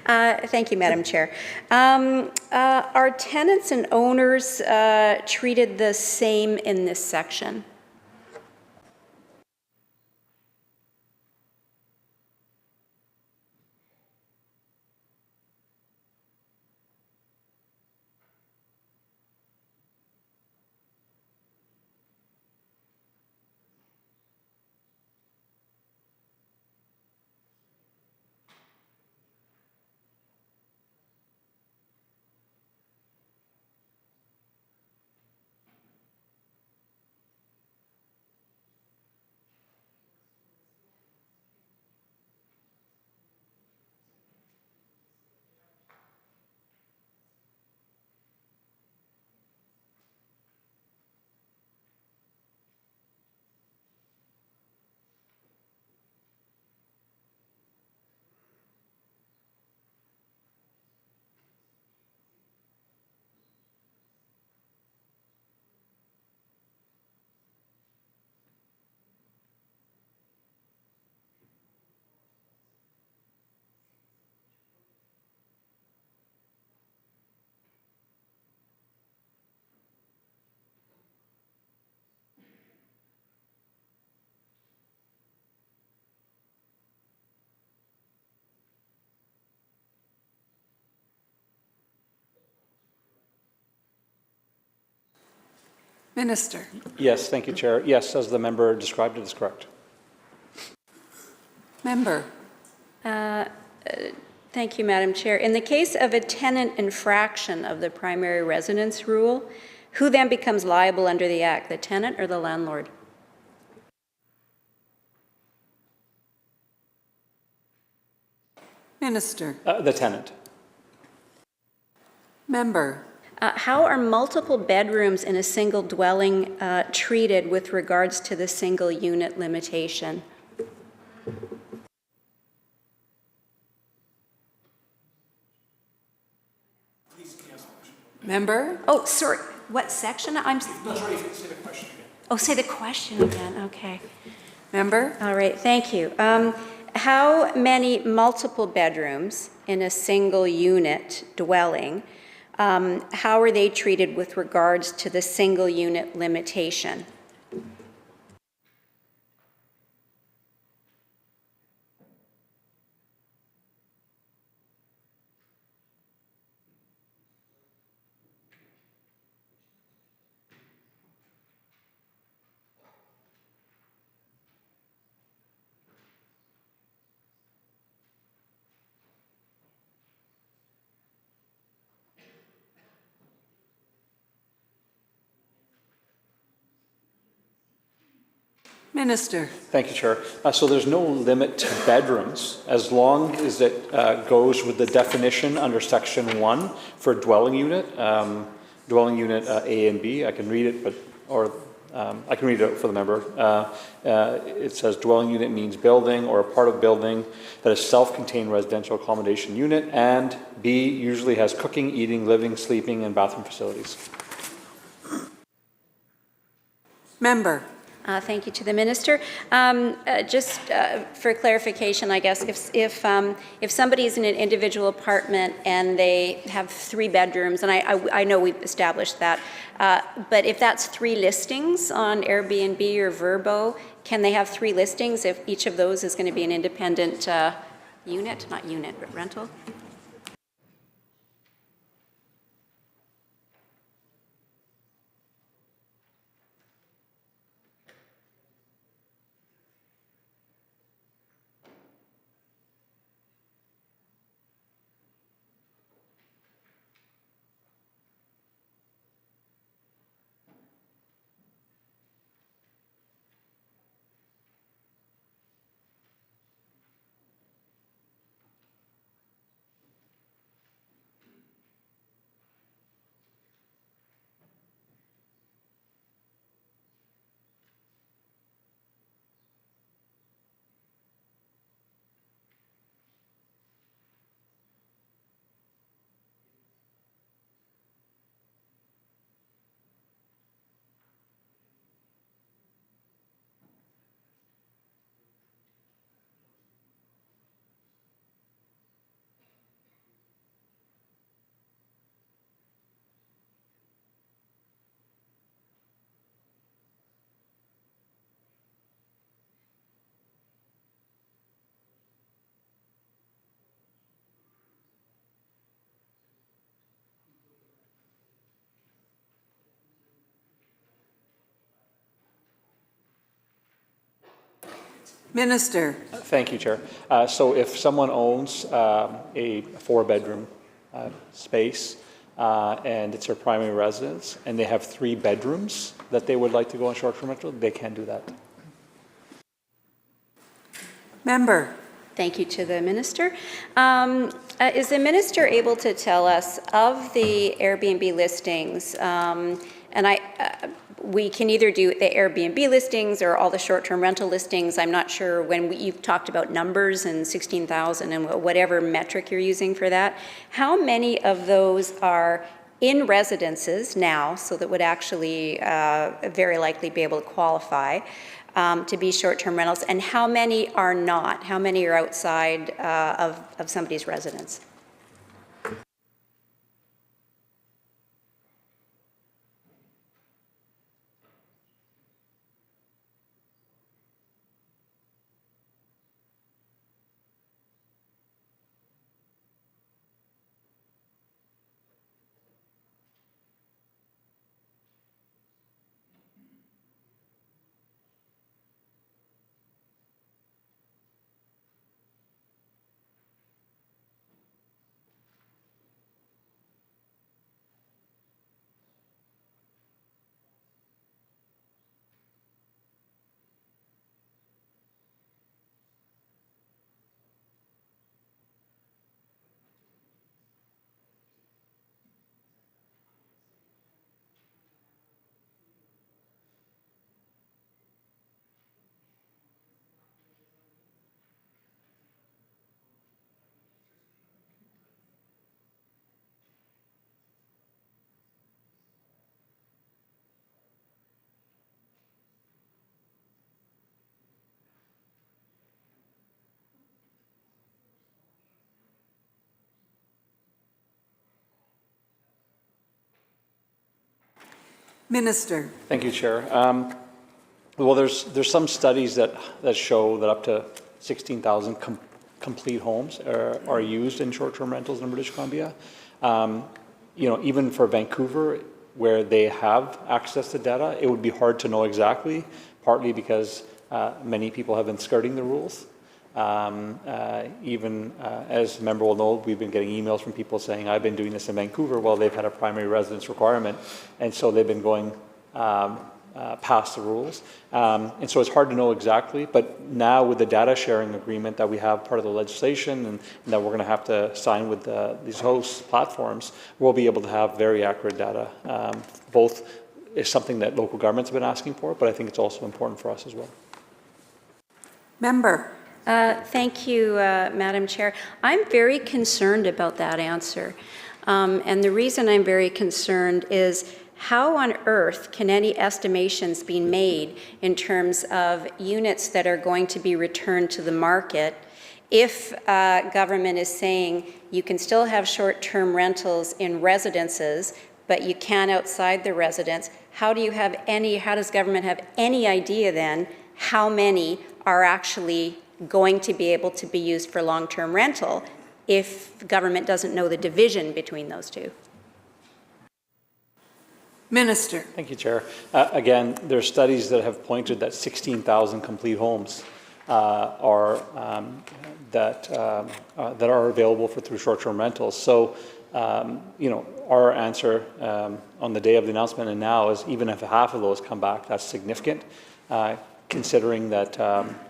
Thank you, Madam Chair. Are tenants and owners treated the same in this section? Minister. Yes, thank you, Chair. Yes, as the member described it is correct. Member. Thank you, Madam Chair. In the case of a tenant infraction of the primary residence rule, who then becomes liable under the Act, the tenant or the landlord? Minister. The tenant. Member. How are multiple bedrooms in a single dwelling treated with regards to the single unit limitation? Member. Oh, sorry. What section? I'm. No, sorry, say the question again. Oh, say the question again. Okay. Member. All right. Thank you. How many multiple bedrooms in a single unit dwelling? How are they treated with regards to the single unit limitation? Minister. Thank you, Chair. So there's no limit to bedrooms as long as it goes with the definition under Section 1 for dwelling unit. Dwelling unit A and B, I can read it, or I can read it out for the member. It says dwelling unit means building or a part of building that is self-contained residential accommodation unit, and B, usually has cooking, eating, living, sleeping, and bathroom facilities. Member. Thank you to the minister. Just for clarification, I guess, if somebody is in an individual apartment and they have 3 bedrooms, and I know we've established that, but if that's 3 listings on Airbnb or Vrbo, can they have 3 listings if each of those is going to be an independent unit, not unit, but rental? Minister. Thank you, Chair. So if someone owns a 4-bedroom space and it's their primary residence and they have 3 bedrooms that they would like to go on short-term rental, they can do that. Member. Thank you to the minister. Is the minister able to tell us of the Airbnb listings, we can either do the Airbnb listings or all the short-term rental listings. I'm not sure when you've talked about numbers and 16,000 and whatever metric you're using for that. How many of those are in residences now, so that would actually very likely be able to qualify to be short-term rentals, and how many are not? How many are outside of somebody's residence? Minister. Thank you, Chair. Well, there's some studies that show that up to 16,000 complete homes are used in short-term rentals in British Columbia. Even for Vancouver, where they have access to data, it would be hard to know exactly, partly because many people have been skirting the rules. Even as the member will know, we've been getting emails from people saying, I've been doing this in Vancouver. Well, they've had a primary residence requirement, and so they've been going past the rules. And so it's hard to know exactly, but now with the data sharing agreement that we have part of the legislation and that we're going to have to sign with these host platforms, we'll be able to have very accurate data, both is something that local governments have been asking for, but I think it's also important for us as well. Member. Thank you, Madam Chair. I'm very concerned about that answer. And the reason I'm very concerned is how on earth can any estimations be made in terms of units that are going to be returned to the market if government is saying you can still have short-term rentals in residences, but you can't outside the residence? How does government have any idea then how many are actually going to be able to be used for long-term rental if government doesn't know the division between those two? Minister. Thank you, Chair. Again, there are studies that have pointed that 16,000 complete homes that are available through short-term rentals. So, our answer on the day of the announcement and now is even if half of those come back, that's significant, considering that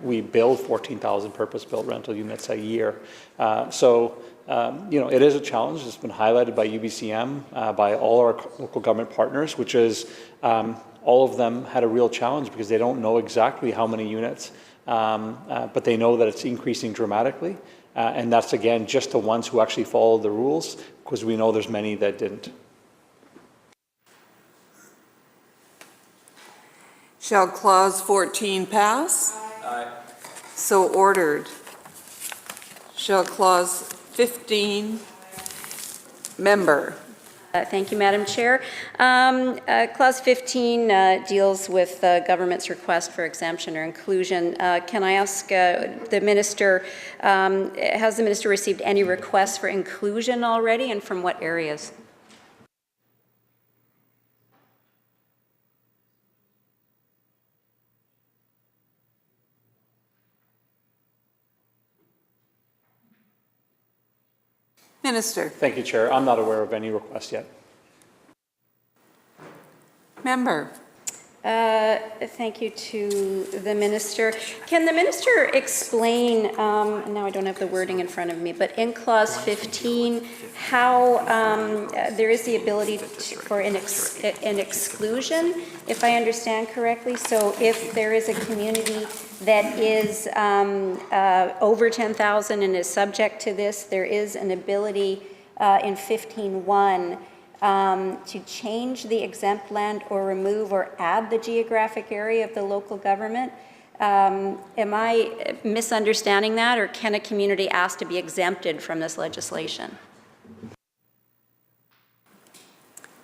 we build 14,000 purpose-built rental units a year. It is a challenge. It's been highlighted by UBCM, by all our local government partners, which is all of them had a real challenge because they don't know exactly how many units, but they know that it's increasing dramatically. And that's, again, just the ones who actually follow the rules, because we know there's many that didn't. Shall Clause 14 pass? Aye. So ordered. Shall Clause 15, member. Thank you, Madam Chair. Clause 15 deals with the government's request for exemption or inclusion. Can I ask the Minister, has the Minister received any requests for inclusion already, and from what areas? Minister. Thank you, Chair. I'm not aware of any request yet. Member. Thank you to the Minister. Can the Minister explain, now I don't have the wording in front of me, but in Clause 15, how there is the ability for an exclusion, if I understand correctly? So if there is a community that is over 10,000 and is subject to this, there is an ability in 15.1 to change the exempt land or remove or add the geographic area of the local government. Am I misunderstanding that, or can a community ask to be exempted from this legislation?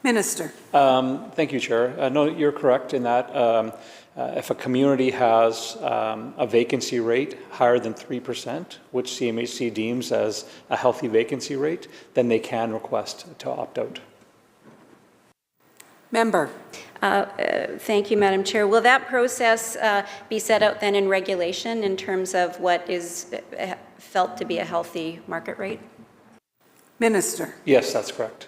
Minister. Thank you, Chair. No, you're correct in that if a community has a vacancy rate higher than 3%, which CMHC deems as a healthy vacancy rate, then they can request to opt out. Member. Thank you, Madam Chair. Will that process be set out then in regulation in terms of what is felt to be a healthy market rate? Minister. Yes, that's correct.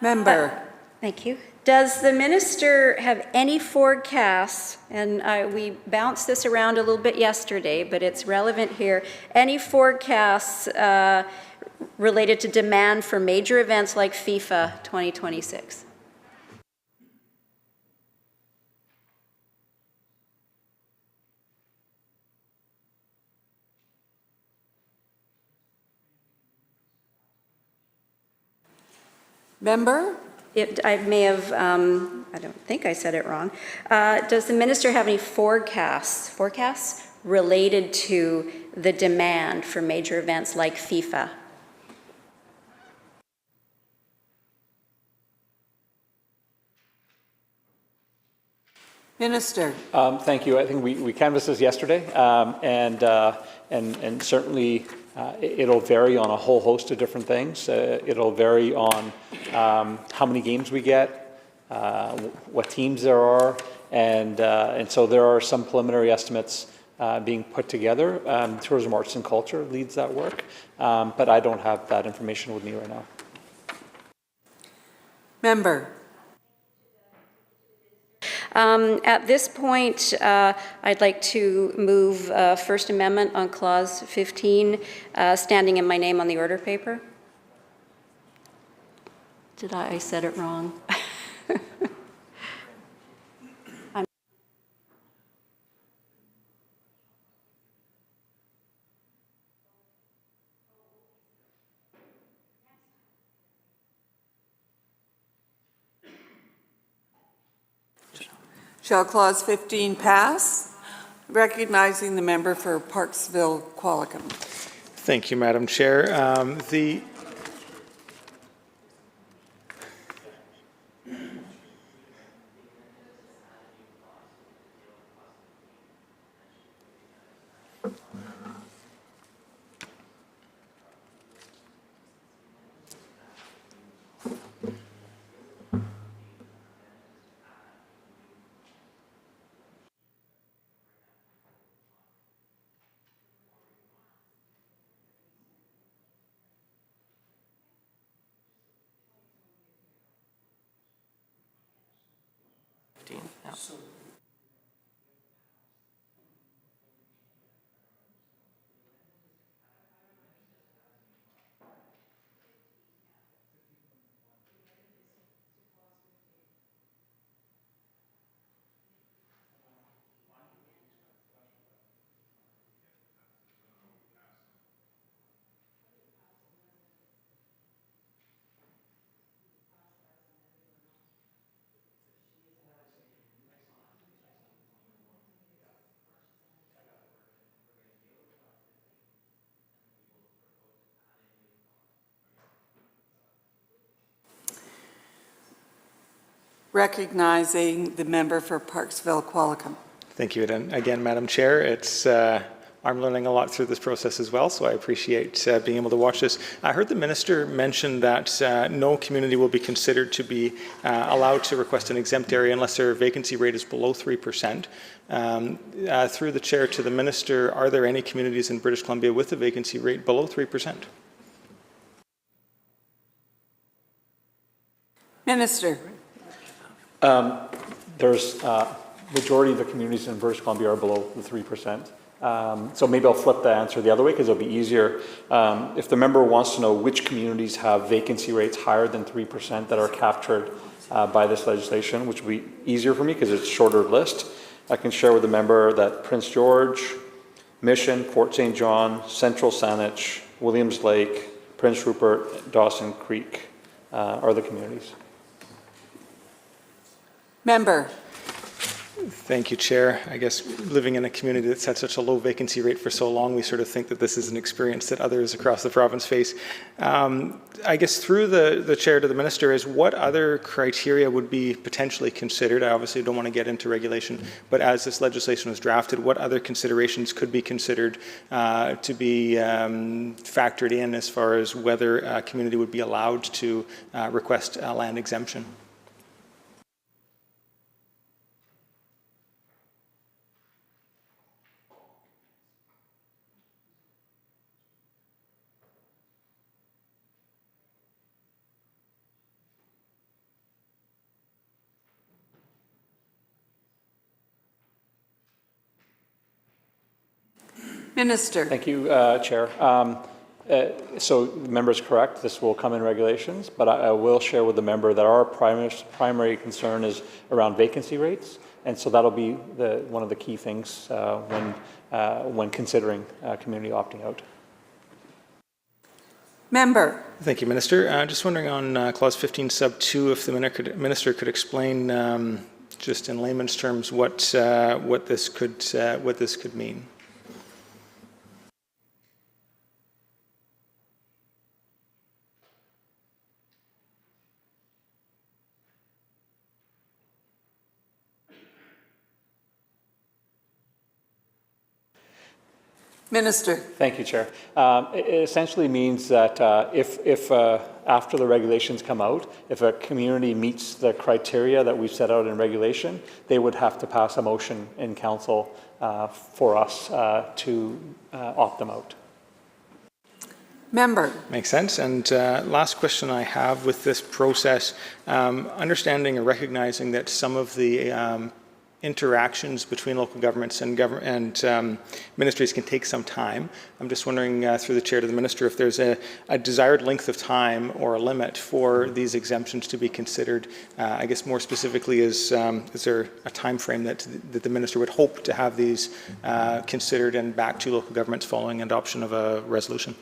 Member. Thank you. Does the Minister have any forecasts, and we bounced this around a little bit yesterday, but it's relevant here, any forecasts related to demand for major events like FIFA 2026? Member? I may have, I don't think I said it wrong. Does the Minister have any forecasts related to the demand for major events like FIFA? Minister. Thank you. I think we canvassed this yesterday, and certainly it'll vary on a whole host of different things. It'll vary on how many games we get, what teams there are, and so there are some preliminary estimates being put together. Tourism, Arts and Culture leads that work, but I don't have that information with me right now. Member. At this point, I'd like to move First Amendment on Clause 15, standing in my name on the order paper. Did I said it wrong? Shall Clause 15 pass? Recognizing the member for Parksville Qualicum. Thank you, Madam Chair. Recognizing the member for Parksville Qualicum. Thank you again, Madam Chair. I'm learning a lot through this process as well, so I appreciate being able to watch this. I heard the Minister mention that no community will be considered to be allowed to request an exempt area unless their vacancy rate is below 3%. Through the Chair to the Minister, are there any communities in British Columbia with a vacancy rate below 3%? Minister. There's majority of the communities in British Columbia are below the 3%. So maybe I'll flip the answer the other way because it'll be easier. If the member wants to know which communities have vacancy rates higher than 3% that are captured by this legislation, which will be easier for me because it's a shorter list, I can share with the member that Prince George, Mission, Fort St. John, Central Saanich, Williams Lake, Prince Rupert, Dawson Creek are the communities. Member. Thank you, Chair. I guess living in a community that's had such a low vacancy rate for so long, we sort of think that this is an experience that others across the province face. I guess through the Chair to the Minister is what other criteria would be potentially considered? I obviously don't want to get into regulation, but as this legislation was drafted, what other considerations could be considered to be factored in as far as whether a community would be allowed to request a land exemption? Minister. Thank you, Chair. So the member is correct. This will come in regulations, but I will share with the member that our primary concern is around vacancy rates, and so that'll be one of the key things when considering community opting out. Member. Thank you, Minister. Just wondering on Clause 15, Sub 2, if the Minister could explain, just in layman's terms, what this could mean. Minister. Thank you, Chair. It essentially means that if after the regulations come out, if a community meets the criteria that we've set out in regulation, they would have to pass a motion in council for us to opt them out. Member. Makes sense. And last question I have with this process, understanding and recognizing that some of the interactions between local governments and ministries can take some time. I'm just wondering, through the chair to the minister, if there's a desired length of time or a limit for these exemptions to be considered. I guess more specifically, is there a time frame that the minister would hope to have these considered and back to local governments following adoption of a resolution?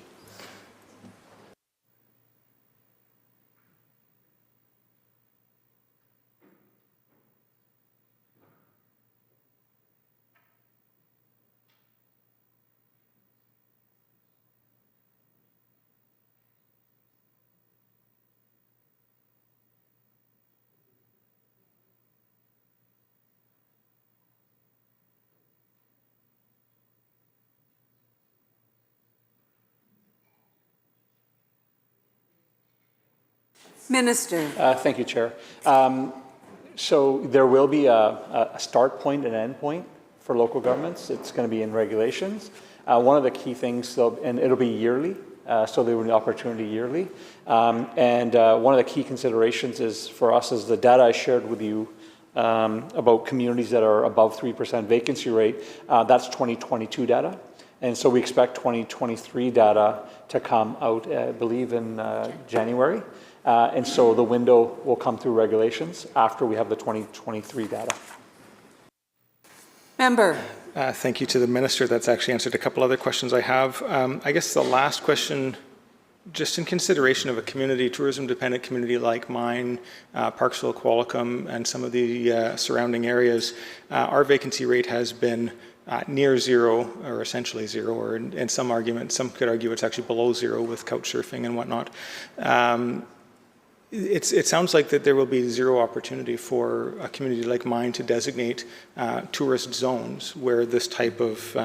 Minister. Thank you, Chair. So there will be a start point and end point for local governments. It's going to be in regulations. One of the key things, though, and it'll be yearly, so there will be an opportunity yearly. And one of the key considerations is for us is the data I shared with you about communities that are above 3% vacancy rate. That's 2022 data. And so we expect 2023 data to come out, I believe, in January. And so the window will come through regulations after we have the 2023 data. Member. Thank you to the minister. That's actually answered a couple other questions I have. I guess the last question, just in consideration of a community, tourism-dependent community like mine, Parksville, Qualicum, and some of the surrounding areas, our vacancy rate has been near zero, or essentially zero, or in some arguments, some could argue it's actually below zero with couch surfing and whatnot. It sounds like that there will be zero opportunity for a community like mine to designate tourist zones where this type of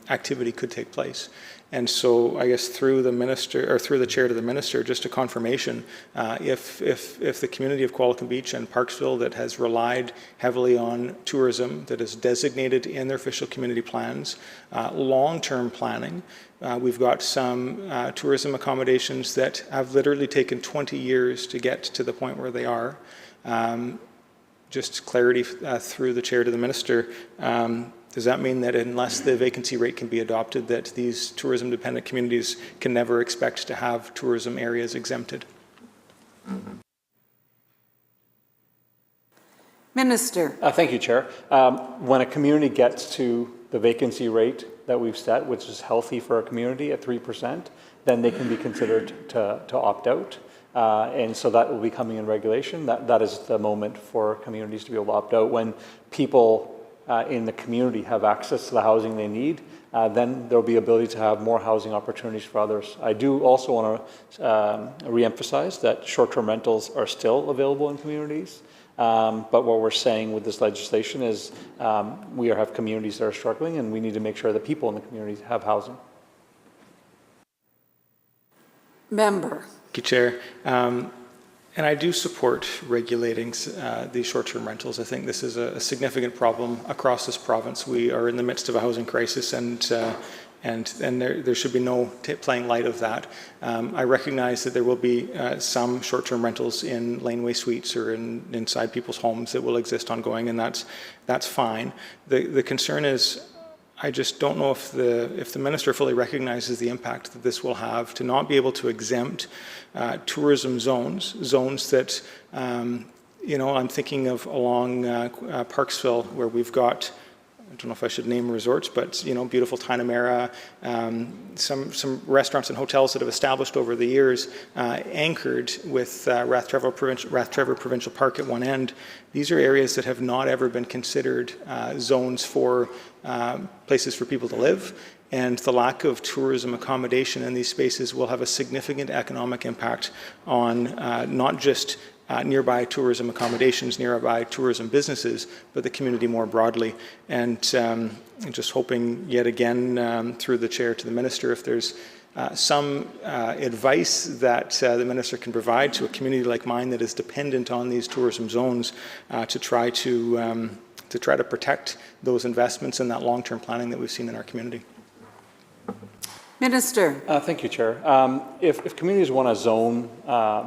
activity could take place. And so I guess through the minister, or through the chair to the minister, just a confirmation, if the community of Qualicum Beach and Parksville that has relied heavily on tourism, that is designated in their official community plans, long-term planning, we've got some tourism accommodations that have literally taken 20 years to get to the point where they are. Just clarity through the chair to the minister. Does that mean that unless the vacancy rate can be adopted, that these tourism-dependent communities can never expect to have tourism areas exempted? Minister. Thank you, Chair. When a community gets to the vacancy rate that we've set, which is healthy for a community at 3%, then they can be considered to opt out. And so that will be coming in regulation. That is the moment for communities to be able to opt out. When people in the community have access to the housing they need, then there will be ability to have more housing opportunities for others. I do also want to re-emphasize that short-term rentals are still available in communities. But what we're saying with this legislation is we have communities that are struggling, and we need to make sure that people in the communities have housing. Member. Thank you, Chair. And I do support regulating these short-term rentals. I think this is a significant problem across this province. We are in the midst of a housing crisis, and there should be no playing light of that. I recognize that there will be some short-term rentals in laneway suites or inside people's homes that will exist ongoing, and that's fine. The concern is, I just don't know if the minister fully recognizes the impact that this will have to not be able to exempt tourism zones that, I'm thinking of along Parksville, where we've got, I don't know if I should name resorts, but beautiful Tinamera, some restaurants and hotels that have established over the years, anchored with Rathtrevor Provincial Park at one end. These are areas that have not ever been considered zones for places for people to live, and the lack of tourism accommodation in these spaces will have a significant economic impact on not just nearby tourism accommodations, nearby tourism businesses, but the community more broadly. And just hoping yet again through the chair to the minister, if there's some advice that the minister can provide to a community like mine that is dependent on these tourism zones to try to protect those investments and that long-term planning that we've seen in our community. Minister. Thank you, Chair. If communities want a zone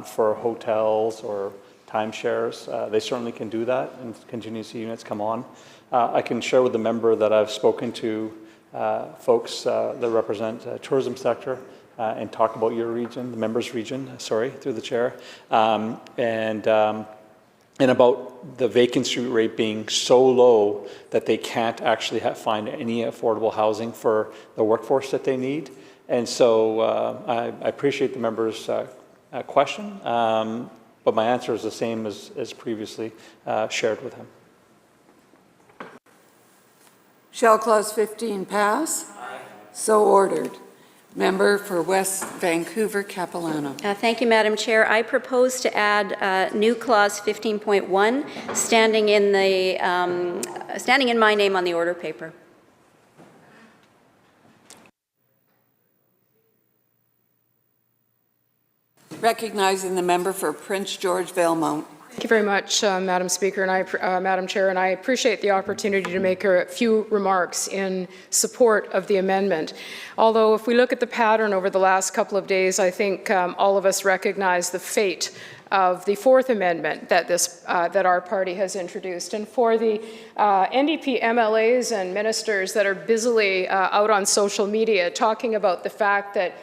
for hotels or timeshares, they certainly can do that and contingency units come on. I can share with the member that I've spoken to folks that represent tourism sector and talk about your region, the member's region, sorry, through the chair, and about the vacancy rate being so low that they can't actually find any affordable housing for the workforce that they need. And so I appreciate the member's question, but my answer is the same as previously shared with him. Shall Clause 15 pass? Aye. So ordered. Member for West Vancouver, Capilano. Thank you, Madam Chair. I propose to add new clause 15.1, standing in my name on the order paper. Recognizing the member for Prince George Valemount. Thank you very much, Madam Speaker, and Madam Chair, and I appreciate the opportunity to make a few remarks in support of the amendment. Although if we look at the pattern over the last couple of days, I think all of us recognize the fate of the Fourth Amendment that our party has introduced. And for the NDP MLAs and ministers that are busily out on social media talking about the fact that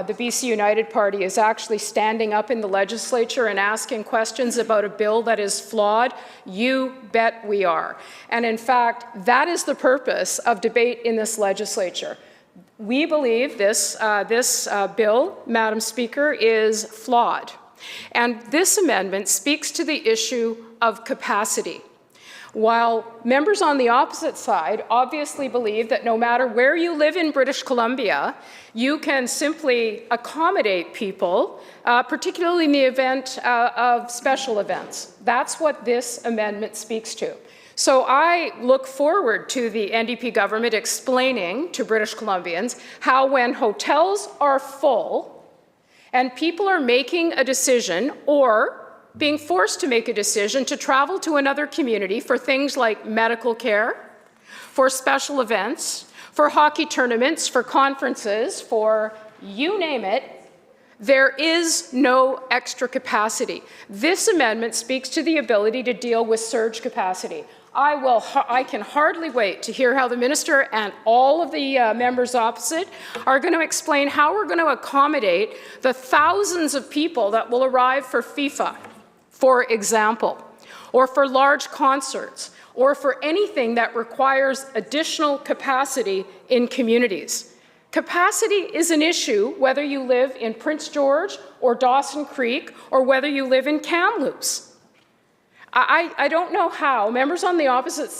the BC United Party is actually standing up in the legislature and asking questions about a bill that is flawed, you bet we are. And in fact, that is the purpose of debate in this legislature. We believe this bill, Madam Speaker, is flawed. And this amendment speaks to the issue of capacity. While members on the opposite side obviously believe that no matter where you live in British Columbia, you can simply accommodate people, particularly in the event of special events. That's what this amendment speaks to. So I look forward to the NDP government explaining to British Columbians how when hotels are full and people are making a decision or being forced to make a decision to travel to another community for things like medical care, for special events, for hockey tournaments, for conferences, for you name it, there is no extra capacity. This amendment speaks to the ability to deal with surge capacity. I can hardly wait to hear how the minister and all of the members opposite are going to explain how we're going to accommodate the thousands of people that will arrive for FIFA, for example, or for large concerts, or for anything that requires additional capacity in communities. Capacity is an issue whether you live in Prince George or Dawson Creek or whether you live in Kamloops. I don't know how members on the opposite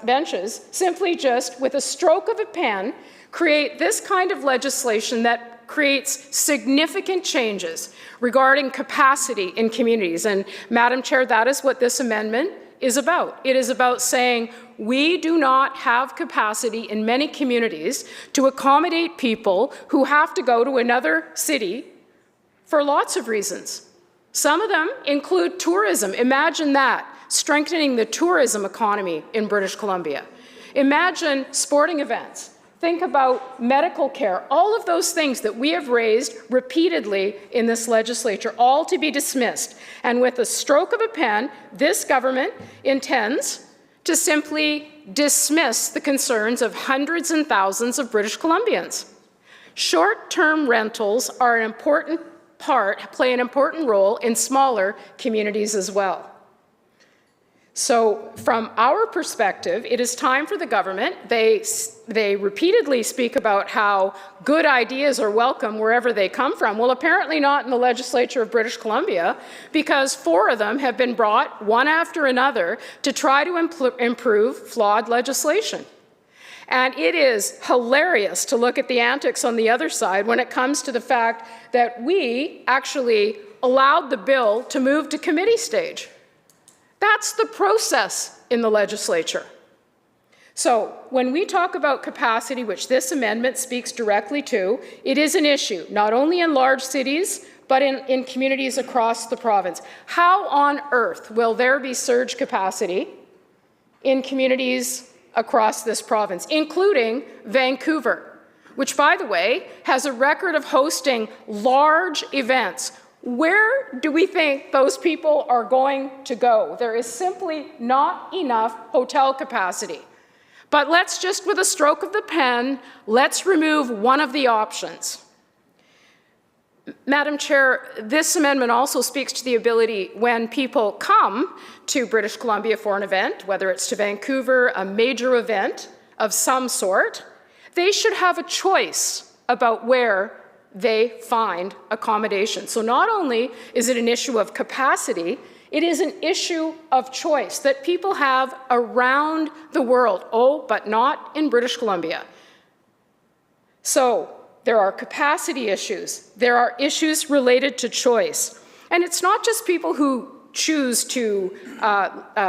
benches simply just, with a stroke of a pen, create this kind of legislation that creates significant changes regarding capacity in communities. And Madam Chair, that is what this amendment is about. It is about saying we do not have capacity in many communities to accommodate people who have to go to another city for lots of reasons. Some of them include tourism. Imagine that, strengthening the tourism economy in British Columbia. Imagine sporting events. Think about medical care, all of those things that we have raised repeatedly in this legislature, all to be dismissed. And with a stroke of a pen, this government intends to simply dismiss the concerns of hundreds and thousands of British Columbians. Short-term rentals are an important play an important role in smaller communities as well. So from our perspective, it is time for the government. They repeatedly speak about how good ideas are welcome wherever they come from. Well, apparently not in the legislature of British Columbia, because 4 of them have been brought one after another to try to improve flawed legislation. And it is hilarious to look at the antics on the other side when it comes to the fact that we actually allowed the bill to move to committee stage. That's the process in the legislature. So when we talk about capacity, which this amendment speaks directly to, it is an issue, not only in large cities, but in communities across the province. How on earth will there be surge capacity in communities across this province, including Vancouver, which, by the way, has a record of hosting large events, Where do we think those people are going to go? There is simply not enough hotel capacity. But let's just, with a stroke of the pen, let's remove one of the options. Madam Chair, this amendment also speaks to the ability when people come to British Columbia for an event, whether it's to Vancouver, a major event of some sort, they should have a choice about where they find accommodation. So not only is it an issue of capacity, it is an issue of choice that people have around the world. Oh, but not in British Columbia. So there are capacity issues. There are issues related to choice. And it's not just people who choose to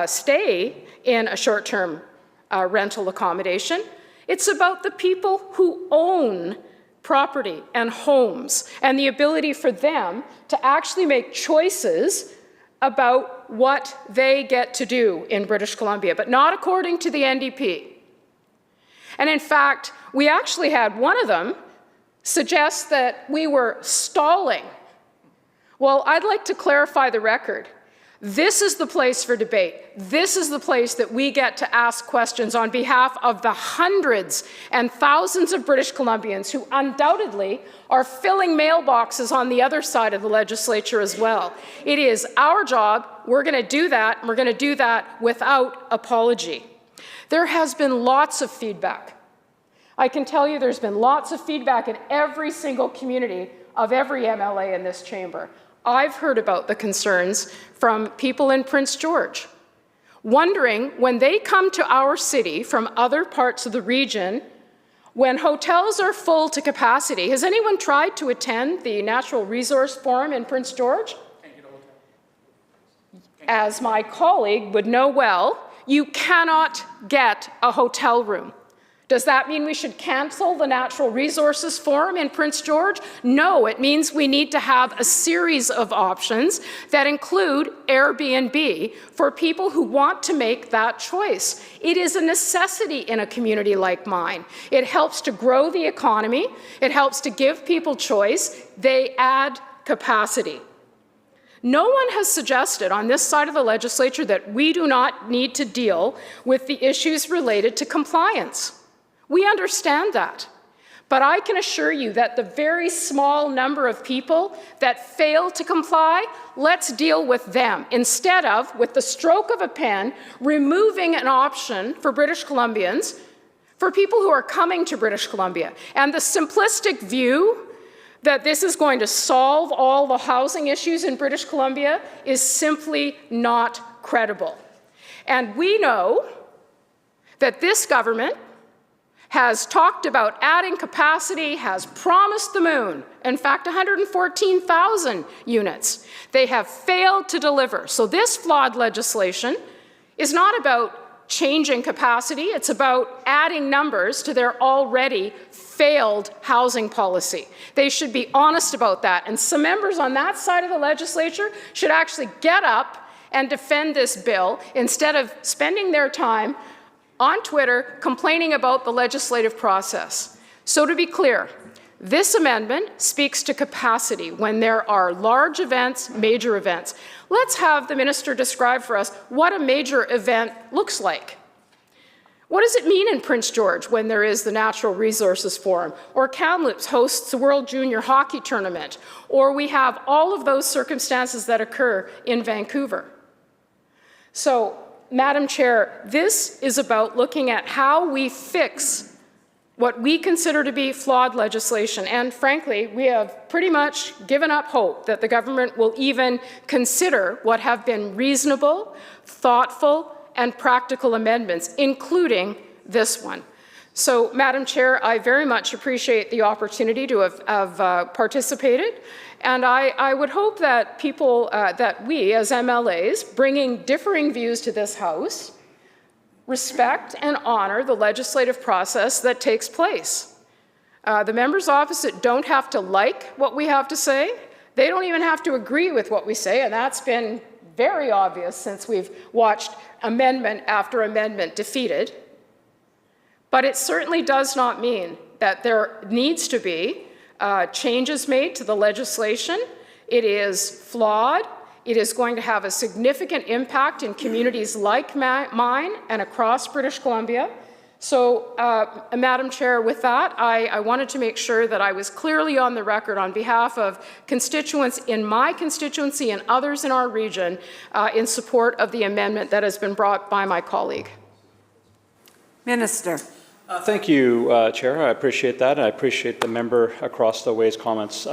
stay in a short-term rental accommodation. It's about the people who own property and homes and the ability for them to actually make choices about what they get to do in British Columbia, but not according to the NDP. And in fact, we actually had one of them suggest that we were stalling. Well, I'd like to clarify the record. This is the place for debate. This is the place that we get to ask questions on behalf of the hundreds and thousands of British Columbians who undoubtedly are filling mailboxes on the other side of the legislature as well. It is our job. We're going to do that, and we're going to do that without apology. There has been lots of feedback. I can tell you there's been lots of feedback in every single community of every MLA in this chamber. I've heard about the concerns from people in Prince George, wondering when they come to our city from other parts of the region, when hotels are full to capacity. Has anyone tried to attend the Natural Resource Forum in Prince George? As my colleague would know well, you cannot get a hotel room. Does that mean we should cancel the Natural Resources Forum in Prince George? No, it means we need to have a series of options that include Airbnb for people who want to make that choice. It is a necessity in a community like mine. It helps to grow the economy. It helps to give people choice. They add capacity. No one has suggested on this side of the legislature that we do not need to deal with the issues related to compliance. We understand that. But I can assure you that the very small number of people that fail to comply, let's deal with them instead of, with the stroke of a pen, removing an option for British Columbians, for people who are coming to British Columbia. And the simplistic view that this is going to solve all the housing issues in British Columbia is simply not credible. And we know that this government has talked about adding capacity, has promised the moon, in fact, 114,000 units. They have failed to deliver. So this flawed legislation is not about changing capacity, it's about adding numbers to their already failed housing policy. They should be honest about that. And some members on that side of the legislature should actually get up and defend this bill instead of spending their time on Twitter complaining about the legislative process. So to be clear, this amendment speaks to capacity when there are large events, major events. Let's have the minister describe for us what a major event looks like. What does it mean in Prince George when there is the Natural Resources Forum, or Kamloops hosts the World Junior Hockey Tournament, or we have all of those circumstances that occur in Vancouver? So, Madam Chair, this is about looking at how we fix what we consider to be flawed legislation. And frankly, we have pretty much given up hope that the government will even consider what have been reasonable, thoughtful, and practical amendments, including this one. So, Madam Chair, I very much appreciate the opportunity to have participated. And I would hope that people, that we as MLAs, bringing differing views to this House, respect and honor the legislative process that takes place. The members opposite don't have to like what we have to say. They don't even have to agree with what we say, and that's been very obvious since we've watched amendment after amendment defeated. But it certainly does not mean that there needs to be changes made to the legislation It is flawed. It is going to have a significant impact in communities like mine and across British Columbia. So, Madam Chair, with that, I wanted to make sure that I was clearly on the record on behalf of constituents in my constituency and others in our region in support of the amendment that has been brought by my colleague. Minister. Thank you, Chair. I appreciate that, and I appreciate the member across the way's comments.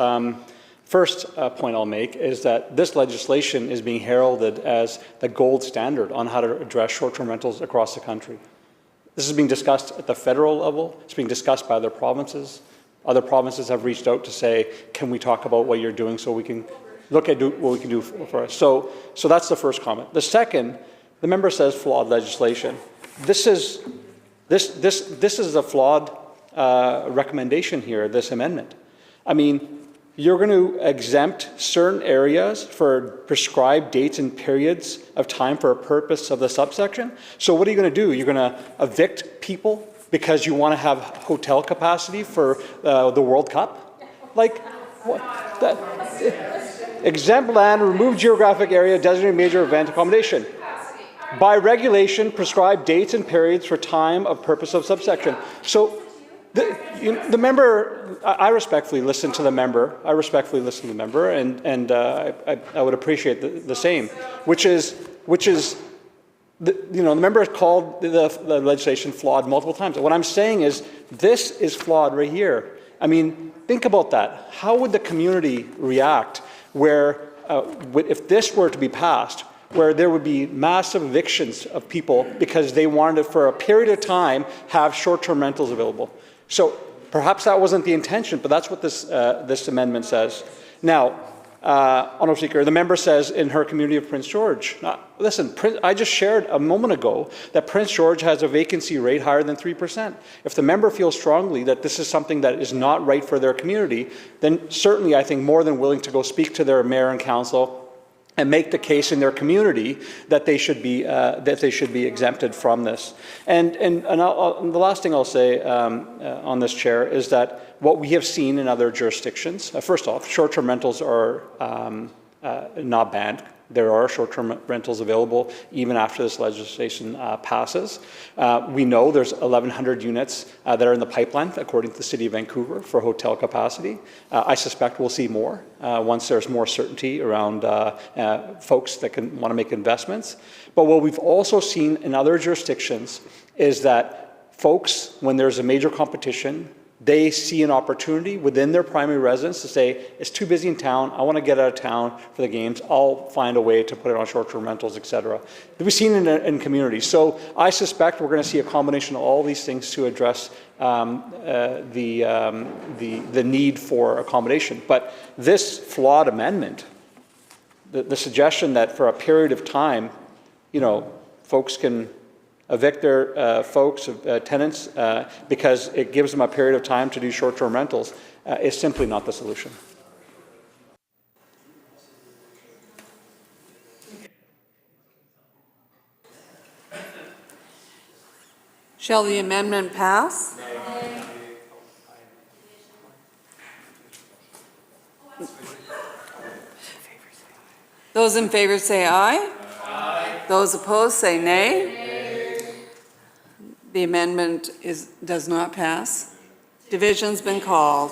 First point I'll make is that this legislation is being heralded as the gold standard on how to address short-term rentals across the country. This is being discussed at the federal level. It's being discussed by other provinces. Other provinces have reached out to say, can we talk about what you're doing so we can look at what we can do for us. So that's the first comment. The second, the member says flawed legislation. This is a flawed recommendation here, this amendment. I mean, you're going to exempt certain areas for prescribed dates and periods of time for a purpose of the subsection. So what are you going to do? You're going to evict people because you want to have hotel capacity for the World Cup? Like, what? Exempt land, remove geographic area, designated major event accommodation. By regulation, prescribe dates and periods for time of purpose of subsection. So the member, I respectfully listen to the member. And I would appreciate the same, which is the member has called the legislation flawed multiple times. What I'm saying is this is flawed right here. I mean, think about that. How would the community react where, if this were to be passed, where there would be massive evictions of people because they wanted to, for a period of time, have short-term rentals available? So perhaps that wasn't the intention, but that's what this amendment says. Now, Honourable Speaker, the member says in her community of Prince George. Listen, I just shared a moment ago that Prince George has a vacancy rate higher than 3%. If the member feels strongly that this is something that is not right for their community, then certainly I think more than willing to go speak to their mayor and council and make the case in their community that they should be exempted from this. And the last thing I'll say on this, Chair, is that what we have seen in other jurisdictions. First off, short-term rentals are not banned. There are short-term rentals available even after this legislation passes. We know there's 1,100 units that are in the pipeline, according to the City of Vancouver, for hotel capacity. I suspect we'll see more once there's more certainty around folks that want to make investments. But what we've also seen in other jurisdictions is that folks, when there's a major competition, they see an opportunity within their primary residence to say, it's too busy in town, I want to get out of town for the games, I'll find a way to put it on short-term rentals, etc. We've seen it in communities. So I suspect we're going to see a combination of all these things to address the need for accommodation. But this flawed amendment, the suggestion that for a period of time, folks can evict their tenants because it gives them a period of time to do short-term rentals is simply not the solution. Shall the amendment pass? Those in favor say aye. Aye. Those opposed say nay. The amendment does not pass. Division's been called.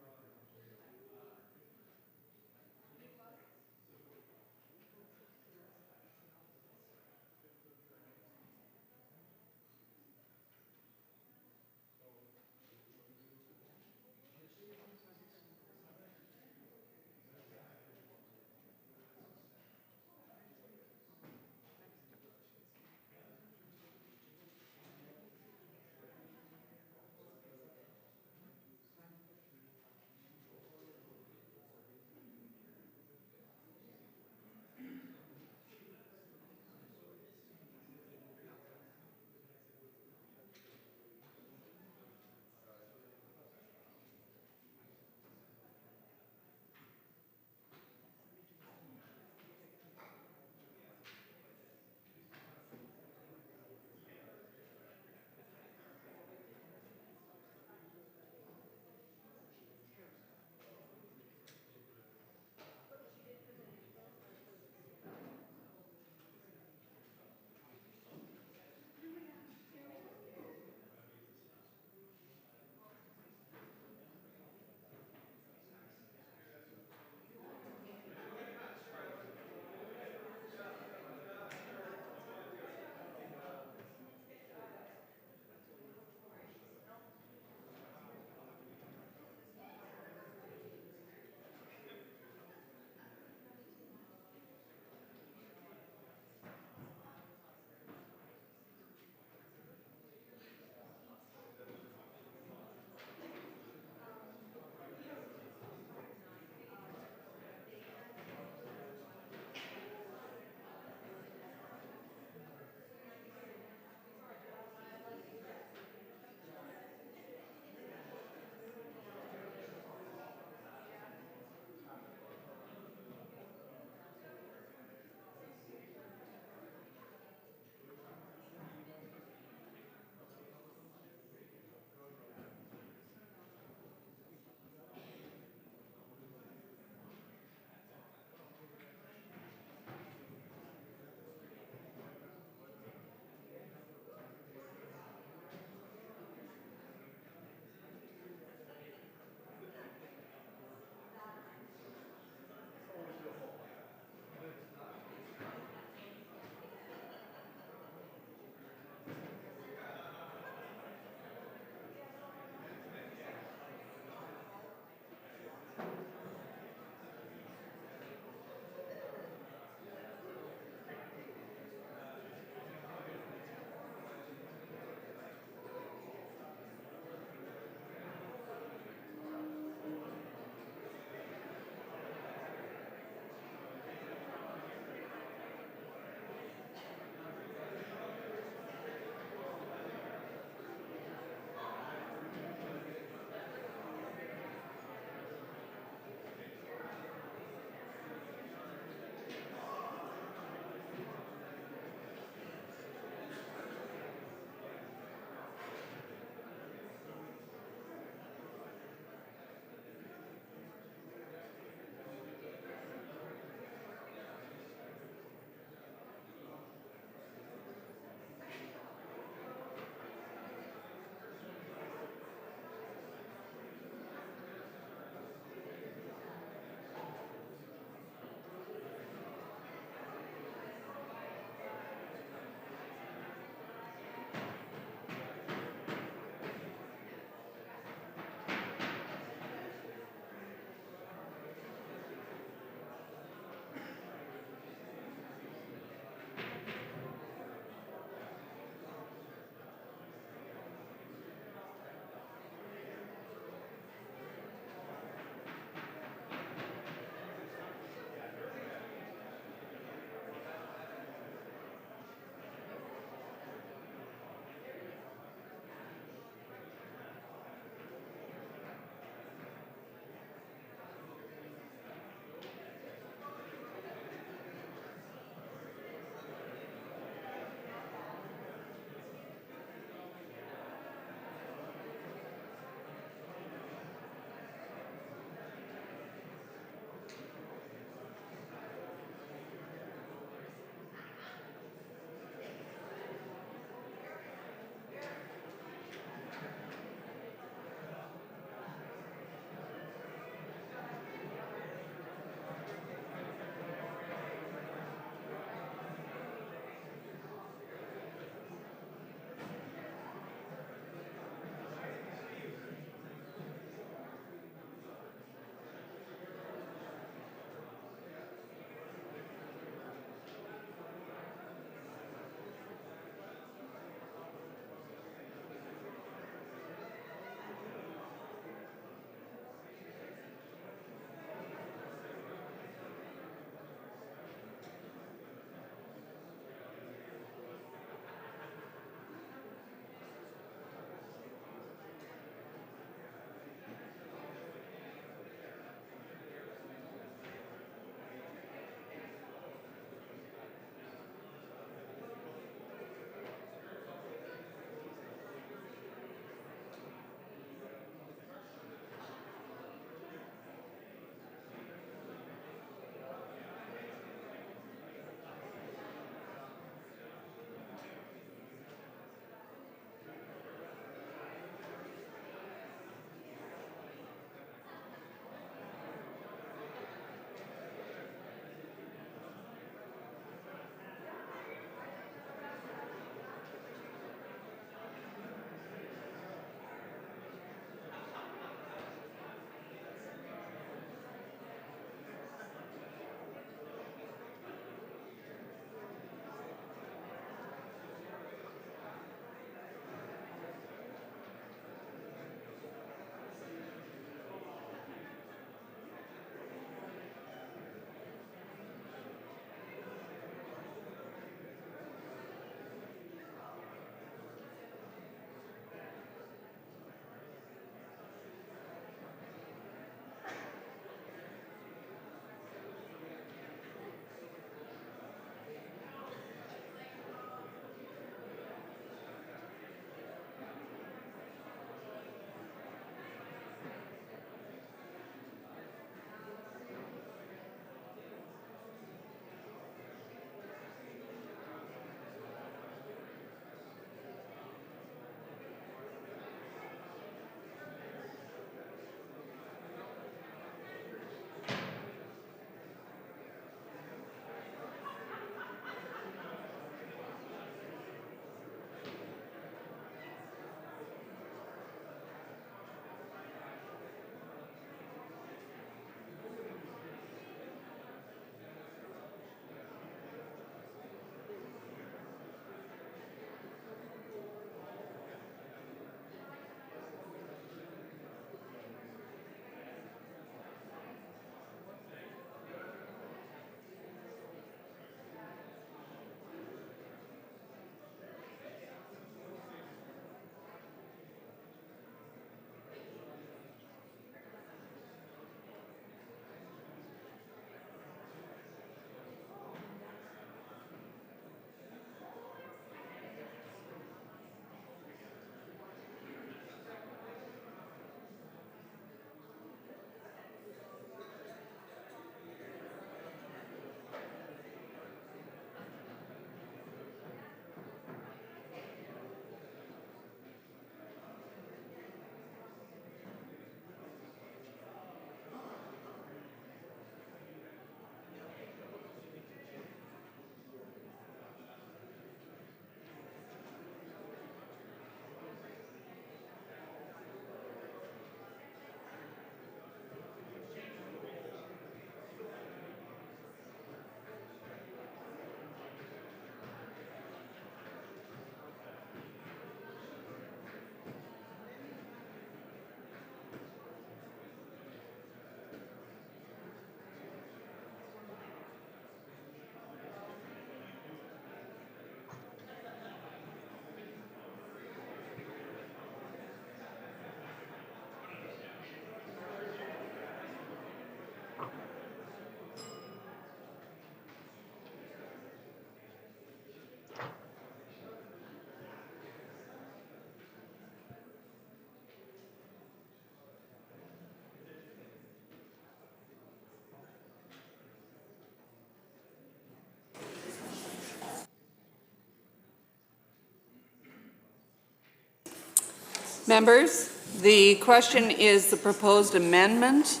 Members, the question is the proposed amendment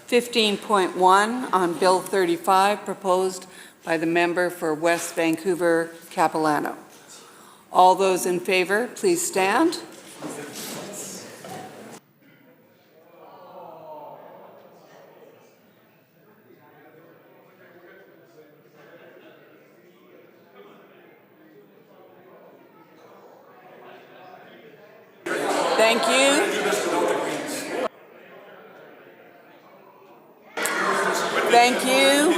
15.1 on Bill 35, proposed by the member for West Vancouver Capilano. All those in favor, please stand. Thank you. Thank you.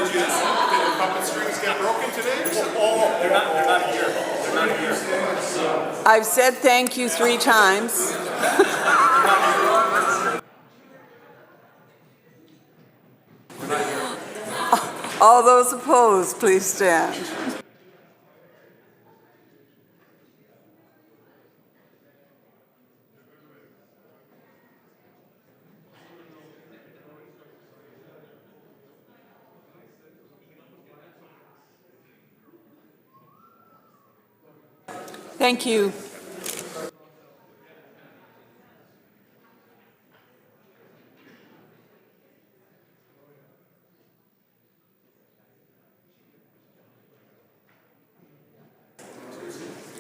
I've said thank you 3 times. All those opposed, please stand. Thank you.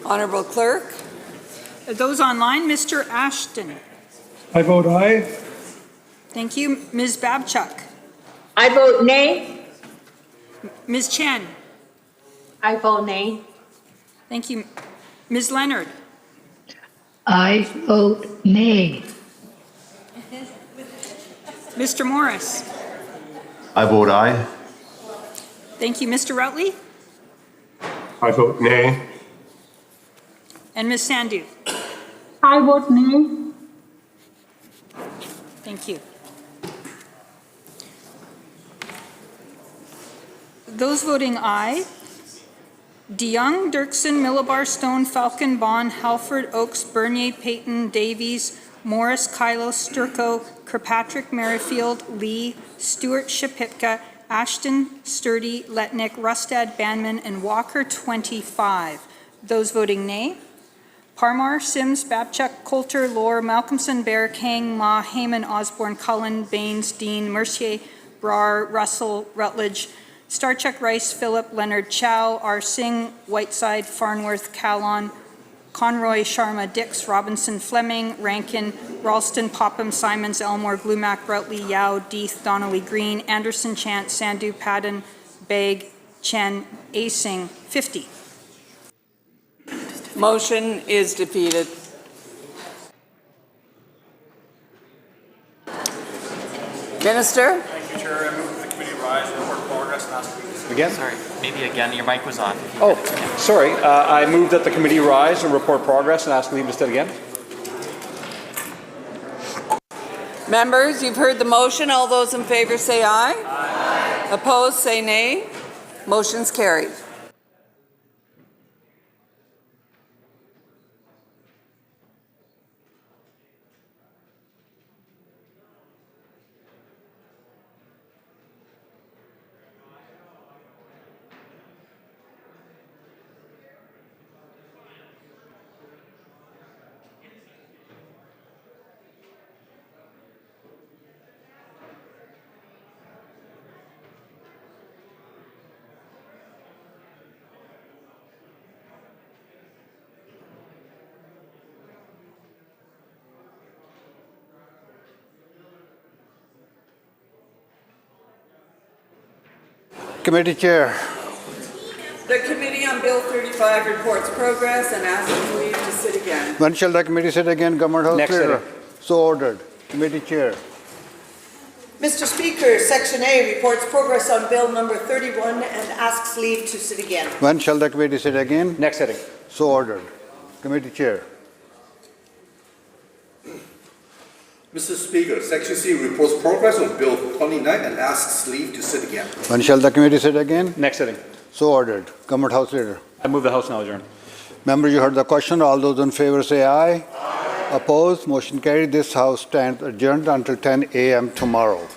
Honorable Clerk. Those online, Mr. Ashton. I vote aye. Thank you. Ms. Babchuk. I vote nay. Ms. Chen. I vote nay. Thank you. Ms. Leonard. I vote nay. Mr. Morris. I vote aye. Thank you. Mr. Routley. I vote nay. And Ms. Sandhu. I vote nay. Thank you. Those voting aye: DeYoung, Dirksen, Millibar, Stone, Falcon, Bond, Halford, Oakes, Bernier, Payton, Davies, Morris, Kylo, Sturco, Kirkpatrick, Merrifield, Lee, Stewart, Shipipka, Ashton, Sturdy, Letnick, Rustad, Banman, and Walker, 25. Those voting nay: Parmar, Sims, Babchuk, Coulter, Lohr, Malcolmson, Bear, Kang, Ma, Heyman, Osborne, Cullen, Baines, Dean, Mercier, Brar, Russell, Rutledge, Starchuk, Rice, Phillip, Leonard, Chow, R. Singh, Whiteside, Farnworth, Callon, Conroy, Sharma, Dix, Robinson, Fleming, Rankin, Ralston, Popham, Simons, Elmore, Glumac, Routley, Yao, Deeth, Donnelly, Green, Anderson, Chant, Sandhu, Padden, Begg, Chen, Asing, 50. Motion is defeated. Minister? Thank you, Chair. I move that the committee rise, report progress, and ask leave. Again? Sorry, maybe again, your mic was on. Oh, sorry. I move that the committee rise and report progress and ask leave to sit again. Members, you've heard the motion. All those in favor say aye. Aye. Opposed, say nay. Motion's carried. Committee Chair. The Committee on Bill 35 reports progress and asks leave to sit again. When shall the committee sit again, Government House Next Leader? sitting. So ordered. Committee Chair. Mr. Speaker, Section A reports progress on Bill number 31 and asks leave to sit again. When shall the committee sit again? Next sitting. So ordered. Committee Chair. Mr. Speaker, Section C reports progress on Bill 29 and asks leave to sit again. When shall the committee sit again? Next sitting. So ordered. Government House Leader. I move the House now adjourn. Member, you heard the question. All those in favor say aye. Aye. Opposed? Motion carried. This House stands adjourned until 10 a.m. tomorrow.